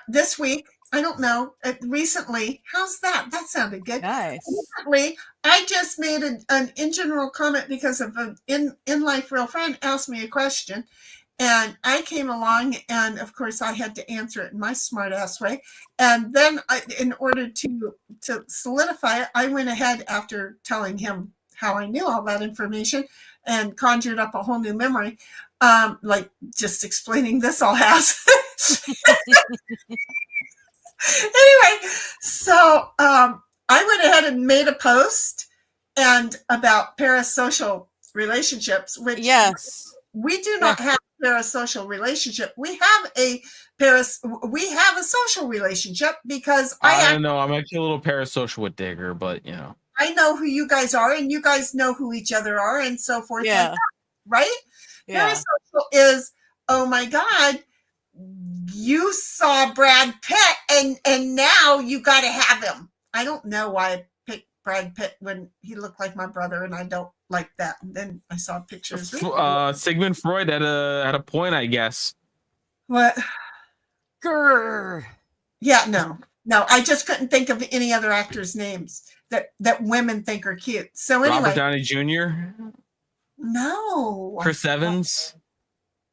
this week, I don't know, recently, how's that? That sounded good. Nice. Recently, I just made an in general comment because of an in-life real friend asked me a question, and I came along, and of course I had to answer it in my smart ass way. And then in order to solidify it, I went ahead after telling him how I knew all that information and conjured up a whole new memory, like just explaining this all has. Anyway, so I went ahead and made a post and about parasocial relationships, which Yes. we do not have a parasocial relationship. We have a social relationship because I don't know. I'm actually a little parasocial with Digger, but I know who you guys are, and you guys know who each other are, and so forth. Yeah. Like that, right? Yeah. Parasocial is, oh my God, you saw Brad Pitt, and now you got to have him. I don't know why I picked Brad Pitt when he looked like my brother, and I don't like that. And then I saw pictures. Sigmund Freud had a point, I guess. What? Grr. Yeah, no. I just couldn't think of any other actors' names that women think are cute. So anyway, Robert Downey Jr. No. Chris Evans.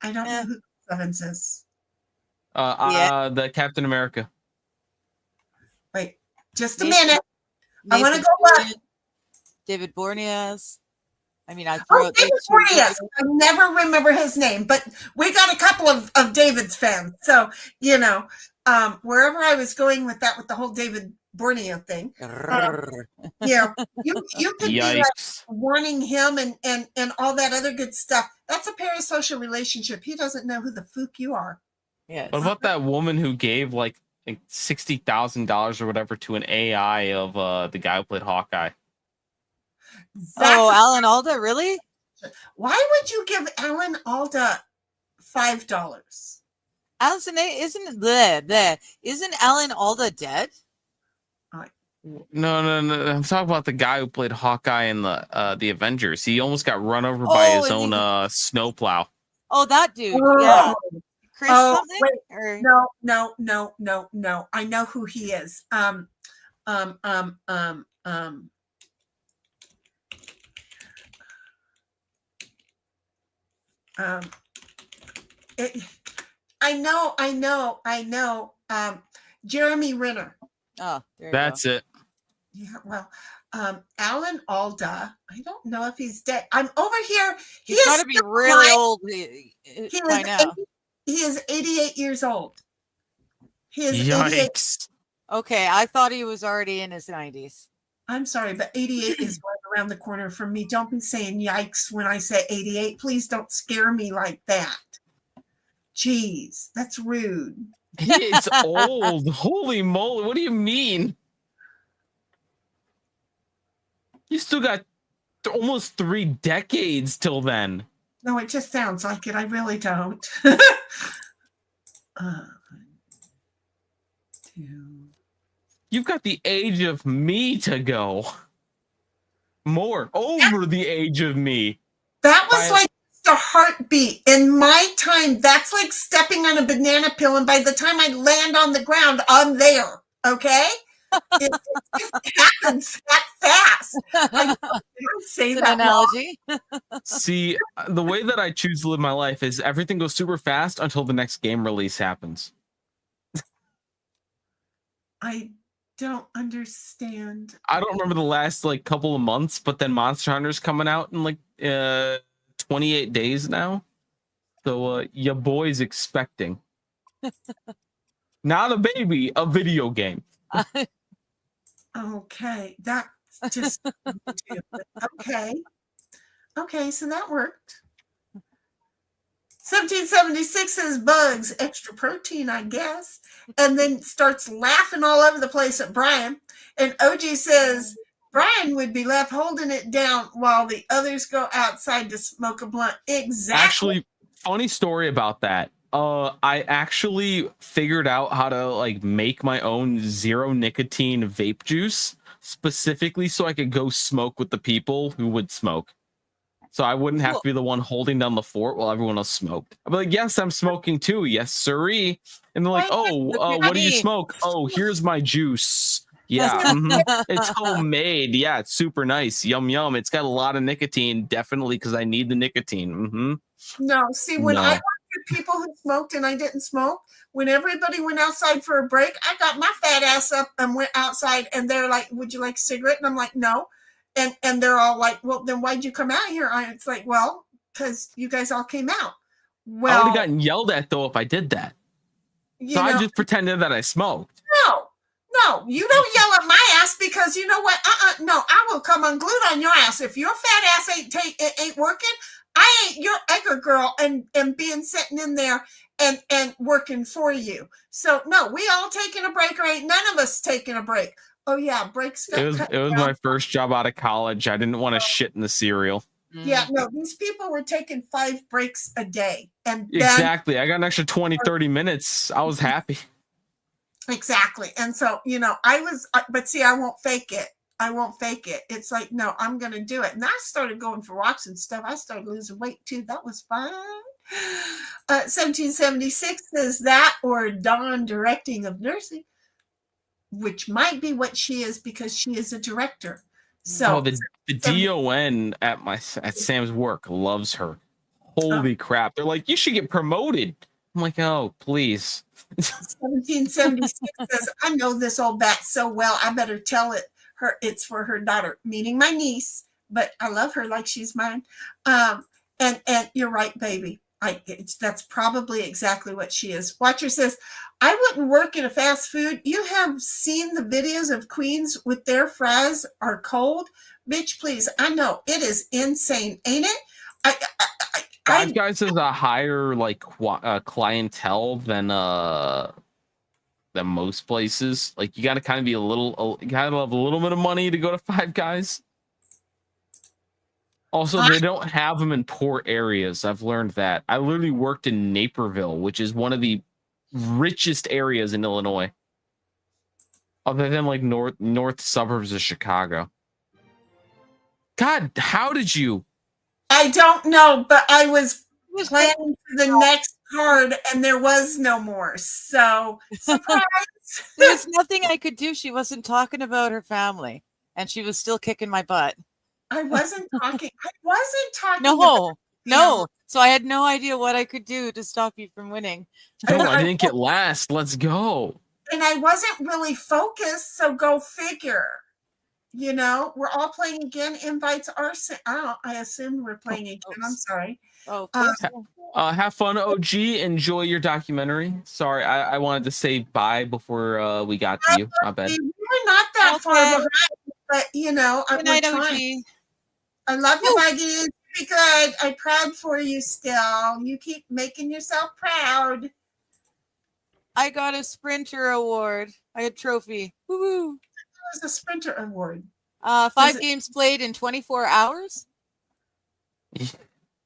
I don't know who Chris Evans is. The Captain America. Wait, just a minute. I Nathan want to go back. David Borneas. I mean, I Oh, David Borneas. I never remember his name, but we got a couple of David's fans. So, wherever I was going with that, with the whole David Borneo thing, you could be like wanting him and all that other good stuff. That's a parasocial relationship. He doesn't know who the fook you are. Yes. What about that woman who gave like $60,000 or whatever to an AI of the guy who played Hawkeye? Alan Alda, really? Why would you give Alan Alda $5? Allison, isn't Alan Alda dead? No. I'm talking about the guy who played Hawkeye in the Avengers. He almost got run over by his own snowplow. Oh, that dude. Yeah. Chris something? Wait. Or... No. I know who he is. I know. Jeremy Renner. Oh, that's it. Yeah, well, Alan Alda. I don't know if he's dead. I'm over here. He's got to be really old by now. He is 88 years old. He is Yikes. 88. Okay, I thought he was already in his 90s. I'm sorry, but 88 is right around the corner from me. Don't be saying yikes when I say 88. Please don't scare me like that. Jeez, that's rude. It's old. Holy moly. What do you mean? You still got almost 3 decades till then. No, it just sounds like it. I really don't. 2. You've got the age of me to go. More. Over the age of me. That was like a heartbeat. In my time, that's like stepping on a banana peel, and by the time I land on the ground, I'm there. Okay? It just happens that fast. I don't say that analogy. See, the way that I choose to live my life is everything goes super fast until the next game release happens. I don't understand. I don't remember the last couple of months, but then Monster Hunter's coming out in 28 days now. So your boy's expecting. Not a baby, a video game. Okay, that's just okay, so that worked. 1776 says bugs, extra protein, I guess, and then starts laughing all over the place at Brian. And OG says Brian would be left holding it down while the others go outside to smoke a blunt. Exactly. Actually, funny story about that. I actually figured out how to make my own 0 nicotine vape juice specifically so I could go smoke with the people who would smoke. So I wouldn't have to be the one holding down the fort while everyone else smoked. I'd be like, yes, I'm smoking too. Yes, sirree. And they're like, what do you smoke? Oh, here's my juice. Yeah, it's homemade. Yeah, it's super nice. Yum, yum. It's got a lot of nicotine, definitely, because I need the nicotine. No, see, when I worked with people who smoked and I didn't smoke, when everybody went outside for a break, I got my fat ass up and went outside, and they're like, would you like a cigarette? And I'm like, no. And they're all like, well, then why'd you come out here? It's like, well, because you guys all came out. Well, I would have gotten yelled at, though, if I did that. So I just pretended that I smoked. no, you don't yell at my ass because you know what? No, I will come unglued on your ass. If your fat ass ain't working, I ain't your Edgar girl and being sitting in there and working for you. So no, we all taking a break, or ain't none of us taking a break. Oh yeah, breaks. It was my first job out of college. I didn't want to shit in the cereal. Yeah, no, these people were taking 5 breaks a day. And then, exactly. I got an extra 20, 30 minutes. I was happy. Exactly. And so, you know, but see, I won't fake it. It's like, no, I'm going to do it. And I started going for walks and stuff. I started losing weight too. That was fun. 1776 says that, or Dawn directing of nursing, which might be what she is because she is a director. So the DON at Sam's work loves her. Holy crap. They're like, you should get promoted. I'm like, oh, please. 1776 says, I know this old bat so well. I better tell her it's for her daughter, meaning my niece, but I love her like she's mine. And you're right, baby. That's probably exactly what she is. Watcher says, I wouldn't work in a fast food. You have seen the videos of queens with their fries are cold. Bitch, please. I know it is insane, ain't it? Five Guys has a higher clientele than most places. Like, you got to kind of be you got to have a little bit of money to go to Five Guys. Also, they don't have them in poor areas. I've learned that. I literally worked in Naperville, which is one of the richest areas in Illinois, other than like north suburbs of Chicago. God, how did you? I don't know, but I was planning for the next card, and there was no more. So surprise! There's nothing I could do. She wasn't talking about her family, and she was still kicking my butt. I wasn't talking. No. So I had no idea what I could do to stop you from winning. No, I didn't get last. Let's go. And I wasn't really focused, so go figure. You know, we're all playing again. Invites are sent out. I assume we're playing again. I'm sorry. Have fun, OG. Enjoy your documentary. Sorry, I wanted to say bye before we got to you. My bad. We're not that far behind, but you know, Good night, OG. I love you, Maggie. Be good. I'm proud for you still. You keep making yourself proud. I got a sprinter award. I had a trophy. Woo-hoo. It was a sprinter award. 5 games played in 24 hours.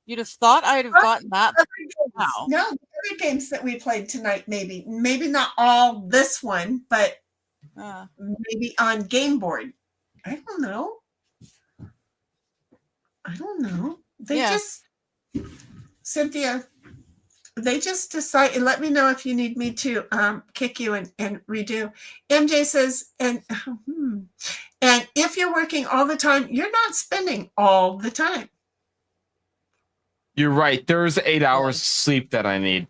You'd have thought I'd have gotten that. Wow. No, the other games that we played tonight, maybe not all this one, but maybe on game board. I don't know. Cynthia, they just decide. Let me know if you need me to kick you and redo. MJ says, and if you're working all the time, you're not spending all the time. You're right. There's 8 hours of sleep that I need.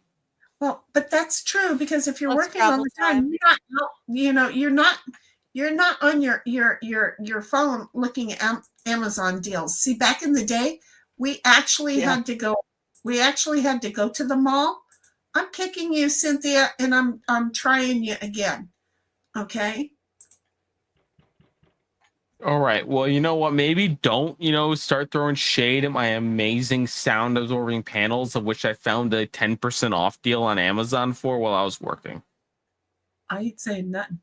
Well, but that's true, because if you're working all the time, you're not on your phone looking at Amazon deals. See, back in the day, we actually had to go. We actually had to go to the mall. I'm kicking you, Cynthia, and I'm trying you again. Okay. All right. Well, you know what? Maybe don't, start throwing shade at my amazing sound absorbing panels, of which I found a 10% off deal on Amazon for while I was working. I ain't saying nothing.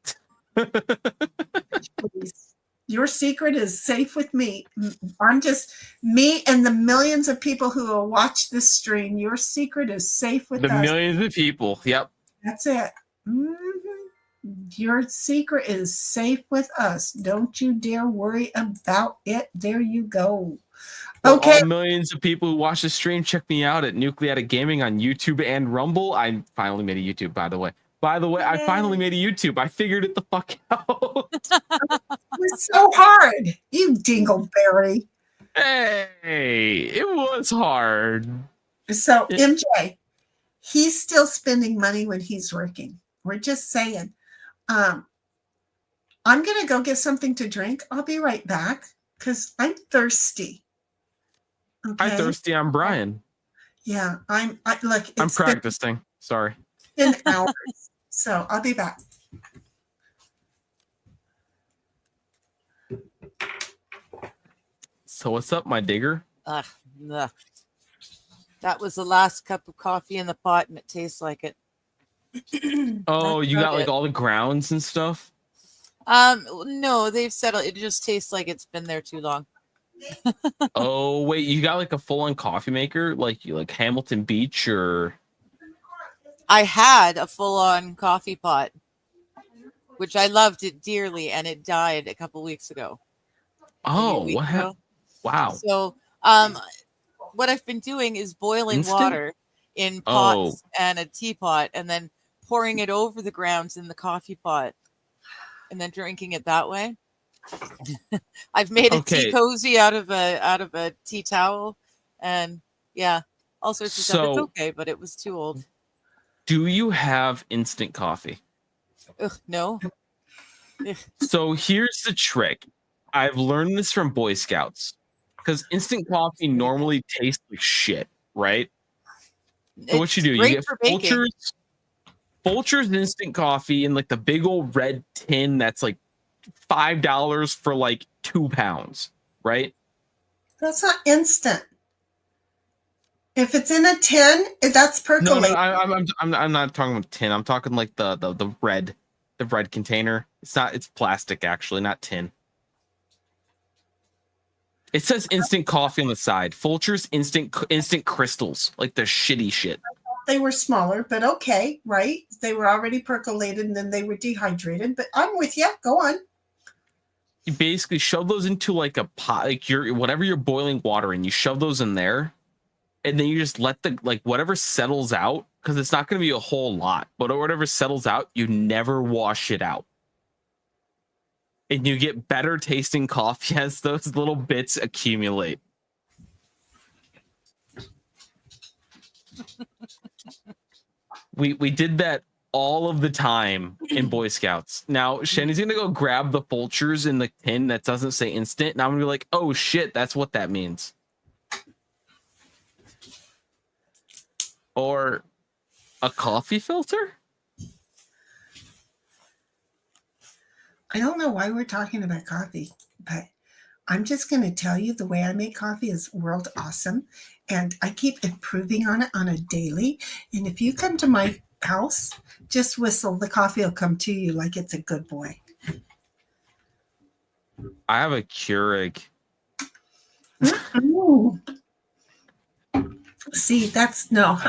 Your secret is safe with me. I'm just me and the millions of people who will watch this stream. Your secret is safe with us. The millions of people. Yep. That's it. Your secret is safe with us. Don't you dare worry about it. There you go. Okay. All millions of people who watch the stream, check me out at Nucleatic Gaming on YouTube and Rumble. I finally made a YouTube, by the way. I finally made a YouTube. I figured it the fuck out. It's so hard, you dingleberry. Hey, it was hard. So, MJ, he's still spending money when he's working. We're just saying. I'm going to go get something to drink. I'll be right back because I'm thirsty. Okay? I'm thirsty. I'm Brian. Yeah, I'm practicing. Sorry. 10 hours. So I'll be back. So what's up, my digger? Ugh. That was the last cup of coffee in the pot, and it tastes like it. Oh, That's you got about like it. all the grounds and stuff? No, they've settled. It just tastes like it's been there too long. Oh, wait, you got like a full-on coffee maker? Like you like Hamilton Beach or I had a full-on coffee pot, which I loved it dearly, and it died a couple weeks ago. Oh, Maybe a week what ago. happened? Wow. So, what I've been doing is boiling Instant? water in pots and a teapot, and then pouring it over the grounds in the coffee pot, and then drinking it that way. I've made a tea cozy out of a tea towel, and yeah, all sorts of stuff. It's So- okay, but it was too old. Do you have instant coffee? Ugh, no. Ugh. So here's the trick. I've learned this from Boy Scouts because instant coffee normally tastes like shit, right? So what you do, you great get for baking. Folgers instant coffee in like the big old red tin that's like $5 for like 2 pounds, right? That's not instant. If it's in a tin, that's percolated. No, I'm not talking about tin. I'm talking like the red container. It's plastic actually, not tin. It says instant coffee on the side. Folgers instant crystals, like the shitty shit. They were smaller, but okay, right? They were already percolated and then they were dehydrated. But I'm with you. Go on. You basically shove those into like a pot, like whatever you're boiling water in. You shove those in there, and then you just let the like whatever settles out, because it's not going to be a whole lot, but whatever settles out, you never wash it out. And you get better tasting coffee as those little bits accumulate. We did that all of the time in Boy Scouts. Now, Shenny's going to go grab the Folgers in the tin that doesn't say instant, and I'm going to be like, oh shit, that's what that means. Or a coffee filter? I don't know why we're talking about coffee, but I'm just going to tell you the way I make coffee is world awesome. And I keep improving on it on a daily. And if you come to my house, just whistle. The coffee will come to you like it's a good boy. I have a Keurig. Ooh. See, that's no.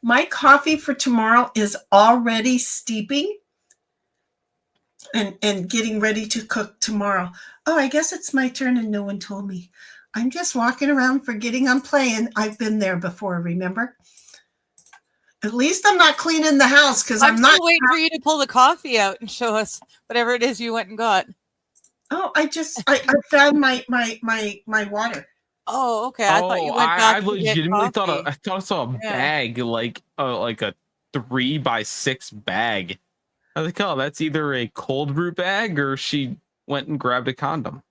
My coffee for tomorrow is already steeping and getting ready to cook tomorrow. Oh, I guess it's my turn and no one told me. I'm just walking around forgetting I'm playing. I've been there before, remember? At least I'm not cleaning the house because I'm not still waiting for you to pull the coffee out and show us whatever it is you went and got. Oh, I found my water. Oh, okay. I thought you went back. I legitimately thought I saw a bag like a 3x6 bag. I was like, oh, that's either a cold brew bag or she went and grabbed a condom.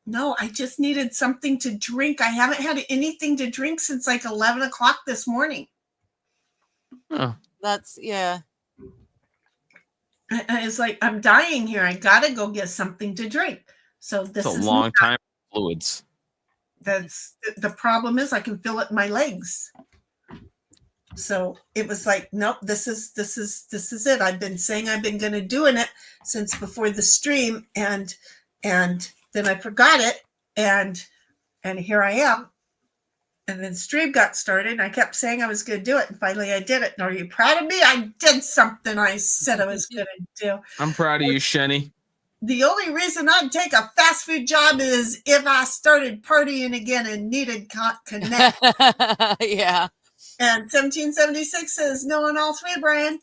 No, I just needed something to drink. I haven't had anything to drink since like 11 o'clock this morning. Oh. That's, yeah. It's like, I'm dying here. I got to go get something to drink. So this is a long time for fluids. That's the problem is I can feel it in my legs. So it was like, nope, this is it. I've been saying I've been going to doing it since before the stream. And then I forgot it, and here I am. And then stream got started, and I kept saying I was going to do it, and finally I did it. And are you proud of me? I did something I said I was going to do. I'm proud of you, Shenny. The only reason I'd take a fast food job is if I started partying again and needed connect. Yeah. And 1776 says, no on all three, Brian.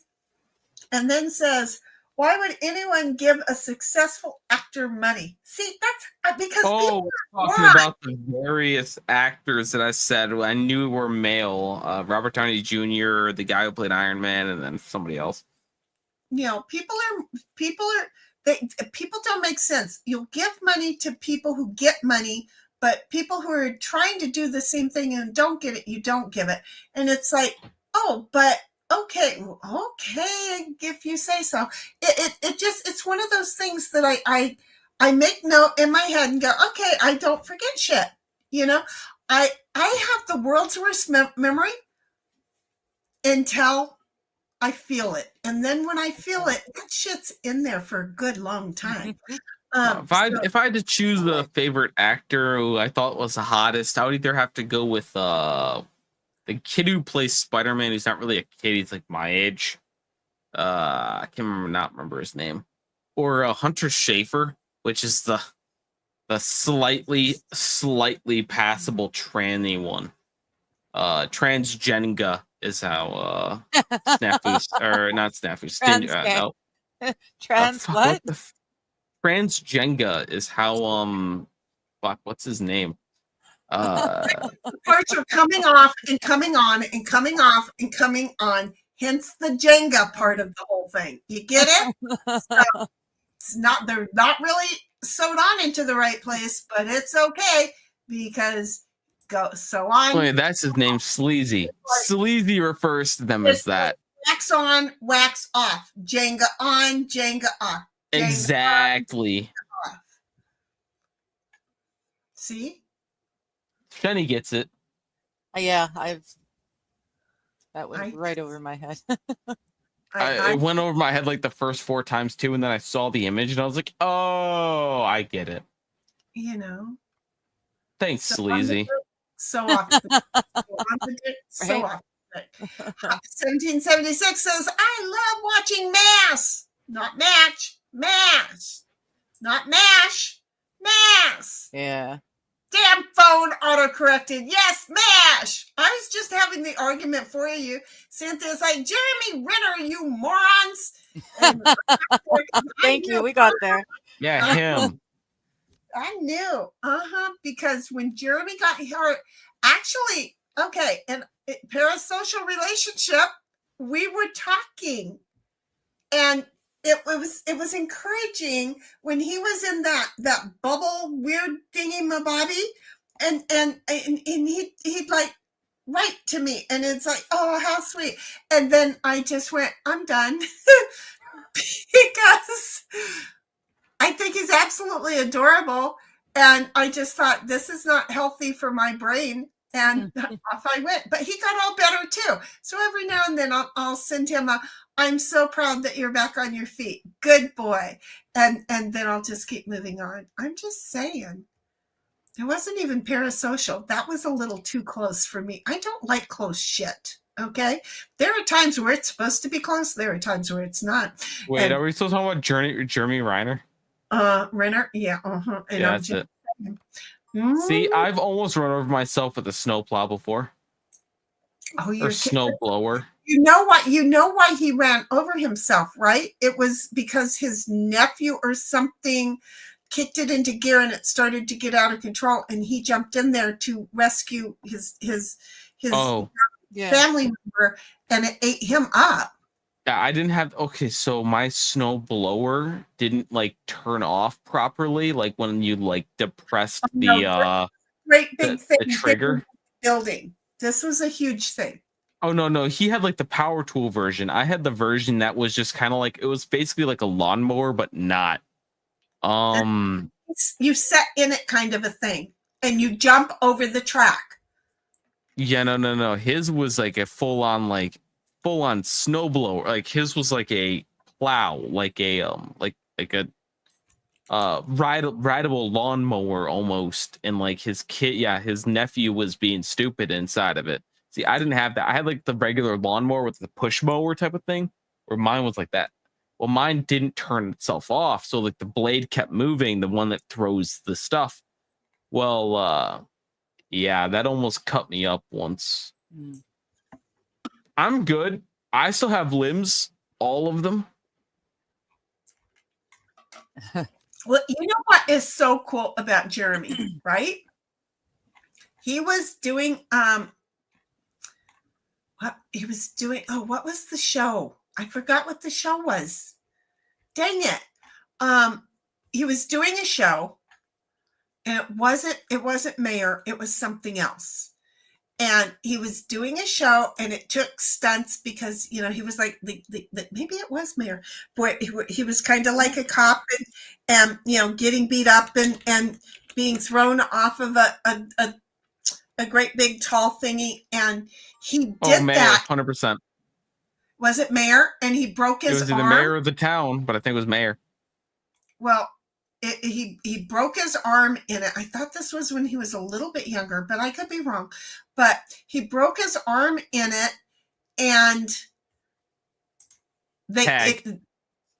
And then says, why would anyone give a successful actor money? See, that's because people talking about the various actors that I said I knew were male. Robert Downey Jr., the guy who played Iron Man, and then somebody else. You know, people don't make sense. You'll give money to people who get money, but people who are trying to do the same thing and don't get it, you don't give it. And it's like, oh, but okay, if you say so. It's one of those things that I make note in my head and go, okay, I don't forget shit. You know, I have the world's worst memory until I feel it. And then when I feel it, that shit's in there for a good long time. If I had to choose a favorite actor who I thought was the hottest, I would either have to go with the kid who plays Spider-Man. He's not really a kid; he's like my age. I can't remember his name, or Hunter Schafer, which is the slightly passable tranny one. Transgenga is how Snafu or not Snafu. No. Trans what? Transgenga is how what's his name? Parts are coming off and coming on and coming off and coming on. Hence the Jenga part of the whole thing. You get it? So they're not really sewed on into the right place, but it's okay because so on. Wait, that's his name, Sleazy. Sleazy refers to them as that. Wax on, wax off. Jenga on, Jenga off. Jenga Exactly. on, off. See? Sheni gets it. Yeah, that went right over my head. It went over my head like the first 4 times too, and then I saw the image and I was like, "Oh, I get it." You know. Thanks, Sleazy. So often. So often. 1776 says, "I love watching Mass, not Match, Mass, not Mash, Mass." Yeah. Damn phone auto-corrected. Yes, MASH. I was just having the argument for you. Cynthia's like, Jeremy Renner, you morons. Thank you. We got there. Yeah, him. I knew. Because when Jeremy got hurt, actually, okay, in a parasocial relationship, we were talking. And it was encouraging when he was in that bubble weird thingy my body and he'd like write to me and it's like, oh, how sweet. And then I just went, I'm done. Because I think he's absolutely adorable. And I just thought, this is not healthy for my brain. And off I went. But he got all better too. So every now and then I'll send him I'm so proud that you're back on your feet. Good boy. And then I'll just keep moving on. I'm just saying. It wasn't even parasocial. That was a little too close for me. I don't like close shit. Okay? There are times where it's supposed to be close. There are times where it's not. Wait, are we still talking about Jeremy Renner? Renner? Yeah. Yeah, that's it. See, I've almost run over myself with a snowplow before. Oh, or snowblower. You know what? You know why he ran over himself, right? It was because his nephew or something kicked it into gear and it started to get out of control, and he jumped in there to rescue his family member, and it ate him up. Yeah, I didn't have. Okay, so my snowblower didn't like turn off properly, like when you like depressed the trigger building. This was a huge thing. Oh no, he had like the power tool version. I had the version that was just kind of like, it was basically like a lawnmower, but not. You set in it kind of a thing, and you jump over the track. Yeah, no. His was like a full on snowblower. Like his was like a plow, like a rideable lawnmower almost. And like his his nephew was being stupid inside of it. See, I didn't have that. I had like the regular lawnmower with the push mower type of thing, where mine was like that. Well, mine didn't turn itself off, so like the blade kept moving, the one that throws the stuff. Well, yeah, that almost cut me up once. I'm good. I still have limbs, all of them. Well, you know what is so cool about Jeremy, right? He was doing what was the show? I forgot what the show was. Dang it. He was doing a show, and it wasn't Mayor, it was something else. and he was doing a show, and it took stunts because he was like maybe it was Mayor, but he was kind of like a cop, and getting beat up and being thrown off of a great big tall thingy, and he did Mayor, that. 100%. Was it Mayor? And he broke his arm. It was either mayor of the town, but I think it was mayor. Well, he broke his arm in it. I thought this was when he was a little bit younger, but I could be wrong. But he broke his arm in it, and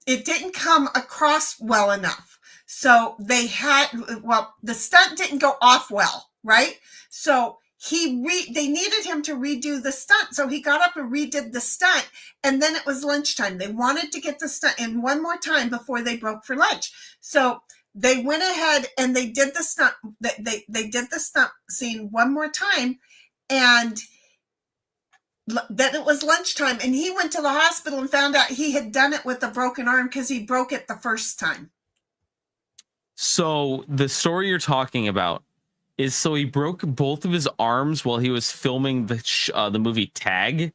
it didn't come across well enough. So the stunt didn't go off well, right? So they needed him to redo the stunt. So he got up and redid the stunt, and then it was lunchtime. They wanted to get the stunt in one more time before they broke for lunch. So they went ahead and they did the stunt. They did the stunt scene one more time, and then it was lunchtime, and he went to the hospital and found out he had done it with a broken arm because he broke it the first time. So the story you're talking about is he broke both of his arms while he was filming the movie Tag,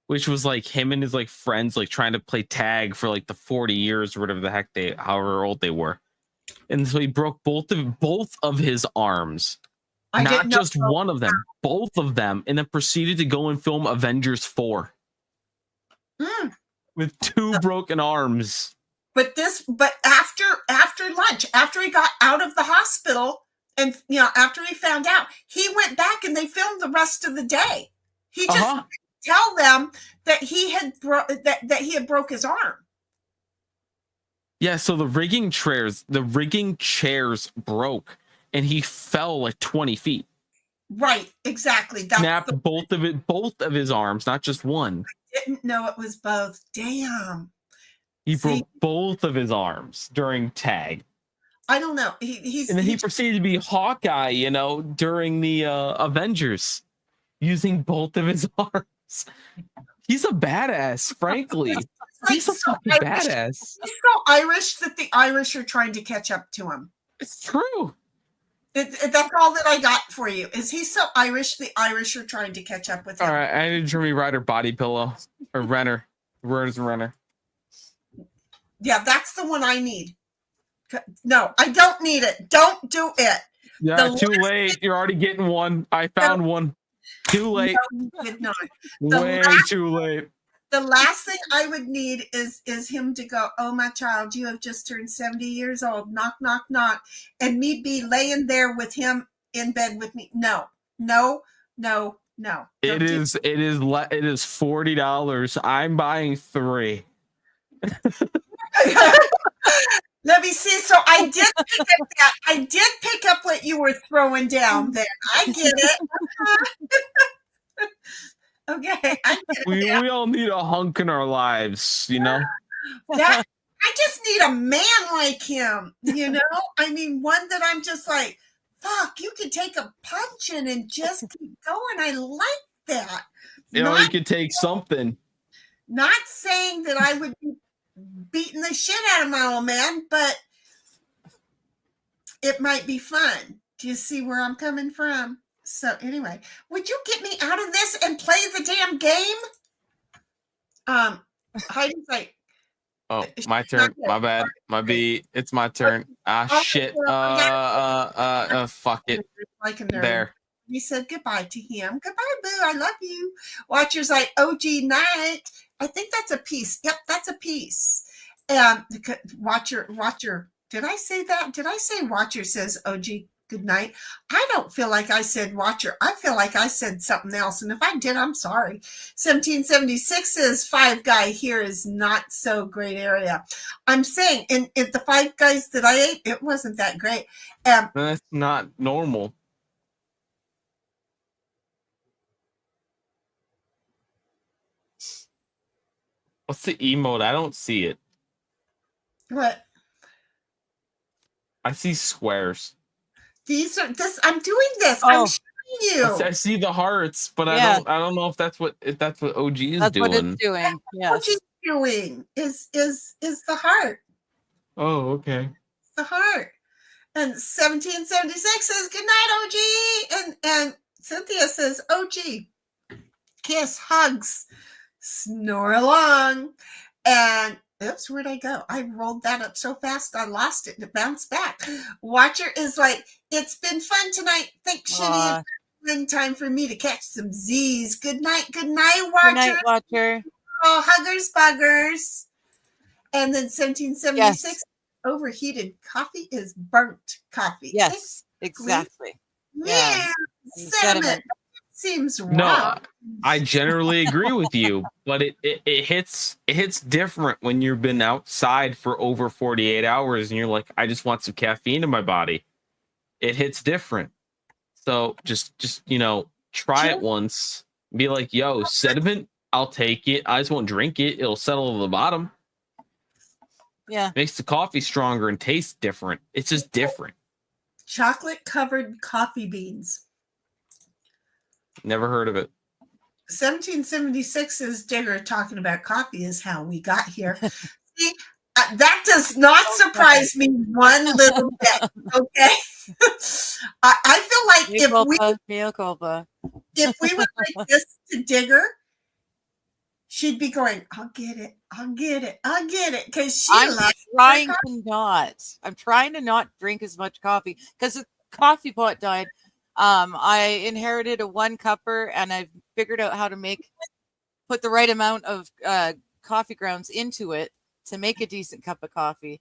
which was like him and his like friends like trying to play tag for like the 40 years or whatever the heck however old they were. And so he broke both of his arms. Not just one of them, both of them, and then proceeded to go and film Avengers 4 with 2 broken arms. But after lunch, after he got out of the hospital, and after he found out, he went back and they filmed the rest of the day. He just tell them that he had broke his arm. Yeah, so the rigging chairs broke, and he fell like 20 feet. Right, exactly. Snapped both of his arms, not just one. I didn't know it was both. Damn. He broke both of his arms during Tag. I don't know. And then he proceeded to be Hawkeye, during the Avengers, using both of his arms. He's a badass, frankly. He's a fucking badass. He's so Irish that the Irish are trying to catch up to him. It's true. That's all that I got for you. Is he's so Irish, the Irish are trying to catch up with him. All right, I need a Jeremy Ryder body pillow. Or Renner. Where's Renner? Yeah, that's the one I need. No, I don't need it. Don't do it. Yeah, too late. You're already getting one. I found one. Too late. No, you did not. Way too late. The last thing I would need is him to go, "Oh, my child, you have just turned 70 years old. Knock, knock, knock." And me be laying there with him in bed with me. No. It is $40. I'm buying 3. Let me see. So I did pick up that. I did pick up what you were throwing down there. I get it. Okay. I get it. We all need a hunk in our lives, I just need a man like him, I mean, one that I'm just like, fuck, you can take a punching and just keep going. I like that. You could take something. Not saying that I would be beating the shit out of my old man, but it might be fun. Do you see where I'm coming from? So anyway, would you get me out of this and play the damn game? Heidi's like, oh, my turn. My bad. My B. It's my turn. Shit. Fuck it. Like a nerd. There. We said goodbye to him. Goodbye, boo. I love you. Watcher's like, OG night. I think that's a piece. Yep, that's a piece. Watcher. Did I say that? Did I say Watcher says OG good night? I don't feel like I said Watcher. I feel like I said something else. And if I did, I'm sorry. 1776 says Five Guy here is not so great area. I'm saying in the Five Guys that I ate, it wasn't that great. That's not normal. What's the emote? I don't see it. What? I see squares. I'm doing this. I'm showing you. I see the hearts, but I don't know if that's what OG is doing. That's what it's doing. Yes. What OG doing is the heart. Oh, okay. The heart. And 1776 says good night, OG. And Cynthia says, oh, gee, kiss, hugs, snore along. And oops, where'd I go? I rolled that up so fast I lost it and it bounced back. Watcher is like, it's been fun tonight. Thanks, Shitty. Time for me to catch some Z's. Good night, Watcher. Good night, Watcher. Oh, huggers, buggers. And then 1776, Yes. overheated coffee is burnt coffee. Yes, exactly. Yeah, sediment. Seems wrong. No, I generally agree with you, but it hits different when you've been outside for over 48 hours and you're like, I just want some caffeine in my body. It hits different. So just try it once. Be like, yo, sediment, I'll take it. I just won't drink it. It'll settle to the bottom. Yeah. Makes the coffee stronger and tastes different. It's just different. Chocolate covered coffee beans. Never heard of it. 1776 is Digger talking about coffee is how we got here. See, that does not surprise me one little bit. Okay, I feel like if we were like this to Digger, she'd be going, "I'll get it, because I'm trying to not drink as much coffee because the coffee pot died. I inherited a 1-cupper and I've figured out how to put the right amount of coffee grounds into it to make a decent cup of coffee.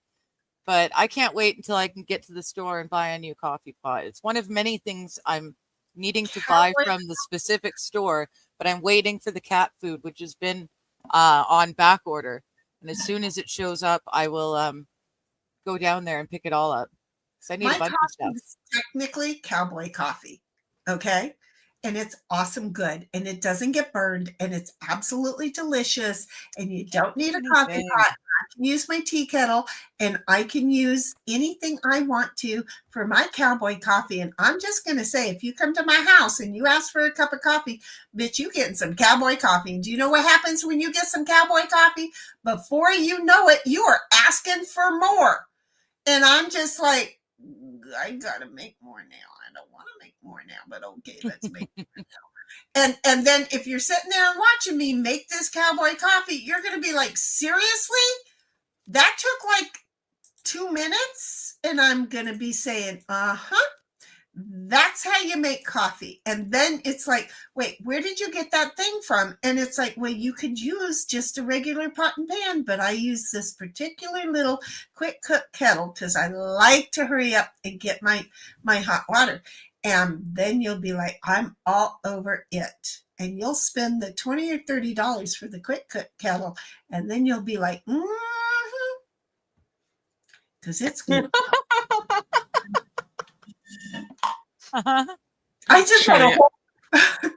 But I can't wait until I can get to the store and buy a new coffee pot. It's one of many things I'm needing to buy from the specific store, but I'm waiting for the cat food, which has been on back order. And as soon as it shows up, I will go down there and pick it all up. I need a bunch of stuff. Is technically cowboy coffee, okay? And it's awesome good. And it doesn't get burned. And it's absolutely delicious. And you don't need a coffee pot. I can use my tea kettle. And I can use anything I want to for my cowboy coffee. And I'm just going to say, if you come to my house and you ask for a cup of coffee, bitch, you getting some cowboy coffee. And do you know what happens when you get some cowboy coffee? Before you know it, you are asking for more. And I'm just like, I gotta make more now. I don't want to make more now, but okay, let's make more now. And then if you're sitting there and watching me make this cowboy coffee, you're gonna be like, seriously? That took like 2 minutes? And I'm gonna be saying, that's how you make coffee. And then it's like, wait, where did you get that thing from? And it's like, well, you could use just a regular pot and pan, but I use this particular little quick cook kettle because I like to hurry up and get my hot water. And then you'll be like, I'm all over it. And you'll spend the $20 or $30 for the quick cook kettle. And then you'll be like, because it's good. I just had a whole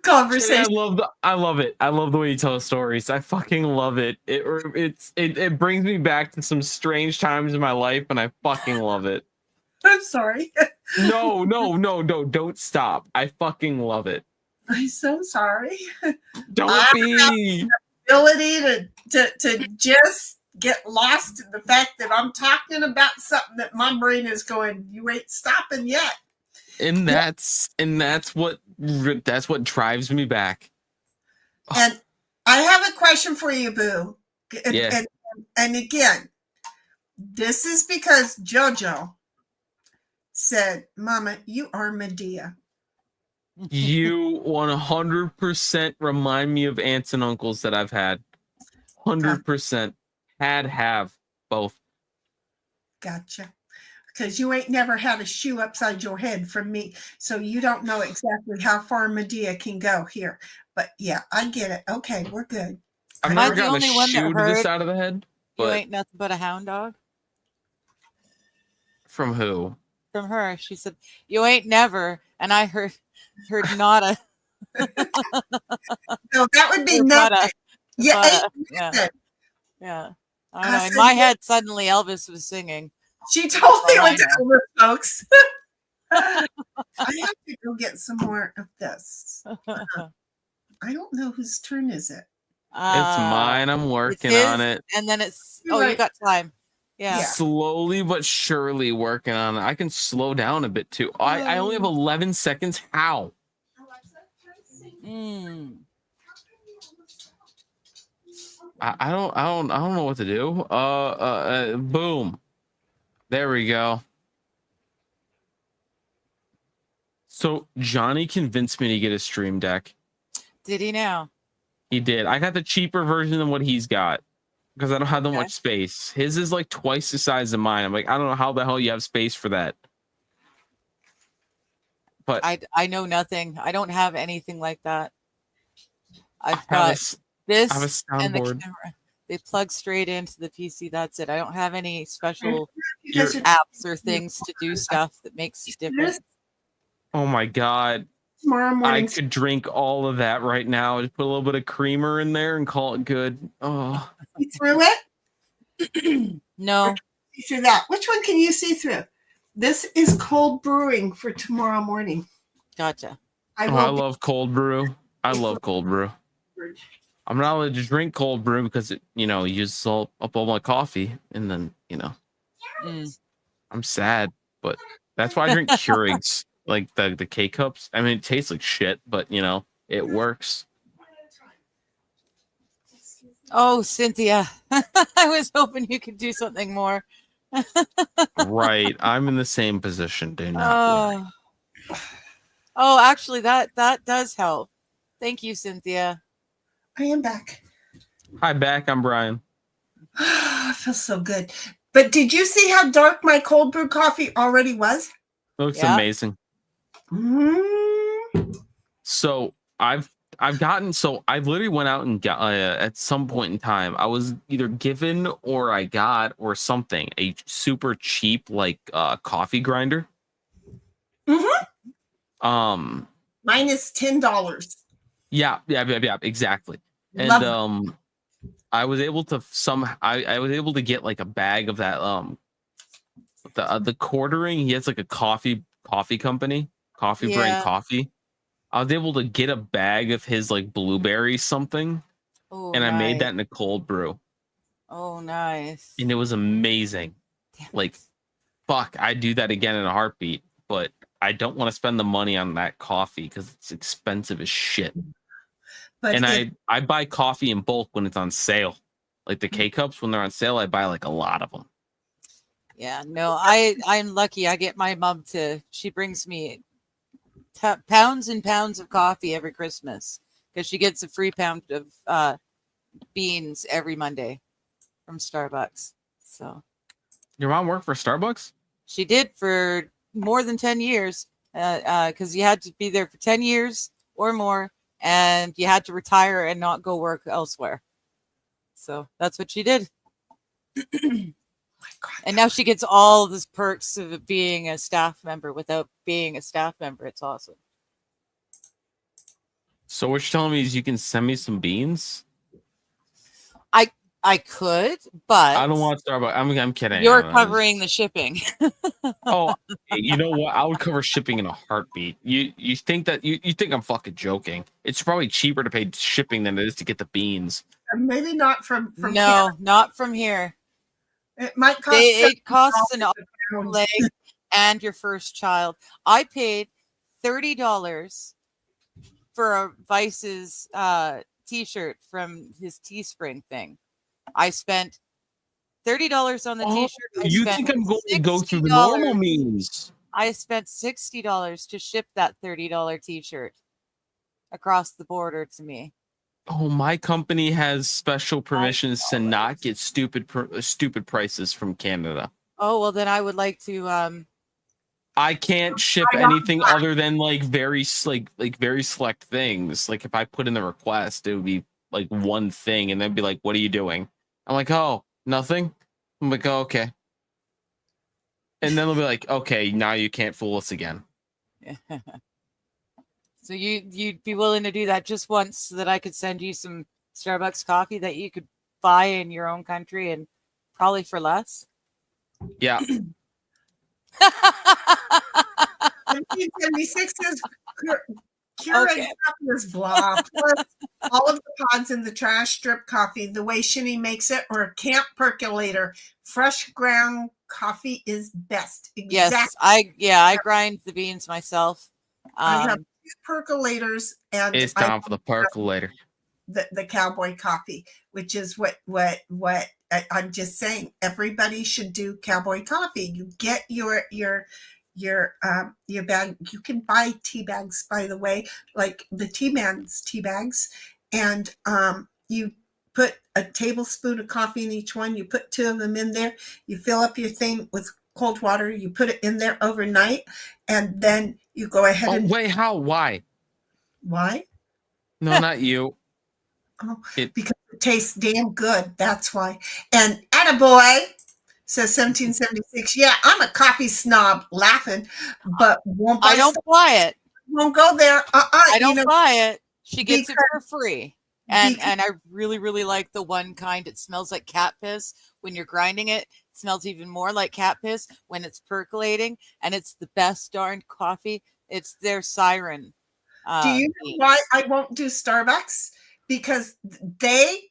conversation. I love it. I love the way you tell stories. I fucking love it. It brings me back to some strange times in my life, and I fucking love it. I'm sorry. No, don't stop. I fucking love it. I'm so sorry. Don't be. Ability to just get lost in the fact that I'm talking about something that my brain is going, you ain't stopping yet. And that's what drives me back. And I have a question for you, Boo. Yeah. And again, this is because JoJo said, Mama, you are Medea. You 100% remind me of aunts and uncles that I've had. 100%. Have both. Gotcha. Because you ain't never had a shoe upside your head from me, so you don't know exactly how far Medea can go here. But yeah, I get it. Okay, we're good. I've never gotten a shoe to the side of the head. You ain't nothing but a hound dog. From who? From her. She said, you ain't never. And I heard not a. No, that would be nothing. Yeah. Yeah. I don't know. In my head, suddenly Elvis was singing. She totally went over, folks. I have to go get some more of this. I don't know whose turn is it. It's mine. I'm working on it. And then it's you got time. Yeah. Slowly but surely working on it. I can slow down a bit too. I only have 11 seconds. How? Alexa, Mm. I don't know what to do. Boom. There we go. So Johnny convinced me to get a stream deck. Did he now? He did. I got the cheaper version than what he's got because I don't have that Okay. much space. His is like twice the size of mine. I'm like, I don't know how the hell you have space for that. But I know nothing. I don't have anything like that. I've I have got I have a this and the soundboard. camera. They plug straight into the PC. That's it. I don't have any special You guys are- apps or things to do stuff that makes it different. Oh my god. Tomorrow I morning. could drink all of that right now. Just put a little bit of creamer in there and call it good. Oh, See through it? No. See through that. Which one can you see through? This is cold brewing for tomorrow morning. Gotcha. I will be- love cold brew. I love cold brew. I'm not allowed to drink cold brew because it, uses up all my coffee, and then Mm. I'm sad, but that's why I drink Keurigs, like the K cups. I mean, it tastes like shit, but it works. Oh, Cynthia. I was hoping you could do something more. Right, I'm in the same position. Do not worry. Oh, actually, that does help. Thank you, Cynthia. I am back. Hi, back. I'm Brian. I feel so good. But did you see how dark my cold brew coffee already was? Looks Yeah. amazing. So I've literally went out and got at some point in time I was either given or I got or something a super cheap coffee grinder. Mine is $10. Yeah, exactly. And Love I was able to I was able to get like a bag of that the quartering. He has like a coffee company, coffee brand coffee. I was able to get a bag of his like blueberry something, Oh, and I made nice. that in a cold brew. Oh, nice. And it was amazing. Damn. Like, fuck, I'd do that again in a heartbeat, but I don't want to spend the money on that coffee because it's expensive as shit. But And I buy coffee in bulk when it's on sale. Like the K-Cups, when they're on sale, I buy like a lot of them. Yeah, no, I'm lucky. I get my mom she brings me pounds and pounds of coffee every Christmas because she gets a free pound of beans every Monday from Starbucks. So Your mom worked for Starbucks? she did for more than 10 years because you had to be there for 10 years or more, and you had to retire and not go work elsewhere. So that's what she did. And now she gets all the perks of being a staff member without being a staff member. It's awesome. So what you're telling me is you can send me some beans? I could, but I don't want Starbucks. I'm kidding. You're covering the shipping. Oh, you know what? I would cover shipping in a heartbeat. You think that you think I'm fucking joking? It's probably cheaper to pay shipping than it is to get the beans. maybe not from No, Canada. not from here. It might cost It costs an $7 arm, leg and your first child. I paid $30 for a Vice's t-shirt from his Teespring thing. I spent $30 on the t-shirt. You think I'm going to go through the normal means? I spent $60 to ship that $30 t-shirt across the border to me. Oh, my company has special permissions to not get stupid prices from Canada. Oh, well, then I would like to. I can't ship anything other than like very select things. Like if I put in the request, it would be like one thing, and they'd be like, "What are you doing?" I'm like, "Oh, nothing." I'm like, "Oh, okay." And then they'll be like, "Okay, now you can't fool us again." So you'd be willing to do that just once so that I could send you some Starbucks coffee that you could buy in your own country and probably for less? Yeah. 1776 is Keurig is blah. Plus all of the pods in the trash strip coffee, the way Shini makes it, or camp percolator. Fresh ground coffee is best. Exactly. Yes, I grind the beans myself. I have use percolators, and It's time for the percolator. The cowboy coffee, which is what I'm just saying. Everybody should do cowboy coffee. You get your bag. You can buy tea bags, by the way, like the Tea Man's tea bags, and you put a tablespoon of coffee in each one. You put 2 of them in there. You fill up your thing with cold water. You put it in there overnight, and then you go ahead and wait, how? Why? Why? No, not you. Oh, because it tastes damn good. That's why. And attaboy, says 1776. Yeah, I'm a coffee snob, laughing, but won't buy I don't buy it. Won't go there. I don't buy it. She gets it for free. And I really, really like the one kind. It smells like cat piss. When you're grinding it, it smells even more like cat piss when it's percolating. And it's the best darn coffee. It's their siren. Do you know why I won't do Starbucks? Because they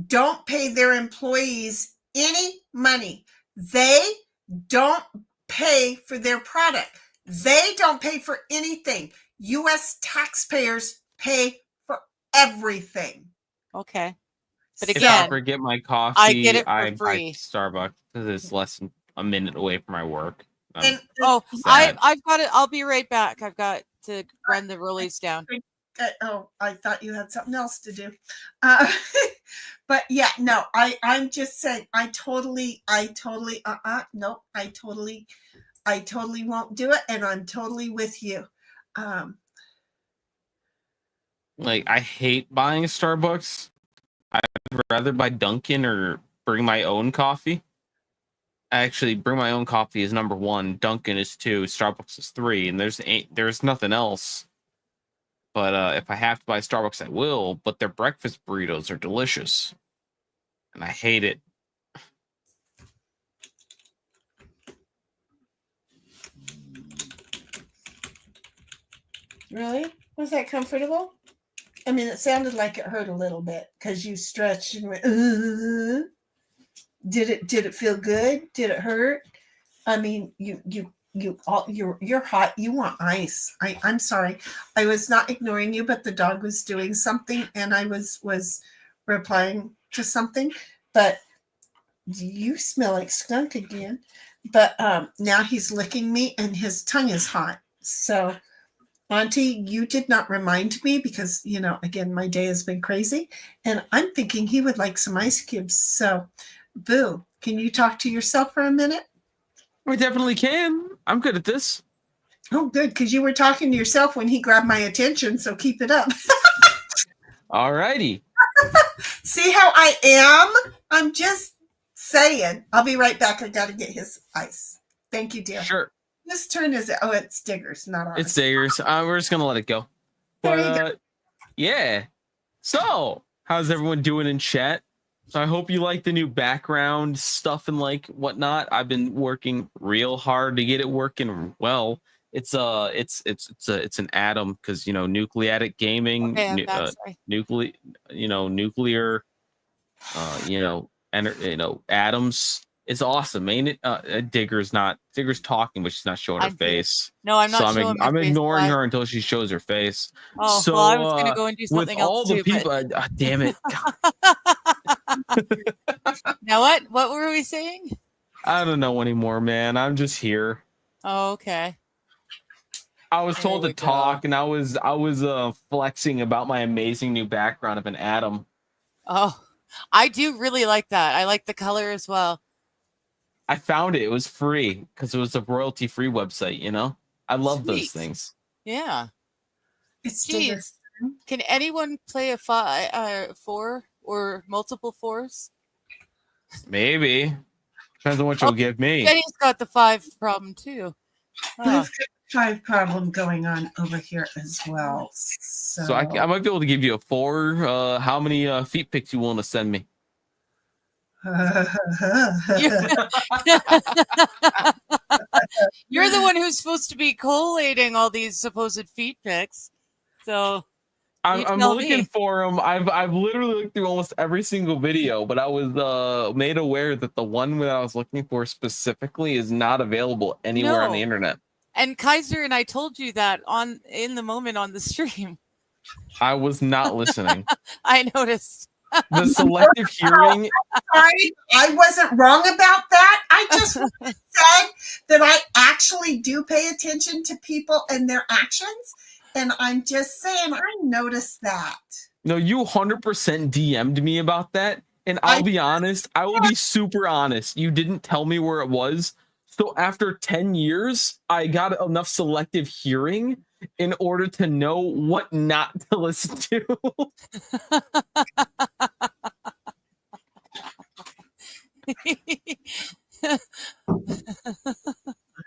don't pay their employees any money. They don't pay for their product. They don't pay for anything. U.S. taxpayers pay for everything. Okay. But If again, I ever get my coffee, I get it for I free. buy Starbucks because it's less than a minute away from my work. And, I've got it. I'll be right back. I've got to run the rollies down. I thought you had something else to do. But yeah, no, I'm just saying, I totally won't do it. And I'm totally with you. Like, I hate buying Starbucks. I'd rather buy Dunkin' or bring my own coffee. Actually, bring my own coffee is number 1. Dunkin' is 2. Starbucks is 3. And there's nothing else. But if I have to buy Starbucks, I will. But their breakfast burritos are delicious. And I hate it. Really? Was that comfortable? I mean, it sounded like it hurt a little bit because you stretched and went, Did it feel good? Did it hurt? I mean, you're hot. You want ice. I'm sorry. I was not ignoring you, but the dog was doing something and I was replying to something. But you smell like skunk again. But now he's licking me and his tongue is hot. So Auntie, you did not remind me because, again, my day has been crazy. And I'm thinking he would like some ice cubes. So, Boo, can you talk to yourself for a minute? I definitely can. I'm good at this. Oh, good, because you were talking to yourself when he grabbed my attention, so keep it up. All righty. See how I am? I'm just saying. I'll be right back. I got to get his ice. Thank you, dear. Sure. Whose turn is it? Oh, it's Digger's, not ours. It's Digger's. We're just going to let it go. But, yeah. So, how's everyone doing in chat? So I hope you like the new background stuff and like whatnot. I've been working real hard to get it working well. It's an atom because nucleatic gaming, nuclear, atoms. It's awesome, ain't it? Digger's talking, but she's not showing her face. No, I'm not. So showing I'm face, ignoring her until she shows her face. Oh, so, well, I was gonna go and do something with else all the too, people, damn it. Now what? What were we saying? I don't know anymore, man. I'm just here. Oh, okay. I was told to talk, and I was flexing about my amazing new background of an atom. Oh, I do really like that. I like the color as well. I found it. It was free because it was a royalty-free website. I love those things. Yeah. It's Jeez. Can anyone play a 4 or multiple 4s? Maybe. Depends on what you'll give me. Jenny's got the 5 problem too. We've got a 5 problem going on over here as well. So I might be able to give you a 4. How many feet pics you want to send me? You're the one who's supposed to be collating all these supposed feet pics. So I'm looking for them. I've literally looked through almost every single video, but I was made aware that the one that I was looking for specifically is not available anywhere on the internet. And Kaiser and I told you that in the moment on the stream. I was not listening. I noticed. The selective hearing. Sorry, I wasn't wrong about that. I just said that I actually do pay attention to people and their actions. And I'm just saying, I noticed that. No, you 100% DM'd me about that. And I'll be honest, I will be super honest. You didn't tell me where it was. So after 10 years, I got enough selective hearing in order to know what not to listen to.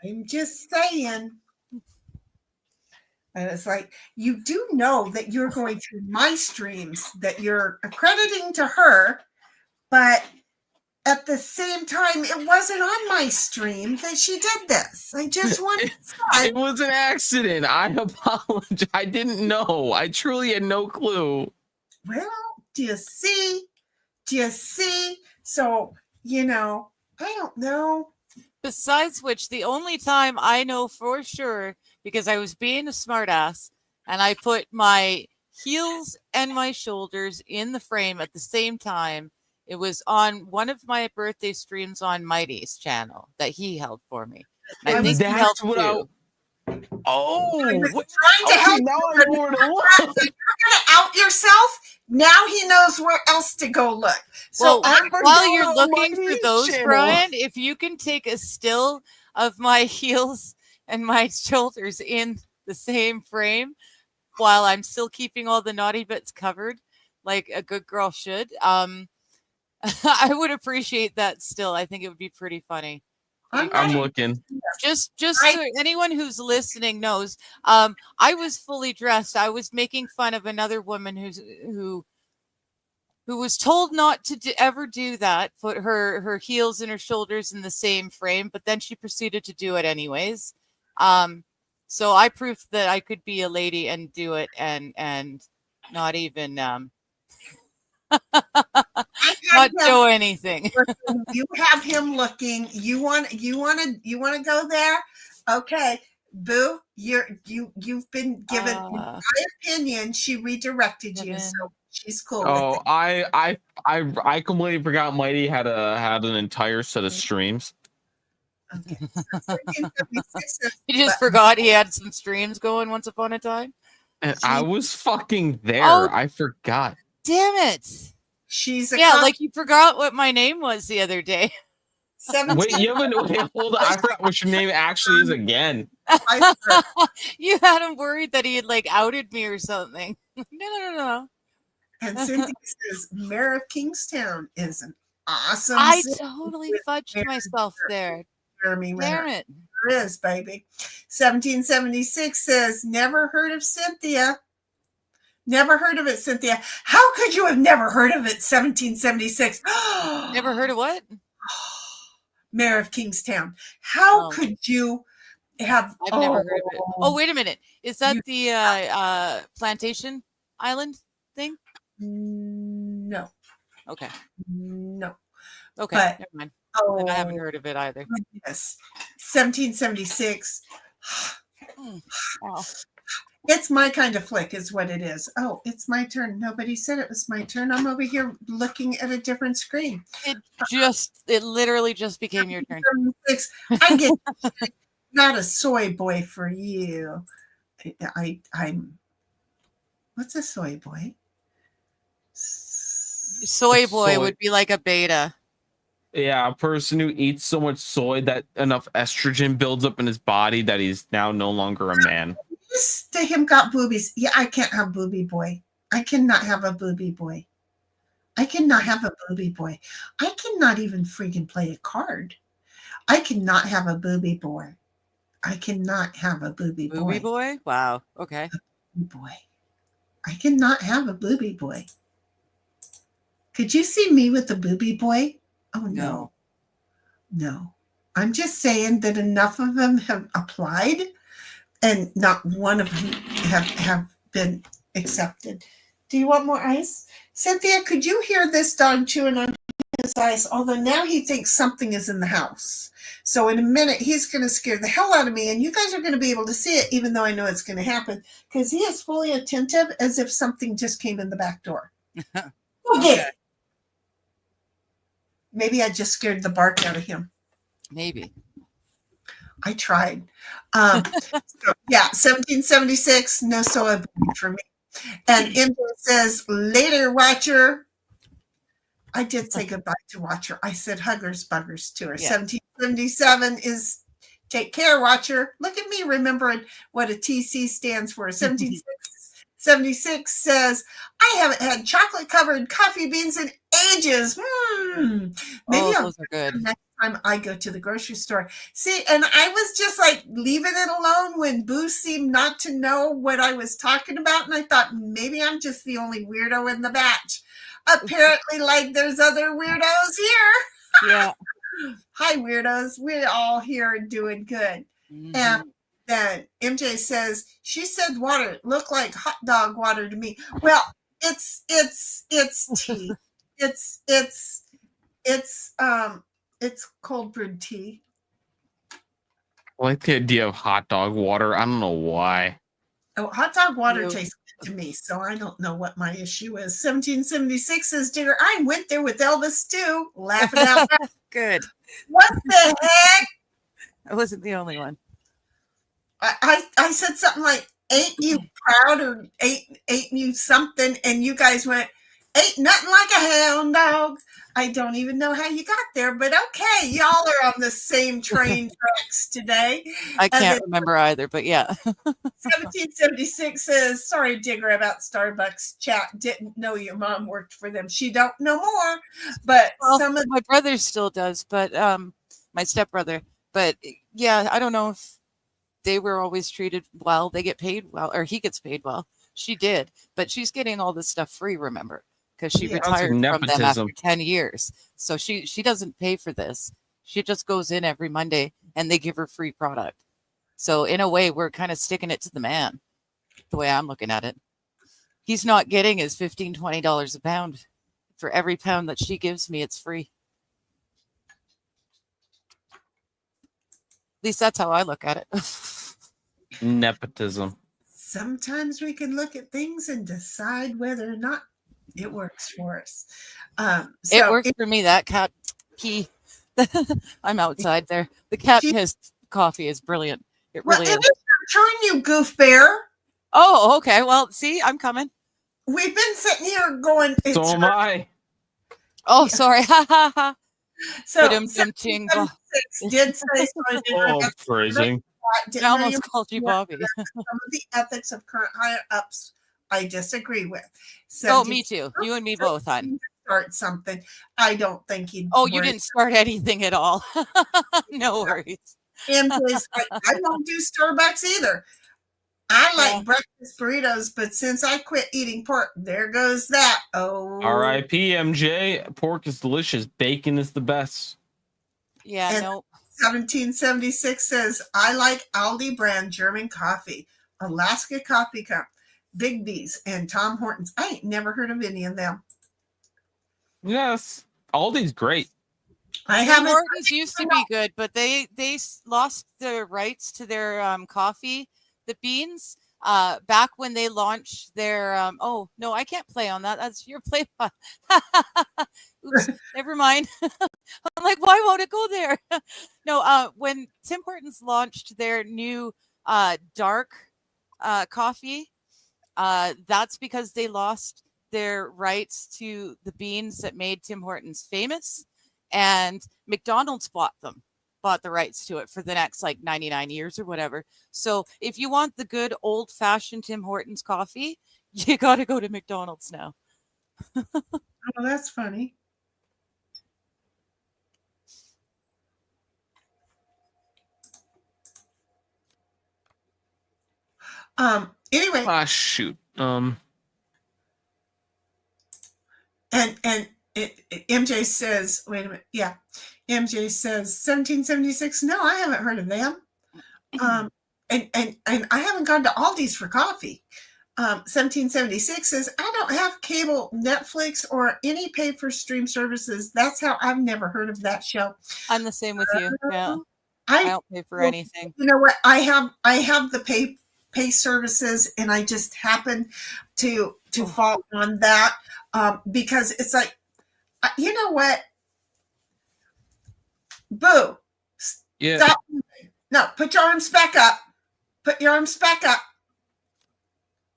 I'm just saying. And it's like, you do know that you're going through my streams, that you're accrediting to her, but at the same time, it wasn't on my stream that she did this. I just wanted to say. It was an accident. I apologize. I didn't know. I truly had no clue. Well, do you see? Do you see? So, you know, I don't know. Besides which, the only time I know for sure, because I was being a smartass, and I put my heels and my shoulders in the frame at the same time, it was on one of my birthday streams on Mighty's channel that he held for me. I think he helped too. Oh, I was trying to help now you. I know where to look. You're going to out yourself. Now he knows where else to go look. So Well, while you're on looking for Mighty's those, channel. Brian, if you can take a still of my heels and my shoulders in the same frame while I'm still keeping all the naughty bits covered, like a good girl should, I would appreciate that still. I think it would be pretty funny. I'm looking. Just so anyone who's listening knows, I was fully dressed. I was making fun of another woman who was told not to ever do that, put her heels and her shoulders in the same frame, but then she proceeded to do it anyways. So I proved that I could be a lady and do it and not even not show anything. You have him looking. You want to go there? Okay, Boo, you've been given my opinion. She redirected you, so she's cool. Oh, with it. I completely forgot Mighty had an entire set of streams. Okay. So 1376 He just forgot he had some streams going once upon a time. And I was fucking there. Oh. I forgot. Damn it. She's a Like you forgot what my name was the other day. 17. Wait, hold on. I forgot what your name actually is again. You had him worried that he had like outed me or something. No. And Cynthia says, Mayor of Kingstown is an awesome. I city totally with fudged Mayor myself there. Jeremy Renner. Damn it. There is, baby. 1776 says, never heard of Cynthia. Never heard of it, Cynthia. How could you have never heard of it, 1776? Never heard of what? Mayor of Kingstown. How could you have? I've never heard of it. Oh, wait a minute. Is that the Plantation Island thing? No. Okay. No. Okay. But- Never mind. Oh, I haven't heard of it either. yes. 1776. Wow. It's my kind of flick is what it is. Oh, it's my turn. Nobody said it was my turn. I'm over here looking at a different screen. It literally just became your turn. I get not a soy boy for you. I'm what's a soy boy? Soy boy would be like a beta. Yeah, a person who eats so much soy that enough estrogen builds up in his body that he's now no longer a man. To him got boobies. Yeah, I can't have booby boy. I cannot have a booby boy. I cannot have a booby boy. I cannot even freaking play a card. I cannot have a booby boy. I cannot have a booby boy. Booby boy? Wow. Okay. Boy. I cannot have a booby boy. Could you see me with a booby boy? Oh, no. No. I'm just saying that enough of them have applied and not one of them have been accepted. Do you want more ice? Cynthia, could you hear this dog chewing on his ice, although now he thinks something is in the house. So in a minute, he's going to scare the hell out of me, and you guys are going to be able to see it, even though I know it's going to happen, because he is fully attentive as if something just came in the back door. Okay. Maybe I just scared the bark out of him. Maybe. I tried. So, yeah, 1776, no soy for me. And MJ says, later, Watcher. I did say goodbye to Watcher. I said huggers, buggers to her. Yeah. 1777 is take care, Watcher. Look at me remembering what a TC stands for. 1776 says, I haven't had chocolate-covered coffee beans in ages. Maybe those are good. Next time I go to the grocery store. See, and I was just like leaving it alone when Boo seemed not to know what I was talking about. And I thought maybe I'm just the only weirdo in the batch. Apparently, like there's other weirdos here. Yeah. Hi, weirdos. We're all here doing good. Mm-hmm. And then MJ says, she said water looked like hot dog water to me. Well, it's tea. It's cold brewed tea. I like the idea of hot dog water. I don't know why. Oh, hot dog water tastes good to me, so I don't know what my issue is. 1776 says, Digger, I went there with Elvis too. Laughing out loud. Good. What the heck? I wasn't the only one. I said something like, ain't you proud, or ain't you something? And you guys went, ain't nothing like a hound dog. I don't even know how you got there, but okay, y'all are on the same train tracks today. I can't remember either, but yeah. 1776 says, sorry, Digger, about Starbucks chat. Didn't know your mom worked for them. She don't know more, but my brother still does, but my stepbrother. But yeah, I don't know if they were always treated well. They get paid well, or he gets paid well. She did, but she's getting all this stuff free, remember? Because she retired from them after 10 years. So she doesn't pay for this. She just goes in every Monday and they give her free product. So in a way, we're kind of sticking it to the man, the way I'm looking at it. He's not getting his $15, $20 a pound. For every pound that she gives me, it's free. At least that's how I look at it. Nepotism. Sometimes we can look at things and decide whether or not it works for us. It works for me. That cat pee. I'm outside there. The cat piss coffee is brilliant. It really is. It is your turn, you goof bear. Oh, okay. Well, see, I'm coming. We've been sitting here going. So am I. Oh, sorry. Ha ha ha. So did say phrasing. I almost called you Bobby. Some of the ethics of current higher ups I disagree with. So me too. You and me both, hon. Start something. I don't think he'd. Oh, you didn't start anything at all. No worries. And I don't do Starbucks either. I like breakfast burritos, but since I quit eating pork, there goes that. Oh. R.I.P. MJ. Pork is delicious. Bacon is the best. Yeah, and no. 1776 says, I like Aldi brand German coffee, Alaska Coffee Cup, Big B's, and Tom Hortons. I ain't never heard of any of them. Yes. Aldi's great. I haven't. Hortons used to be good, but they lost their rights to their coffee, the beans, back when they launched their oh no, I can't play on that. That's your play. Oops, never mind. I'm like, why won't it go there? No, when Tim Hortons launched their new dark coffee, that's because they lost their rights to the beans that made Tim Hortons famous, and McDonald's bought the rights to it for the next like 99 years or whatever. So if you want the good old fashioned Tim Hortons coffee, you got to go to McDonald's now. Oh, that's funny. Anyway. Shoot. And MJ says, wait a minute. Yeah. MJ says 1776. No, I haven't heard of them. And I haven't gone to Aldi's for coffee. 1776 says, I don't have cable, Netflix, or any pay-for-stream services. That's how I've never heard of that show. I'm the same with you. Yeah. I don't pay for anything. You know what? I have the pay services, and I just happen to fall on that because it's like, you know what? Boo. Yeah. Stop. No, put your arms back up. Put your arms back up.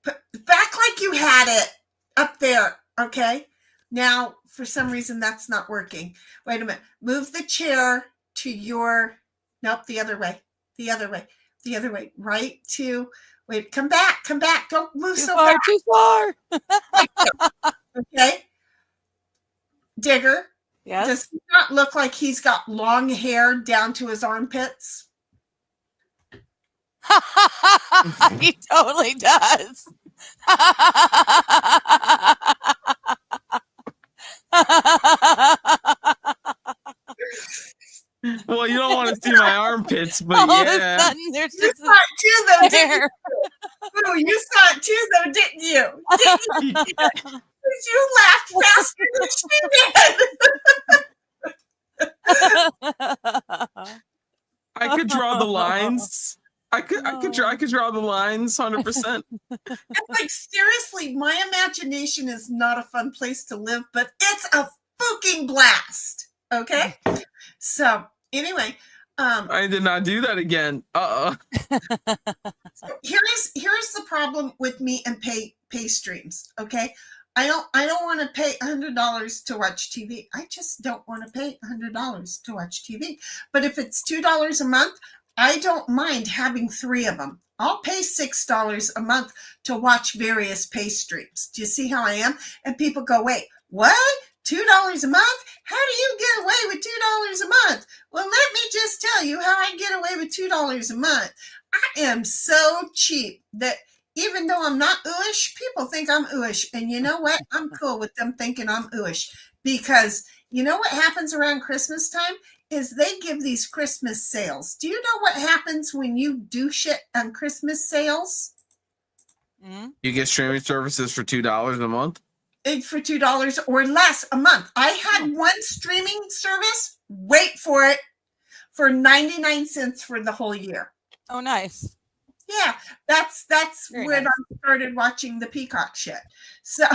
Put back like you had it up there. Okay. Now, for some reason, that's not working. Wait a minute. Move the chair to your, nope, the other way. The other way. The other way. Right to, wait, come back. Come back. Don't move so far. Too far. Okay. Digger. Yes. Does he not look like he's got long hair down to his armpits? He totally does. Well, you don't want to see my armpits, but All of a yeah. sudden, there's You just saw it too, though, didn't hair. you? Boo, you saw it too, though, didn't you? Didn't you? You laughed faster than she did. I could draw the lines. I could draw the lines 100%. Like, seriously, my imagination is not a fun place to live, but it's a fucking blast. Okay? So, anyway, I did not do that again. so here's the problem with me and pay streams. Okay, I don't want to pay $100 to watch TV. I just don't want to pay $100 to watch TV. But if it's $2 a month, I don't mind having 3 of them. I'll pay $6 a month to watch various pay streams. Do you see how I am? And people go, wait, what? $2 a month? How do you get away with $2 a month? Well, let me just tell you how I get away with $2 a month. I am so cheap that even though I'm not ooish, people think I'm ooish. And you know what? I'm cool with them thinking I'm ooish, because you know what happens around Christmas time is they give these Christmas sales. Do you know what happens when you do shit on Christmas sales? You get streaming services for $2 a month? For $2 or less a month. I had one streaming service, wait for it, for 99 cents for the whole year. Oh, nice. Yeah, that's Very when nice. I started watching the Peacock shit. So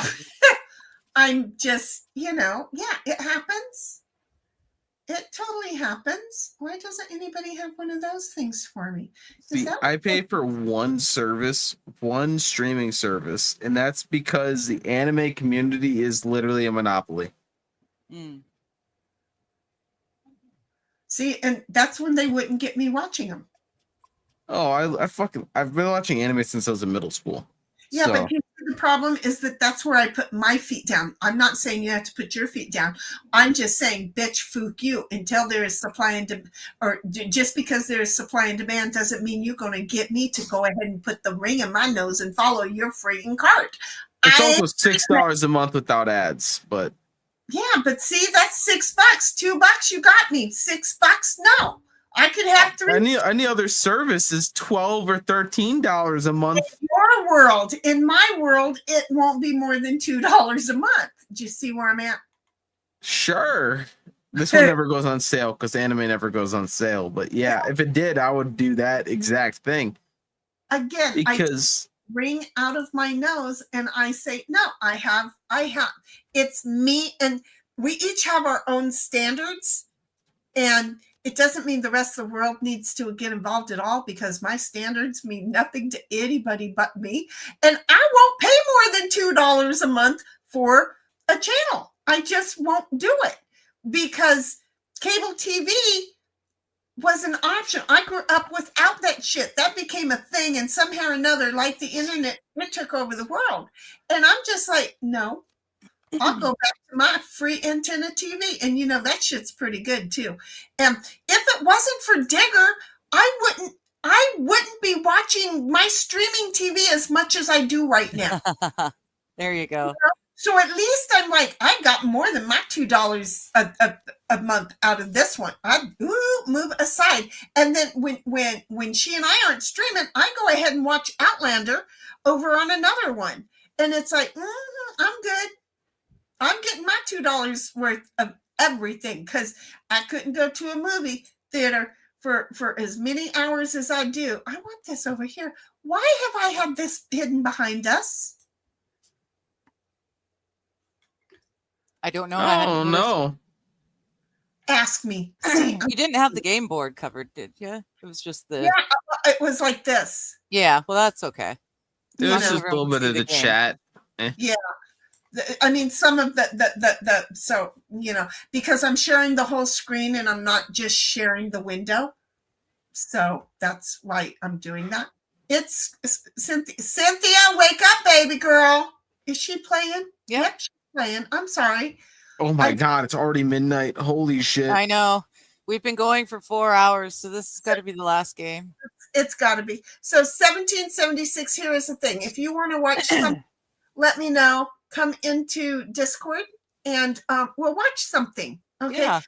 I'm just, yeah, it happens. It totally happens. Why doesn't anybody have one of those things for me? See, I pay for one service, one streaming service, and that's because the anime community is literally a monopoly. See, and that's when they wouldn't get me watching them. Oh, I've been watching anime since I was in middle school. Yeah, So- but the problem is that that's where I put my feet down. I'm not saying you have to put your feet down. I'm just saying, bitch, fuck you. Until there is supply and demand, or just because there is supply and demand doesn't mean you're going to get me to go ahead and put the ring in my nose and follow your freaking cart. It's also $6 a month without ads, but Yeah, but see, that's $6. $2, you got me. $6, no. I could have 3. any other service is $12 or $13 a month. In your world, in my world, it won't be more than $2 a month. Do you see where I'm at? Sure. This one never goes on sale because anime never goes on sale. But yeah, if it did, I would do that exact thing. Again, Because ring out of my nose and I say, no, I have, it's me, and we each have our own standards, and it doesn't mean the rest of the world needs to get involved at all, because my standards mean nothing to anybody but me, and I won't pay more than $2 a month for a channel. I just won't do it, because cable TV was an option. I grew up without that shit. That became a thing, and somehow or another, like the internet, it took over the world. And I'm just like, no, I'll go back to my free antenna TV. And that shit's pretty good too. And if it wasn't for Digger, I wouldn't be watching my streaming TV as much as I do right now. There you go. So at least I'm like, I got more than my $2 a month out of this one. I move aside. And then when she and I aren't streaming, I go ahead and watch Outlander over on another one. And it's like, I'm good. I'm getting my $2 worth of everything because I couldn't go to a movie theater for as many hours as I do. I want this over here. Why have I had this hidden behind us? I don't know. I Oh no. Ask me. See, You didn't have the game board covered, did you? It was just the. yeah, it was like this. Yeah, well, that's okay. It You was know, just a little bit of the game. chat. I mean, some of the so, because I'm sharing the whole screen and I'm not just sharing the window. So that's why I'm doing that. It's Cynthia, wake up, baby girl. Is she playing? Yeah. Yep, she's playing. I'm sorry. Oh my god, it's already midnight. Holy shit. I know. We've been going for 4 hours, so this has got to be the last game. It's got to be. So 1776, here is the thing. If you want to watch something, let me know. Come into Discord and we'll watch something. Okay. Yeah.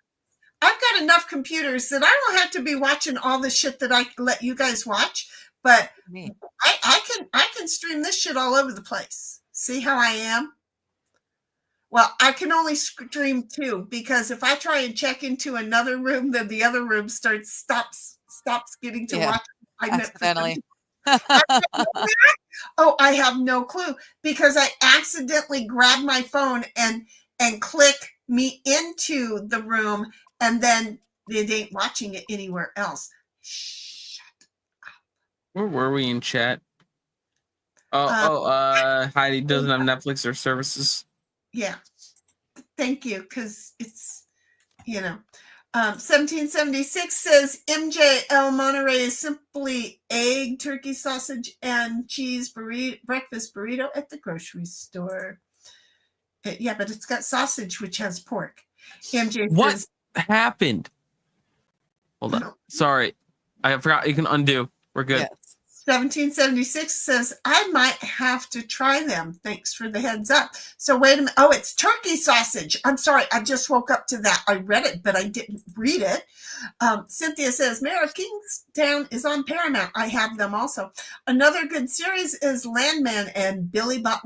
I've got enough computers that I don't have to be watching all the shit that I let you guys watch, but Me. I can stream this shit all over the place. See how I am? Well, I can only stream 2 because if I try and check into another room, then the other room stops getting to watch. Accidentally. Oh, I have no clue because I accidentally grabbed my phone and click me into the room, and then they ain't watching it anywhere else. Shut up. Where were we in chat? Heidi doesn't have Netflix or services. Yeah. Thank you, because it's, 1776 says MJ El Monterey is simply egg, turkey, sausage, and cheese breakfast burrito at the grocery store. Yeah, but it's got sausage, which has pork. MJ What says, happened? Hold on. Sorry. I forgot you can undo. We're good. Yes. 1776 says, I might have to try them. Thanks for the heads up. So wait a minute. Oh, it's turkey sausage. I'm sorry. I just woke up to that. I read it, but I didn't read it. Cynthia says, Mayor of Kingstown is on Paramount. I have them also. Another good series is Landman and Billy Bob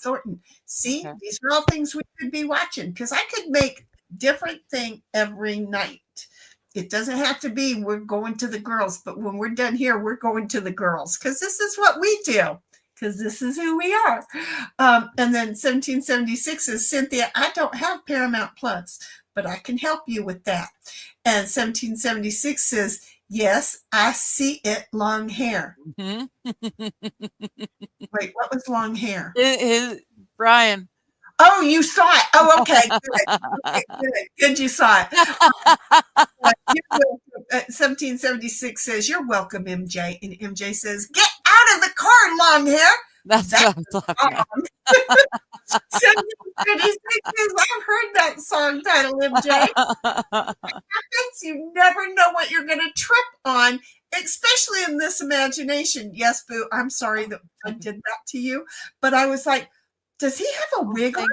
Thornton. See, These are all things we could be watching because I could make different thing every night. It doesn't have to be we're going to the girls, but when we're done here, we're going to the girls because this is what we do, because this is who we are. And then 1776 is Cynthia, I don't have Paramount Plus, but I can help you with that. And 1776 says, yes, I see it, long hair. Mm-hmm. Wait, what was long hair? Brian. Oh, you saw it. Oh, okay. Good. Okay, good. You saw it. 1776 says, you're welcome, MJ. And MJ says, get out of the car, long hair. That's what I'm talking about. 1776 says, I've heard that song title, MJ. You never know what you're going to trip on, especially in this imagination. Yes, Boo, I'm sorry that I did that to you. But I was like, does he have a wig on?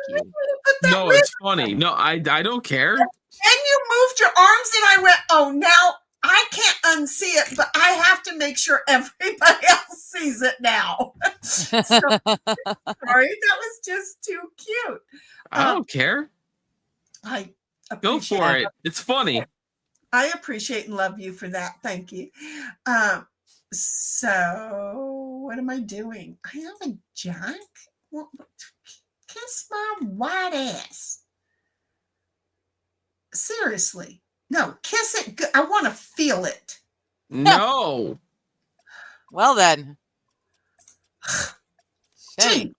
No, it's funny. No, I don't care. And you moved your arms and I went, oh, now I can't unsee it, but I have to make sure everybody else sees it now. So, sorry, that was just too cute. I don't care. I Go for it. It's funny. I appreciate and love you for that. Thank you. So what am I doing? I have a jack. Well, kiss my white ass. Seriously. No, kiss it good. I want to feel it. No. Well then. Gee.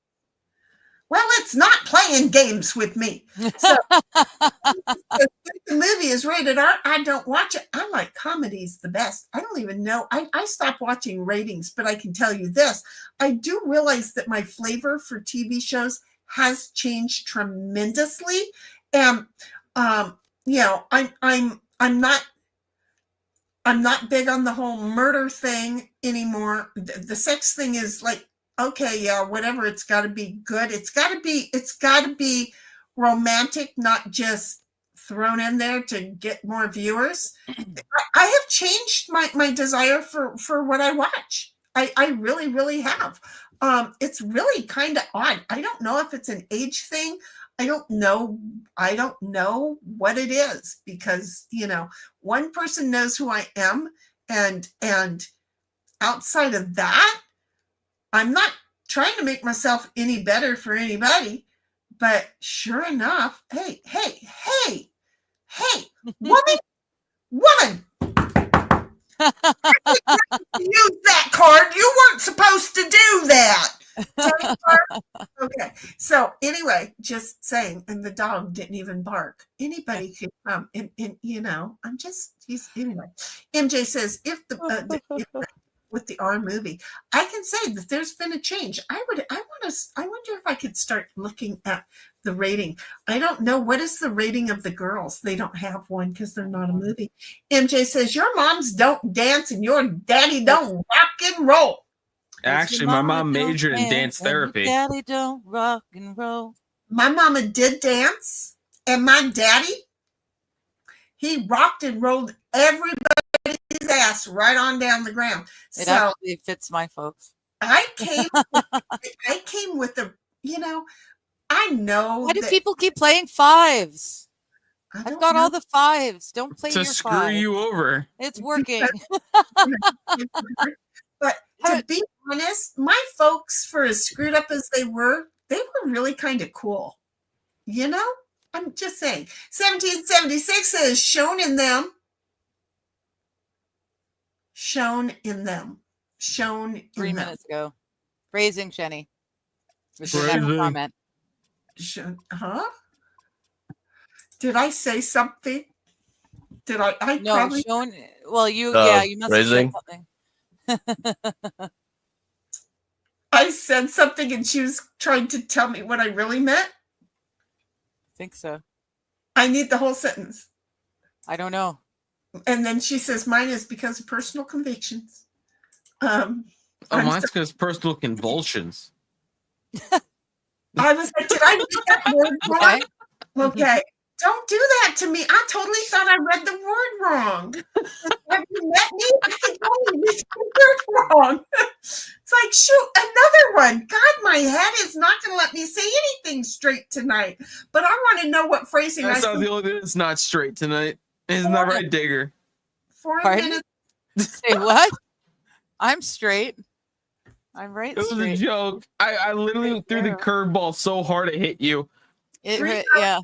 Well, it's not playing games with me. So if the movie is rated R, I don't watch it. I like comedies the best. I don't even know. I stopped watching ratings, but I can tell you this. I do realize that my flavor for TV shows has changed tremendously. And I'm not big on the whole murder thing anymore. The sex thing is like okay, yeah, whatever. It's got to be good. It's got to be romantic, not just thrown in there to get more viewers. I have changed my desire for what I watch. I really, really have. It's really kind of odd. I don't know if it's an age thing. I don't know what it is, because, one person knows who I am, and outside of that, I'm not trying to make myself any better for anybody. But sure enough, hey, woman, use that card. You weren't supposed to do that. Okay. So anyway, just saying, and the dog didn't even bark. Anybody could come, and anyway. MJ says, if with the R movie, I can say that there's been a change. I wonder if I could start looking at the rating. I don't know, what is the rating of the girls? They don't have one because they're not a movie. MJ says, your moms don't dance and your daddy don't rock and roll. Actually, my mom majored in dance therapy. Daddy don't rock and roll. My mama did dance, and my daddy, he rocked and rolled everybody's ass right on down the ground. It actually fits my folks. I came with the, I know. Why do people keep playing fives? I've got all the fives. Don't play your to screw five. you over. It's working. But to be honest, my folks, for as screwed up as they were really kind of cool. I'm just saying. 1776 is shown in them. Shown in them. 3 minutes ago. Phrasing, Shenny. Phrasing. Comment. Huh? Did I say something? Did I no, probably... shown. Well, you must phrasing. have said something. I said something and she was trying to tell me what I really meant. I think so. I need the whole sentence. I don't know. And then she says, mine is because of personal convictions. Mine's because personal convulsions. I was like, did I get that word wrong? Okay. Don't do that to me. I totally thought I read the word wrong. Have you met me? I totally read the word wrong. It's like, shoot, another one. God, my head is not going to let me say anything straight tonight. But I want to know what phrasing That's not the only thing that's not straight tonight. Isn't that right, Digger? 4 Pardon? minutes. Say what? I'm straight. I'm right. It was straight. a joke. I literally threw the curveball so hard it hit you. It hit, yeah.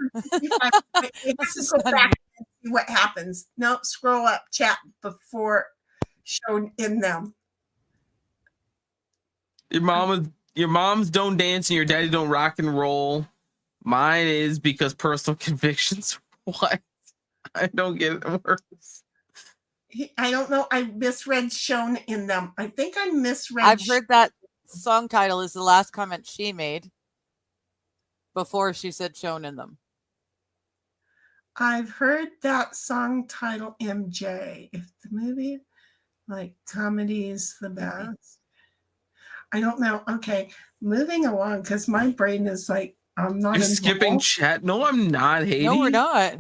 Let's go back and see what happens. No, scroll up, chat before shown in them. Your moms don't dance and your daddy don't rock and roll. Mine is because personal convictions. What? I don't get it worse. I don't know. I misread shown in them. I think I misread. I've heard that song title is the last comment she made before she said shown in them. I've heard that song title, MJ. If the movie, like comedy, is the best. I don't know. Okay, moving along because my brain is like, I'm not. You're skipping chat. No, I'm not, Haiti. No, we're not.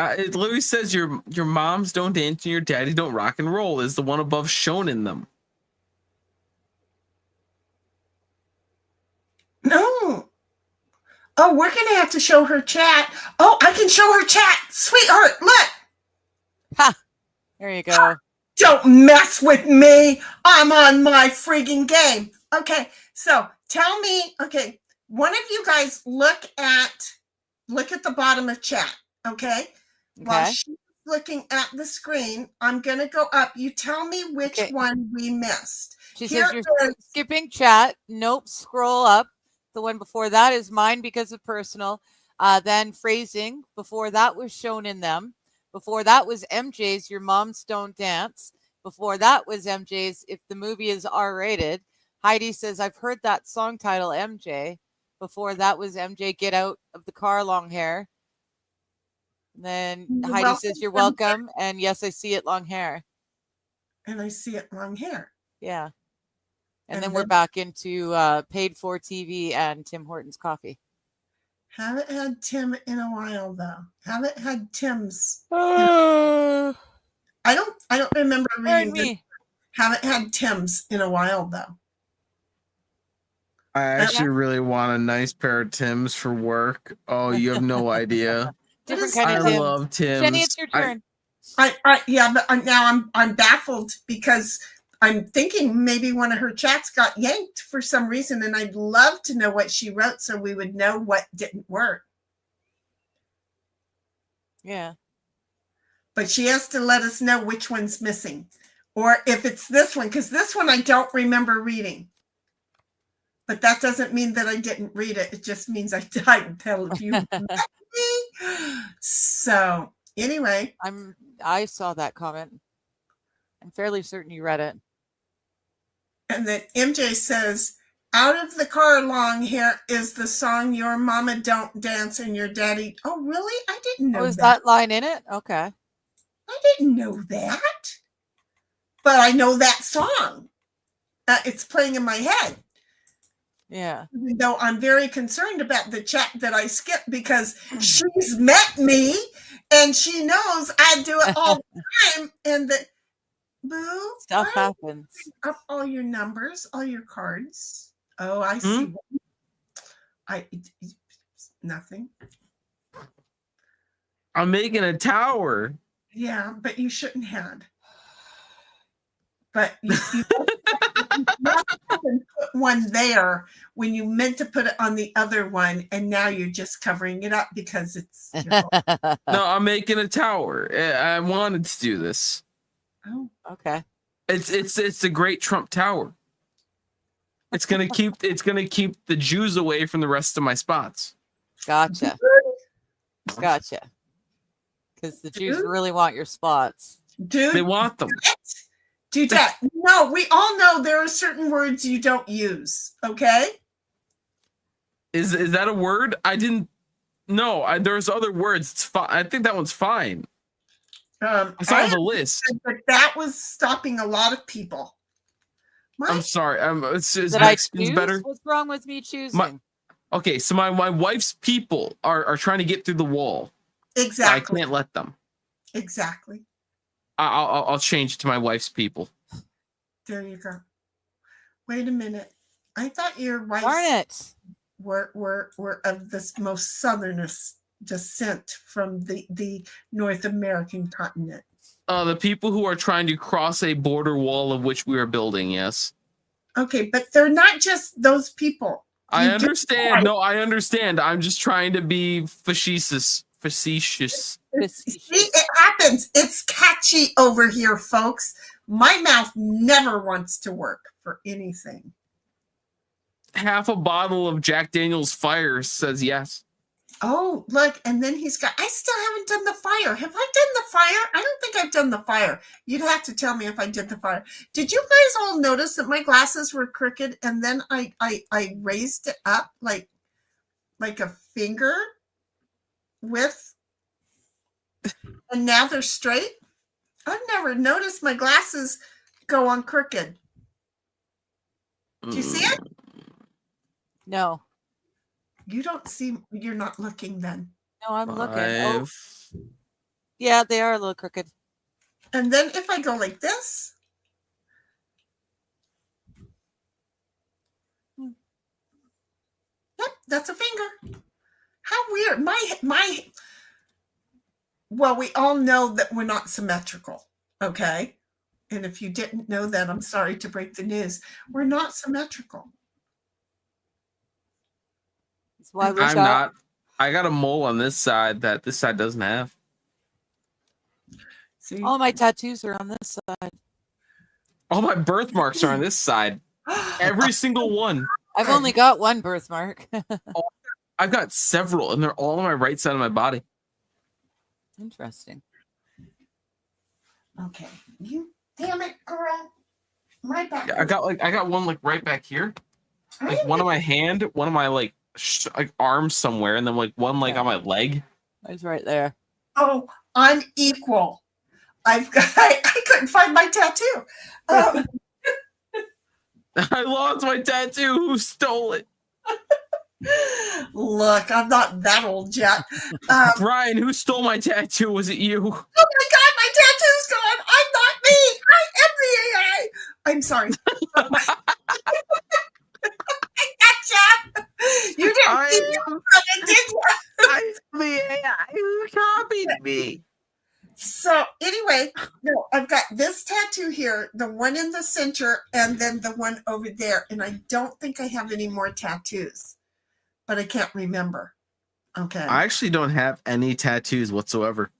It literally says your moms don't dance and your daddy don't rock and roll is the one above shown in them. No. Oh, we're going to have to show her chat. Oh, I can show her chat. Sweetheart, look. Ha! There you go. Don't mess with me. I'm on my freaking game. Okay, so tell me, okay, one of you guys look at the bottom of chat, okay? While she's looking at the screen, I'm going to go up. You tell me which one we missed. She says you're skipping chat. Nope, scroll up. The one before that is mine because of personal. Then phrasing. Before that was shown in them. Before that was MJ's Your Moms Don't Dance. Before that was MJ's If the Movie is R-Rated. Heidi says, I've heard that song title, MJ. Before that was MJ Get Out of the Car, Long Hair. And then Heidi says, you're welcome. And yes, I see it, long hair. And I see it, long hair. Yeah. And then we're back into paid for TV and Tim Hortons coffee. Haven't had Tim in a while though. Haven't had Tim's. Uh, I don't remember reading this. me. Haven't had Tim's in a while though. I actually really want a nice pair of Tims for work. Oh, you have no idea. Different is- kind I of Tim. love Tims. Jenny, it's your turn. Yeah, but now I'm baffled because I'm thinking maybe one of her chats got yanked for some reason, and I'd love to know what she wrote so we would know what didn't work. Yeah. But she has to let us know which one's missing, or if it's this one, because this one I don't remember reading. But that doesn't mean that I didn't read it. It just means I didn't tell you. So anyway, I saw that comment. I'm fairly certain you read it. and then MJ says, "Out of the car, long hair is the song Your Mama Don't Dance and Your Daddy." Oh, really? I didn't know Oh, is that. that line in it? Okay. I didn't know that. But I know that song. It's playing in my head. Yeah. Even though I'm very concerned about the chat that I skipped because she's met me and she knows I do it all the time. And that, boo, Stuff why happens. up all your numbers, all your cards. Oh, I see. Nothing. I'm making a tower. Yeah, but you shouldn't have. But you put one there when you meant to put it on the other one, and now you're just covering it up because it's. No, I'm making a tower. I wanted to do this. Oh, Okay. It's a great Trump tower. It's gonna keep the Jews away from the rest of my spots. Gotcha. Gotcha. Because the Jews really want your spots. dude, They want them. do that. No, we all know there are certain words you don't use. Okay. Is that a word? I didn't. No, there's other words. It's fine. I think that one's fine. I saw the list. But that was stopping a lot of people. I'm sorry. Is Did I Mexicans choose? better? What's wrong with me choosing? Okay, so my wife's people are trying to get through the wall. Exactly. I can't let them. Exactly. I'll change it to my wife's people. There you go. Wait a minute. I thought your Darn wives it. were of this most southernest descent from the North American continent. The people who are trying to cross a border wall of which we are building, yes. Okay, but they're not just those people. I You understand. just- No, I understand. I'm just trying to be facetious. See, it happens. It's catchy over here, folks. My mouth never wants to work for anything. Half a bottle of Jack Daniel's Fire says yes. Oh, look, and then he's got, I still haven't done the fire. Have I done the fire? I don't think I've done the fire. You'd have to tell me if I did the fire. Did you guys all notice that my glasses were crooked and then I raised it up like a finger width? And now they're straight? I've never noticed my glasses go on crooked. Do you see it? No. You don't see, you're not looking then. No, I'm looking. Oh. Yeah, they are a little crooked. And then if I go like this, yep, that's a finger. How weird. Well, we all know that we're not symmetrical, okay? And if you didn't know that, I'm sorry to break the news. We're not symmetrical. That's why I'm not. I got a mole on this side that this side doesn't have. See? All my tattoos are on this side. All my birthmarks are on this side. Every single one. I've only got one birthmark. I've got several, and they're all on my right side of my body. Interesting. Okay. You damn it, girl. Right back. Yeah, I got one like right back here. Like one on my hand, one on my like arm somewhere, and then like one like on my leg. It's right there. Oh, I'm equal. I couldn't find my tattoo. I lost my tattoo. Who stole it? Look, I'm not that old yet. Brian, who stole my tattoo? Was it you? Oh my God, my tattoo's gone. I'm not me. I am the AI. I'm sorry. Gotcha. You didn't see me coming, did you? I am the AI. Who copied me? So anyway, no, I've got this tattoo here, the one in the center, and then the one over there. And I don't think I have any more tattoos, but I can't remember. Okay. I actually don't have any tattoos whatsoever.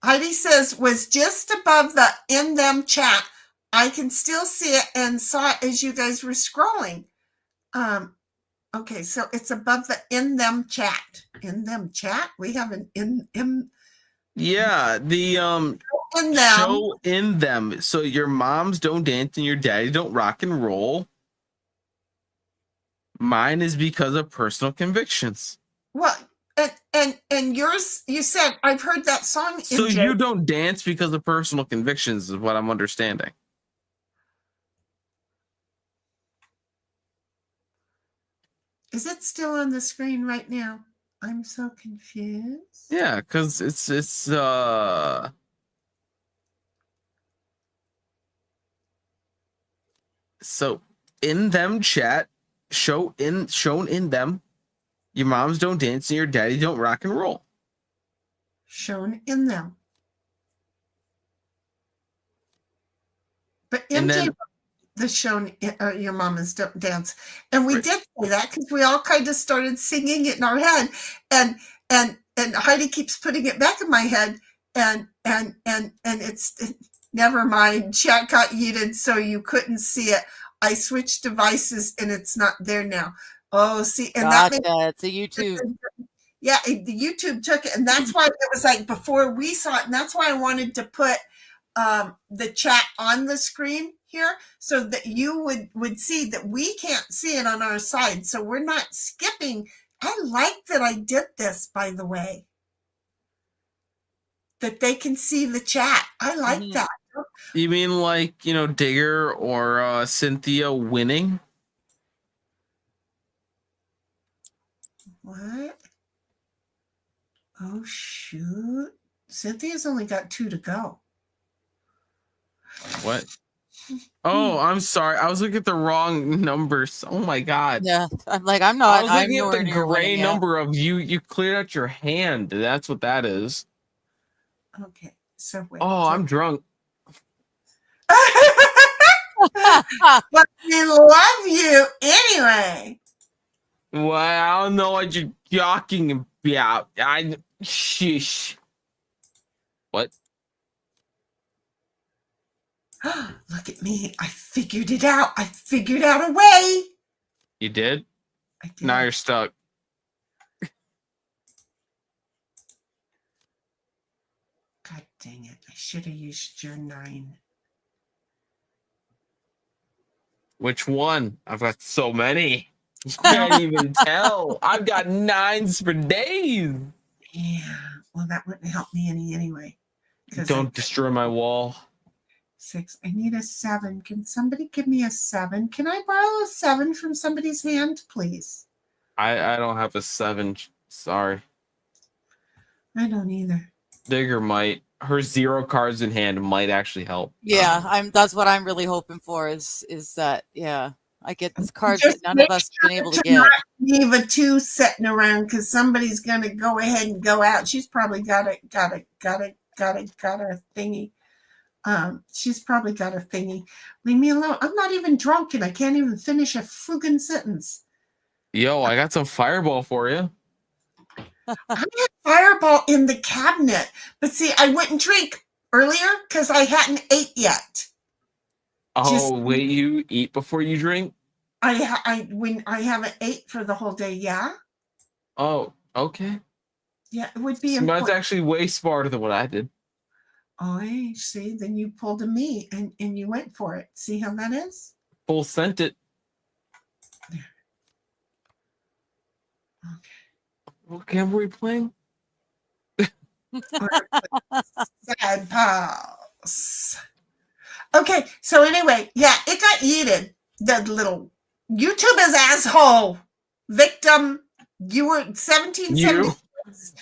Heidi says, was just above the in them chat. I can still see it and saw it as you guys were scrolling. Okay, so it's above the in them chat. In them chat? We have an in Yeah, the in them. show in them. So your moms don't dance and your daddy don't rock and roll. Mine is because of personal convictions. Well, and yours, you said, I've heard that song. So you don't dance because of personal convictions is what I'm understanding. Is it still on the screen right now? I'm so confused. Yeah, because it's so in them chat, shown in them, your moms don't dance and your daddy don't rock and roll. Shown in them. But And MJ, then- the shown your mamas don't dance, and we did say that because we all kind of started singing it in our head, and Heidi keeps putting it back in my head, and it's never mind. Chat got yeeted, so you couldn't see it. I switched devices, and it's not there now. Oh, see, and Gotcha. that It's a YouTube. yeah, the YouTube took it, and that's why it was like before we saw it, and that's why I wanted to put the chat on the screen here so that you would see that we can't see it on our side, so we're not skipping. I like that I did this, by the way, that they can see the chat. I like that. You mean like, Digger or Cynthia winning? What? Oh shoot, Cynthia's only got 2 to go. What? Oh, I'm sorry. I was looking at the wrong numbers. Oh my God. Yeah, I'm like, I'm not. I was looking I'm at the nowhere near gray winning yet. number of you. You cleared out your hand. That's what that is. Okay, so wait. Oh, I'm drunk. But we love you anyway. Well, I don't know what you're talking about. Sheesh. What? Look at me. I figured it out. I figured out a way. You did? I did. Now you're stuck. God dang it. I should have used your 9. Which one? I've got so many. You can't even tell. I've got 9s for days. Yeah. Well, that wouldn't help me any anyway. 'Cause Don't destroy my wall. 6. I need a 7. Can somebody give me a 7? Can I borrow a 7 from somebody's hand, please? I don't have a 7. Sorry. I don't either. Digger might. Her 0 cards in hand might actually help. Yeah, that's what I'm really hoping for is that, yeah, I get these cards Just that none of make us have been able to to get. not leave a 2 sitting around because somebody's going to go ahead and go out. She's probably got a thingy. She's probably got a thingy. Leave me alone. I'm not even drunk and I can't even finish a friggin' sentence. Yo, I got some fireball for you. I had Fireball in the cabinet, but see, I wouldn't drink earlier because I hadn't ate yet. Oh, wait, you eat before you drink? When I haven't ate for the whole day, yeah. Oh, okay. Yeah, it would be So that's important. actually way smarter than what I did. Oh, hey, see, then you pulled a me and you went for it. See how that is? Full sent it. Okay. What game were we playing? Sad pals. Okay, so anyway, yeah, it got yeeted. The little YouTube is asshole. Victim, you were 1770.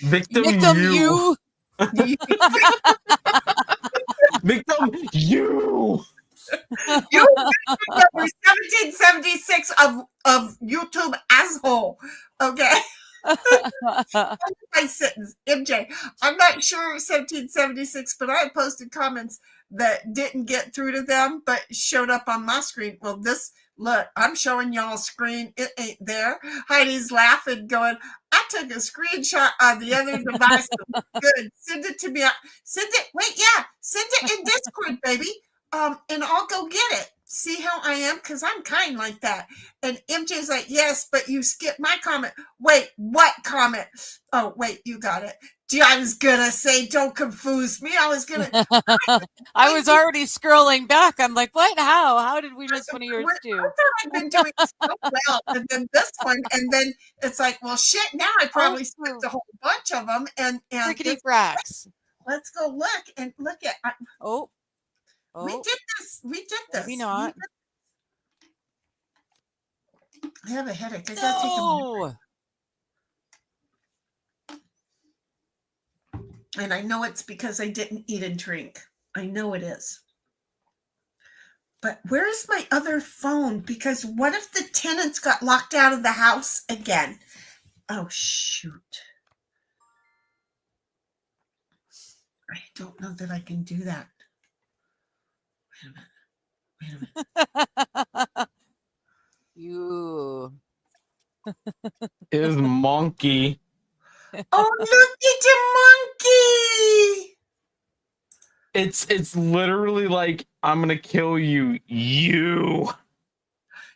Victim you. Victim you. You number 1776 of YouTube asshole. Okay. My sentence, MJ. I'm not sure 1776, but I had posted comments that didn't get through to them, but showed up on my screen. Well, this look, I'm showing y'all a screen. It ain't there. Heidi's laughing, going, I took a screenshot on the other device. Good. Send it to me. Send it. Wait, yeah. Send it in Discord, baby. And I'll go get it. See how I am? Because I'm kind like that. And MJ's like, yes, but you skipped my comment. Wait, what comment? Oh, wait, you got it. Gee, I was gonna say, don't confuse me. I was gonna. I was already scrolling back. I'm like, what? How did we miss one of yours too? I thought I'd been doing so well, and then this one, and then it's like, well, shit. Now I probably skipped a whole bunch of them, and Rickety fracks. Let's go look and look at. Oh. We did this. We did this. Maybe not. I have a headache. I gotta take a break. And I know it's because I didn't eat and drink. I know it is. But where is my other phone? Because what if the tenants got locked out of the house again? Oh, shoot. I don't know that I can do that. Wait a minute. You. Is monkey. Oh, look at your monkey. It's literally like, I'm gonna kill you. You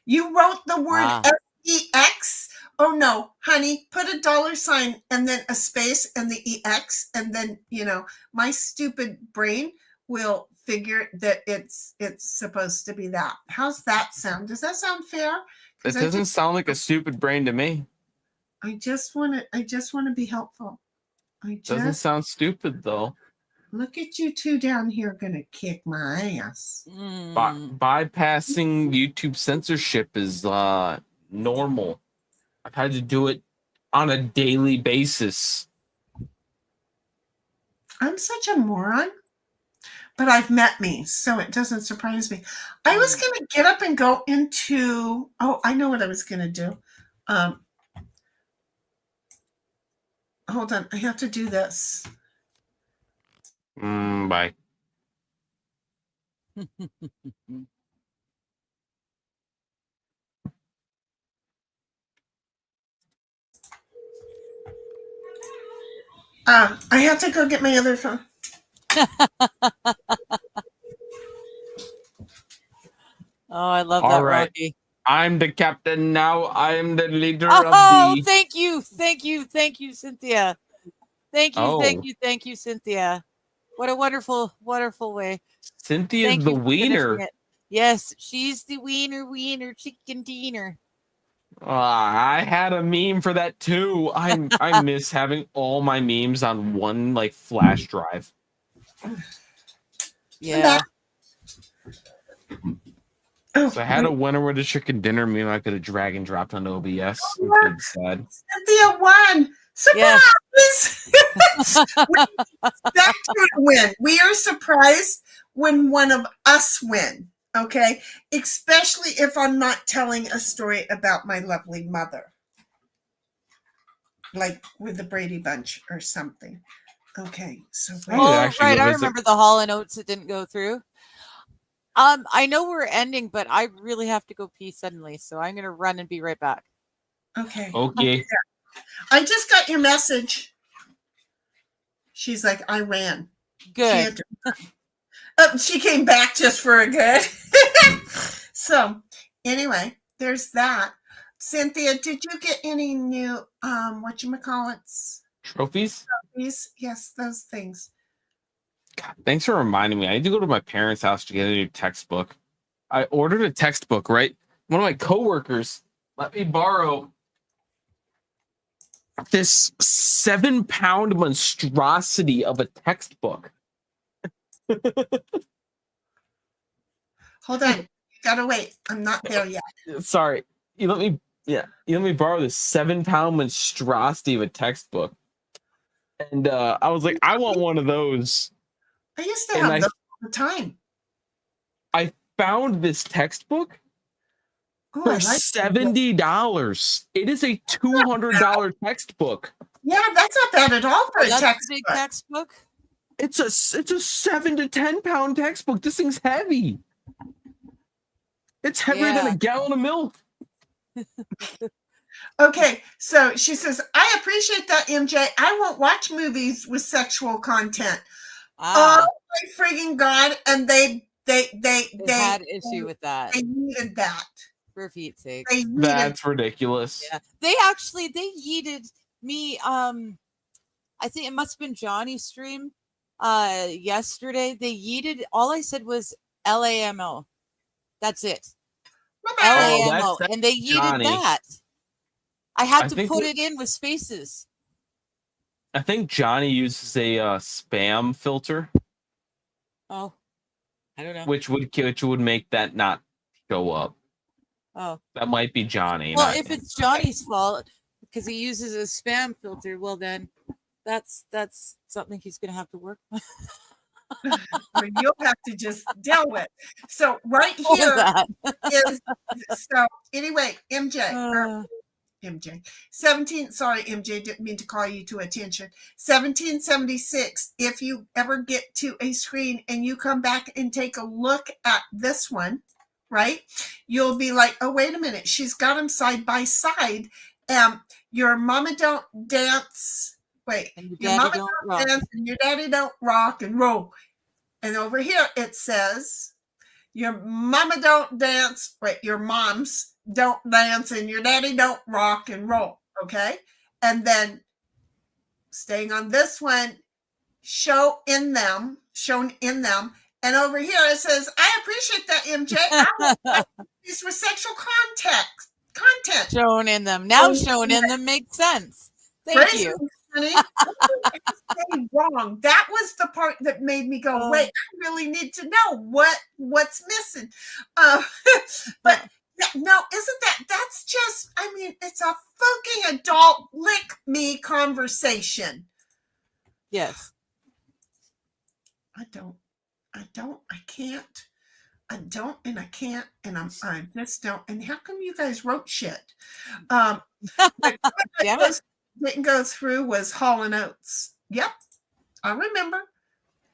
wrote the word SEX. Oh no, honey, put a $sign and then a space and the EX, and then my stupid brain will figure that it's supposed to be that. How's that sound? Does that sound fair? It doesn't sound like a stupid brain to me. I just want to be helpful. Doesn't sound stupid though. Look at you two down here gonna kick my ass. Bypassing YouTube censorship is normal. I've had to do it on a daily basis. I'm such a moron. But I've met me, so it doesn't surprise me. I was going to get up and go into, I know what I was going to do. Hold on, I have to do this. Bye. I have to go get my other phone. Oh, I love that, Rocky. I'm the captain now. I am the leader of the... Oh, thank you, Cynthia. Thank you, Cynthia. What a wonderful, wonderful way. Cynthia's the wiener. Yes, she's the wiener chicken diener. I had a meme for that too. I miss having all my memes on one flash drive. Yeah. So I had a winner with a chicken dinner meme I could have drag and dropped on OBS. Sad. Cynthia won. Surprise! Yes. That's a win. We are surprised when one of us win. Okay, especially if I'm not telling a story about my lovely mother, like with the Brady Bunch or something. Okay, so right, I remember the Hall and Oates that didn't go through. I know we're ending, but I really have to go pee suddenly, so I'm gonna run and be right back. Okay. Okay. I just got your message. She's like, I ran. Good. She came back just for a good. So anyway, there's that. Cynthia, did you get any new whatchamacallits? Trophies? Yes, those things. God, thanks for reminding me. I need to go to my parents' house to get a new textbook. I ordered a textbook, right? One of my coworkers let me borrow this 7-pound monstrosity of a textbook. Hold on. You gotta wait. I'm not there yet. Sorry. You let me borrow this 7-pound monstrosity of a textbook. And I was like, I want one of those. I used to have those all the time. I found this textbook Oh, for I like $70. It is a $200 textbook. Yeah, that's not bad at all for a That's textbook. a big textbook. It's a 7 to 10 pound textbook. This thing's heavy. It's heavier than a gallon of milk. Okay, so she says, I appreciate that, MJ. I won't watch movies with sexual content. Oh my friggin' God. And they had issue with that. They needed that. For Pete's sake. That's ridiculous. Yeah. They yeeted me. I think it must have been Johnny's stream yesterday. They yeeted, all I said was LAMO. That's it. LAMO. And they yeeted Johnny. that. I had to put it in with spaces. I think Johnny uses a spam filter. Oh, I don't know. Which would make that not show up. Oh, that might be Johnny. Well, if it's Johnny's fault because he uses a spam filter, well then that's something he's gonna have to work on. You'll have to just deal with. So right here is so anyway, MJ. MJ 17 sorry MJ, didn't mean to call you to attention. 1776, if you ever get to a screen and you come back and take a look at this one, right, you'll be like, oh wait a minute, she's got them side by side. Your mama don't dance, wait, your mama don't dance and your daddy don't rock and roll. And over here it says your mama don't dance, wait, your moms don't dance and your daddy don't rock and roll. Okay. And then staying on this one, shown in them. And over here it says, I appreciate that, MJ. I will these for sexual content. Shown in them. Now shown in them makes sense. Thank you. Honey. Wrong. That was the part that made me go, wait, I really need to know what's missing. But no, isn't that's just, I mean, it's a fucking adult lick me conversation. Yes. I can't, and I just don't. And how come you guys wrote shit? Didn't go through was Hall and Oates. Yep. I remember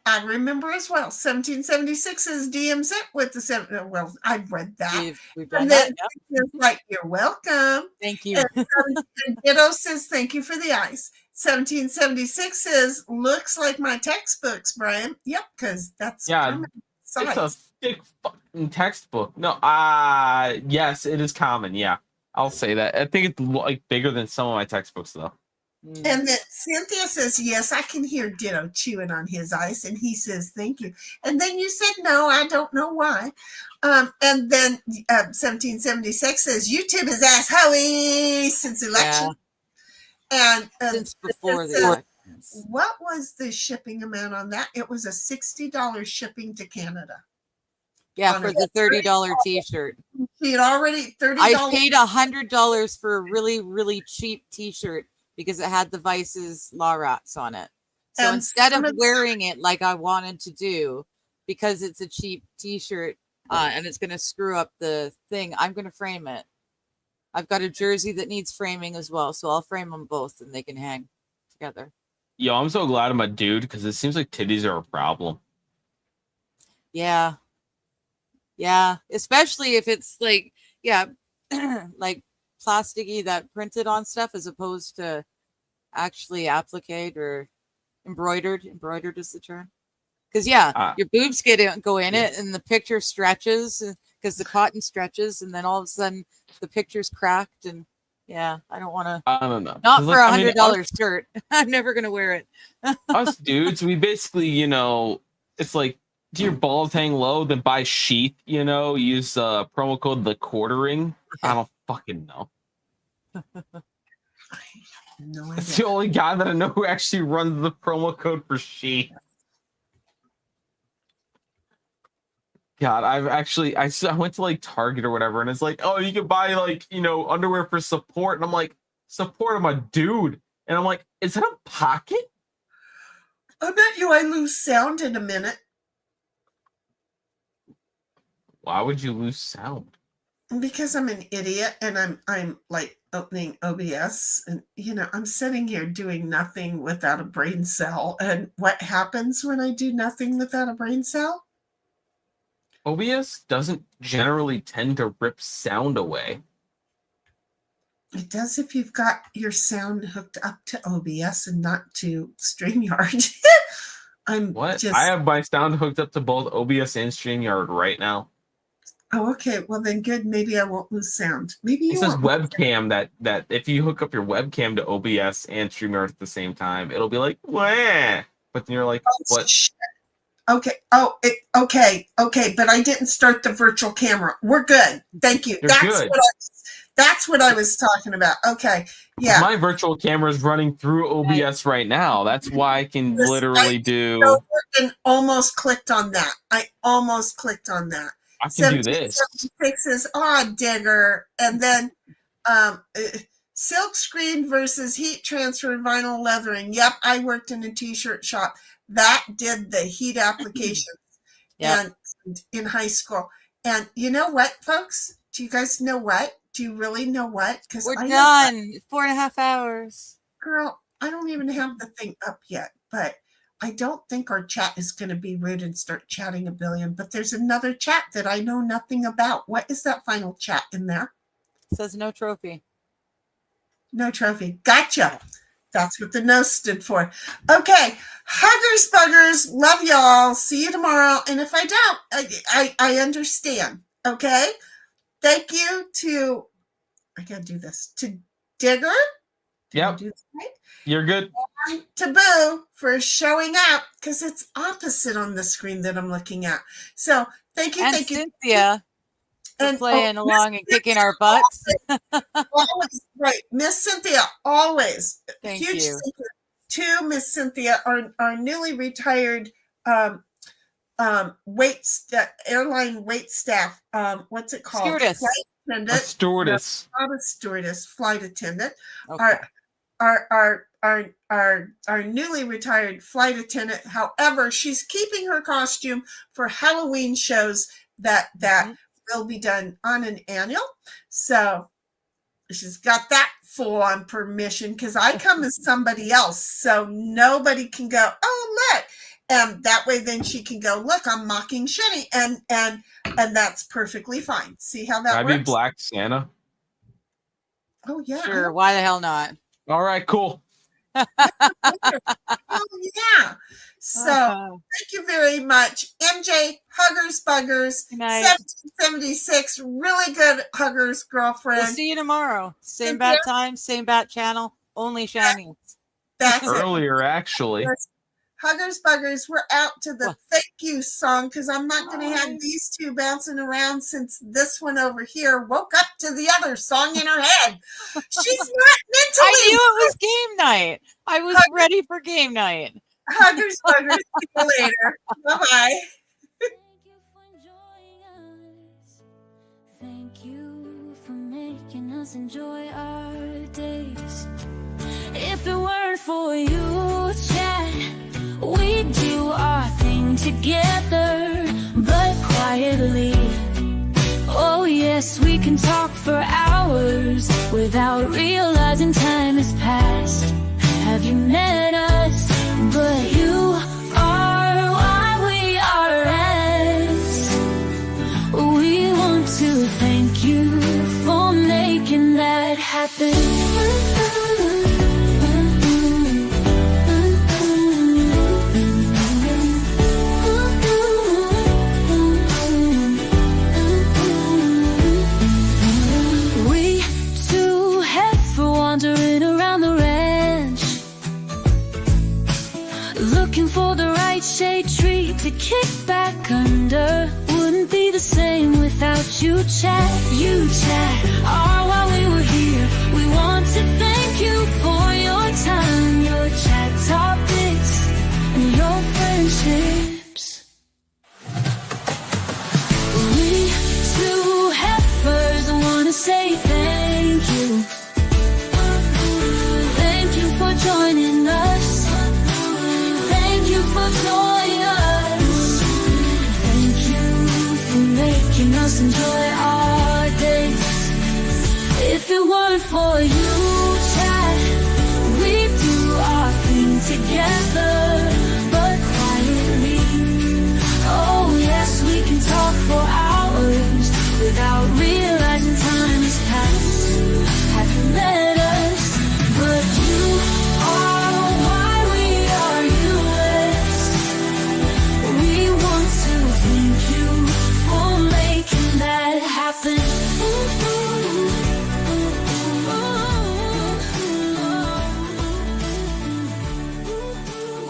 as well. 1776 is DMs it with the 7. Well, I've read that. We've done and then that. It's like, you're welcome. Thank you. And Ditto says, thank you for the ice. 1776 says, looks like my textbooks, Brian. Yep, because that's it's a thick fucking textbook. No, yes, it is common. Yeah, I'll say that. I think it's like bigger than some of my textbooks, though. And then Cynthia says, yes, I can hear Ditto chewing on his ice. And he says, thank you. And then you said, no, I don't know why. And then 1776 says, YouTube is assholy since election. And since before the elections. What was the shipping amount on that? It was a $60 shipping to Canada. Yeah, for the $30 t-shirt. She had already $30. I paid $100 for a really, really cheap t-shirt because it had the Vice's Law Rats on it. So And instead of some of- wearing it like I wanted to do, because it's a cheap t-shirt and it's going to screw up the thing, I'm going to frame it. I've got a jersey that needs framing as well, so I'll frame them both and they can hang together. Yo, I'm so glad I'm a dude because it seems like titties are a problem. Yeah. Yeah, especially if it's like, like plasticky that printed on stuff as opposed to actually appliqued or embroidered. Embroidered is the term. Because your boobs go in it and the picture stretches because the cotton stretches and then all of a sudden the picture's cracked and I don't want to. I don't know. Not for $100 shirt. I'm never gonna wear it. Us dudes, we basically, it's like, do your balls hang low? Then buy sheath. Use promo code the quartering. I don't fucking know. No idea. It's the only guy that I know who actually runs the promo code for sheath. God, I went to like Target or whatever, and it's like, oh, you can buy like, underwear for support. And I'm like, support? I'm a dude. And I'm like, is that a pocket? I bet you I lose sound in a minute. Why would you lose sound? Because I'm an idiot and I'm like opening OBS and I'm sitting here doing nothing without a brain cell. And what happens when I do nothing without a brain cell? OBS doesn't generally tend to rip sound away. It does if you've got your sound hooked up to OBS and not to StreamYard. I have my sound hooked up to both OBS and StreamYard right now. Oh, okay. Well, then good. Maybe I won't lose sound. Maybe it says webcam that if you hook up your webcam to OBS and StreamYard at the same time, it'll be like, wah. But then you're like, what? Shit. Okay. Oh, okay. But I didn't start the virtual camera. We're good. Thank you. That's what I was talking about. Okay. Yeah. My virtual camera is running through OBS right now. That's why I can literally do. And almost clicked on that. I can do this. Fixes, digger. And then silk screen versus heat transfer vinyl leathering. Yep, I worked in a t-shirt shop that did the heat applications and in high school. And you know what, folks? Do you guys know what? Do you really know what? Because we're done. 4.5 hours. Girl, I don't even have the thing up yet, but I don't think our chat is going to be rude and start chatting a billion, but there's another chat that I know nothing about. What is that final chat in there? It says no trophy. No trophy. Gotcha. That's what the no stood for. Okay. Huggers, buggers. Love y'all. See you tomorrow. And if I don't, I understand. Okay. Thank you to, I got to do this, to Digger. Yep. Right? You're good. And to Boo for showing up because it's opposite on the screen that I'm looking at. So thank you. And thank Cynthia you. And playing along and kicking our butts. Always, right. Miss Cynthia, always. Thank Huge you. thank you to Miss Cynthia, our newly retired airline wait staff. What's it called? Stewardess. Flight attendant. A stewardess. Not a stewardess, flight attendant. Okay. Our newly retired flight attendant. However, she's keeping her costume for Halloween shows that will be done on an annual. So she's got that full on permission because I come as somebody else. So nobody can go, oh, look. And that way then she can go, look, I'm mocking Sheni. And that's perfectly fine. See how that works? I'd be Black Santa. Oh, yeah. Sure. Why the hell not? All right, cool. Oh, yeah. So thank you very much. MJ, Huggers Buggers, 1776, really good Huggers girlfriend. We'll see you tomorrow. Same bat time, same bat channel, only Shani. That's earlier, actually. Huggers Buggers, we're out to the thank you song because I'm not going to have these two bouncing around since this one over here woke up to the other song in her head. She's not mentally. I knew it was game night. I was ready for game night. Huggers Buggers, see you later. Bye-bye. Thank you for enjoying us. Thank you for making us enjoy our days. If it weren't for you, chat, we'd do our thing together, but quietly. Oh yes, we can talk for hours without realizing time has passed. Have you met us? But you are why we are as. We want to thank you for making that happen. Wandering around the ranch, looking for the right shade tree to kick back under. Wouldn't be the same without you, chat. You, chat, are why we were here. We want to thank you for your time, your chat topics, and your friendships. us enjoy our days. If it weren't for you, Chad, we'd do our thing together, but quietly. Oh yes, we can talk for hours without realizing time has passed. Haven't met us, but you are why we are US. We want to thank you for making that happen.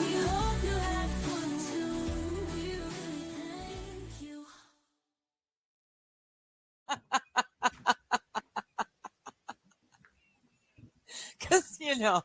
We hope you had fun too. We really thank you. Because, you know,